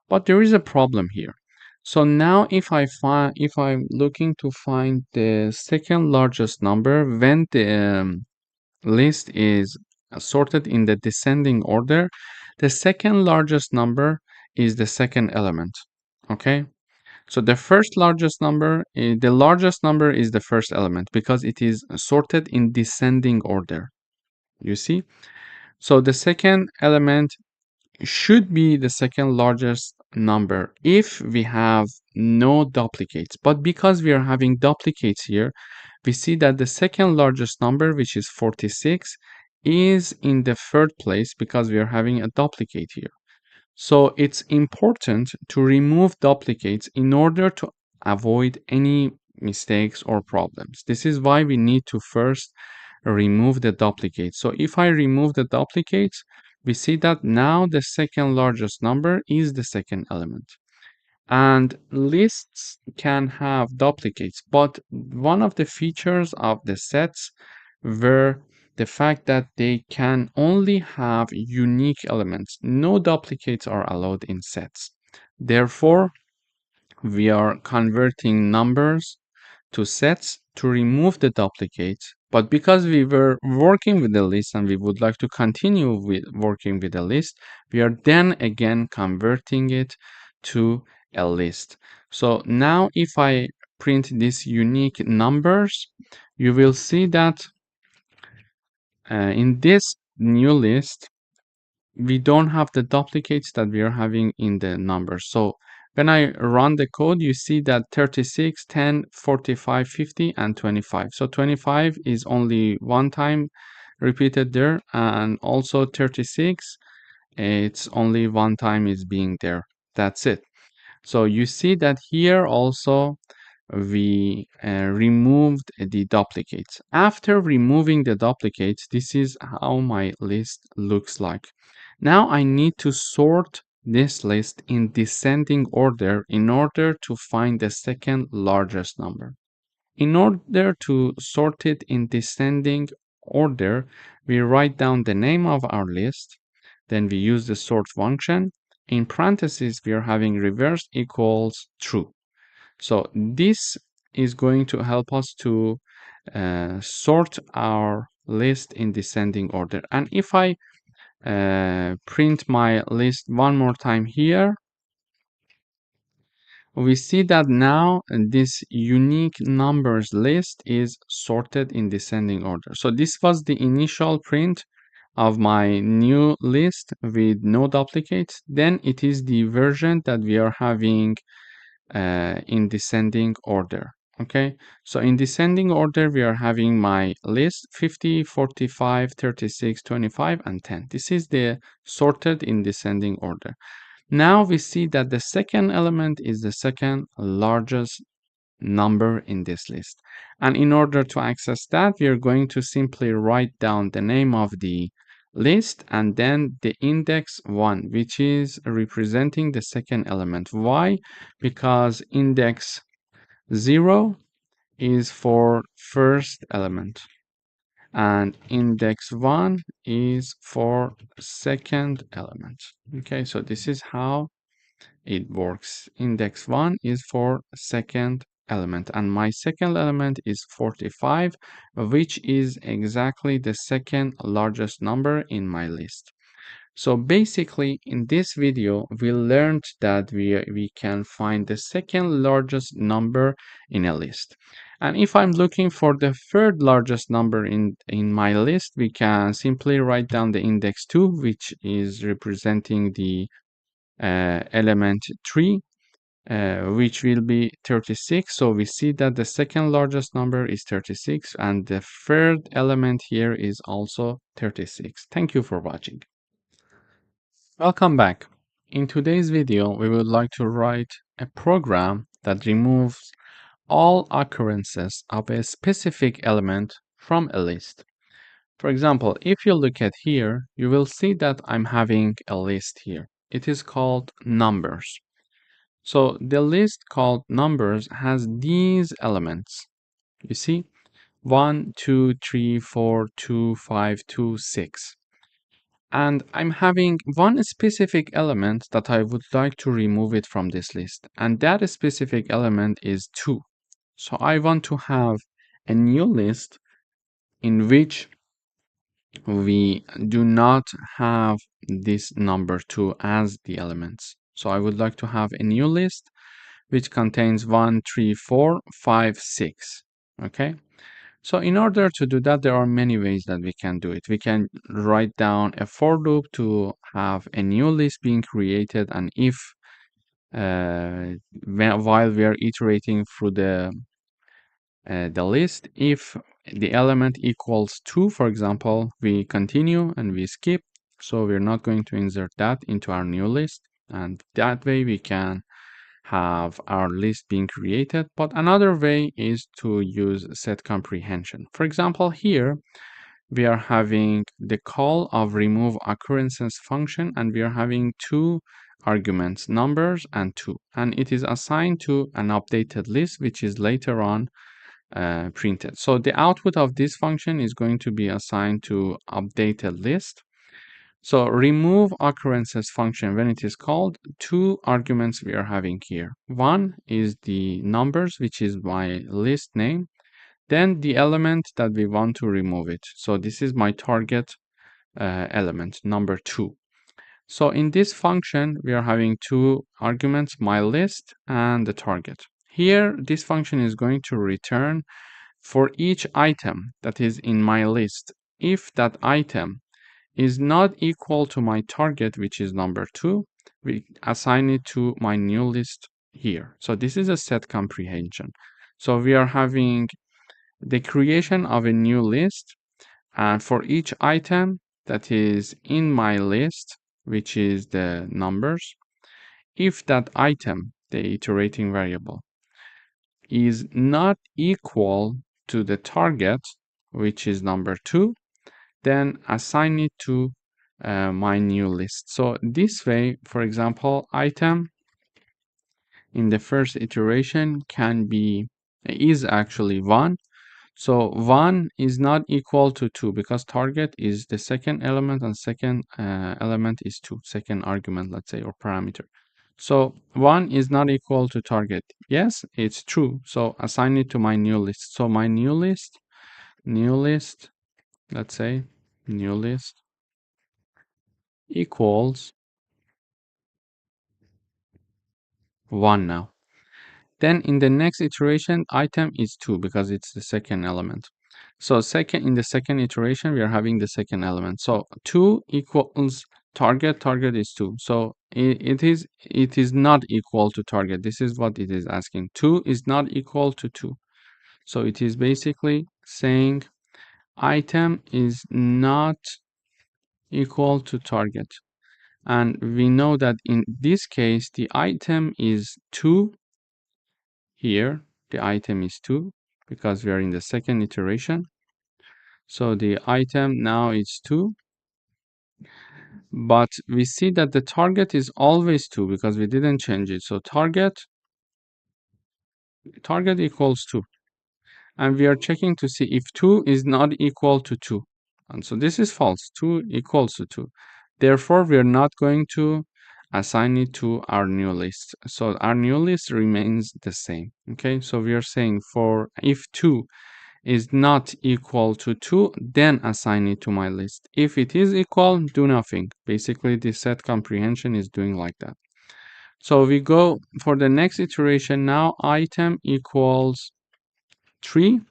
but there is a problem here. So now if I'm looking to find the second largest number when the list is sorted in the descending order, the second largest number is the second element. Okay, so the first largest number, the largest number is the first element because it is sorted in descending order. You see? So the second element should be the second largest number if we have no duplicates. But because we are having duplicates here, we see that the second largest number, which is 46, is in the third place because we are having a duplicate here. So it's important to remove duplicates in order to avoid any mistakes or problems. This is why we need to first remove the duplicates. So if I remove the duplicates, we see that now the second largest number is the second element. And lists can have duplicates, but one of the features of the sets were the fact that they can only have unique elements. No duplicates are allowed in sets. Therefore, we are converting numbers to sets to remove the duplicates. But because we were working with the list and we would like to continue with working with the list, we are then again converting it to a list. So now if I print these unique numbers, you will see that in this new list, we don't have the duplicates that we are having in the numbers. So when I run the code, you see that 36, 10, 45, 50, and 25. So 25 is only one time repeated there, and also 36, it's only one time is being there. That's it. So you see that here also we removed the duplicates. After removing the duplicates, this is how my list looks like. Now I need to sort this list in descending order in order to find the second largest number. In order to sort it in descending order, we write down the name of our list, then we use the sort function. In parentheses, we are having reverse equals true. So this is going to help us to sort our list in descending order. And if I print my list one more time here, we see that now this unique numbers list is sorted in descending order. So this was the initial print of my new list with no duplicates. Then it is the version that we are having in descending order. Okay, so in descending order, we are having my list 50, 45, 36, 25, and 10. This is the sorted in descending order. Now we see that the second element is the second largest number in this list. And in order to access that, we are going to simply write down the name of the list and then the index 1, which is representing the second element. Why? Because index 0 is for first element and index 1 is for second element. Okay, so this is how it works. Index 1 is for second element and my second element is 45, which is exactly the second largest number in my list. So basically in this video we learned that we can find the second largest number in a list. And if I'm looking for the third largest number in my list, we can simply write down the index 2, which is representing the element 3, which will be 36. So we see that the second largest number is 36 and the third element here is also 36. Thank you for watching. Welcome back. In today's video, we would like to write a program that removes all occurrences of a specific element from a list. For example, if you look at here, you will see that I'm having a list here. It is called numbers. So the list called numbers has these elements. You see, 1, 2, 3, 4, 2, 5, 2, 6. And I'm having one specific element that I would like to remove it from this list. And that specific element is 2. So I want to have a new list in which we do not have this number 2 as the elements. So I would like to have a new list which contains 1, 3, 4, 5, 6. Okay. So in order to do that, there are many ways that we can do it. We can write down a for loop to have a new list being created, and if while we are iterating through the list, if the element equals 2, for example, we continue and we skip. So we're not going to insert that into our new list, and that way we can have our list being created. But another way is to use set comprehension. For example, here we are having the call of remove occurrences function, and we are having two arguments, numbers and 2, and it is assigned to an updated list, which is later on printed. So the output of this function is going to be assigned to updated list. So remove occurrences function, when it is called, two arguments we are having here. One is the numbers, which is my list name, then the element that we want to remove it. So this is my target element, number 2. So in this function, we are having two arguments, my list and the target. Here, this function is going to return for each item that is in my list. If that item is not equal to my target, which is number 2, we assign it to my new list here. So this is a set comprehension. So we are having the creation of a new list, and for each item that is in my list, which is the numbers, if that item, the iterating variable, is not equal to the target, which is number 2, then assign it to my new list. So this way, for example, item in the first iteration is actually 1. So 1 is not equal to 2 because target is the second element and second element is 2, second argument, let's say, or parameter. So 1 is not equal to target. Yes, it's true. So assign it to my new list. So my new list, let's say, new list equals 1 now. Then in the next iteration, item is 2 because it's the second element. So in the second iteration, we are having the second element. So 2 equals target is 2. So it is not equal to target. This is what it is asking. 2 is not equal to 2. So it is basically saying item is not equal to target. And we know that in this case, the item is 2. Here, the item is 2 because we are in the second iteration. So the item now is 2. But we see that the target is always 2 because we didn't change it. So target equals 2. And we are checking to see if 2 is not equal to 2. And so this is false. 2 equals to 2. Therefore, we are not going to assign it to our new list. So our new list remains the same. Okay, so we are saying for if 2 is not equal to 2, then assign it to my list. If it is equal, do nothing. Basically, the set comprehension is doing like that. So we go for the next iteration now, item equals 3.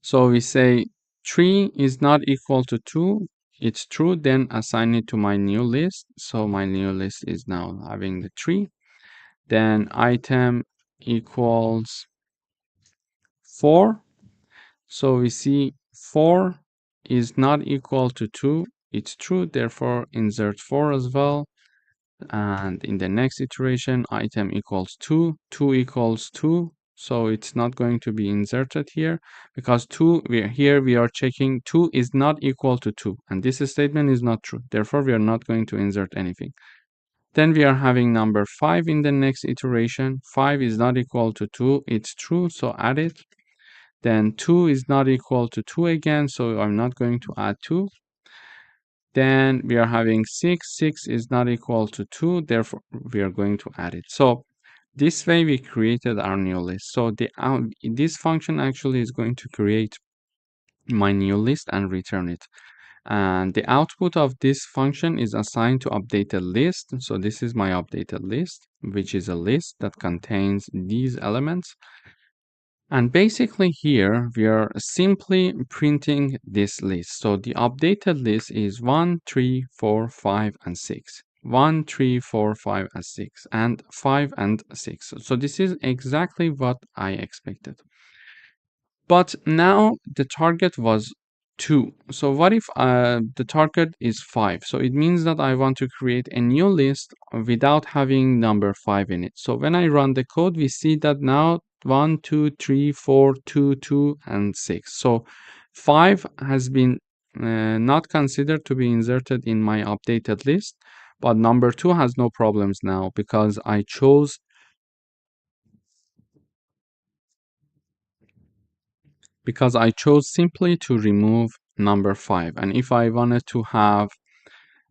So we say 3 is not equal to 2. It's true, then assign it to my new list. So my new list is now having the 3. Then item equals 4. So we see 4 is not equal to 2. It's true, therefore insert 4 as well. And in the next iteration, item equals 2. 2 equals 2. So it's not going to be inserted here because 2, we are checking 2 is not equal to 2. And this statement is not true. Therefore, we are not going to insert anything. Then we are having number 5 in the next iteration. 5 is not equal to 2. It's true, so add it. Then 2 is not equal to 2 again, so I'm not going to add 2. Then we are having 6. 6 is not equal to 2, therefore we are going to add it. So this way we created our new list. So this function actually is going to create my new list and return it. And the output of this function is assigned to updated list. So this is my updated list, which is a list that contains these elements. And basically here we are simply printing this list. So the updated list is 1, 3, 4, 5, and 6. 1, 3, 4, 5, and 6, and 5 and 6. So this is exactly what I expected. But now the target was 2. So what if the target is 5? So it means that I want to create a new list without having number 5 in it. So when I run the code, we see that now 1, 2, 3, 4, 2, 2, and 6. So 5 has been not considered to be inserted in my updated list, but number 2 has no problems now because I chose simply to remove number 5. And if I wanted to have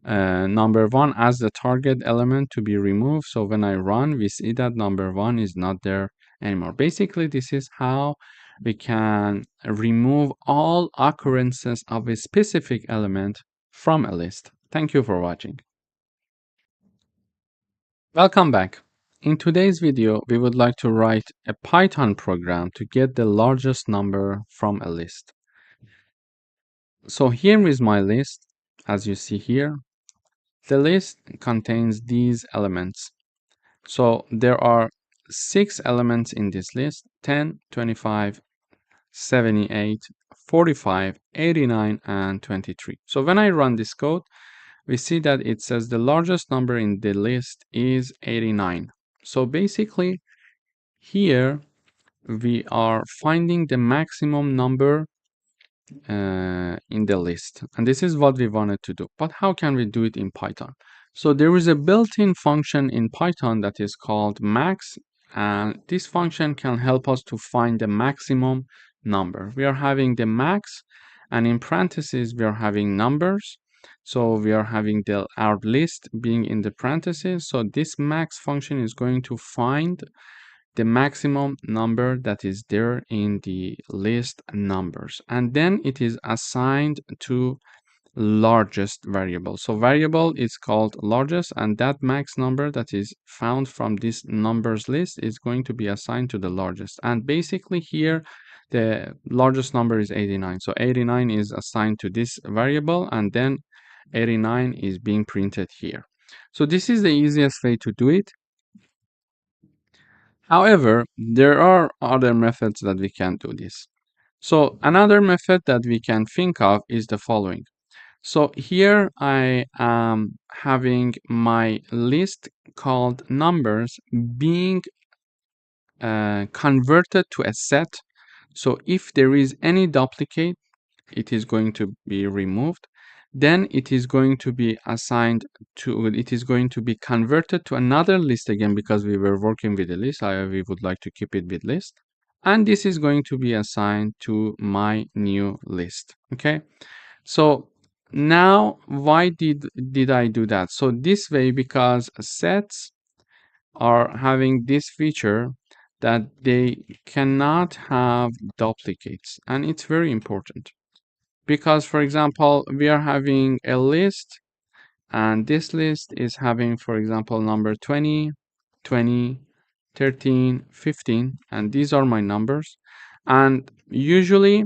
number 1 as the target element to be removed, so when I run, we see that number 1 is not there anymore. Basically, this is how we can remove all occurrences of a specific element from a list. Thank you for watching. Welcome back. In today's video, we would like to write a Python program to get the largest number from a list. So here is my list. As you see here, the list contains these elements. So there are 6 elements in this list: 10, 25, 78, 45, 89, and 23. So when I run this code, we see that it says the largest number in the list is 89. So basically, here we are finding the maximum number in the list, and this is what we wanted to do. But how can we do it in Python? So there is a built-in function in Python that is called max, and this function can help us to find the maximum number. We are having the max, and in parentheses we are having numbers. So we are having our list being in the parentheses. So this max function is going to find the maximum number that is there in the list numbers, and then it is assigned to largest variable. So variable is called largest, and that max number that is found from this numbers list is going to be assigned to the largest. And basically here the largest number is 89, so 89 is assigned to this variable, and then 89 is being printed here. So this is the easiest way to do it. However, there are other methods that we can do this. So another method that we can think of is the following. So here I am having my list called numbers being converted to a set. So if there is any duplicate, it is going to be removed. Then it is going to be assigned to, it is going to be converted to another list again, because we were working with a list. We would like to keep it with list. And this is going to be assigned to my new list. Okay. So now why did I do that? So this way, because sets are having this feature that they cannot have duplicates, and it's very important. Because, for example, we are having a list, and this list is having, for example, number 20, 20, 13, 15, and these are my numbers. And usually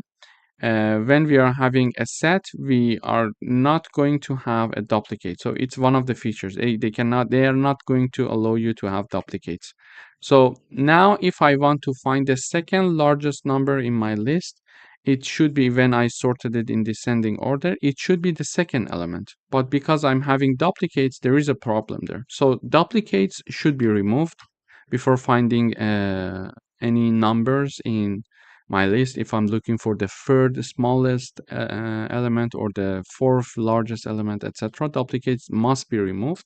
when we are having a set, we are not going to have a duplicate. So it's one of the features. They are not going to allow you to have duplicates. So now if I want to find the second largest number in my list, it should be, when I sorted it in descending order, it should be the second element. But because I'm having duplicates, there is a problem there. So duplicates should be removed before finding any numbers in my list. If I'm looking for the third smallest element or the fourth largest element, etc., duplicates must be removed.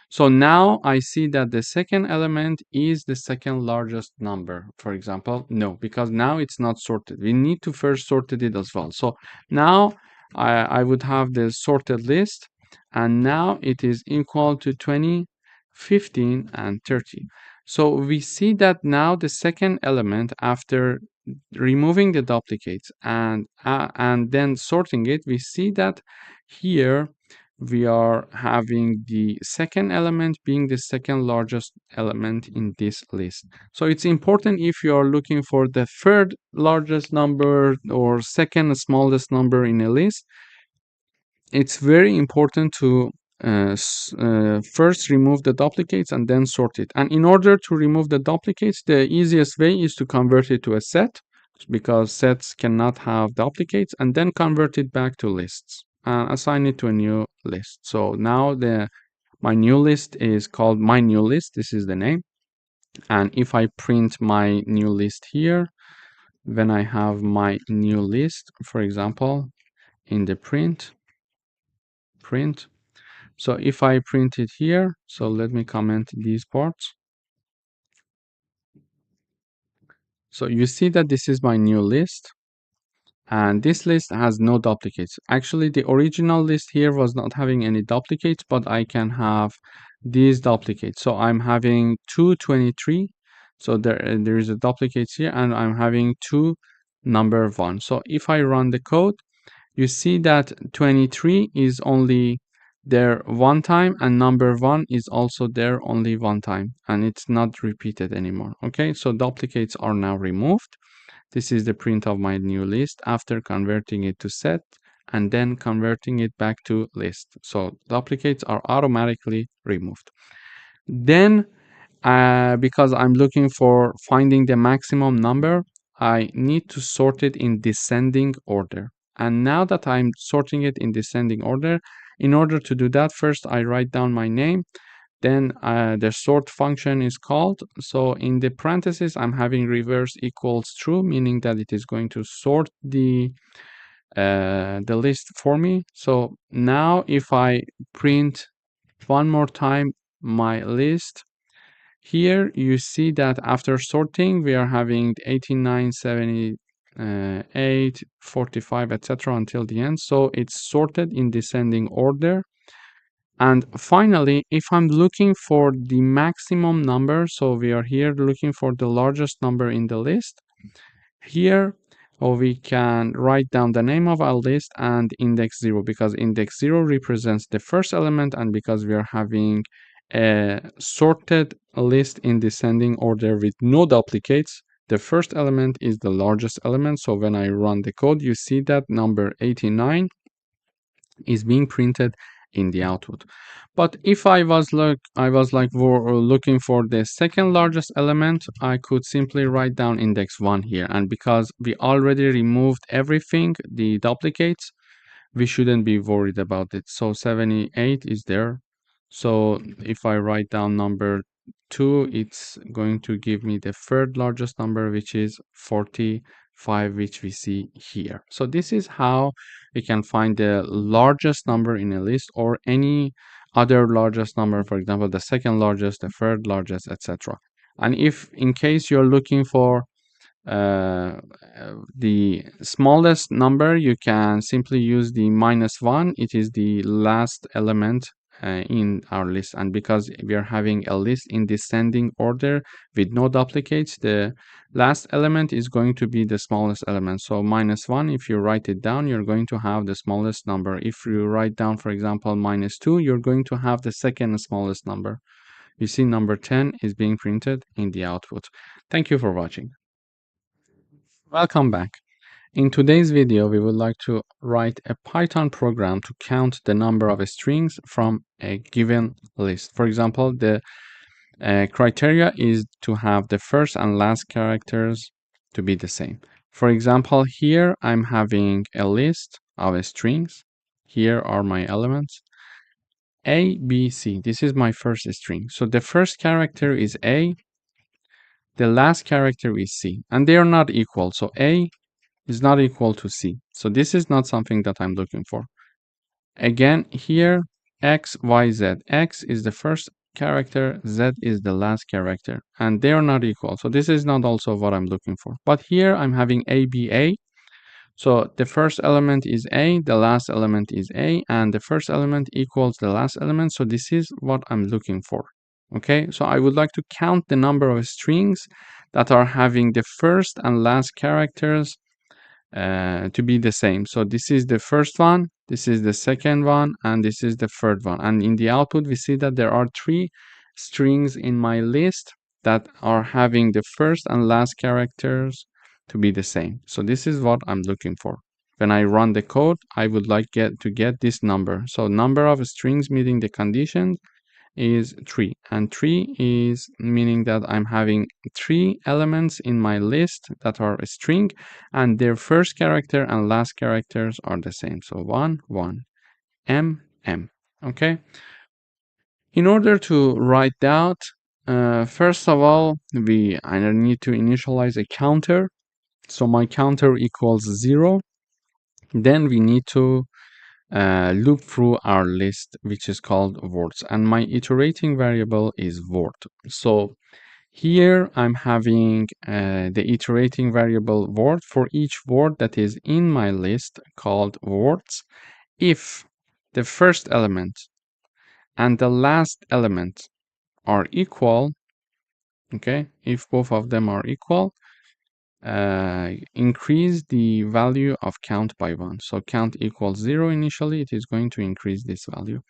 So now I see that the second element is the second largest number, for example. No, because now it's not sorted. We need to first sort it as well. So now I would have the sorted list, and now it is equal to 20, 15, and 30. So we see that now the second element, after removing the duplicates and then sorting it, we see that here we are having the second element being the second largest element in this list. So it's important, if you are looking for the third largest number or second smallest number in a list, it's very important to first remove the duplicates and then sort it. And in order to remove the duplicates, the easiest way is to convert it to a set, because sets cannot have duplicates, and then convert it back to lists and assign it to a new list. So now my new list is called my new list. This is the name. And if I print my new list here, when I have my new list, for example, in the print, so if I print it here, so let me comment these parts. So you see that this is my new list, and this list has no duplicates. Actually, the original list here was not having any duplicates, but I can have these duplicates. So I'm having 223. So there is a duplicates here, and I'm having 2 number 1. So if I run the code, you see that 23 is only there one time, and number 1 is also there only one time, and it's not repeated anymore. Okay, so duplicates are now removed. This is the print of my new list after converting it to set and then converting it back to list. So duplicates are automatically removed. Then because I'm looking for finding the maximum number, I need to sort it in descending order. And now that I'm sorting it in descending order, in order to do that, first I write down my name, Then the sort function is called. So in the parentheses, I'm having reverse equals true, meaning that it is going to sort the list for me. So now if I print one more time my list, here you see that after sorting, we are having 89, 78, 45, etc. until the end. So it's sorted in descending order. And finally, if I'm looking for the maximum number, so we are here looking for the largest number in the list, here we can write down the name of our list and index 0, because index 0 represents the first element, and because we are having a sorted list in descending order with no duplicates, the first element is the largest element. So when I run the code, you see that number 89 is being printed in the output. But if I was looking for the second largest element, I could simply write down index 1 here. And because we already removed everything, the duplicates, we shouldn't be worried about it. So 78 is there. So if I write down number 2, it's going to give me the third largest number, which is 45, which we see here. So this is how we can find the largest number in a list, or any other largest number, for example, the second largest, the third largest, etc. And if in case you're looking for the smallest number, you can simply use the -1. It is the last element in our list, and because we are having a list in descending order with no duplicates, the last element is going to be the smallest element. So -1, if you write it down, you're going to have the smallest number. If you write down, for example, -2, you're going to have the second smallest number. You see number 10 is being printed in the output. Thank you for watching. Welcome back. In today's video, we would like to write a Python program to count the number of strings from a given list. For example, the criteria is to have the first and last characters to be the same. For example, here I'm having a list of strings. Here are my elements. A, B, C. This is my first string. So the first character is A, the last character is C, and they are not equal. So A is not equal to C. So this is not something that I'm looking for. Again, here, X, Y, Z. X is the first character, Z is the last character, and they are not equal. So this is not also what I'm looking for. But here I'm having A, B, A. So the first element is A, the last element is A, and the first element equals the last element. So this is what I'm looking for. Okay, so I would like to count the number of strings that are having the first and last characters to be the same. So this is the first one, this is the second one, and this is the third one. And in the output, we see that there are 3 strings in my list that are having the first and last characters to be the same. So this is what I'm looking for. When I run the code, I would like to get this number. So number of strings meeting the conditions is 3, and 3 is meaning that I'm having 3 elements in my list that are a string, and their first character and last characters are the same. So 1, 1, M, M. Okay. In order to write that, first of all, I need to initialize a counter. So my counter equals 0. Then we need to loop through our list, which is called words, and my iterating variable is word. So here I'm having the iterating variable word for each word that is in my list called words. If the first element and the last element are equal, okay, if both of them are equal, increase the value of count by 1. So count equals 0 initially, it is going to increase this value.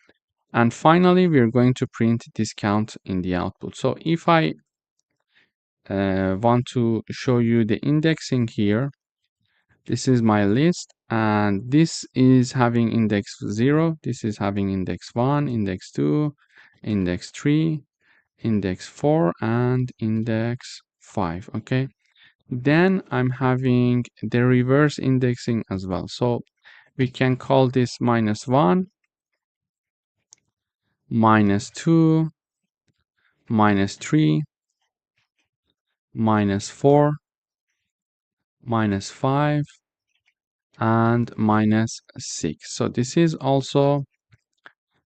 And finally, we're going to print this count in the output. So if I want to show you the indexing here, this is my list, and this is having index 0, this is having index 1, index 2, index 3, index 4, and index 5, okay? Then I'm having the reverse indexing as well. So we can call this -1, -2, -3, -4, -5, and -6. So this is also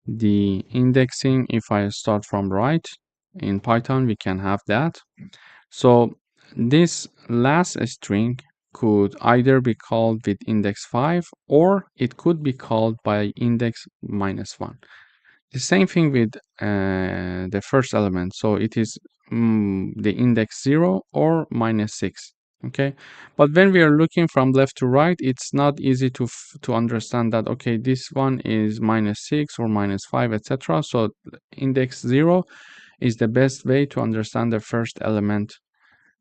the indexing. If I start from right in Python, we can have that. So this last string could either be called with index 5 or it could be called by index -1. The same thing with the first element. So it is the index 0 or -6. Okay, but when we are looking from left to right, it's not easy to understand that, okay, this one is -6 or -5, etc. So index 0 is the best way to understand the first element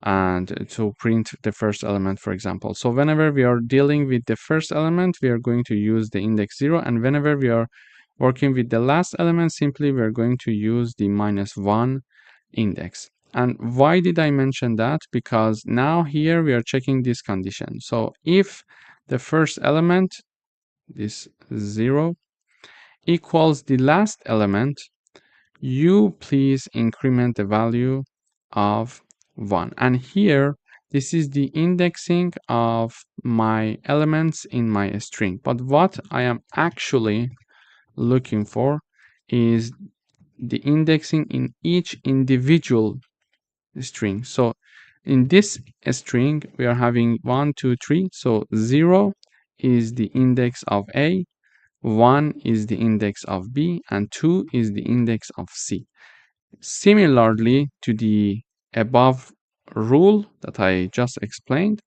and to print the first element, for example. So whenever we are dealing with the first element, we are going to use the index 0, and whenever we are working with the last element, simply we are going to use the -1 index. And why did I mention that? Because now here we are checking this condition. So if the first element, this 0, equals the last element, you please increment the value of 1. And here, this is the indexing of my elements in my string. But what I am actually looking for is the indexing in each individual string. So in this string, we are having 1, 2, 3. So 0 is the index of A, 1 is the index of B, and 2 is the index of C. Similarly to the above rule that I just explained,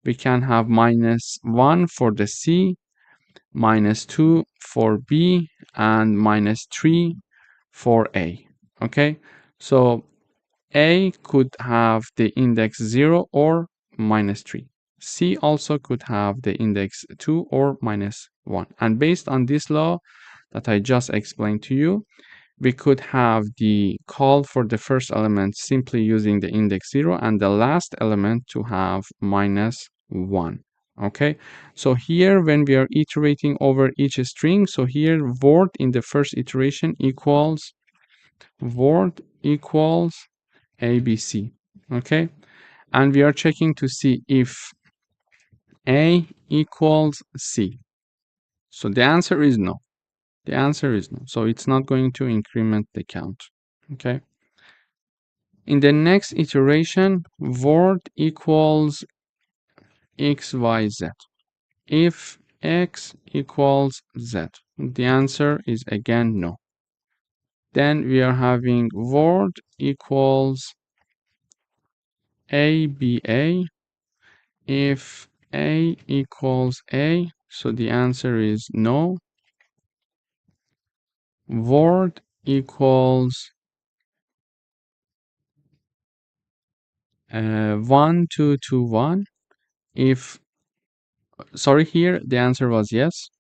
we can have -1 for the C, -2 for B, and -3 for A. Okay, so A could have the index 0 or -3. C also could have the index 2 or -1. And based on this law that I just explained to you, we could have the call for the first element simply using the index 0 and the last element to have -1. Okay, so here when we are iterating over each string, so here word in the first iteration equals word equals ABC. Okay, and we are checking to see if A equals C. So the answer is no. The answer is no. So it's not going to increment the count. Okay. In the next iteration, word equals XYZ. If X equals Z, the answer is again no. Then we are having word equals ABA. If A equals A, so the answer is no. Word equals 1, 2, 2, 1. If, sorry, here the answer was yes.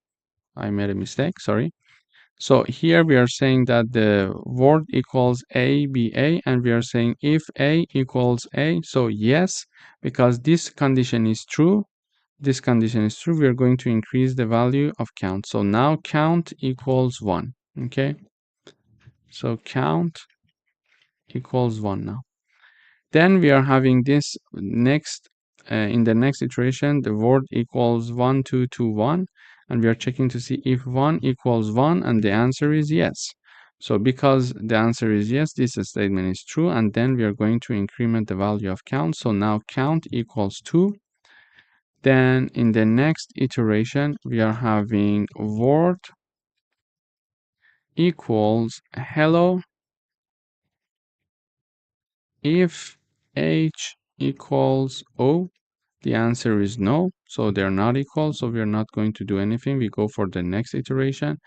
I made a mistake, sorry. So here we are saying that the word equals ABA, and we are saying if A equals A, so yes, because this condition is true, this condition is true, we are going to increase the value of count. So now count equals 1, okay? So count equals 1 now. Then we are having this next, in the next iteration, the word equals 1, 2, 2, 1. And we are checking to see if 1 equals 1, and the answer is yes. So because the answer is yes, this statement is true, and then we are going to increment the value of count. So now count equals 2. Then in the next iteration, we are having word equals hello if H equals O. The answer is no, so they're not equal, so we're not going to do anything. We go for the next iteration.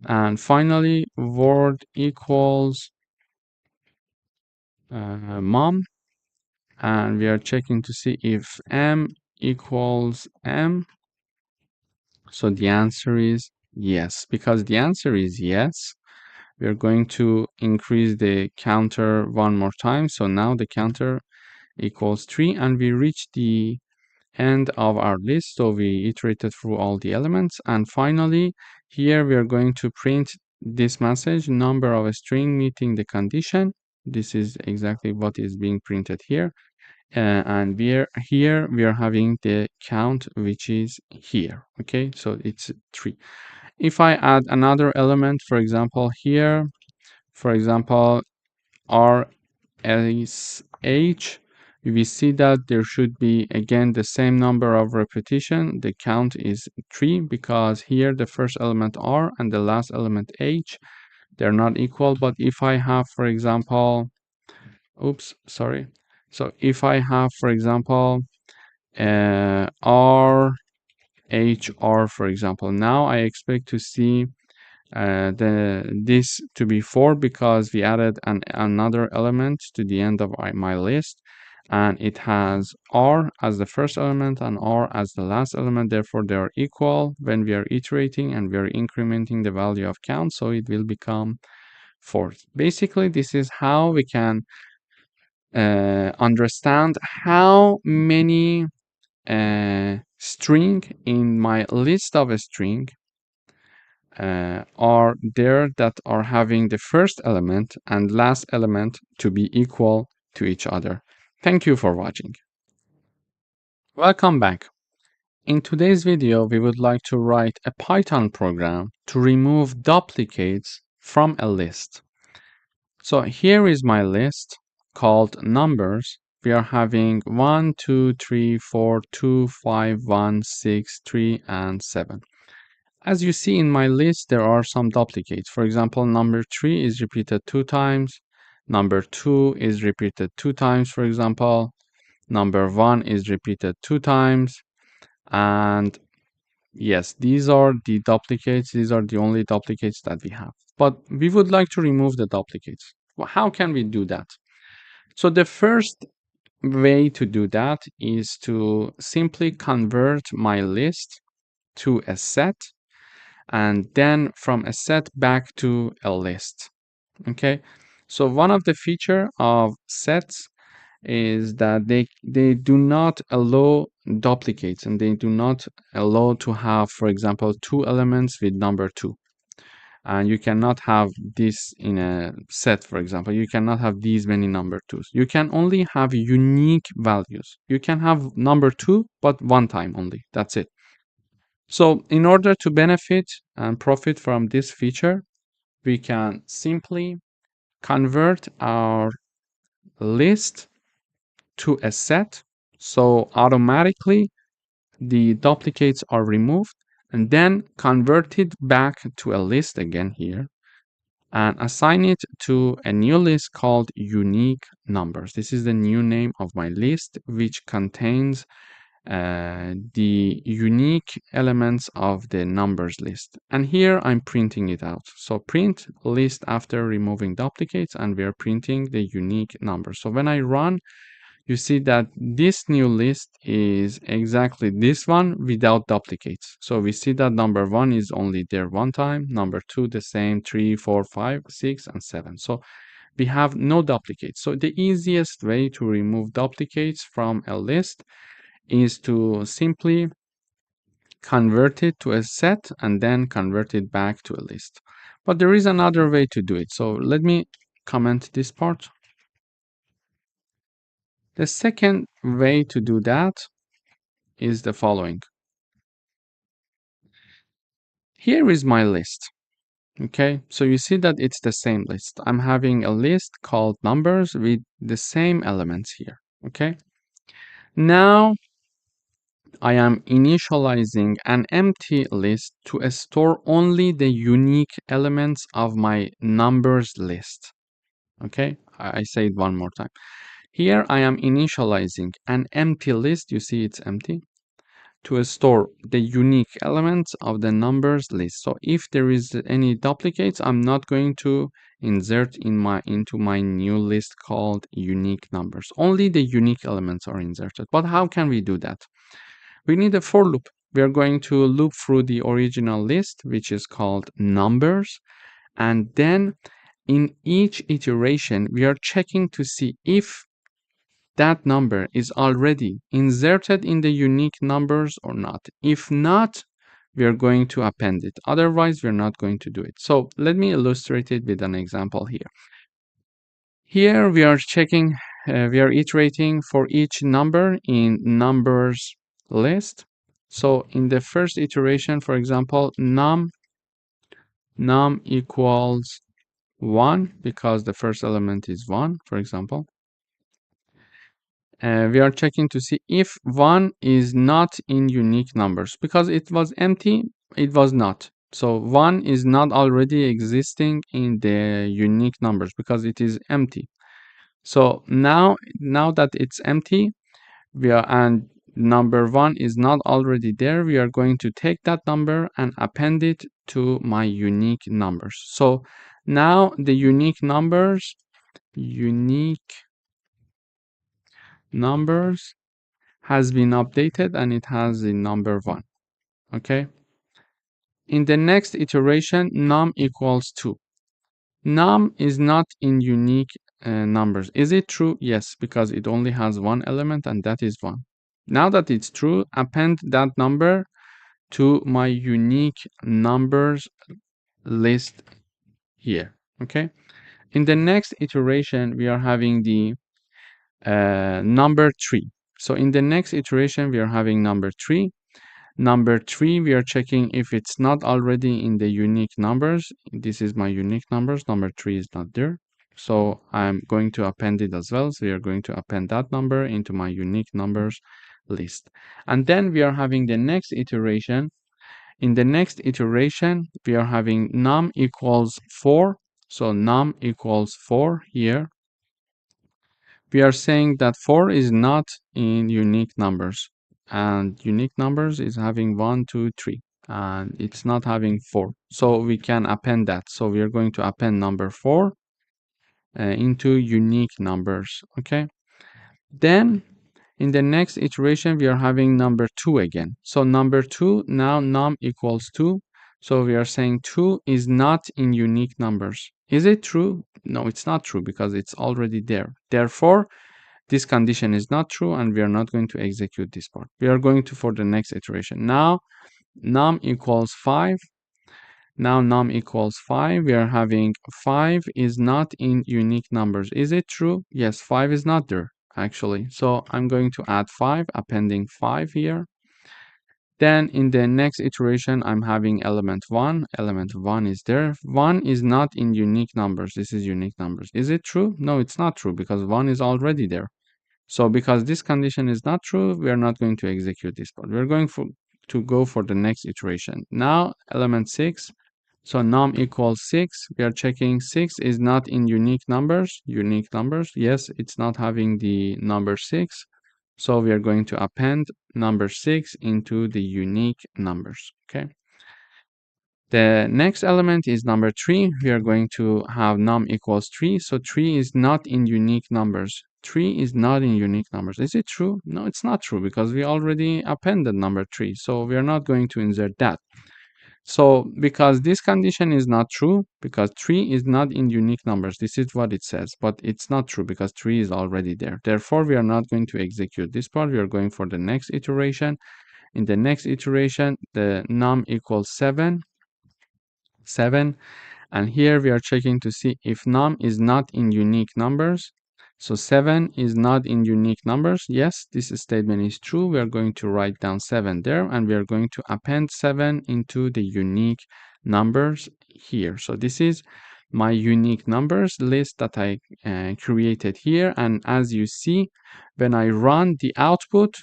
And finally, word equals mom, and we are checking to see if M equals M. So the answer is yes. Because the answer is yes, we are going to increase the counter one more time. So now the counter equals 3, and we reach the end of our list. So we iterated through all the elements, and finally here we are going to print this message, number of a string meeting the condition. This is exactly what is being printed here. And we are having the count, which is here. Okay, so it's 3. If I add another element, for example, here, for example, RSH, we see that there should be again the same number of repetition. The count is 3 because here the first element R and the last element H, they're not equal. But if I have, for example, oops, sorry. So if I have, for example, R, H, R, for example, now I expect to see this to be 4 because we added another element to the end of my list, and it has R as the first element and R as the last element. Therefore, they are equal when we are iterating and we are incrementing the value of count, so it will become 4. Basically, this is how we can understand how many string in my list of a string are there that are having the first element and last element to be equal to each other. Thank you for watching. Welcome back. In today's video, we would like to write a Python program to remove duplicates from a list. So here is my list called numbers. We are having 1, 2, 3, 4, 2, 5, 1, 6, 3, and 7. As you see in my list, there are some duplicates. For example, number 3 is repeated 2 times. Number 2 is repeated 2 times, for example. Number 1 is repeated 2 times. And yes, these are the duplicates. These are the only duplicates that we have. But we would like to remove the duplicates. Well, how can we do that? So the first way to do that is to simply convert my list to a set, and then from a set back to a list. Okay, so one of the feature of sets is that they do not allow duplicates, and they do not allow to have, for example, 2 elements with number 2. And you cannot have this in a set. For example, you cannot have these many number 2s. You can only have unique values. You can have number 2 but one time only. That's it. So in order to benefit and profit from this feature, we can simply convert our list to a set. So automatically the duplicates are removed, and then convert it back to a list again here and assign it to a new list called unique numbers. This is the new name of my list, which contains the unique elements of the numbers list. And here I'm printing it out. So print list after removing duplicates, and we're printing the unique numbers. So when I run, you see that this new list is exactly this one without duplicates. So we see that number 1 is only there one time, number 2 the same, 3, 4, 5, 6, and 7. So we have no duplicates. So the easiest way to remove duplicates from a list is to simply convert it to a set and then convert it back to a list. But there is another way to do it. So let me comment this part. The second way to do that is the following. Here is my list. Okay, so you see that it's the same list. I'm having a list called numbers with the same elements here. Okay, now I am initializing an empty list to store only the unique elements of my numbers list. Okay, I say it one more time. Here I am initializing an empty list. You see it's empty, to store the unique elements of the numbers list. So if there is any duplicates, I'm not going to insert into my new list called unique numbers. Only the unique elements are inserted. But how can we do that? We need a for loop. We are going to loop through the original list, which is called numbers. And then in each iteration, we are checking to see if that number is already inserted in the unique numbers or not. If not, we are going to append it. Otherwise, we're not going to do it. So let me illustrate it with an example here. Here we are checking, we are iterating for each number in numbers list. So in the first iteration, for example, num equals 1 because the first element is 1, for example. We are checking to see if 1 is not in unique numbers because it was empty, it was not. So 1 is not already existing in the unique numbers because it is empty. So now that it's empty, and number 1 is not already there, we are going to take that number and append it to my unique numbers. So now the unique numbers has been updated and it has the number 1. Okay. In the next iteration, num equals 2. Num is not in unique numbers. Is it true? Yes, because it only has one element and that is 1. Now that it's true, append that number to my unique numbers list here. Okay. In the next iteration, we are having the number 3. So in the next iteration, we are having number 3. Number 3, we are checking if it's not already in the unique numbers. This is my unique numbers. Number 3 is not there. So I'm going to append it as well. So we are going to append that number into my unique numbers list. And then we are having the next iteration. In the next iteration, we are having num equals 4. So num equals 4 here. We are saying that 4 is not in unique numbers. And unique numbers is having 1, 2, 3. And it's not having 4. So we can append that. So we are going to append number 4 into unique numbers. Okay. Then in the next iteration, we are having number 2 again. So number 2, now num equals 2. So we are saying 2 is not in unique numbers. Is it true? No, it's not true because it's already there. Therefore, this condition is not true and we are not going to execute this part. We are going to for the next iteration. Now num equals 5. Now num equals 5. We are having 5 is not in unique numbers. Is it true? Yes, 5 is not there actually. So I'm going to add 5, appending 5 here. Then in the next iteration, I'm having element 1. Element 1 is there. 1 is not in unique numbers. This is unique numbers. Is it true? No, it's not true because 1 is already there. So because this condition is not true, we are not going to execute this part. We're going to go for the next iteration. Now element 6. So num equals 6. We are checking 6 is not in unique numbers. Unique numbers. Yes, it's not having the number 6. So we are going to append number 6 into the unique numbers. Okay. The next element is number 3. We are going to have num equals 3. So 3 is not in unique numbers. 3 is not in unique numbers. Is it true? No, it's not true because we already appended number 3. So we are not going to insert that. So because this condition is not true, because 3 is not in unique numbers, this is what it says, but it's not true because 3 is already there. Therefore, we are not going to execute this part. We are going for the next iteration. In the next iteration, the num equals 7. And here we are checking to see if num is not in unique numbers. So 7 is not in unique numbers. Yes, this statement is true. We are going to write down 7 there and we are going to append 7 into the unique numbers here. So this is my unique numbers list that I created here. And as you see, when I run the output,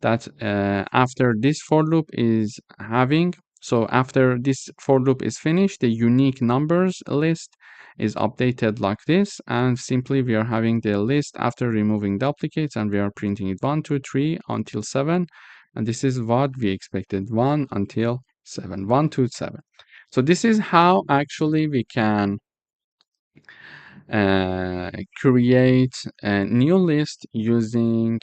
that after this for loop is having, so after this for loop is finished, the unique numbers list is updated like this, and simply we are having the list after removing duplicates and we are printing it 1, 2, 3 until 7, and this is what we expected, 1 until 7, 1 to 7. So this is how actually we can create a new list using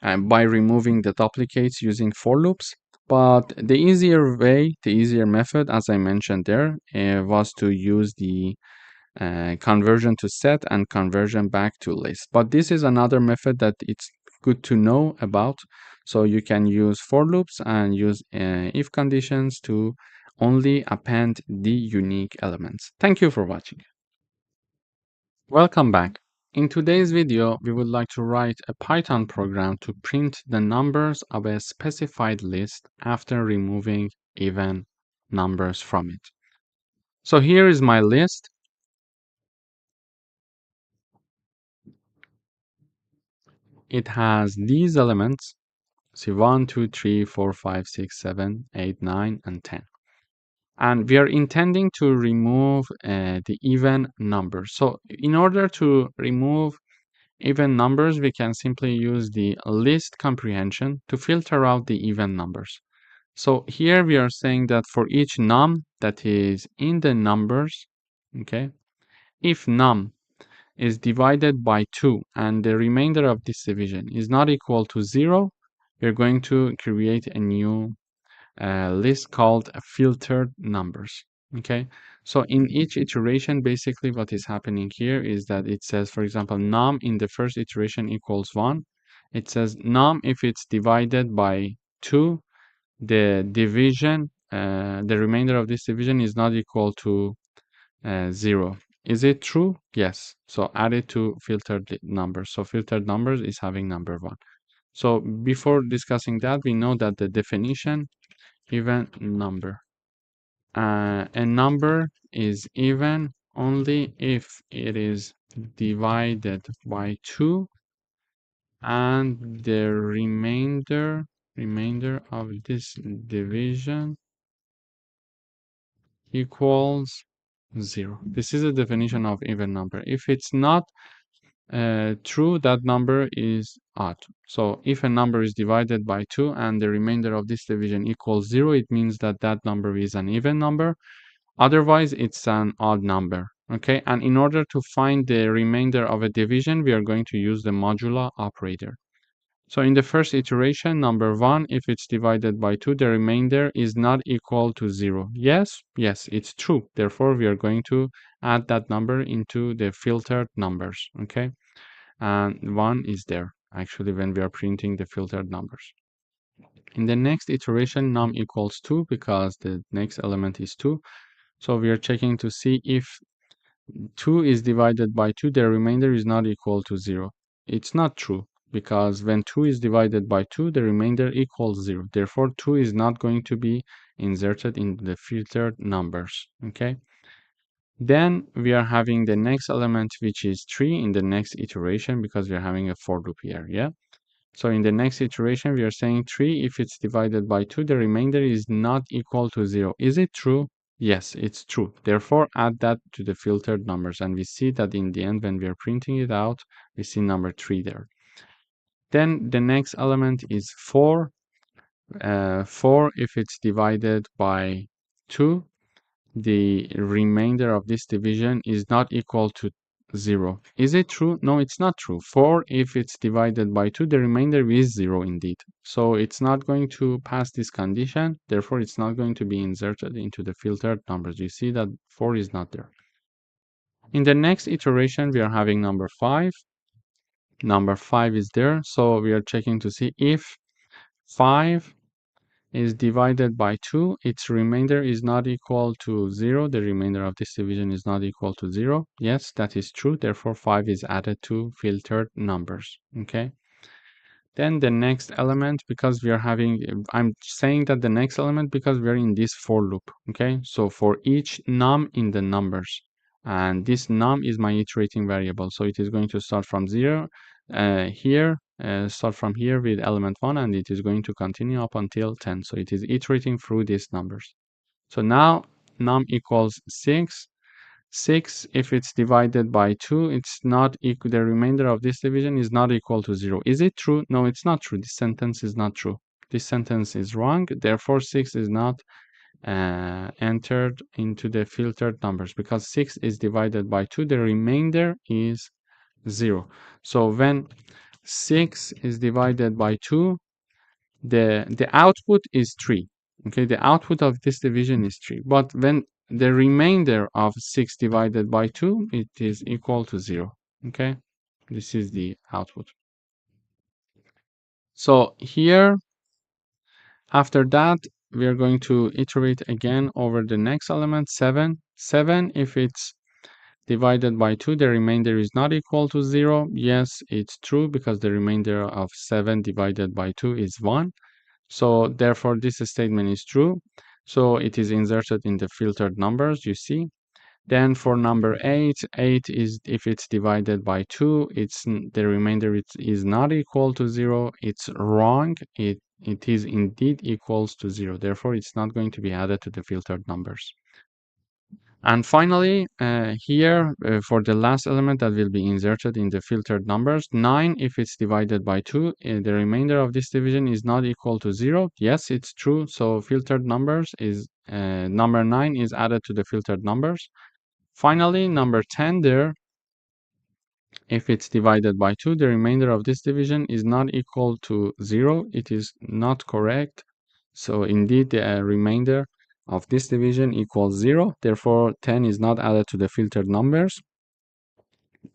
by removing the duplicates using for loops. But the easier way, the easier method, as I mentioned there, was to use the conversion to set and conversion back to list. But this is another method that it's good to know about. So you can use for loops and use if conditions to only append the unique elements. Thank you for watching. Welcome back. In today's video, we would like to write a Python program to print the numbers of a specified list after removing even numbers from it. So here is my list. It has these elements. See 1, 2, 3, 4, 5, 6, 7, 8, 9, and 10. And we are intending to remove the even numbers. So in order to remove even numbers, we can simply use the list comprehension to filter out the even numbers. So here we are saying that for each num that is in the numbers, okay, if num is divided by 2 and the remainder of this division is not equal to 0, we're going to create a new list called filtered numbers. Okay, so in each iteration, basically what is happening here is that it says, for example, num in the first iteration equals 1. It says num if it's divided by 2, the division, the remainder of this division is not equal to 0. Is it true? Yes. So add it to filtered numbers. So filtered numbers is having number 1. So before discussing that, we know that the definition even number. A number is even only if it is divided by 2 and the remainder of this division equals 0. This is a definition of even number. If it's not true, that number is odd. So if a number is divided by 2 and the remainder of this division equals 0, it means that that number is an even number. Otherwise, it's an odd number. Okay, and in order to find the remainder of a division, we are going to use the modulo operator. So in the first iteration, number 1, if it's divided by 2, the remainder is not equal to 0. Yes, it's true. Therefore, we are going to add that number into the filtered numbers. Okay, and 1 is there actually when we are printing the filtered numbers. In the next iteration, num equals 2 because the next element is 2. So we are checking to see if 2 is divided by 2, the remainder is not equal to 0. It's not true because when 2 is divided by 2, the remainder equals 0. Therefore, 2 is not going to be inserted in the filtered numbers. Okay. Then we are having the next element, which is 3 in the next iteration because we are having a for loop here. Yeah. So in the next iteration, we are saying 3, if it's divided by 2, the remainder is not equal to 0. Is it true? Yes, it's true. Therefore, add that to the filtered numbers. And we see that in the end, when we are printing it out, we see number 3 there. Then the next element is 4. 4, if it's divided by 2, the remainder of this division is not equal to 0. Is it true? No, it's not true. 4, if it's divided by 2, the remainder is 0 indeed. So it's not going to pass this condition. Therefore, it's not going to be inserted into the filtered numbers. You see that 4 is not there. In the next iteration, we are having number 5. Number 5 is there. So we are checking to see if 5 is divided by 2, its remainder is not equal to 0. The remainder of this division is not equal to 0. Yes, that is true. Therefore, 5 is added to filtered numbers. Okay. Then the next element, because we are having, I'm saying that the next element because we are in this for loop. Okay. So for each num in the numbers, and this num is my iterating variable. So it is going to start from 0 here. Start from here with element 1 and it is going to continue up until 10. So it is iterating through these numbers. So now num equals 6. 6, if it's divided by 2, it's not equal. The remainder of this division is not equal to 0. Is it true? No, it's not true. This sentence is not true. This sentence is wrong. Therefore, 6 is not entered into the filtered numbers because 6 is divided by 2. The remainder is 0. So when 6 is divided by 2, the output is 3. Okay, the output of this division is 3. But when the remainder of 6 divided by 2, it is equal to 0. Okay, this is the output. So here, after that, we are going to iterate again over the next element, 7. 7, if it's divided by 2, the remainder is not equal to 0. Yes, it's true because the remainder of 7 divided by 2 is 1. So therefore, this statement is true. So it is inserted in the filtered numbers, you see. Then for number 8, 8 is if it's divided by 2, the remainder is not equal to 0. It's wrong. It is indeed equals to 0. Therefore, it's not going to be added to the filtered numbers. And finally, here for the last element that will be inserted in the filtered numbers, 9, if it's divided by 2, the remainder of this division is not equal to 0. Yes, it's true. So filtered numbers is number 9 is added to the filtered numbers. Finally, number 10 there, if it's divided by 2, the remainder of this division is not equal to 0. It is not correct. So indeed, the remainder of this division equals 0. Therefore, 10 is not added to the filtered numbers.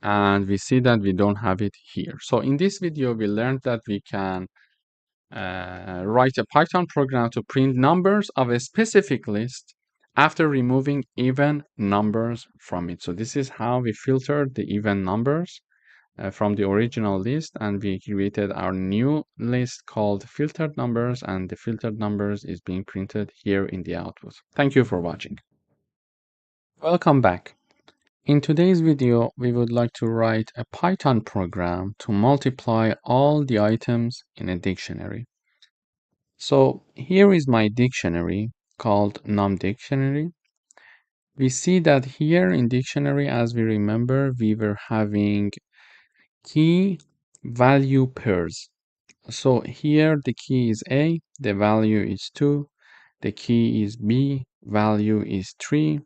And we see that we don't have it here. So in this video, we learned that we can write a Python program to print numbers of a specific list after removing even numbers from it. So this is how we filtered the even numbers from the original list, and we created our new list called filtered numbers, and the filtered numbers is being printed here in the output. Thank you for watching. Welcome back. In today's video, we would like to write a Python program to multiply all the items in a dictionary. So here is my dictionary called NumDictionary. We see that here in dictionary, as we remember, we were having key value pairs. So here the key is A, the value is 2, the key is B, value is 3,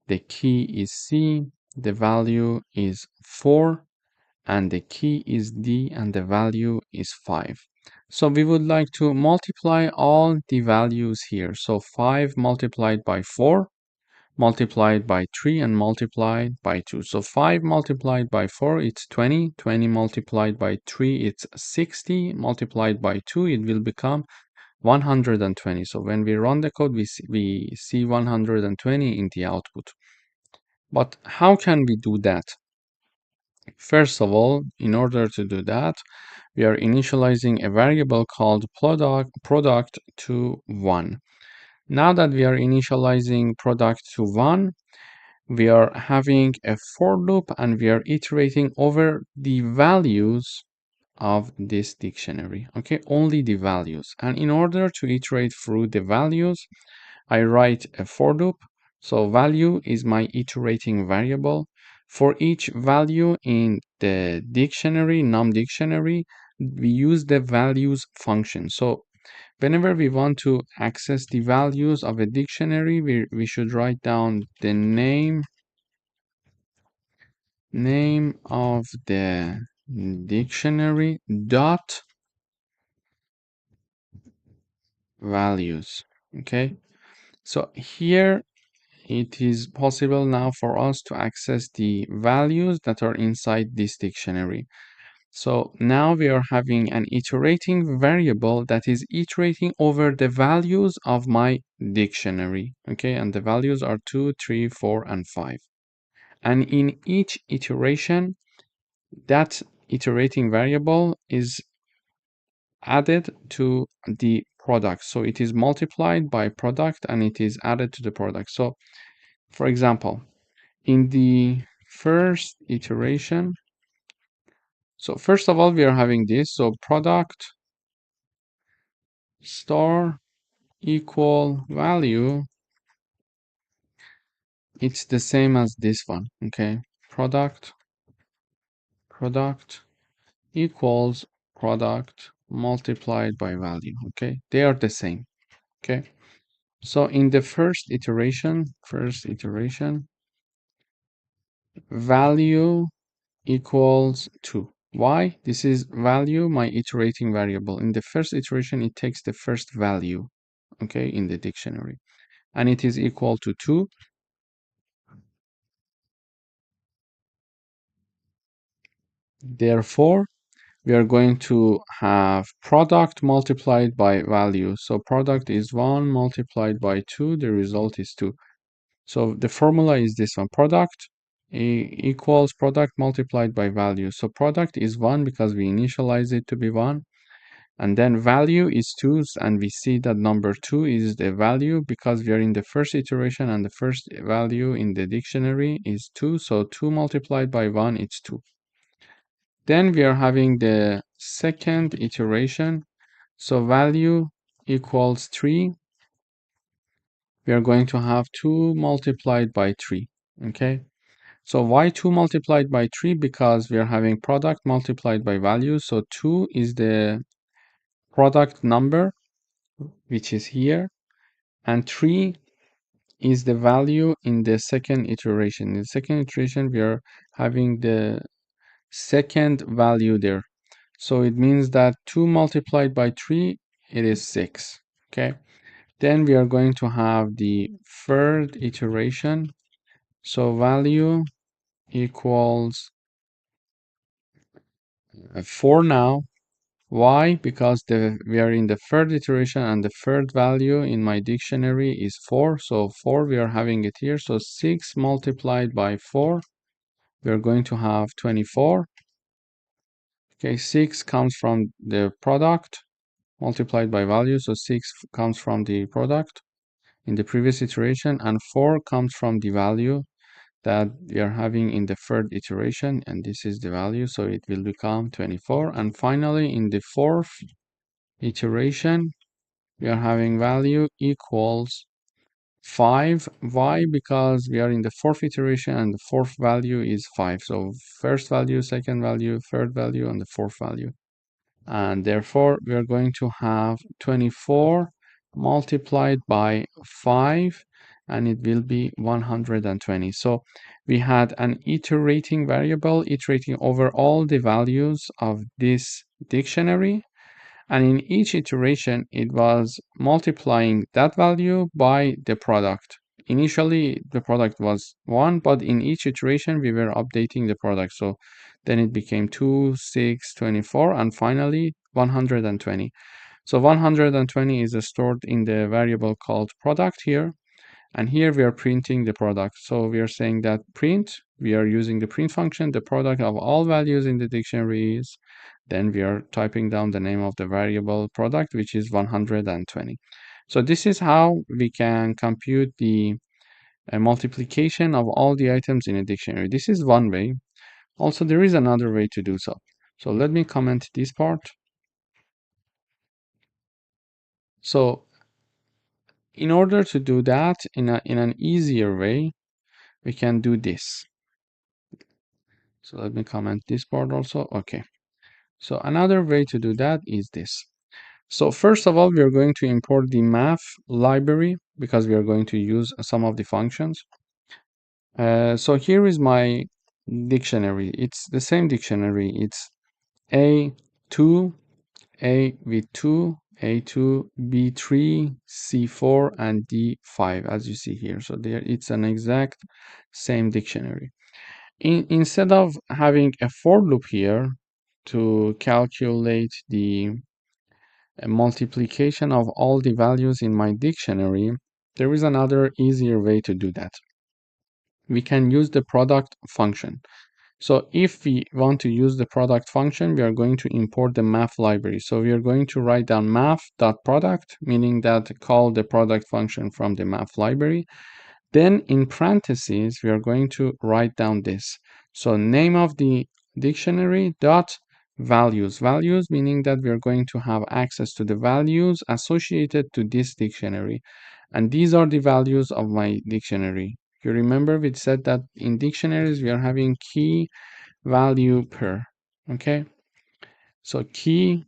the key is C, the value is 4, and the key is D and the value is 5. So we would like to multiply all the values here. So 5 multiplied by 4, multiplied by 3, and multiplied by 2. So 5 multiplied by 4, it's 20. 20 multiplied by 3, it's 60. Multiplied by 2, it will become 120. So when we run the code, we see 120 in the output. But how can we do that? First of all, in order to do that, we are initializing a variable called product to 1. Now that we are initializing product to 1, we are having a for loop and we are iterating over the values of this dictionary. Okay, only the values. And in order to iterate through the values, I write a for loop. So value is my iterating variable. For each value in the dictionary, NumDictionary, we use the values function. So whenever we want to access the values of a dictionary, we should write down the name of the dictionary dot values. Okay, so here it is possible now for us to access the values that are inside this dictionary. So now we are having an iterating variable that is iterating over the values of my dictionary. Okay, and the values are 2, 3, 4, and 5. And in each iteration, that iterating variable is added to the product. So it is multiplied by product and it is added to the product. So for example, in the first iteration, so first of all, we are having this. So product star equal value. It's the same as this one. Okay. Product equals product multiplied by value. Okay. They are the same. Okay. So in the first iteration, value equals 2. Why? This is value, my iterating variable. In the first iteration, it takes the first value, okay, in the dictionary, and it is equal to 2. Therefore, we are going to have product multiplied by value. So product is 1 multiplied by 2. The result is 2. So the formula is this one. Product equals product multiplied by value. So product is 1 because we initialize it to be 1. And then value is 2, and we see that number 2 is the value because we are in the first iteration and the first value in the dictionary is 2. So 2 multiplied by 1 is 2. Then we are having the second iteration. So value equals 3. We are going to have 2 multiplied by 3. Okay. So why 2 multiplied by 3? Because we are having product multiplied by value. So 2 is the product number, which is here, and 3 is the value in the second iteration. In the second iteration, we are having the second value there. So it means that 2 multiplied by 3, it is 6. Okay. Then we are going to have the third iteration. So value equals 4 now. Why? Because we are in the third iteration and the third value in my dictionary is 4. So 4, we are having it here. So 6 multiplied by 4, we are going to have 24. Okay, 6 comes from the product multiplied by value. So 6 comes from the product in the previous iteration, and 4 comes from the value that we are having in the third iteration, and this is the value, so it will become 24. And finally, in the fourth iteration, we are having value equals 5. Why? Because we are in the fourth iteration and the fourth value is 5. So first value, second value, third value, and the fourth value. And therefore, we are going to have 24 multiplied by 5, and it will be 120. So we had an iterating variable iterating over all the values of this dictionary, and in each iteration it was multiplying that value by the product. Initially the product was 1, but in each iteration we were updating the product. So then it became 2, 6, 24, and finally 120. So 120 is stored in the variable called product here, and here we are printing the product. So we are saying that print, we are using the print function, the product of all values in the dictionary is, then we are typing down the name of the variable product, which is 120. So this is how we can compute the multiplication of all the items in a dictionary. This is one way. Also, there is another way to do so. So let me comment this part. So in order to do that in an easier way, we can do this. So let me comment this part also. Okay. So another way to do that is this. So first of all, we are going to import the math library because we are going to use some of the functions. So here is my dictionary. It's the same dictionary. It's A2, A with 2, A2, B3, C4, and D5, as you see here. So there, it's an exact same dictionary. Instead of having a for loop here to calculate the multiplication of all the values in my dictionary, there is another easier way to do that. We can use the product function. So if we want to use the product function, we are going to import the math library. So we are going to write down math.product, meaning that call the product function from the math library. Then in parentheses, we are going to write down this. So name of the dictionary dot values. Values meaning that we are going to have access to the values associated to this dictionary. And these are the values of my dictionary. You remember we said that in dictionaries we are having key value per. Okay. So key,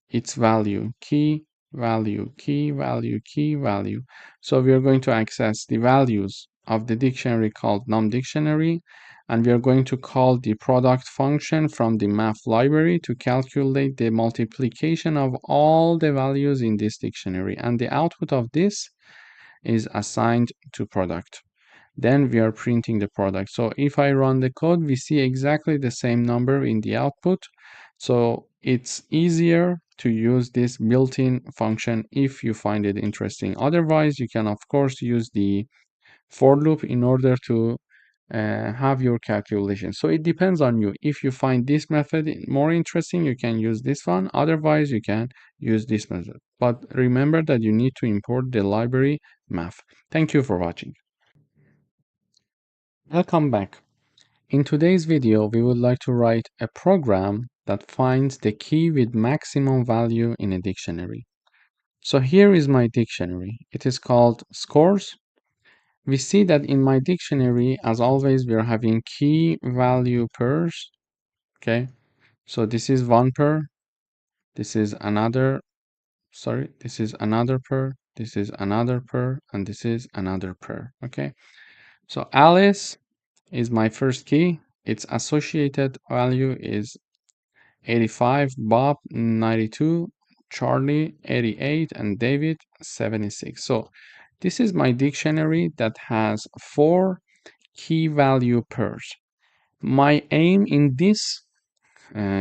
its value, key value, key value, key value. So we are going to access the values of the dictionary called numDictionary, and we are going to call the product function from the math library to calculate the multiplication of all the values in this dictionary, and the output of this is assigned to product. Then we are printing the product. So if I run the code, we see exactly the same number in the output. So it's easier to use this built-in function if you find it interesting. Otherwise, you can of course use the for loop in order to have your calculation. So it depends on you. If you find this method more interesting, you can use this one. Otherwise, you can use this method. But remember that you need to import the library math. Thank you for watching. Welcome back. In today's video, we would like to write a program that finds the key with maximum value in a dictionary. So here is my dictionary. It is called scores. We see that in my dictionary, as always, we are having key value pairs. Okay, so this is one pair, this is another, sorry, this is another pair, this is another pair, and this is another pair. Okay, so Alice is my first key. Its associated value is 85, Bob 92, Charlie 88, and David 76. So this is my dictionary that has 4 key value pairs. My aim in this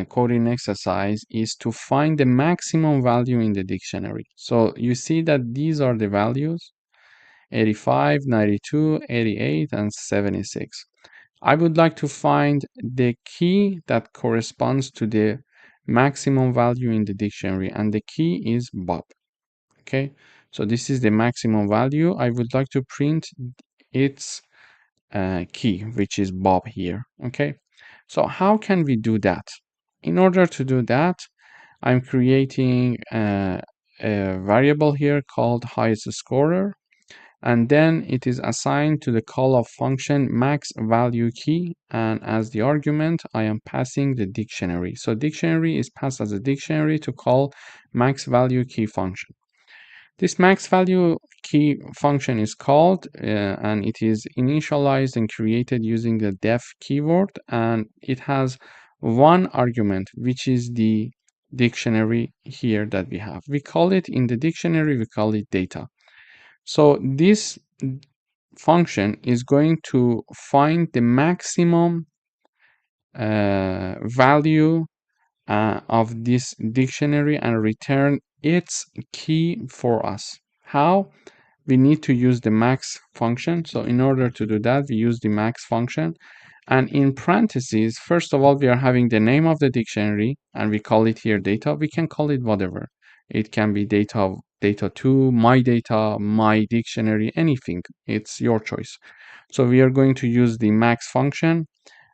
coding exercise is to find the maximum value in the dictionary. So you see that these are the values: 85, 92, 88, and 76. I would like to find the key that corresponds to the maximum value in the dictionary, and the key is Bob. Okay, so this is the maximum value. I would like to print its key, which is Bob here. Okay, so how can we do that? In order to do that, I'm creating a variable here called highest scorer, and then it is assigned to the call of function max value key, and as the argument I am passing the dictionary. So dictionary is passed as a dictionary to call max value key function. This max value key function is called and it is initialized and created using the def keyword, and it has one argument, which is the dictionary here that we have. We call it in the dictionary, we call it data. So this function is going to find the maximum value of this dictionary and return its key for us. How? We need to use the max function. So in order to do that, we use the max function. And in parentheses, first of all, we are having the name of the dictionary, and we call it here data. We can call it whatever. It can be data, data2, my data, my dictionary, anything. It's your choice. So we are going to use the max function,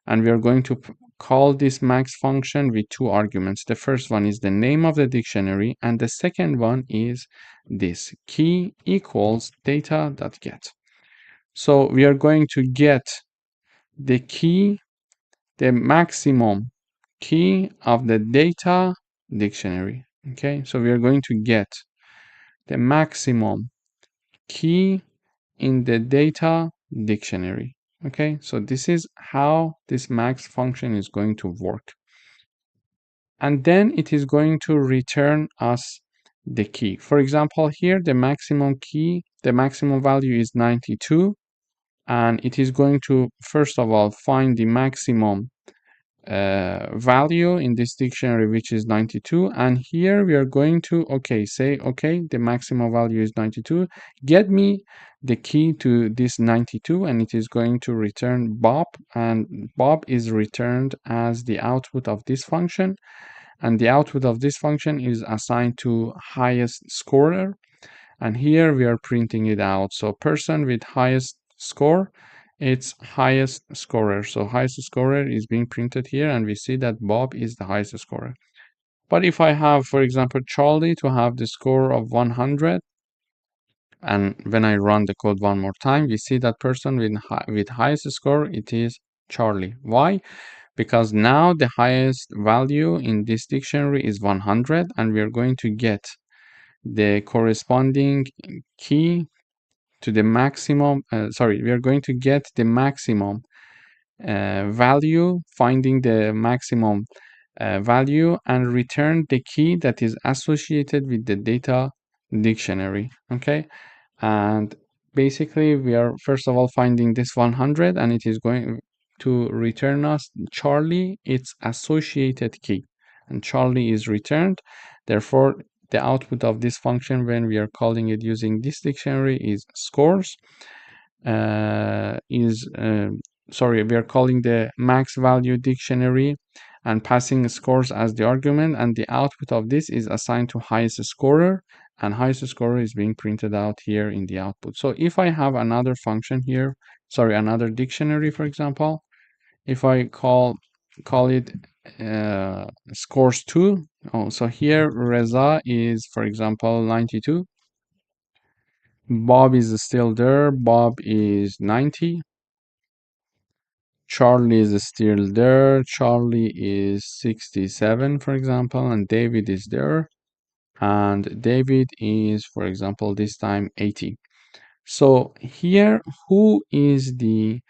and we are going to call this max function with 2 arguments. The first one is the name of the dictionary, and the second one is this key equals data.get. So we are going to get the key, the maximum key of the data dictionary. Okay, so we are going to get the maximum key in the data dictionary. Okay, so this is how this max function is going to work. And then it is going to return us the key. For example, here the maximum key, the maximum value is 92, and it is going to first of all find the maximum value in this dictionary, which is 92, and here we are going to say the maximum value is 92, get me the key to this 92, and it is going to return Bob, and Bob is returned as the output of this function, and the output of this function is assigned to highest scorer, and here we are printing it out. So person with highest score, it's highest scorer. So highest scorer is being printed here, and we see that Bob is the highest scorer. But if I have, for example, Charlie to have the score of 100, and when I run the code one more time, we see that person with highest score, it is Charlie. Why? Because now the highest value in this dictionary is 100, and we are going to get the corresponding key to the maximum, we are going to get the maximum value, finding the maximum value, and return the key that is associated with the data dictionary. Okay, and basically we are first of all finding this 100, and it is going to return us Charlie, its associated key, and Charlie is returned. Therefore the output of this function when we are calling it using this dictionary is scores, is we are calling the max value dictionary and passing scores as the argument, and the output of this is assigned to highest scorer, and highest scorer is being printed out here in the output. So if I have another function here, another dictionary, for example, if I call it scores 2. Oh, so here Reza is, for example, 92. Bob is still there. Bob is 90. Charlie is still there. Charlie is 67, for example, and David is there. And David is, for example, this time 80. So here, who is the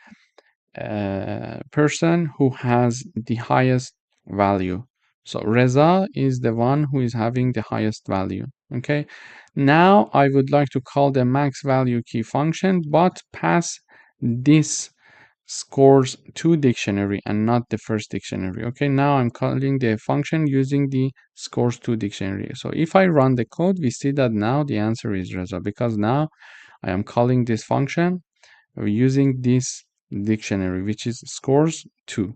person who has the highest value? So Reza is the one who is having the highest value. Okay. Now I would like to call the max value key function, but pass this scores to dictionary and not the first dictionary. Okay, now I'm calling the function using the scores to dictionary. So if I run the code, we see that now the answer is Reza, because now I am calling this function using this dictionary, which is scores 2.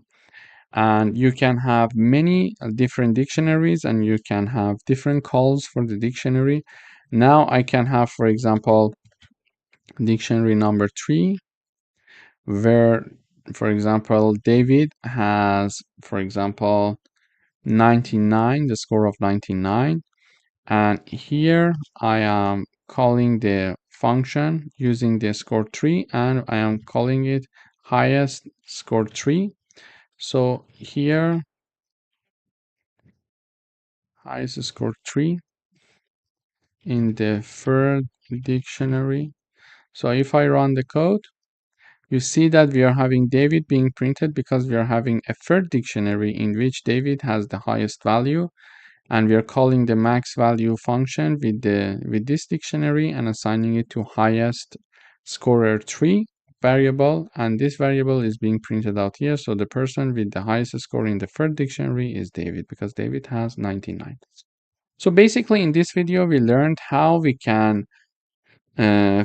And you can have many different dictionaries, and you can have different calls for the dictionary. Now I can have, for example, dictionary number 3, where, for example, David has, for example, 99, the score of 99. And here I am calling the function using the score 3, and I am calling it highest score 3. So here, highest score 3 in the third dictionary. So if I run the code, you see that we are having David being printed because we are having a third dictionary in which David has the highest value, and we are calling the max value function with this dictionary and assigning it to highest scorer 3 variable, and this variable is being printed out here. So the person with the highest score in the third dictionary is David, because David has 99. So basically in this video we learned how we can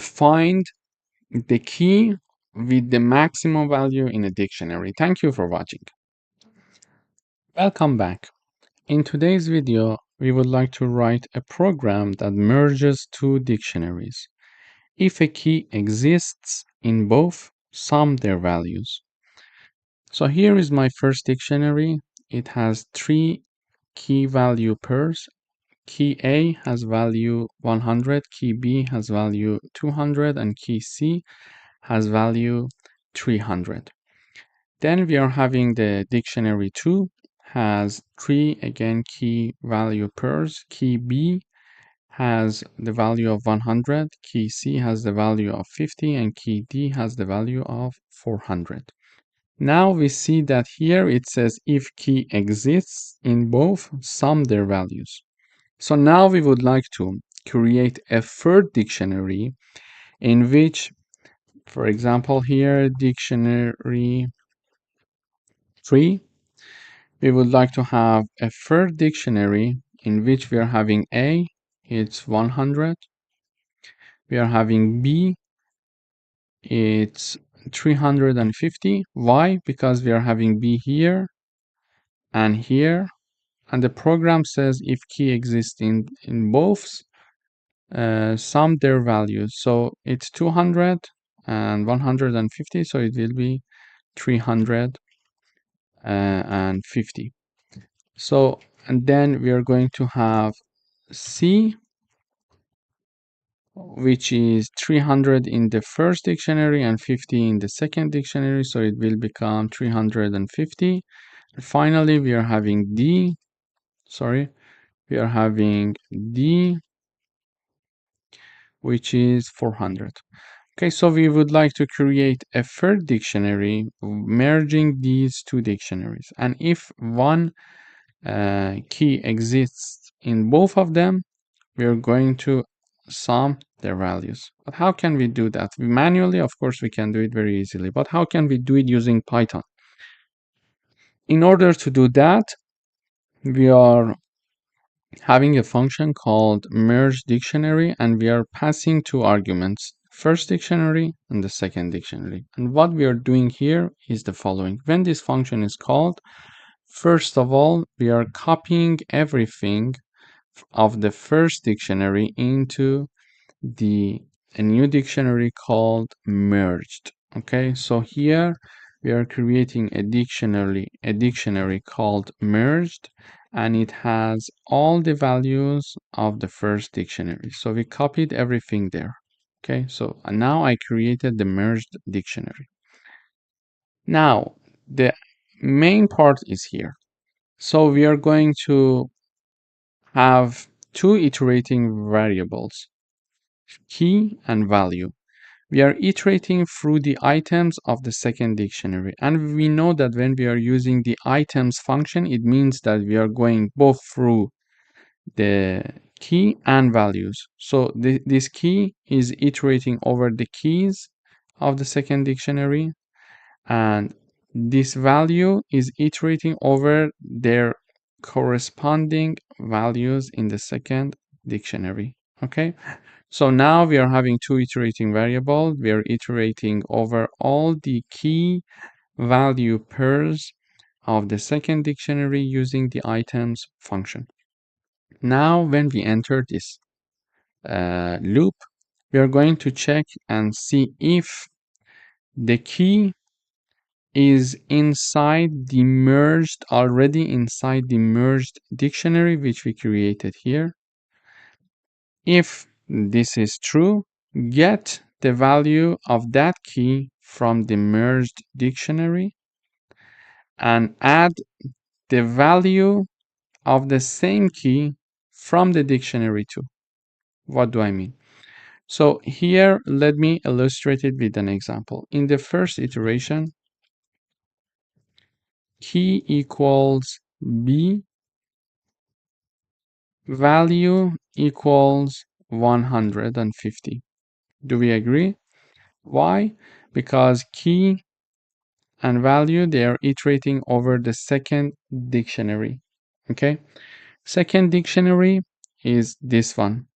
find the key with the maximum value in a dictionary. Thank you for watching. Welcome back. In today's video, we would like to write a program that merges two dictionaries. If a key exists in both, sum their values. So here is my first dictionary. It has 3 key value pairs. Key A has value 100, key B has value 200, and key C has value 300. Then we are having the dictionary 2, has 3 again key value pairs. Key B has the value of 100, key C has the value of 50, and key D has the value of 400. Now we see that here it says if key exists in both, sum their values. So now we would like to create a third dictionary in which, for example, here dictionary 3, we would like to have a third dictionary in which we are having A, it's 100. We are having B, it's 350. Why? Because we are having B here and here. And the program says if key exists in both, sum their values. So it's 200 and 150, so it will be 350. So, and then we are going to have C, which is 300 in the first dictionary and 50 in the second dictionary, so it will become 350. And finally, we are having D, we are having D, which is 400. Okay, so we would like to create a third dictionary merging these two dictionaries. And if one key exists in both of them, we are going to sum their values. But how can we do that? Manually, of course, we can do it very easily. But how can we do it using Python? In order to do that, we are having a function called merge dictionary, and we are passing two arguments. first dictionary and the second dictionary. And what we are doing here is the following. When this function is called, first of all, we are copying everything of the first dictionary into a new dictionary called merged. Okay, so here we are creating a dictionary called merged, and it has all the values of the first dictionary. So we copied everything there. Okay, so now I created the merged dictionary. Now the main part is here. So we are going to have two iterating variables, key and value. We are iterating through the items of the second dictionary. And we know that when we are using the items function, it means that we are going both through the key and values. So this key is iterating over the keys of the second dictionary, and this value is iterating over their corresponding values in the second dictionary. Okay, so now we are having two iterating variables. We are iterating over all the key value pairs of the second dictionary using the items function. Now when we enter this loop, we are going to check and see if the key is already inside the merged dictionary, which we created here. If this is true, get the value of that key from the merged dictionary and add the value of the same key from the dictionary too. What do I mean? So here, let me illustrate it with an example. In the first iteration, key equals B, value equals 150. Do we agree? Why? Because key and value, they are iterating over the second dictionary. Okay, second dictionary is this one,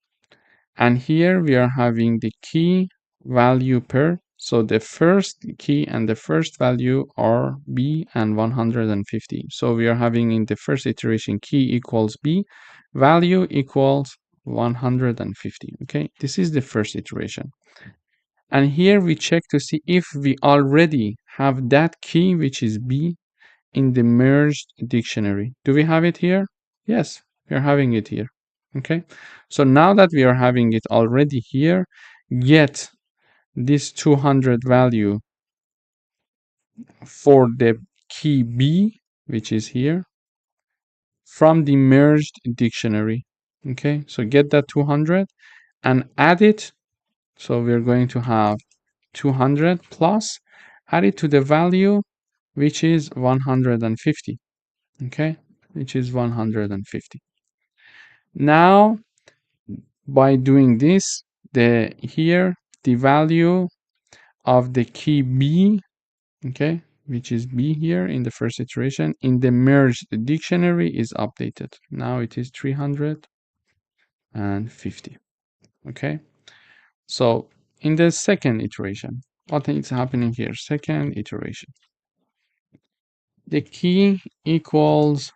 and here we are having the key value pair. So the first key and the first value are B and 150. So we are having in the first iteration key equals B, value equals 150. Okay, this is the first iteration. And here we check to see if we already have that key, which is B, in the merged dictionary. Do we have it here? Yes, we are having it here. Okay, so now that we are having it already here, get this 200 value for the key B, which is here, from the merged dictionary. Okay, so get that 200 and add it. So we're going to have 200 plus, add it to the value, which is 150. Okay, which is 150. Now, by doing this, the value of the key B, okay, which is B here in the first iteration, in the merged dictionary is updated. Now it is 350. Okay, so in the second iteration, what is happening here? Second iteration, the key equals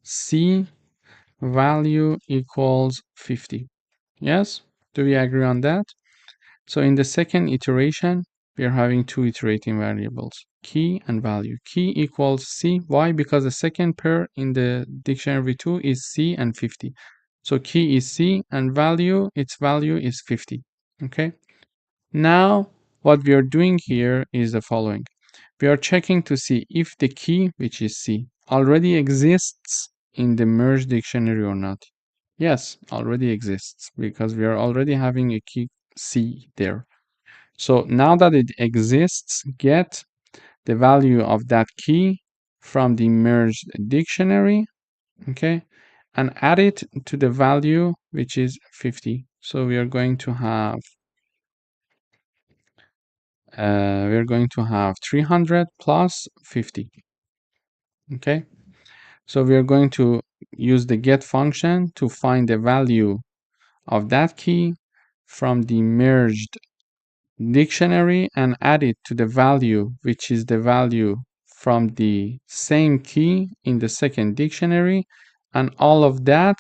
C, value equals 50. Yes, do we agree on that? So in the second iteration, we are having two iterating variables, key and value. Key equals C. Why? Because the second pair in the dictionary 2 is C and 50. So key is C and value, its value is 50. Okay. Now, what we are doing here is the following. We are checking to see if the key, which is C, already exists in the merged dictionary or not. Yes, already exists because we are already having a key C there. So now that it exists, get the value of that key from the merged dictionary, okay, and add it to the value, which is 50. So we are going to have 300 plus 50. Okay, so we are going to use the get function to find the value of that key from the merged dictionary and add it to the value, which is the value from the same key in the second dictionary, and all of that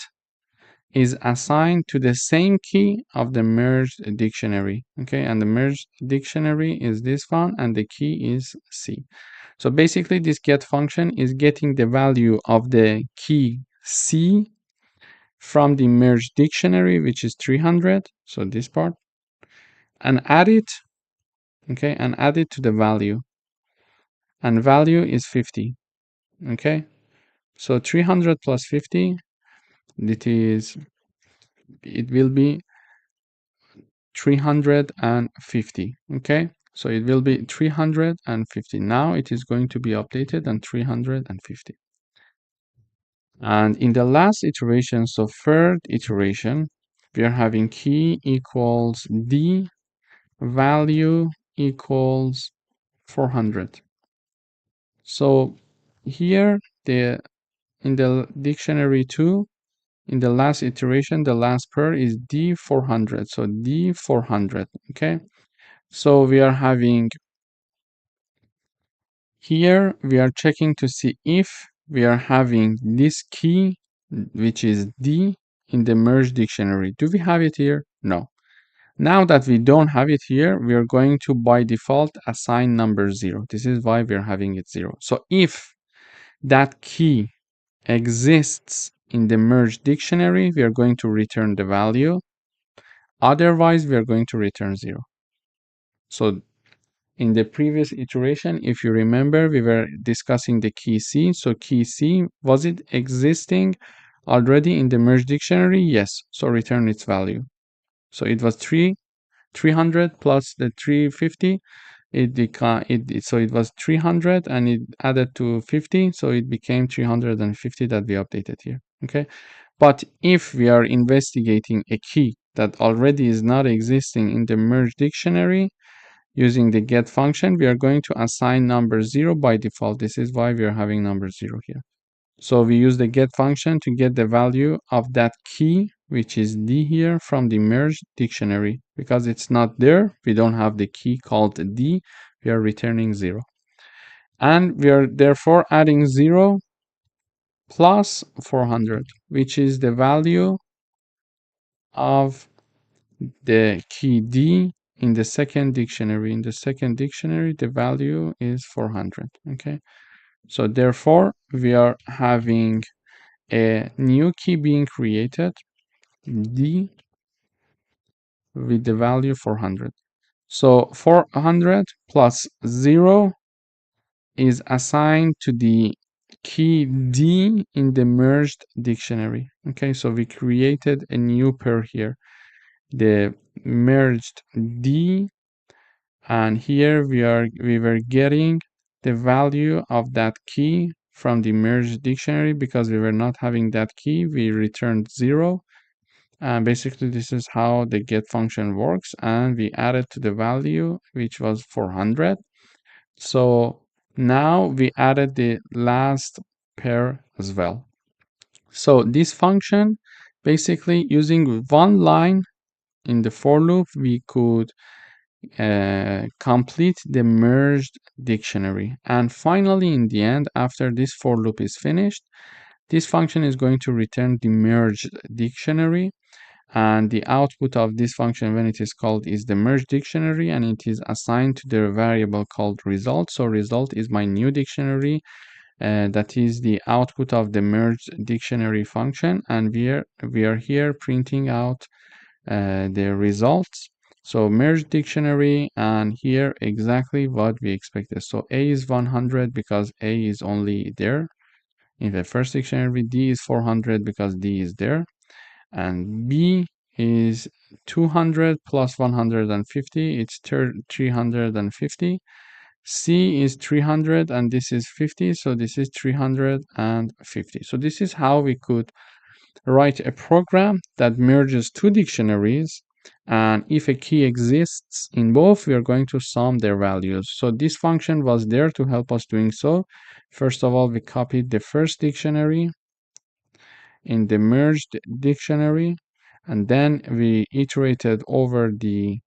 is assigned to the same key of the merged dictionary. Okay, and the merged dictionary is this one, and the key is C. So basically, this get function is getting the value of the key C from the merged dictionary, which is 300. So this part, and add it, okay, and add it to the value, and value is 50. Okay, so 300 plus 50, it will be 350. Okay, so it will be 350. Now it is going to be updated on 350. And in the last iteration, so third iteration, we are having key equals D, value equals 400. So here, in the dictionary 2, in the last iteration, the last pair is D400. So D400, okay? So we are having here, we are checking to see if we are having this key, which is D, in the merged dictionary. Do we have it here? No. Now that we don't have it here, we are going to, by default, assign number 0. This is why we are having it 0. So if that key exists in the merged dictionary, we are going to return the value. Otherwise, we are going to return 0. So in the previous iteration, if you remember, we were discussing the key C. So key C, was it existing already in the merged dictionary? Yes. So return its value. So it was 300 plus the 350. So it was 300 and it added to 50. So it became 350 that we updated here. Okay. But if we are investigating a key that already is not existing in the merged dictionary, using the get function, we are going to assign number 0 by default. This is why we are having number 0 here. So we use the get function to get the value of that key, which is D here, from the merged dictionary. Because it's not there, we don't have the key called D, we are returning 0. And we are therefore adding 0 plus 400, which is the value of the key D in the second dictionary. In the second dictionary, the value is 400. Okay, so therefore we are having a new key being created, D, with the value 400. So 400 plus 0 is assigned to the key D in the merged dictionary. Okay, so we created a new pair here, the merged D, and here we were getting the value of that key from the merged dictionary. Because we were not having that key, we returned 0, and basically this is how the get function works, and we added to the value, which was 400. So now we added the last pair as well. So this function, basically using one line in the for loop, we could complete the merged dictionary. And finally, in the end, after this for loop is finished, this function is going to return the merged dictionary. And the output of this function, when it is called, is the merged dictionary, and it is assigned to the variable called result. So result is my new dictionary. That is the output of the merged dictionary function, and we are here printing out the results. So merged dictionary, and here exactly what we expected. So A is 100 because A is only there in the first dictionary. D is 400 because D is there, and B is 200 plus 150. It's 350. C is 300 and this is 50, so this is 350. So this is how we could write a program that merges two dictionaries, and if a key exists in both, we are going to sum their values. So this function was there to help us doing so. First of all, we copied the first dictionary in the merged dictionary, and then we iterated over the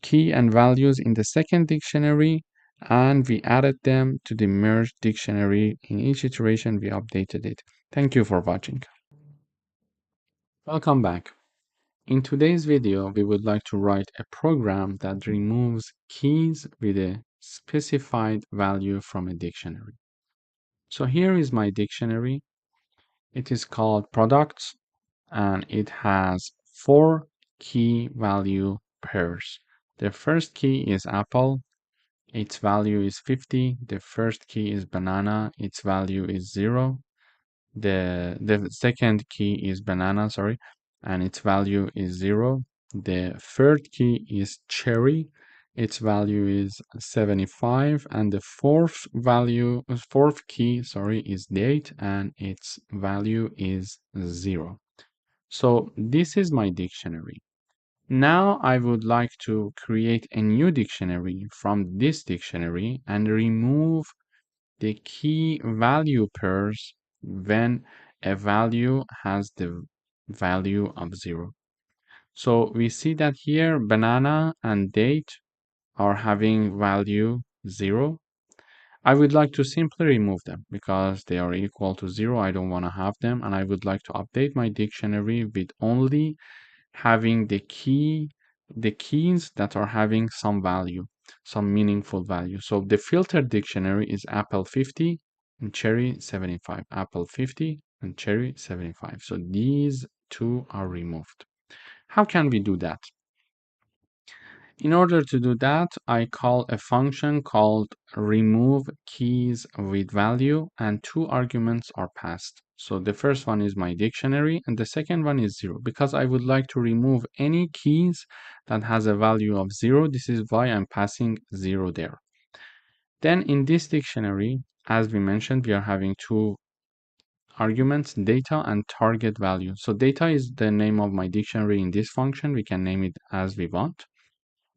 key and values in the second dictionary, and we added them to the merged dictionary. In each iteration, we updated it. Thank you for watching. Welcome back. In today's video, we would like to write a program that removes keys with a specified value from a dictionary. So here is my dictionary. It is called products, and it has 4 key value pairs. The first key is apple. Its value is 50. The first key is banana. Its value is 0. The second key is banana, sorry, and its value is 0. The third key is cherry. Its value is 75, and the fourth key, sorry, is date, and its value is 0. So this is my dictionary. Now I would like to create a new dictionary from this dictionary and remove the key value pairs when a value has the value of 0. So we see that here banana and date are having value 0. I would like to simply remove them because they are equal to 0. I don't want to have them, and I would like to update my dictionary with only having the keys that are having some value, some meaningful value. So the filtered dictionary is apple 50 and cherry 75. Apple 50 and cherry 75. So these two are removed. How can we do that? In order to do that, I call a function called remove keys with value, and 2 arguments are passed. So the first one is my dictionary and the second one is 0 because I would like to remove any keys that has a value of 0. This is why I'm passing 0 there. Then in this dictionary, as we mentioned, we are having 2 arguments, data and target value. So data is the name of my dictionary in this function. We can name it as we want.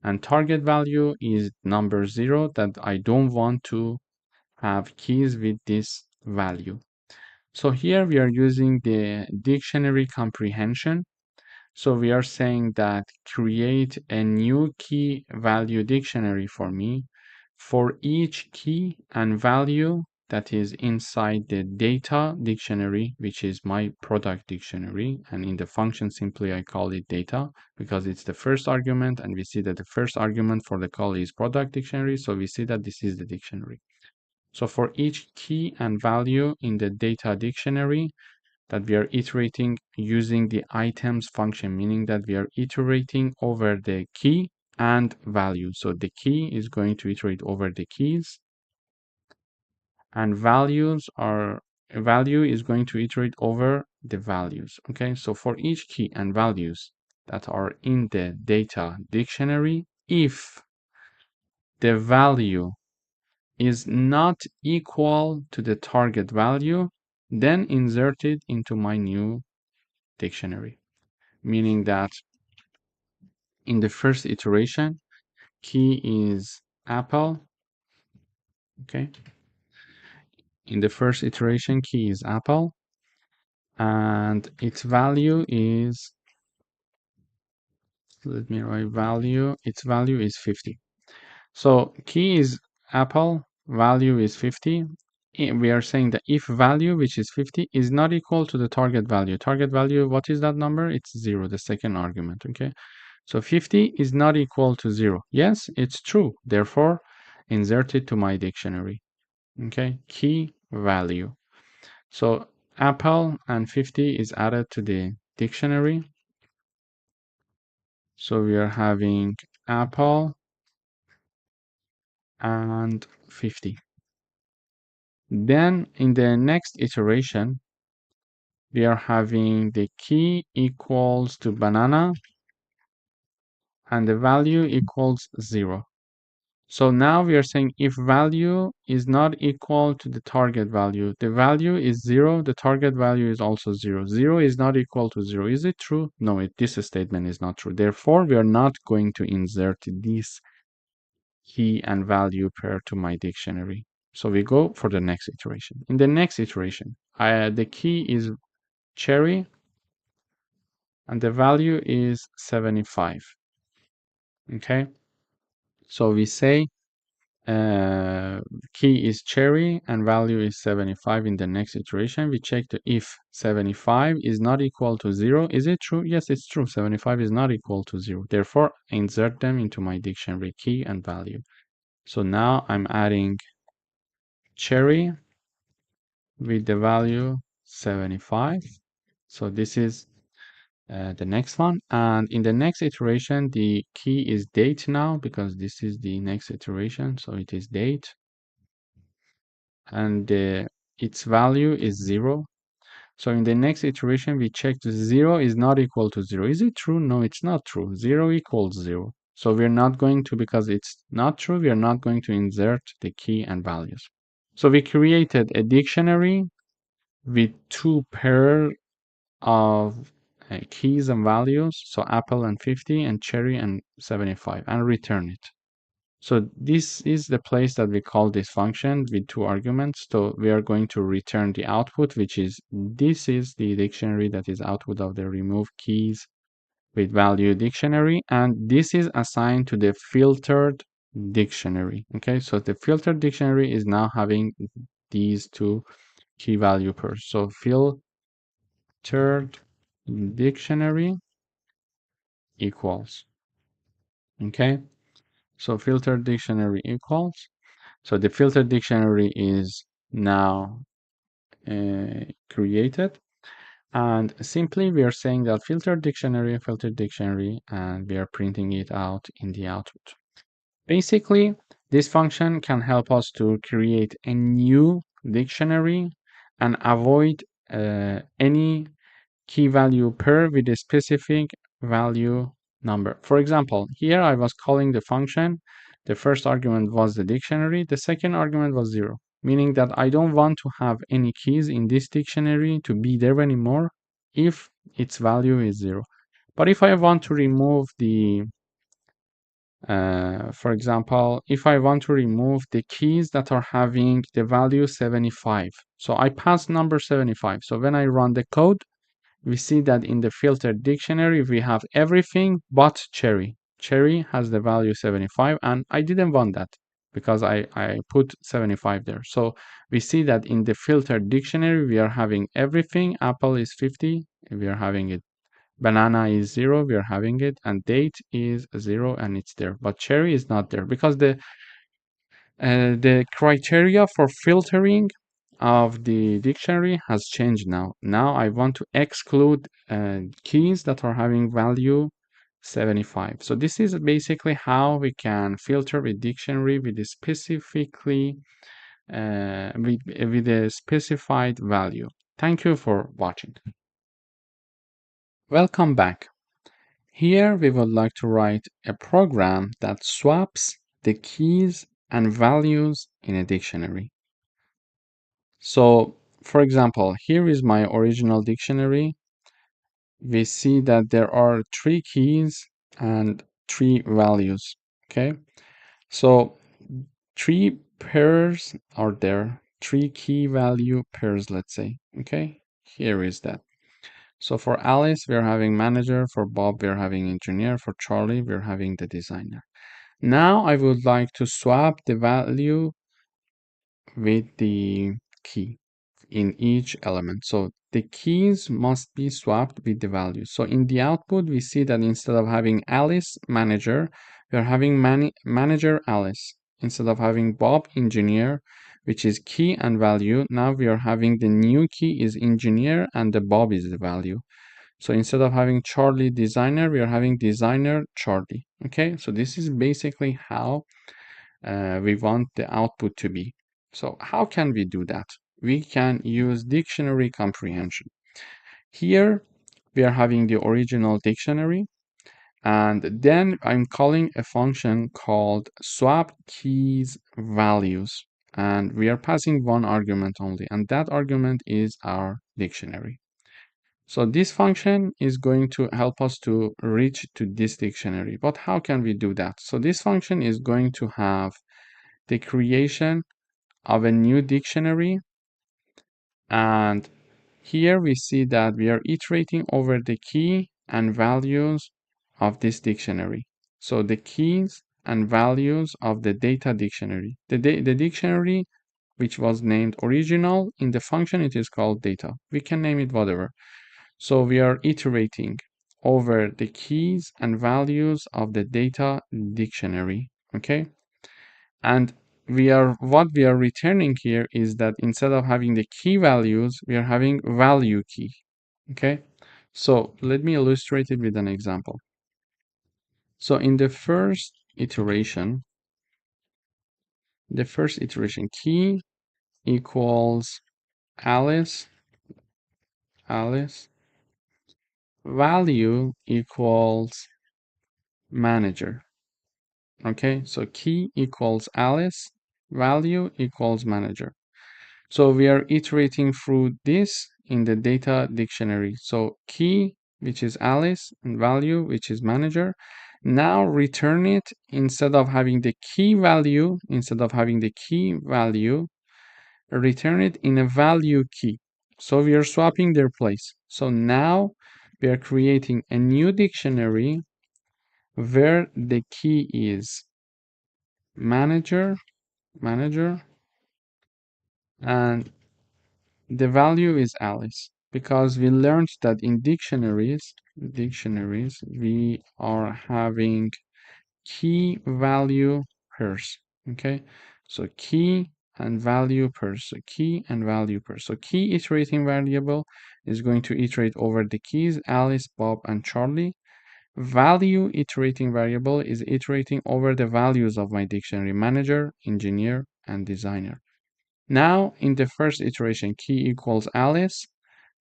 And target value is number 0 that I don't want to have keys with this value. So here we are using the dictionary comprehension. So we are saying that create a new key value dictionary for me for each key and value that is inside the data dictionary, which is my product dictionary. And in the function, simply I call it data because it's the first argument. And we see that the first argument for the call is product dictionary. So we see that this is the dictionary. So for each key and value in the data dictionary that we are iterating using the items function, meaning that we are iterating over the key and value. So the key is going to iterate over the keys, and value is going to iterate over the values. Okay, so for each key and values that are in the data dictionary, if the value is not equal to the target value, then insert it into my new dictionary, meaning that in the first iteration, key is apple. Okay, in the first iteration, key is apple, and its value is, let me write value, its value is 50. So key is apple, value is 50. We are saying that if value, which is 50, is not equal to the target value, what is that number? It's 0, the second argument. Okay, so 50 is not equal to 0. Yes, it's true. Therefore, insert it to my dictionary. Okay, key value. So apple and 50 is added to the dictionary. So we are having apple and 50. Then in the next iteration, we are having the key equals to banana and the value equals 0. So now we are saying if value is not equal to the target value, the value is 0, the target value is also 0. 0 is not equal to 0. Is it true? No, this statement is not true. Therefore, we are not going to insert this key and value pair to my dictionary. So we go for the next iteration. In the next iteration, the key is cherry and the value is 75. Okay. So we say key is cherry and value is 75 in the next iteration. We check the if 75 is not equal to 0. Is it true? Yes, it's true. 75 is not equal to 0. Therefore, insert them into my dictionary, key and value. So now I'm adding cherry with the value 75. So this is the next one. And in the next iteration, the key is date now because this is the next iteration. So it is date. And its value is 0. So in the next iteration, we check 0 is not equal to 0. Is it true? No, it's not true. 0 equals 0. So we're not going to, because it's not true, we are not going to insert the key and values. So we created a dictionary with two pair of keys and values, so apple and 50 and cherry and 75, and return it. So this is the place that we call this function with two arguments. So we are going to return the output, which is this is the dictionary that is output of the remove keys with value dictionary, and this is assigned to the filtered dictionary. Okay, so the filtered dictionary is now having these two key value pairs. So filtered dictionary equals. Okay, so filtered dictionary equals. So the filtered dictionary is now created. And simply we are saying that filtered dictionary, and we are printing it out in the output. Basically, this function can help us to create a new dictionary and avoid any key value pair with a specific value number. For example, here I was calling the function. The first argument was the dictionary. The second argument was 0, meaning that I don't want to have any keys in this dictionary to be there anymore if its value is 0. But if I want to remove the for example, if I want to remove the keys that are having the value 75, so I pass number 75. So when I run the code, we see that in the filtered dictionary, we have everything but cherry. Cherry has the value 75, and I didn't want that because I put 75 there. So we see that in the filtered dictionary, we are having everything. Apple is 50, we are having it. Banana is 0, we are having it. And date is 0, and it's there. But cherry is not there because the criteria for filtering of the dictionary has changed now. Now I want to exclude keys that are having value 75. So this is basically how we can filter a dictionary with a specifically with a specified value. Thank you for watching. Welcome back. Here we would like to write a program that swaps the keys and values in a dictionary. So, for example, here is my original dictionary. We see that there are 3 keys and 3 values. Okay, so 3 pairs are there, 3 key value pairs, let's say. Okay, here is that. So for Alice, we're having manager. For Bob, we're having engineer. For Charlie, we're having the designer. Now I would like to swap the value with the key in each element. So the keys must be swapped with the values. So in the output, we see that instead of having Alice manager, we are having manager Alice. Instead of having Bob engineer, which is key and value, now we are having the new key is engineer and the Bob is the value. So instead of having Charlie designer, we are having designer Charlie. Okay, so this is basically how we want the output to be. So how can we do that? We can use dictionary comprehension. Here we are having the original dictionary, and then I'm calling a function called swap keys values, and we are passing one argument only, and that argument is our dictionary. So this function is going to help us to reach to this dictionary. But how can we do that? So this function is going to have the creation of a new dictionary, and here we see that we are iterating over the key and values of this dictionary. So the keys and values of the data dictionary. The dictionary which was named original, in the function it is called data. We can name it whatever. So we are iterating over the keys and values of the data dictionary, okay? And what we are returning here is that instead of having the key values, we are having value key, okay? So let me illustrate it with an example. So in the first iteration, key equals Alice, value equals manager. Okay, so key equals Alice, value equals manager. So we are iterating through this in the data dictionary. So key, which is Alice, and value, which is manager. Now return it instead of having the key value, return it in a value key. So we are swapping their place. So now we are creating a new dictionary where the key is manager, and the value is Alice, because we learned that in dictionaries we are having key value pairs. Okay, so key and value pairs. So key iterating variable is going to iterate over the keys Alice, Bob, and Charlie. Value iterating variable is iterating over the values of my dictionary: manager, engineer, and designer. Now in the first iteration, key equals Alice,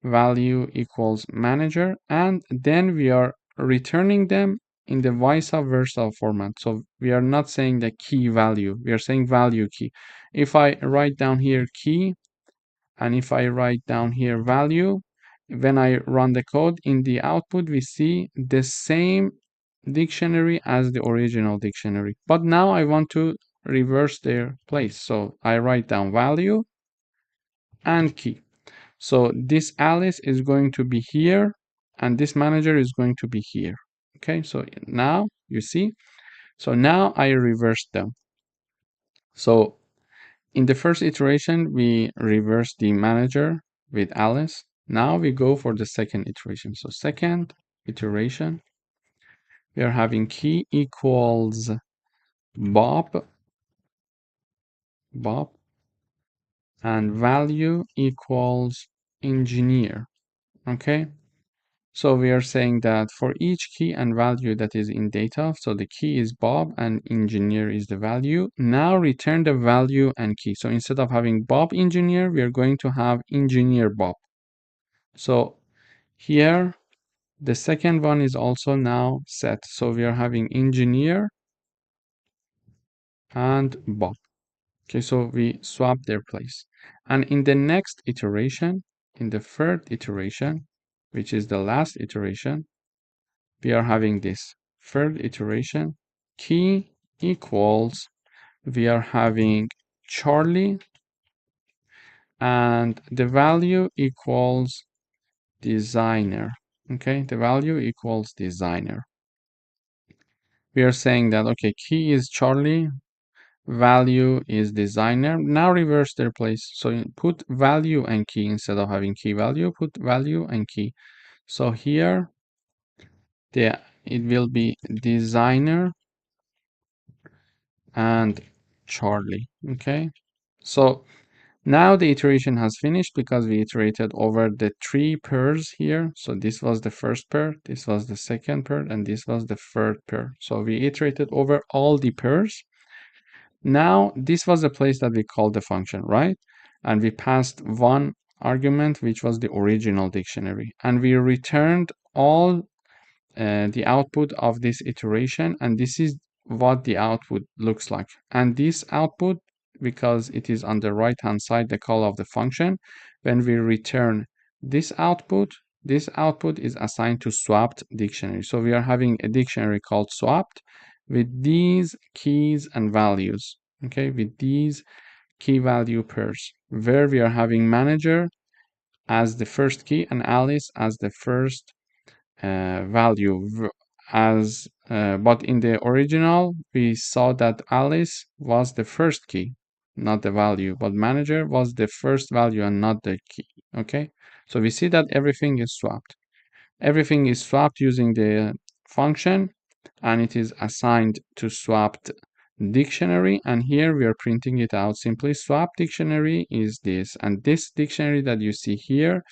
value equals manager, and then we are returning them in the vice versa format. So we are not saying the key value, we are saying value key. If I write down here key, and if I write down here value, when I run the code in the output, we see the same dictionary as the original dictionary. But now I want to reverse their place. So I write down value and key. So this Alice is going to be here, and this manager is going to be here. Okay, so now you see. So now I reversed them. So in the first iteration, we reversed the manager with Alice. Now we go for the second iteration. So second iteration, we are having key equals Bob, and value equals engineer. Okay, so we are saying that for each key and value that is in data, so the key is Bob and engineer is the value. Now return the value and key. So instead of having Bob engineer, we are going to have engineer Bob. So here, the second one is also now set. So we are having engineer and Bob. Okay, so we swap their place. And in the next iteration, in the third iteration, which is the last iteration, we are having this third iteration, key equals, we are having Charlie, and the value equals designer. Okay, the value equals designer. We are saying that, okay, key is Charlie, value is designer. Now reverse their place. So put value and key instead of having key value, put value and key. So here, it will be designer and Charlie. Okay, so now the iteration has finished because we iterated over the three pairs here. So this was the first pair, this was the second pair, and this was the third pair. So we iterated over all the pairs. Now this was the place that we called the function, right? And we passed one argument, which was the original dictionary, and we returned all the output of this iteration, and this is what the output looks like. And this output, because it is on the right hand side, the call of the function, when we return this output is assigned to swapped dictionary. So we are having a dictionary called swapped with these keys and values, okay, with these key value pairs, where we are having manager as the first key and Alice as the first value, as But in the original, we saw that Alice was the first key, not the value, but manager was the first value and not the key. Okay, so we see that everything is swapped. Everything is swapped using the function, and it is assigned to swapped dictionary. And here we are printing it out simply. Swap dictionary is this, and this dictionary that you see here,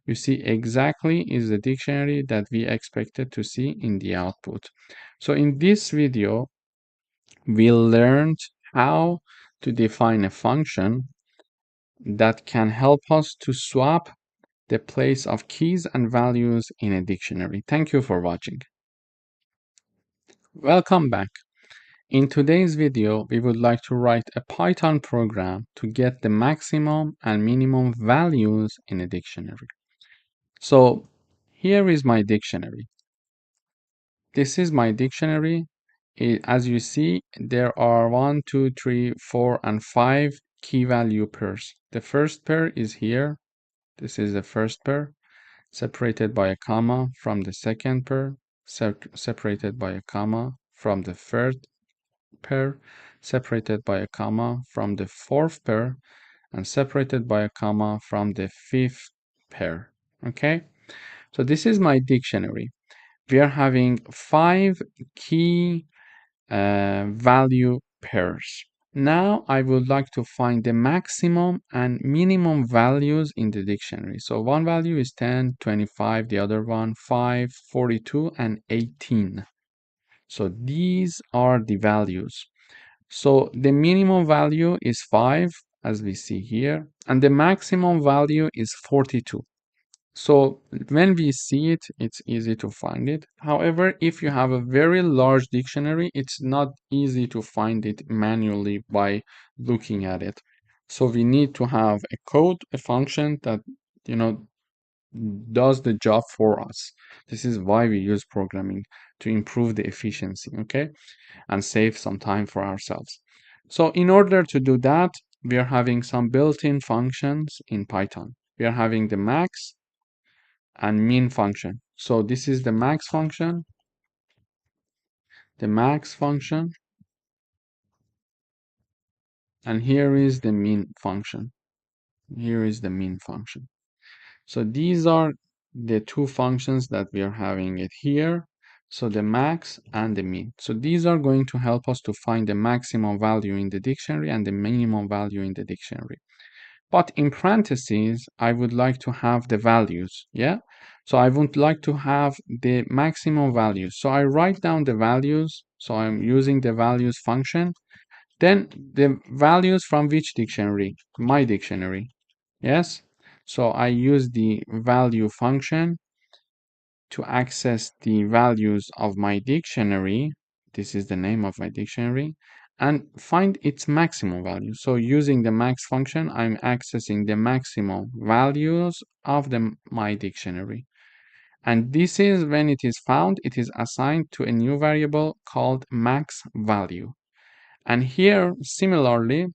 you see exactly is the dictionary that we expected to see in the output. So in this video, we learned how to define a function that can help us to swap the place of keys and values in a dictionary. Thank you for watching. Welcome back. In today's video, we would like to write a Python program to get the maximum and minimum values in a dictionary. So here is my dictionary. This is my dictionary. As you see, there are 1, 2, 3, 4, and 5 key value pairs. The first pair is here. This is the first pair, separated by a comma from the second pair, separated by a comma from the third pair, separated by a comma from the fourth pair, and separated by a comma from the fifth pair. Okay, so this is my dictionary. We are having 5 key value pairs. Now I would like to find the maximum and minimum values in the dictionary. So one value is 10, 25, the other one 5, 42, and 18. So these are the values. So the minimum value is 5, as we see here, and the maximum value is 42. So when we see it, it's easy to find it. However, if you have a very large dictionary, it's not easy to find it manually by looking at it. So we need to have a code, a function that, you know, does the job for us. This is why we use programming, to improve the efficiency, okay, and save some time for ourselves. So in order to do that, we are having some built-in functions in Python. We are having the max and min function. So this is the max function, and here is the min function. Here is the min function. So these are the two functions that we are having it here. So the max and the min. So these are going to help us to find the maximum value in the dictionary and the minimum value in the dictionary. But in parentheses, I would like to have the values, yeah? So I would like to have the maximum values. So I write down the values. So I'm using the values function. Then the values from which dictionary? My dictionary, yes? So I use the value function to access the values of my dictionary. This is the name of my dictionary, and find its maximum value. So using the max function, I'm accessing the maximum values of my dictionary. And this is when it is found, it is assigned to a new variable called max value. And here, similarly,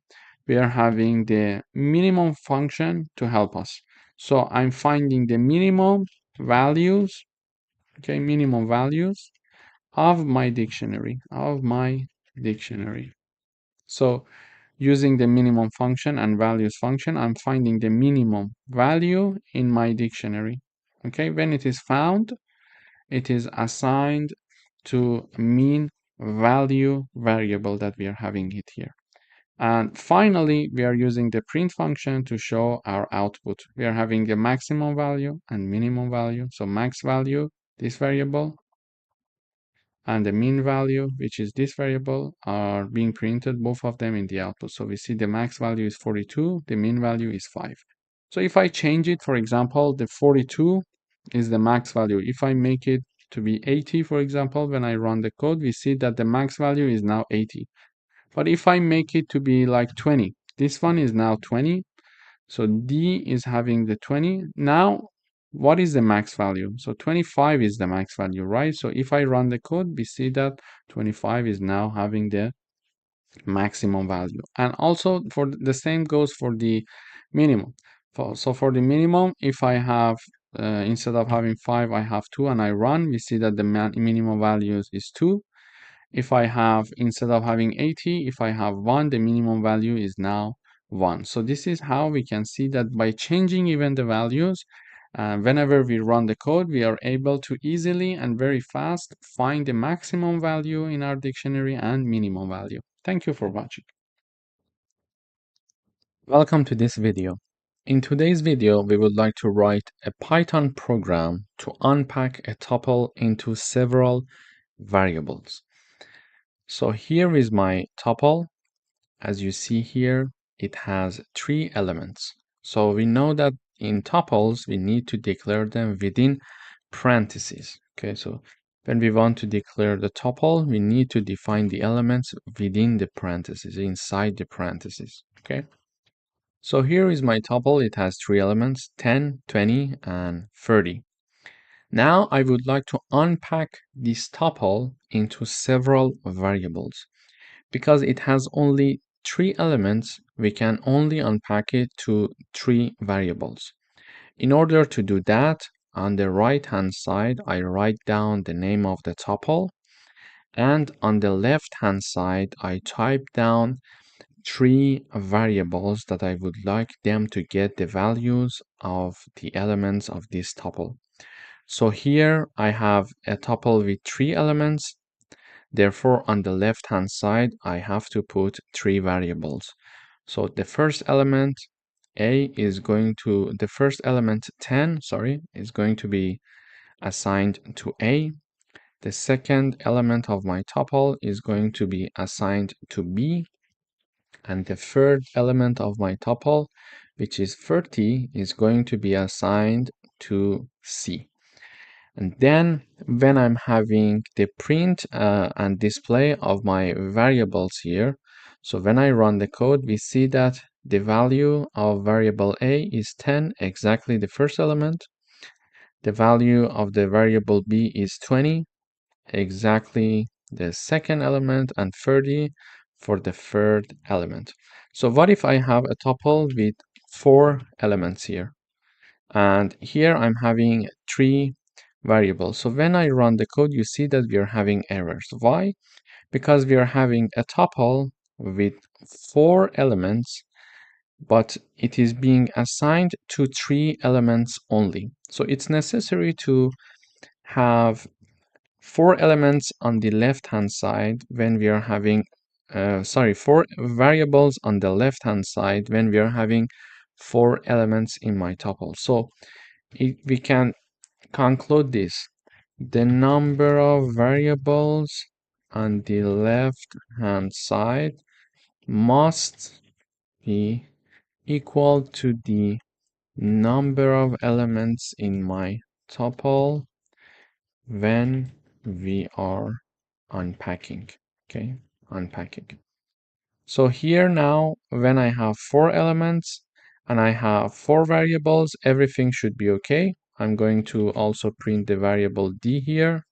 we are having the minimum function to help us. So I'm finding the minimum values, okay, minimum values of my dictionary, So using the minimum function and values function, I'm finding the minimum value in my dictionary. Okay, when it is found, it is assigned to mean value variable that we are having it here. And finally, we are using the print function to show our output. We are having the maximum value and minimum value. So max value, this variable, and the min value, which is this variable, are being printed, both of them in the output. So we see the max value is 42, the min value is 5. So if I change it, for example, the 42 is the max value. If I make it to be 80, for example, when I run the code, we see that the max value is now 80. But if I make it to be like 20, this one is now 20. So D is having the 20. Now, what is the max value? So 25 is the max value, right? So if I run the code, we see that 25 is now having the maximum value. And also for the same goes for the minimum. So for the minimum, if I have, instead of having 5, I have 2 and I run, we see that the minimum values is 2. If I have, instead of having 80, if I have 1, the minimum value is now 1. So this is how we can see that by changing even the values, whenever we run the code, we are able to easily and very fast find the maximum value in our dictionary and minimum value. Thank you for watching. Welcome to this video. In today's video, we would like to write a Python program to unpack a tuple into several variables. So here is my tuple. As you see here, it has 3 elements. So we know that in tuples, we need to declare them within parentheses. Okay, so when we want to declare the tuple, we need to define the elements within the parentheses, inside the parentheses. Okay. So here is my tuple. It has 3 elements, 10, 20, and 30. Now I would like to unpack this tuple into several variables. Because it has only 3 elements, we can only unpack it to 3 variables. In order to do that, on the right-hand side, I write down the name of the tuple, and on the left-hand side, I type down 3 variables that I would like them to get the values of the elements of this tuple. So here I have a tuple with 3 elements. Therefore, on the left-hand side, I have to put 3 variables. So the first element the first element 10, is going to be assigned to A. The second element of my tuple is going to be assigned to B. And the third element of my tuple, which is 30, is going to be assigned to C. And then when I'm having the print and display of my variables here, so when I run the code, we see that the value of variable A is 10, exactly the first element. The value of the variable B is 20, exactly the second element, and 30 for the third element. So what if I have a tuple with 4 elements here? And here I'm having 3 variables. So when I run the code, you see that we are having errors. Why? Because we are having a tuple with 4 elements, but it is being assigned to 3 elements only. So it's necessary to have 4 elements on the left-hand side when we are having, 4 variables on the left-hand side when we are having 4 elements in my tuple. So we can conclude this. The number of variables on the left-hand side must be equal to the number of elements in my tuple when we are unpacking. Okay, unpacking. So here now, when I have 4 elements and I have 4 variables, everything should be okay. I'm going to also print the variable d here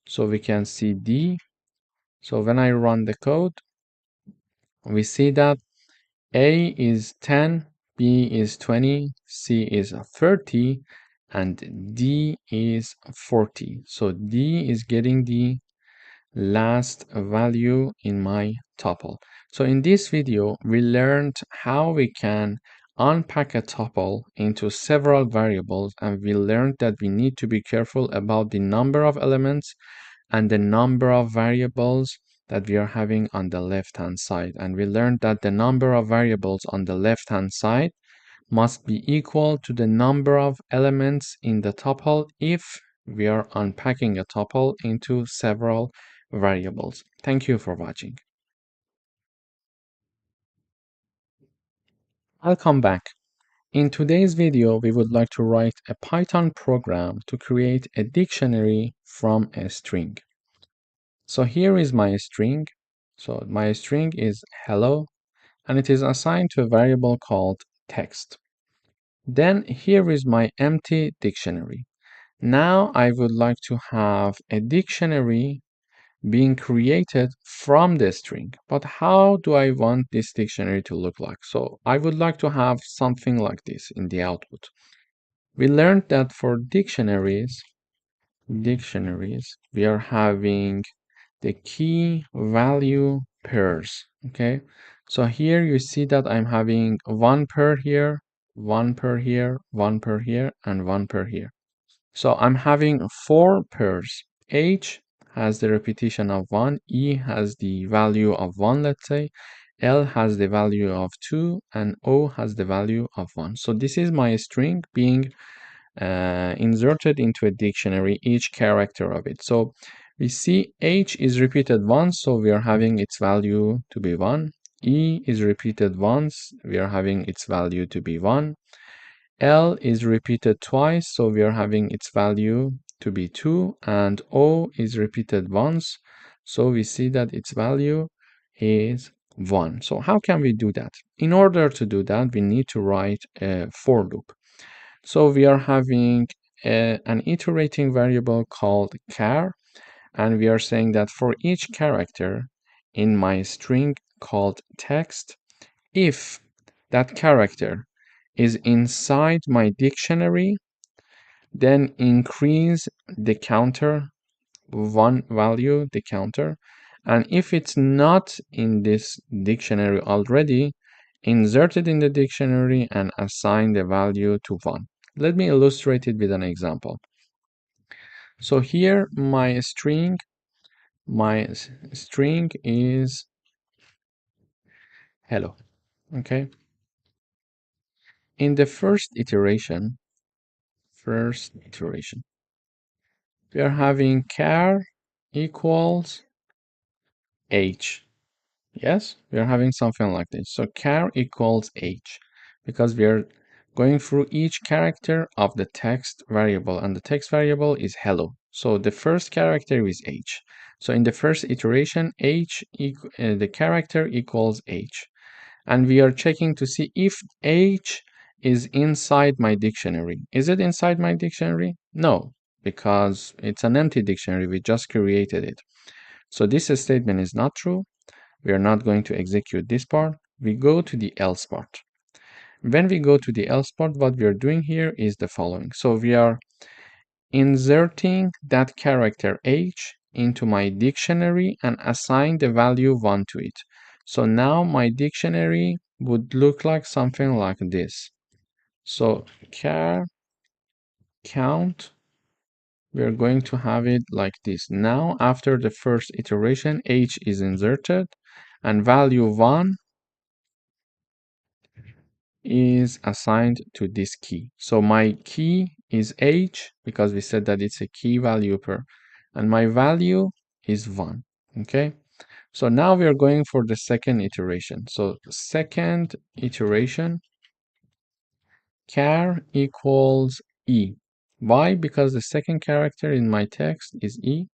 so we can see d. So when I run the code, we see that A is 10, B is 20, C is 30, and D is 40. So D is getting the last value in my tuple. So in this video, we learned how we can unpack a tuple into several variables, and we learned that we need to be careful about the number of elements and the number of variables that we are having on the left-hand side. And we learned that the number of variables on the left-hand side must be equal to the number of elements in the tuple if we are unpacking a tuple into several variables. Thank you for watching. I'll come back. In today's video, we would like to write a Python program to create a dictionary from a string. So here is my string. So my string is hello, and it is assigned to a variable called text. Then here is my empty dictionary. Now I would like to have a dictionary being created from the string. But how do I want this dictionary to look like? So I would like to have something like this in the output. We learned that for dictionaries, we are having the key value pairs. Okay, so here you see that I'm having one pair here, one pair here, one pair here, and one pair here. So I'm having 4 pairs. H has the repetition of 1, E has the value of 1, let's say, L has the value of 2, and O has the value of 1. So this is my string being inserted into a dictionary, each character of it. So we see H is repeated once, so we are having its value to be 1. E is repeated once, we are having its value to be 1. L is repeated twice, so we are having its value to be 2. And O is repeated once, so we see that its value is 1. So how can we do that? In order to do that, we need to write a for loop. So we are having an iterating variable called char, and we are saying that for each character in my string called text, if that character is inside my dictionary, then increase the counter one value, the counter. And if it's not in this dictionary already, insert it in the dictionary and assign the value to 1. Let me illustrate it with an example. So here my string is hello. Okay. In the first iteration, we are having char equals h. Yes, we are having something like this. So char equals h, because we are going through each character of the text variable, and the text variable is hello. So the first character is h. So in the first iteration, the character equals h. And we are checking to see if h is inside my dictionary. Is it inside my dictionary? No, because it's an empty dictionary. We just created it. So this statement is not true. We are not going to execute this part. We go to the else part. When we go to the else part, what we are doing here is the following. So we are inserting that character h into my dictionary and assign the value 1 to it. So now my dictionary would look like something like this. So char count, we're going to have it like this. Now, after the first iteration, h is inserted and value 1 is assigned to this key. So my key is h because we said that it's a key value pair, and my value is 1. Okay, so now we are going for the second iteration. So second iteration, char equals e. Why? Because the second character in my text is e.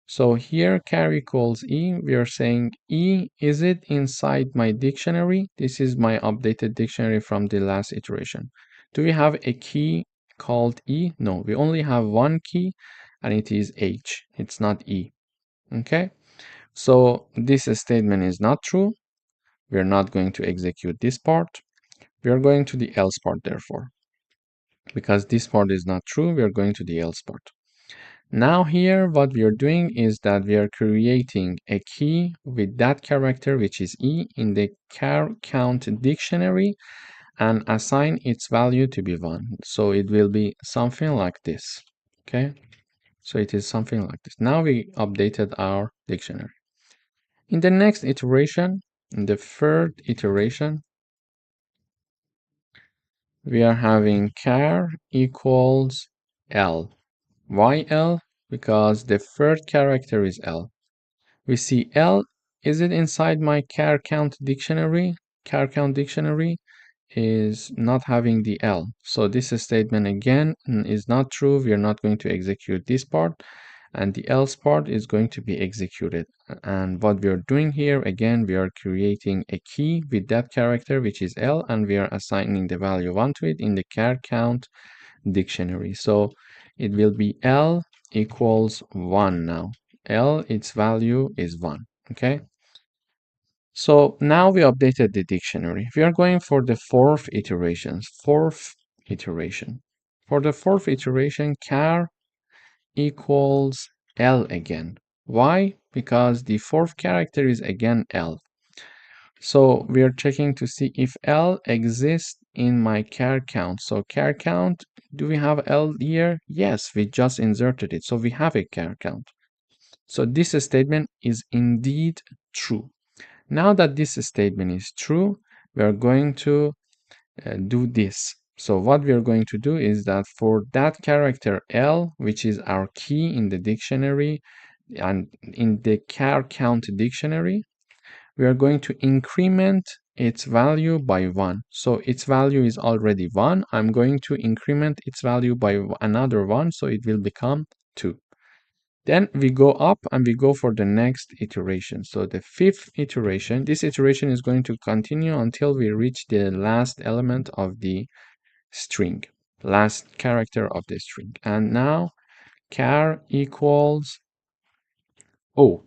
So here char equals e, we are saying e, is it inside my dictionary? This is my updated dictionary from the last iteration. Do we have a key called e? No, we only have one key and it is h. It's not e. Okay, so this statement is not true. We're not going to execute this part. We are going to the else part, therefore. Because this part is not true, we are going to the else part. Now here what we are doing is that we are creating a key with that character, which is e, in the char count dictionary and assign its value to be 1. So it will be something like this. Okay, so it is something like this. Now we updated our dictionary. In the next iteration, in the third iteration, we are having char equals L. Why L? Because the third character is L. We see L, is it inside my char count dictionary? Char count dictionary is not having the L. So this statement again is not true. We are not going to execute this part, and the else part is going to be executed. And what we are doing here, again, we are creating a key with that character, which is L, and we are assigning the value 1 to it in the char count dictionary. So it will be L equals 1 now. L, its value is 1. Okay. So now we updated the dictionary. We are going for the fourth iteration. For the fourth iteration, char equals L again. Why? Because the fourth character is again L. So we are checking to see if L exists in my char count. So char count, do we have L here? Yes, we just inserted it. So we have a char count. So this statement is indeed true. Now that this statement is true, we are going to do this. So what we are going to do is that for that character L, which is our key in the dictionary and in the char count dictionary, we are going to increment its value by 1. So its value is already 1. I'm going to increment its value by another 1, so it will become 2. Then we go up and we go for the next iteration. So the fifth iteration, this iteration is going to continue until we reach the last element of the string, last character of the string. And now char equals O.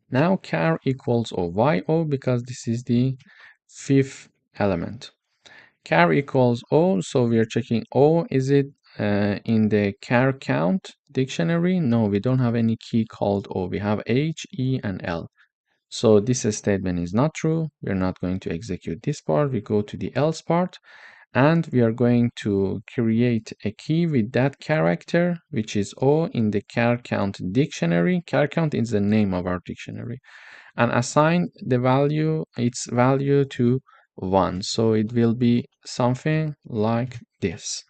Now char equals O. Why O? Because this is the fifth element. Char equals O, so we are checking O. Is it in the char count dictionary? No, we don't have any key called O. We have H, E, and L. So this statement is not true. We are not going to execute this part. We go to the else part, and we are going to create a key with that character, which is O in the char count dictionary. Char count is the name of our dictionary, and assign the value, its value to 1. So it will be something like this.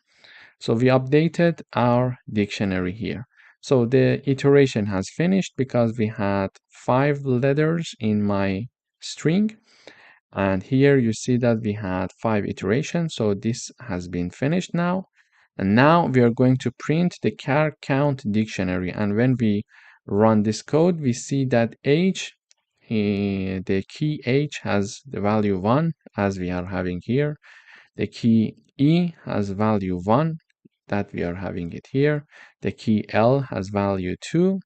So we updated our dictionary here. So the iteration has finished because we had 5 letters in my string. And here you see that we had 5 iterations. So this has been finished now. And now we are going to print the char count dictionary. And when we run this code, we see that H, the key H has the value 1, as we are having here. The key E has value 1, that we are having it here. The key L has value 2.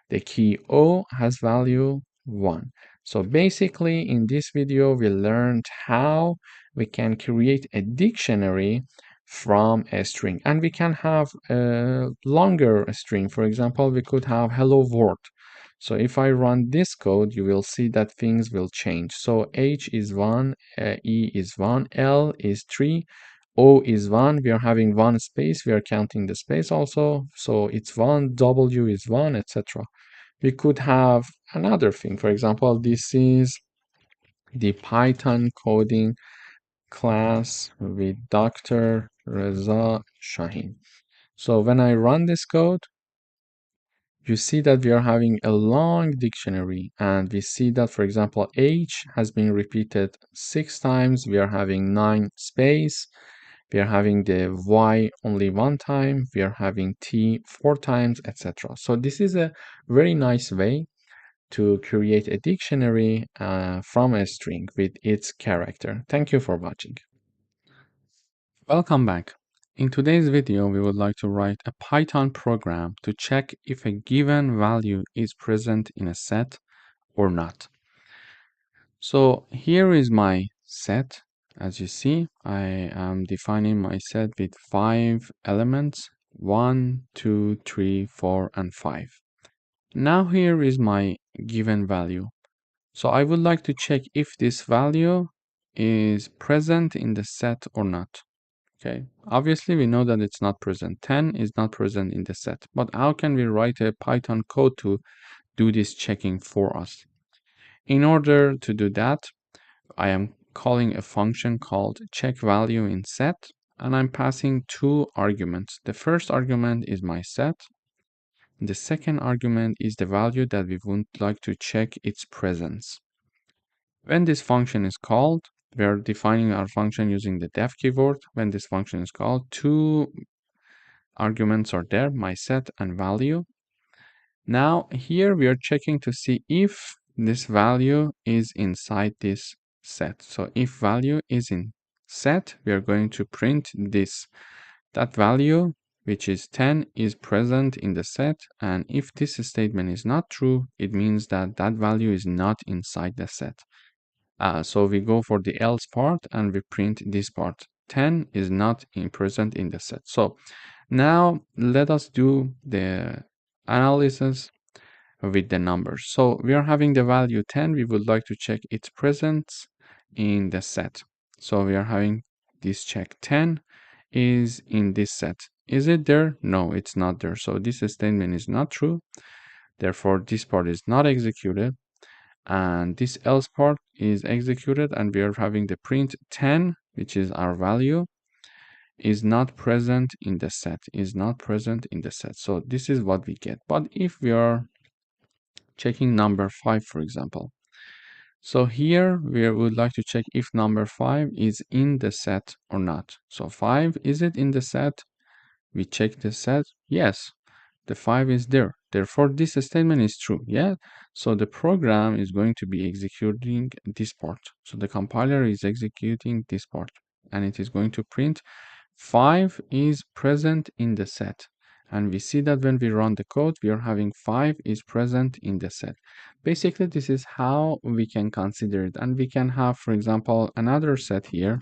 The key O has value 1. So basically in this video we learned how we can create a dictionary from a string, and we can have a longer string. For example, we could have hello world. So if I run this code, you will see that things will change. So H is 1, E is 1, L is 3, O is 1. We are having 1 space. We are counting the space also. So it's 1, W is 1, etc. We could have another thing. For example, this is the Python coding class with Dr. Reza Shahin. So when I run this code, you see that we are having a long dictionary, and we see that, for example, H has been repeated 6 times. We are having 9 space. We are having the Y only 1 time. We are having T 4 times, etc. So this is a very nice way to create a dictionary from a string with its character. Thank you for watching. Welcome back. In today's video, we would like to write a Python program to check if a given value is present in a set or not. So here is my set. As you see, I am defining my set with 5 elements, 1, 2, 3, 4, and 5. Now here is my given value. So I would like to check if this value is present in the set or not. Okay, obviously we know that it's not present. 10 is not present in the set, but how can we write a Python code to do this checking for us? In order to do that, I am calling a function called check value in set, and I'm passing 2 arguments. The first argument is my set. The second argument is the value that we would like to check its presence. When this function is called, we are defining our function using the def keyword. When this function is called, 2 arguments are there, my set and value. Now here we are checking to see if this value is inside this set. So if value is in set, we are going to print this. That value, which is 10, is present in the set, and if this statement is not true, it means that that value is not inside the set. So we go for the else part and we print this part. 10 is not present in the set. So now let us do the analysis with the numbers. So we are having the value 10. We would like to check its presence in the set. So we are having this check 10 is in this set. Is it there? No, it's not there. So this statement is not true. Therefore, this part is not executed. And this else part is executed, and we are having the print 10, which is our value, is not present in the set, is not present in the set. So this is what we get. But if we are checking number 5, for example, so here we would like to check if number 5 is in the set or not. So 5, is it in the set? We check the set. Yes, the 5 is there. Therefore, this statement is true. Yeah. So the program is going to be executing this part. So the compiler is executing this part, and it is going to print 5 is present in the set. And we see that when we run the code, we are having 5 is present in the set. Basically, this is how we can consider it. And we can have, for example, another set here.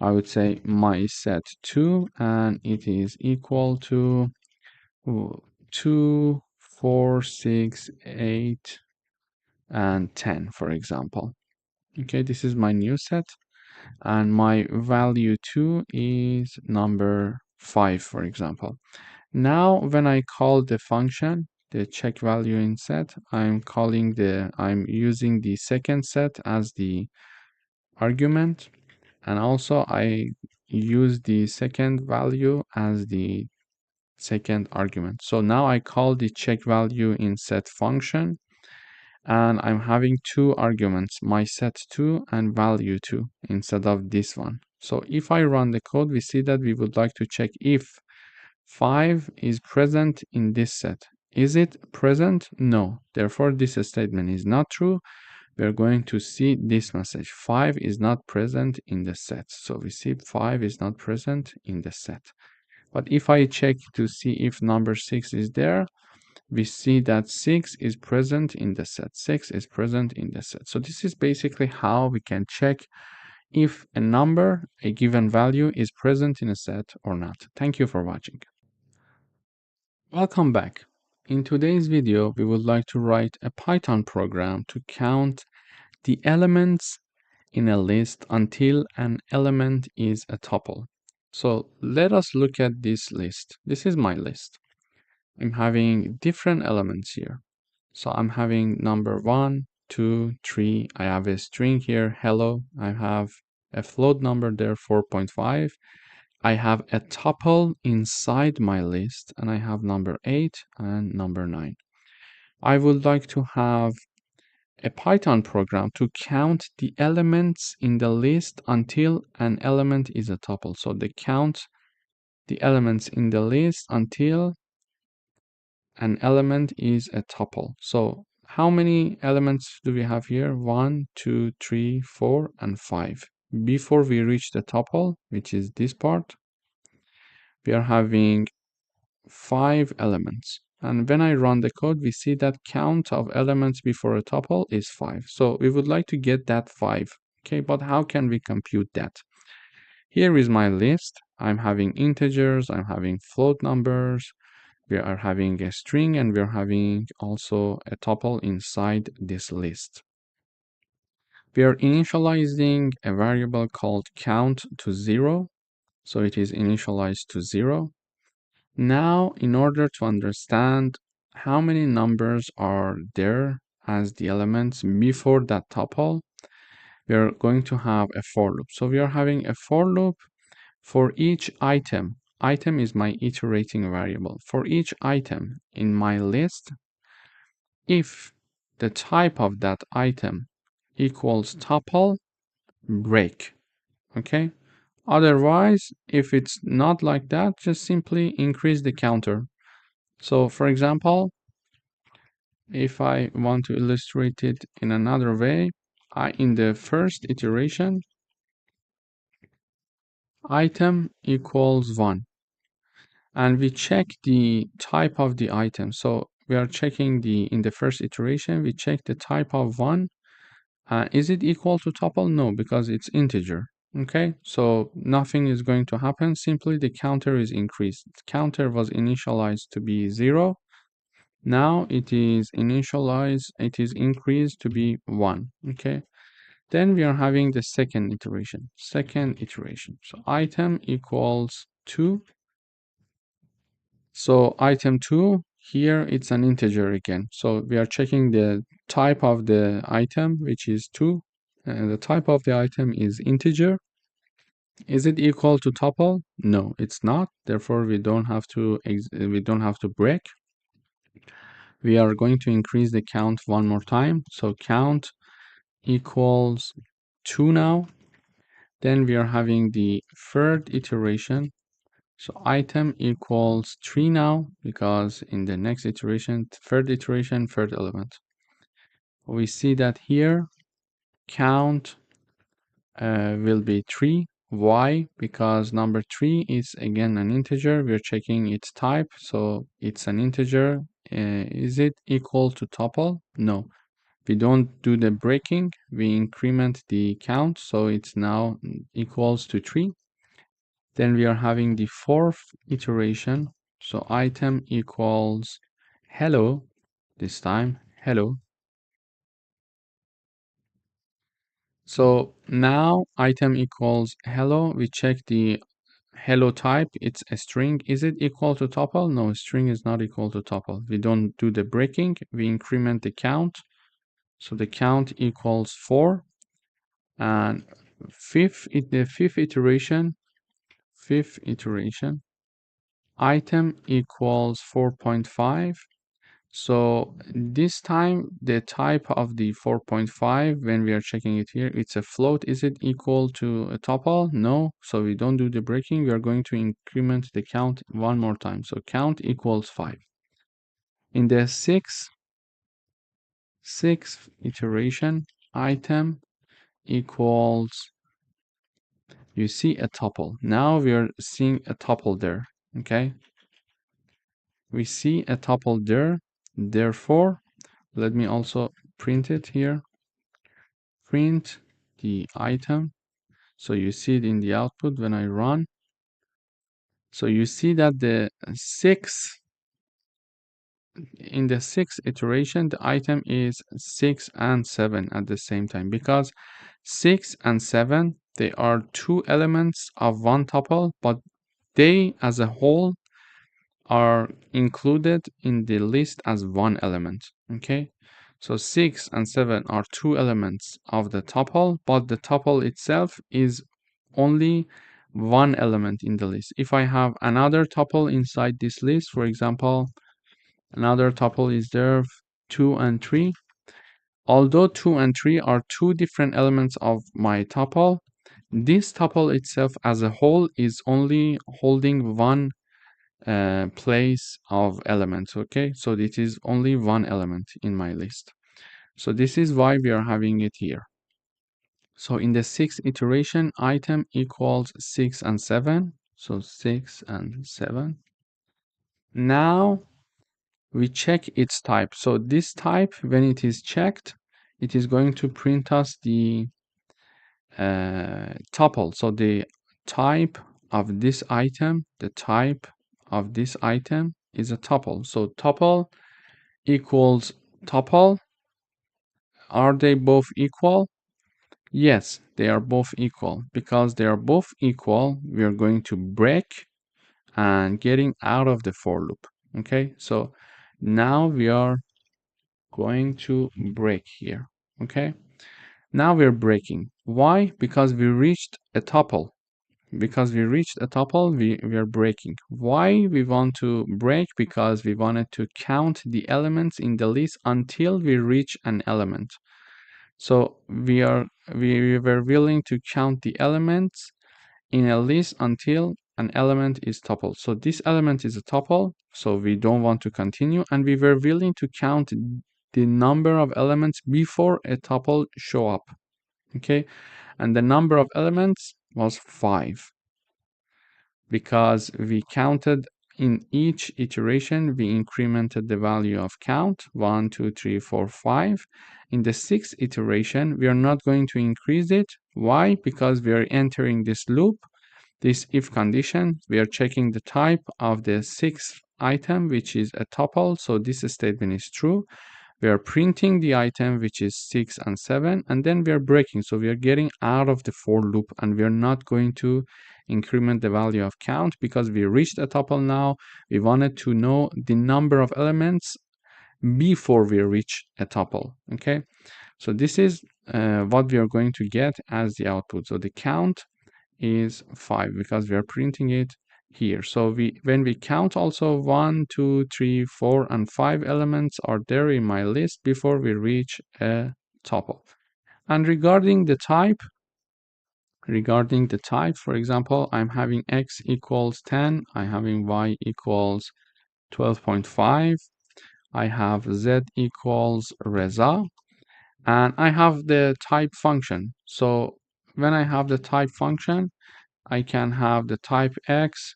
I would say my set 2, and it is equal to 2, 4, 6, 8, and 10, for example. Okay, this is my new set, and my value 2 is number 5, for example. Now, when I call the function, the check value in set, I'm using the second set as the argument, and also I use the second value as the second argument. So now I call the check value in set function, and I'm having two arguments, my set2 and value2, instead of this one. So if I run the code, we see that we would like to check if 5 is present in this set. Is it present? No. Therefore, this statement is not true. We're going to see this message. 5 is not present in the set. So we see 5 is not present in the set. But if I check to see if number 6 is there, we see that 6 is present in the set. 6 is present in the set. So this is basically how we can check if a number, a given value, is present in a set or not. Thank you for watching. Welcome back. In today's video, we would like to write a Python program to count the elements in a list until an element is a tuple. So let us look at this list. This is my list. I'm having different elements here. So I'm having number 1, 2, 3. I have a string here, hello. I have a float number there, 4.5. I have a tuple inside my list, and I have number 8 and number 9. I would like to have a Python program to count the elements in the list until an element is a tuple. So they count the elements in the list until an element is a tuple. So how many elements do we have here? 1, 2, 3, 4, and 5. Before we reach the tuple, which is this part, we are having 5 elements. And when I run the code, we see that count of elements before a tuple is 5. So we would like to get that 5. Okay, but how can we compute that? Here is my list. I'm having integers, I'm having float numbers, we are having a string, and we're having also a tuple inside this list. We are initializing a variable called count to 0. So it is initialized to 0. Now, in order to understand how many numbers are there as the elements before that tuple, we are going to have a for loop. So we are having a for loop for each item. Item is my iterating variable. For each item in my list, if the type of that item equals tuple, break. Okay? Otherwise, if it's not like that, just simply increase the counter. So for example, if I want to illustrate it in another way, in the first iteration, item equals 1. And we check the type of the item. So we are checking in the first iteration, we check the type of 1. Is it equal to tuple? No, because it's integer. Okay, so nothing is going to happen. Simply the counter is increased. Counter was initialized to be 0. Now it is initialized, it is increased to be 1. Okay. Then we are having the second iteration. So item equals 2. So item 2, here it's an integer again. So we are checking the type of the item, which is 2. And the type of the item is integer. Is it equal to tuple? No, it's not. Therefore, we don't have to break. We are going to increase the count one more time. So count equals 2 now. Then we are having the third iteration. So item equals 3 now, because in the next iteration, third iteration, third element. We see that here count will be 3. Why? Because number 3 is again an integer. We're checking its type, so it's an integer. Is it equal to tuple? No. We don't do the breaking. We increment the count, so it's now equals to 3. Then we are having the fourth iteration. So item equals hello. This time hello. So now item equals hello. We check the hello type. It's a string. Is it equal to tuple? No, string is not equal to tuple. We don't do the breaking. We increment the count. So the count equals 4. And the fifth iteration, item equals 4.5. So this time the type of the 4.5, when we are checking it here, it's a float. Is it equal to a tuple? No. So we don't do the breaking. We are going to increment the count one more time. So count equals 5. In the sixth iteration, item equals, you see a tuple. Now we are seeing a tuple there. Okay. We see a tuple there. Therefore, let me also print it here. Print the item. So you see it in the output when I run. So you see that in the sixth iteration, the item is 6 and 7 at the same time, because 6 and 7, they are two elements of one tuple, but they as a whole are included in the list as one element. Okay. So 6 and 7 are two elements of the tuple, but the tuple itself is only one element in the list. If I have another tuple inside this list, for example, another tuple is there, 2 and 3. Although 2 and 3 are two different elements of my tuple, this tuple itself as a whole is only holding one place of elements. Okay, so it is only one element in my list. So this is why we are having it here. So in the sixth iteration, item equals 6 and 7. So 6 and 7. Now we check its type. So this type, when it is checked, it is going to print us the tuple. So the type of this item, is a tuple. So tuple equals tuple. Are they both equal? Yes, they are both equal. Because they are both equal, we are going to break and getting out of the for loop. Okay, so now we are going to break here. Okay, now we're breaking. Why? Because we reached a tuple. Because we reached a tuple, we are breaking. Why we want to break? Because we wanted to count the elements in the list until we reach an element. So we were willing to count the elements in a list until an element is tuple. So this element is a tuple, so we don't want to continue, and we were willing to count the number of elements before a tuple show up. Okay, and the number of elements was 5. Because we counted in each iteration, we incremented the value of count 1, 2, 3, 4, 5. In the sixth iteration, we are not going to increase it. Why? Because we are entering this loop, this if condition. We are checking the type of the sixth item, which is a tuple. So this statement is true. We are printing the item, which is 6 and 7, and then we are breaking. So we are getting out of the for loop, and we are not going to increment the value of count because we reached a tuple now. We wanted to know the number of elements before we reach a tuple. Okay, so this is what we are going to get as the output. So the count is 5 because we are printing it here. So when we count also 1, 2, 3, 4, and 5 elements are there in my list before we reach a tuple. And regarding the type, for example, I'm having x equals 10, I'm having y equals 12.5, I have z equals Reza, and I have the type function. So when I have the type function, I can have the type x,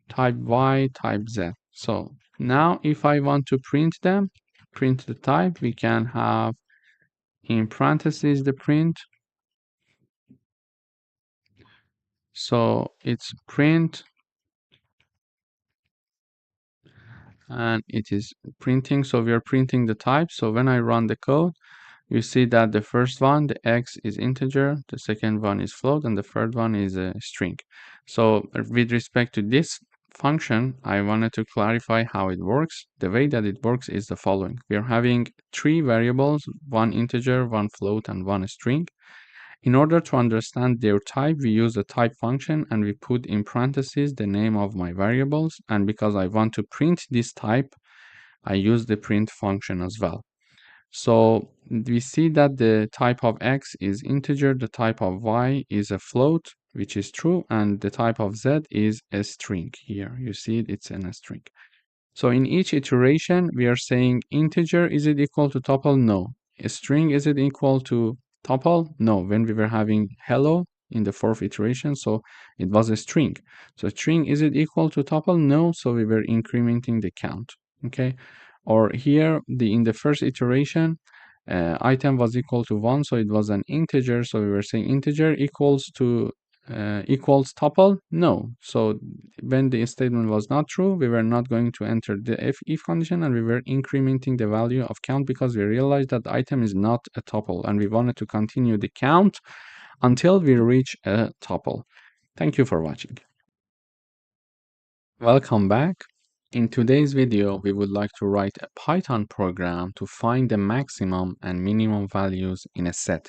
type y, type z. So now if I want to print them, print the type, we can have in parentheses the print. So it's print, and it is printing. So we are printing the type. So when I run the code, you see that the first one, the x is integer, the second one is float, and the third one is a string. So with respect to this function, I wanted to clarify how it works. The way that it works is the following. We are having 3 variables, one integer, one float, and one string. In order to understand their type, we use the type function and we put in parentheses the name of my variables. And because I want to print this type, I use the print function as well. So we see that the type of x is integer, the type of y is a float, which is true, and the type of z is a string. Here you see it's in a string. So in each iteration, we are saying integer, is it equal to tuple? No. A string, is it equal to tuple? No. When we were having hello in the fourth iteration, so it was a string. So string, is it equal to tuple? No. So we were incrementing the count. Okay. Or here, in the first iteration, item was equal to 1, so it was an integer. So we were saying integer equals to equals tuple? No. So when the statement was not true, we were not going to enter the if condition, and we were incrementing the value of count because we realized that the item is not a tuple, and we wanted to continue the count until we reach a tuple. Thank you for watching. Welcome back. In today's video, we would like to write a Python program to find the maximum and minimum values in a set.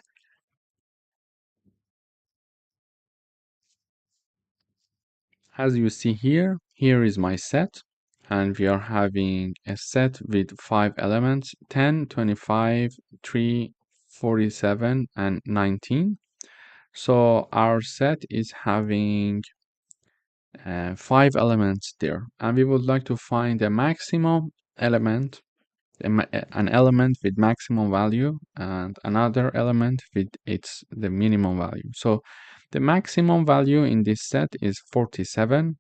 As you see here, here is my set, and we are having a set with 5 elements, 10, 25, 3, 47, and 19. So our set is having 5 elements there, and we would like to find a maximum element, an element with maximum value, and another element with the minimum value. So the maximum value in this set is 47,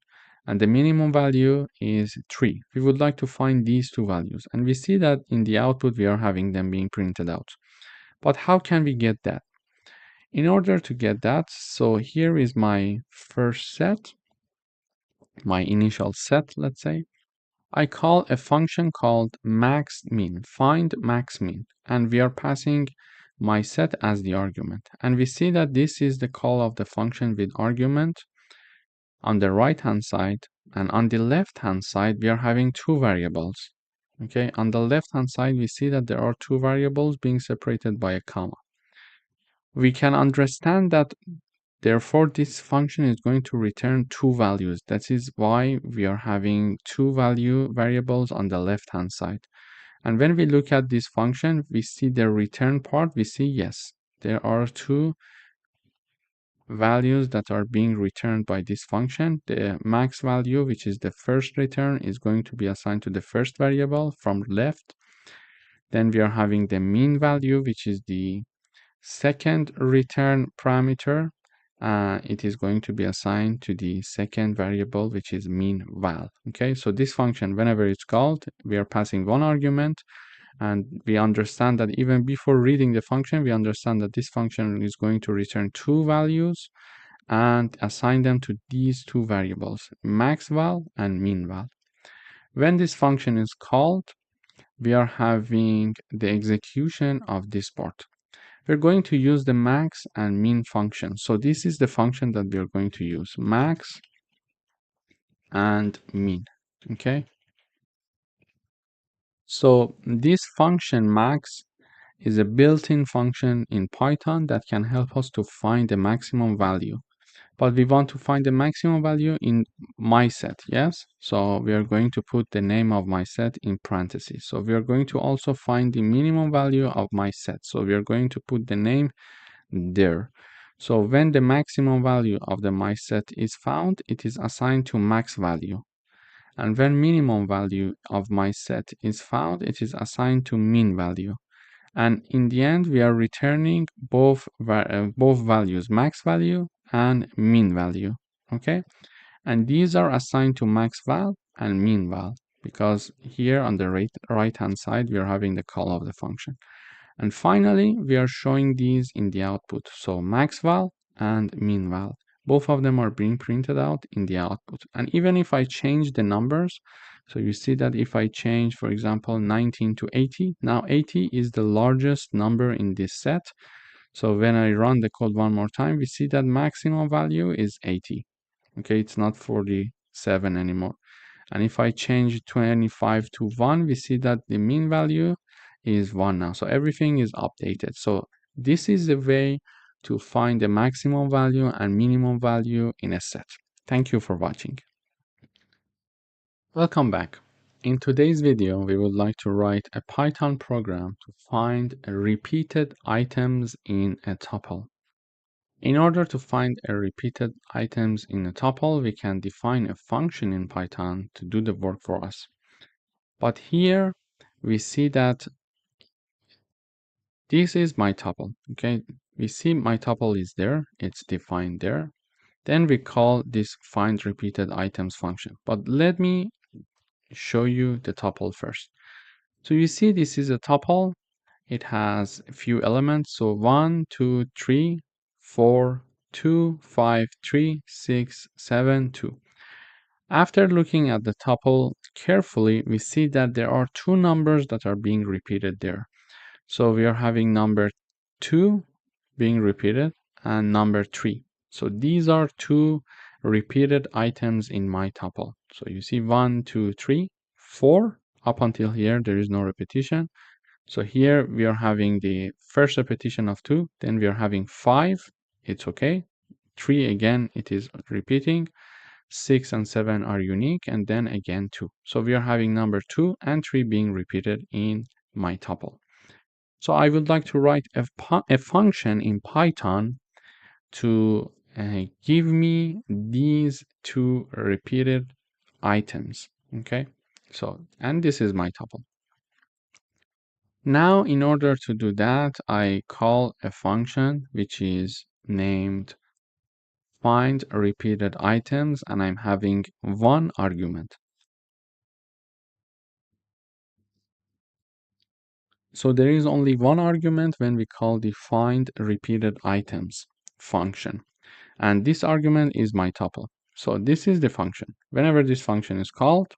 and the minimum value is 3. We would like to find these two values, and we see that in the output we are having them being printed out. But how can we get that? In order to get that, so here is my first set, my initial set, let's say. I call a function called maxmin, find maxmin, and we are passing my set as the argument. And we see that this is the call of the function with argument on the right hand side, and on the left hand side we are having 2 variables. Okay, on the left hand side we see that there are 2 variables being separated by a comma. We can understand that therefore this function is going to return 2 values. That is why we are having 2 value variables on the left hand side. And when we look at this function, we see the return part, we see yes, there are 2 values that are being returned by this function. The max value, which is the first return, is going to be assigned to the first variable from left. Then we are having the mean value, which is the second return parameter. It is going to be assigned to the second variable, which is mean val. Okay, so this function, whenever it's called, we are passing 1 argument, and we understand that even before reading the function, we understand that this function is going to return 2 values and assign them to these 2 variables, max val and mean val. When this function is called, we are having the execution of this part. We're going to use the max and min function. So this is the function that we are going to use, max and min. Okay. So this function max is a built-in function in Python that can help us to find the maximum value. But we want to find the maximum value in my set, yes? So we are going to put the name of my set in parentheses. So we are going to also find the minimum value of my set. So we are going to put the name there. So when the maximum value of the my set is found, it is assigned to max value. And when minimum value of my set is found, it is assigned to min value. And in the end, we are returning both values, max value and min value. Okay, and these are assigned to max val and min val, because here on the right hand side we are having the call of the function. And finally, we are showing these in the output. So max val and min val, both of them are being printed out in the output. And even if I change the numbers, so you see that if I change, for example, 19 to 80, now 80 is the largest number in this set. So when I run the code one more time, we see that maximum value is 80. Okay, it's not 47 anymore. And if I change 25 to 1, we see that the min value is 1 now. So everything is updated. So this is the way to find the maximum value and minimum value in a set. Thank you for watching. Welcome back. In today's video, we would like to write a Python program to find repeated items in a tuple. In order to find a repeated items in a tuple, we can define a function in Python to do the work for us. But here we see that this is my tuple. Okay, we see my tuple is there, it's defined there. Then we call this find repeated items function. But let me show you the tuple first. So you see this is a tuple. It has a few elements. So 1, 2, 3, 4, 2, 5, 3, 6, 7, 2. After looking at the tuple carefully, we see that there are two numbers that are being repeated there. So we are having number 2 being repeated and number 3. So these are two repeated items in my tuple. So you see 1, 2, 3, 4. Up until here, there is no repetition. So here we are having the first repetition of 2, then we are having 5. It's okay. 3 again, it is repeating. 6 and 7 are unique, and then again 2. So we are having number 2 and 3 being repeated in my tuple. So I would like to write a function in Python to give me these two repeated items. Okay, so, and this is my tuple. Now, in order to do that, I call a function which is named find repeated items, and I'm having one argument. So there is only one argument when we call the find repeated items function. And this argument is my tuple. So this is the function. Whenever this function is called,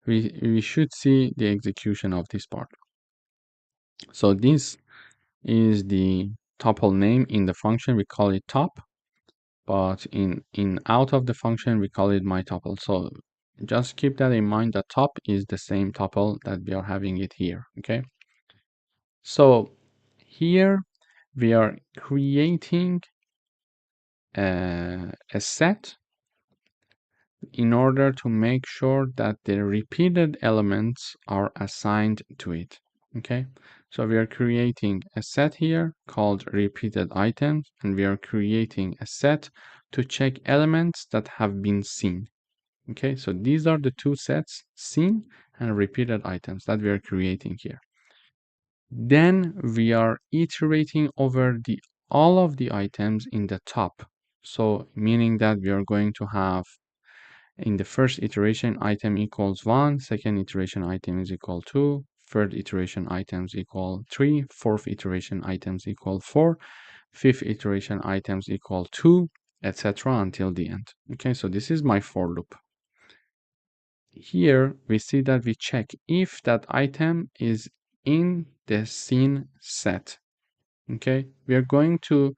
we should see the execution of this part. So this is the tuple name in the function. We call it top, but in out of the function, we call it my tuple. So just keep that in mind that top is the same tuple that we are having it here. Okay. So here we are creating a set in order to make sure that the repeated elements are assigned to it. Okay, so we are creating a set here called repeated items, and we are creating a set to check elements that have been seen. Okay, so these are the two sets, seen and repeated items, that we are creating here. Then we are iterating over all of the items in the top. So meaning that we are going to have in the first iteration item equals 1, second iteration item is equal 2, third iteration items equal 3, fourth iteration items equal 4, fifth iteration items equal 2, etc. until the end. Okay, so this is my for loop. here we see that we check if that item is in the scene set. Okay, we are going to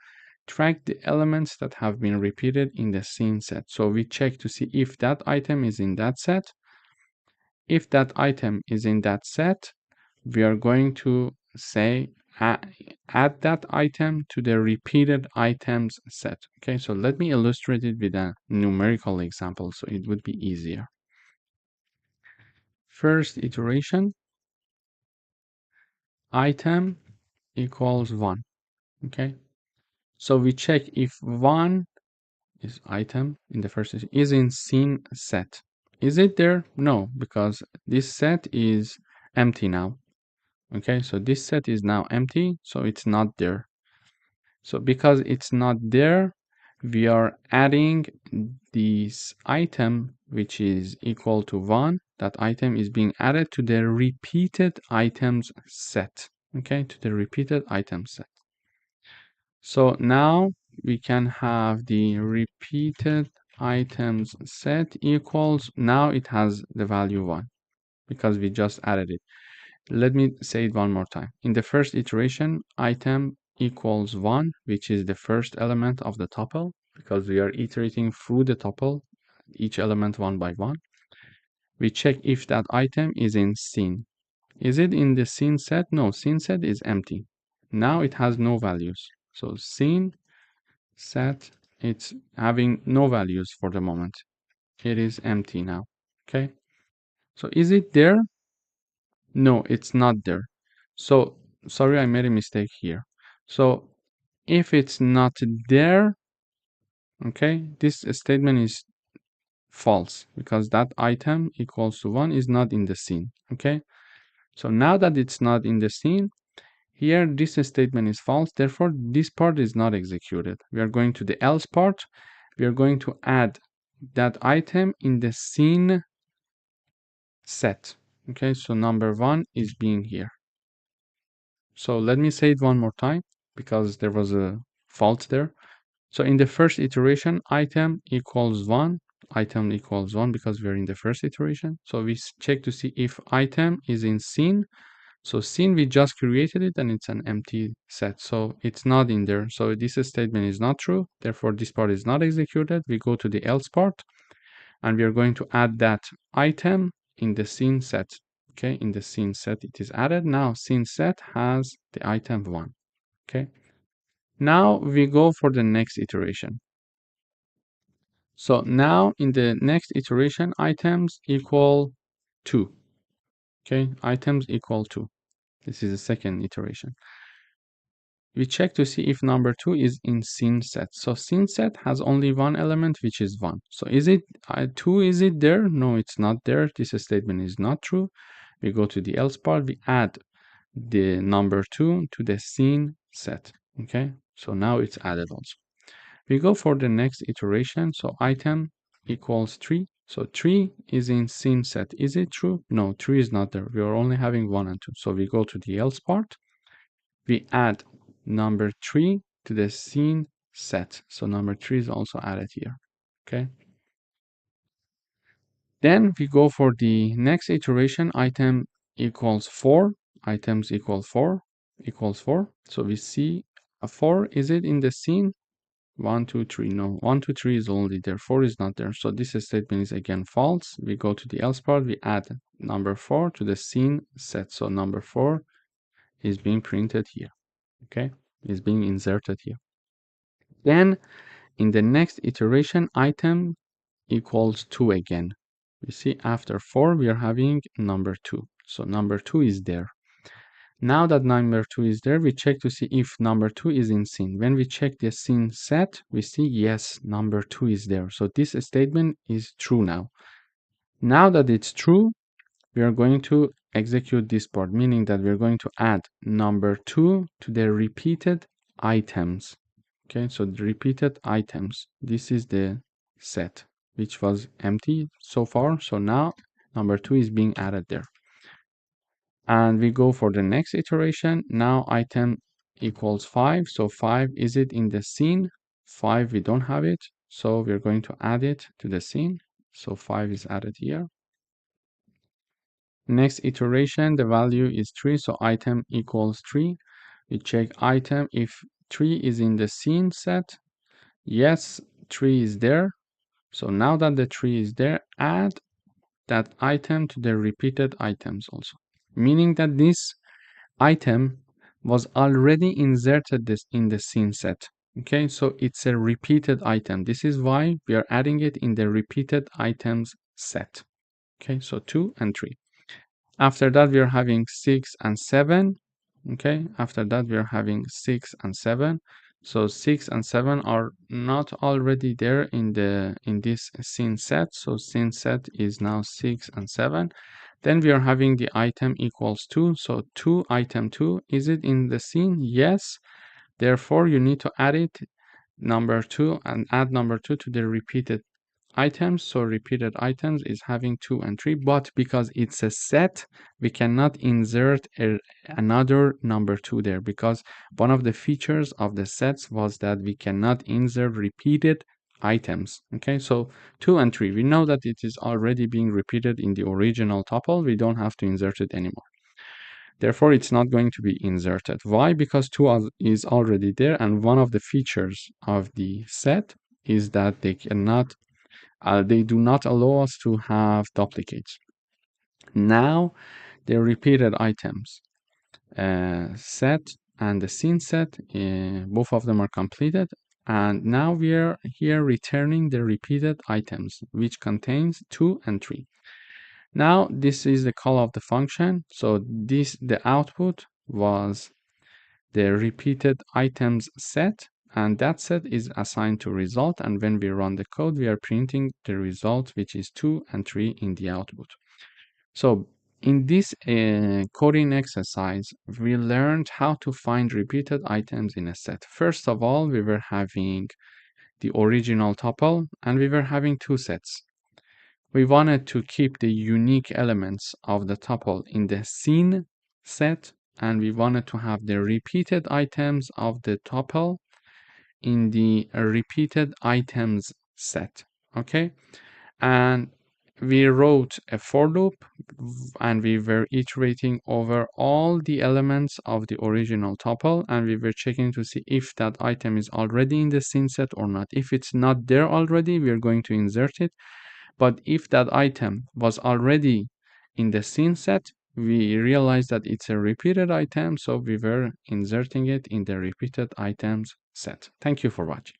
track the elements that have been repeated in the scene set. So we check to see if that item is in that set. If that item is in that set, we are going to say add that item to the repeated items set. Okay, so let me illustrate it with a numerical example so it would be easier. First iteration, item equals 1. Okay, so we check if 1 is item in the first is in scene set. Is it there? No, because this set is empty now. Okay, so this set is now empty, so it's not there. So because it's not there, we are adding this item which is equal to 1. That item is being added to the repeated items set. Okay, to the repeated item set. So now we can have the repeated items set equals, now it has the value 1 because we just added it. Let me say it one more time. In the first iteration, item equals 1, which is the first element of the tuple, because we are iterating through the tuple, each element one by one. We check if that item is in scene. Is it in the scene set? No, scene set is empty. Now it has no values. So scene set, it's having no values for the moment. It is empty now. Okay. So is it there? No, it's not there. So sorry, I made a mistake here. So if it's not there, okay, this statement is false because that item equals to 1 is not in the scene. Okay. So now that it's not in the scene, here this statement is false. Therefore, this part is not executed. We are going to the else part. We are going to add that item in the scene set. Okay, so number 1 is being here. So let me say it one more time because there was a fault there. So in the first iteration, item equals 1, item equals 1 because we're in the first iteration. So we check to see if item is in scene. So scene, we just created it and it's an empty set. So it's not in there. So this statement is not true. Therefore, this part is not executed. We go to the else part and we are going to add that item in the scene set. Okay, in the scene set, it is added. Now scene set has the item 1. Okay. Now we go for the next iteration. So now in the next iteration, items equal 2. Okay, items equal 2. This is the second iteration. We check to see if number 2 is in scene set. So scene set has only one element, which is 1. So is it 2? Is it there? No, it's not there. This statement is not true. We go to the else part. We add the number 2 to the scene set. Okay, so now it's added also. We go for the next iteration. So item equals 3. So 3 is in scene set. Is it true? No, 3 is not there. We are only having 1 and 2. So we go to the else part. We add number 3 to the scene set. So number 3 is also added here. Okay. Then we go for the next iteration. Item equals 4. Items equal 4 equals 4. So we see a 4. Is it in the scene? 1, 2, 3. No, 1, 2, 3 is only there. 4 is not there. So this statement is again false. We go to the else part. We add number 4 to the scene set. So number 4 is being printed here. Okay, is being inserted here. Then in the next iteration, item equals 2 again. You see, after 4, we are having number 2. So number 2 is there. Now that number 2 is there, we check to see if number 2 is in scene. When we check the scene set, we see yes, number 2 is there. So this statement is true now. Now that it's true, we are going to execute this part, meaning that we're going to add number 2 to the repeated items. Okay, so the repeated items. This is the set, which was empty so far. So now number 2 is being added there. And we go for the next iteration. Now item equals 5. So 5, is it in the scene? 5, we don't have it. So we're going to add it to the scene. So 5 is added here. next iteration, the value is 3, so item equals 3. We check item if 3 is in the scene set. Yes, 3 is there. So now that the 3 is there, add that item to the repeated items also, meaning that this item was already inserted this in the scene set. Okay, so it's a repeated item. This is why we are adding it in the repeated items set. Okay, so 2 and 3. After that, we are having 6 and 7. Okay, after that, we are having 6 and 7. So 6 and 7 are not already there in this scene set. So scene set is now 6 and 7. Then we are having the item equals 2. So 2 item 2, is it in the scene? Yes. Therefore, you need to add it number 2 and add number 2 to the repeated items. So repeated items is having 2 and 3, but because it's a set, we cannot insert another number 2 there, because one of the features of the sets was that we cannot insert repeated items. Okay, so 2 and 3, we know that it is already being repeated in the original tuple. We don't have to insert it anymore. Therefore, it's not going to be inserted. Why? Because 2 is already there, and one of the features of the set is that they do not allow us to have duplicates. Now, the repeated items set and the scene set, both of them are completed. And now we are here returning the repeated items, which contains 2 and 3. Now, this is the call of the function. So the output was the repeated items set, and that set is assigned to result, and when we run the code, we are printing the result, which is 2 and 3 in the output. So in this coding exercise, we learned how to find repeated items in a set. First of all, we were having the original tuple, and we were having 2 sets. We wanted to keep the unique elements of the tuple in the scene set, and we wanted to have the repeated items of the tuple in the repeated items set. Okay, and we wrote a for loop, and we were iterating over all the elements of the original tuple, and we were checking to see if that item is already in the scene set or not. If it's not there already, we are going to insert it. But if that item was already in the scene set, we realized that it's a repeated item, so we were inserting it in the repeated items set. Thank you for watching.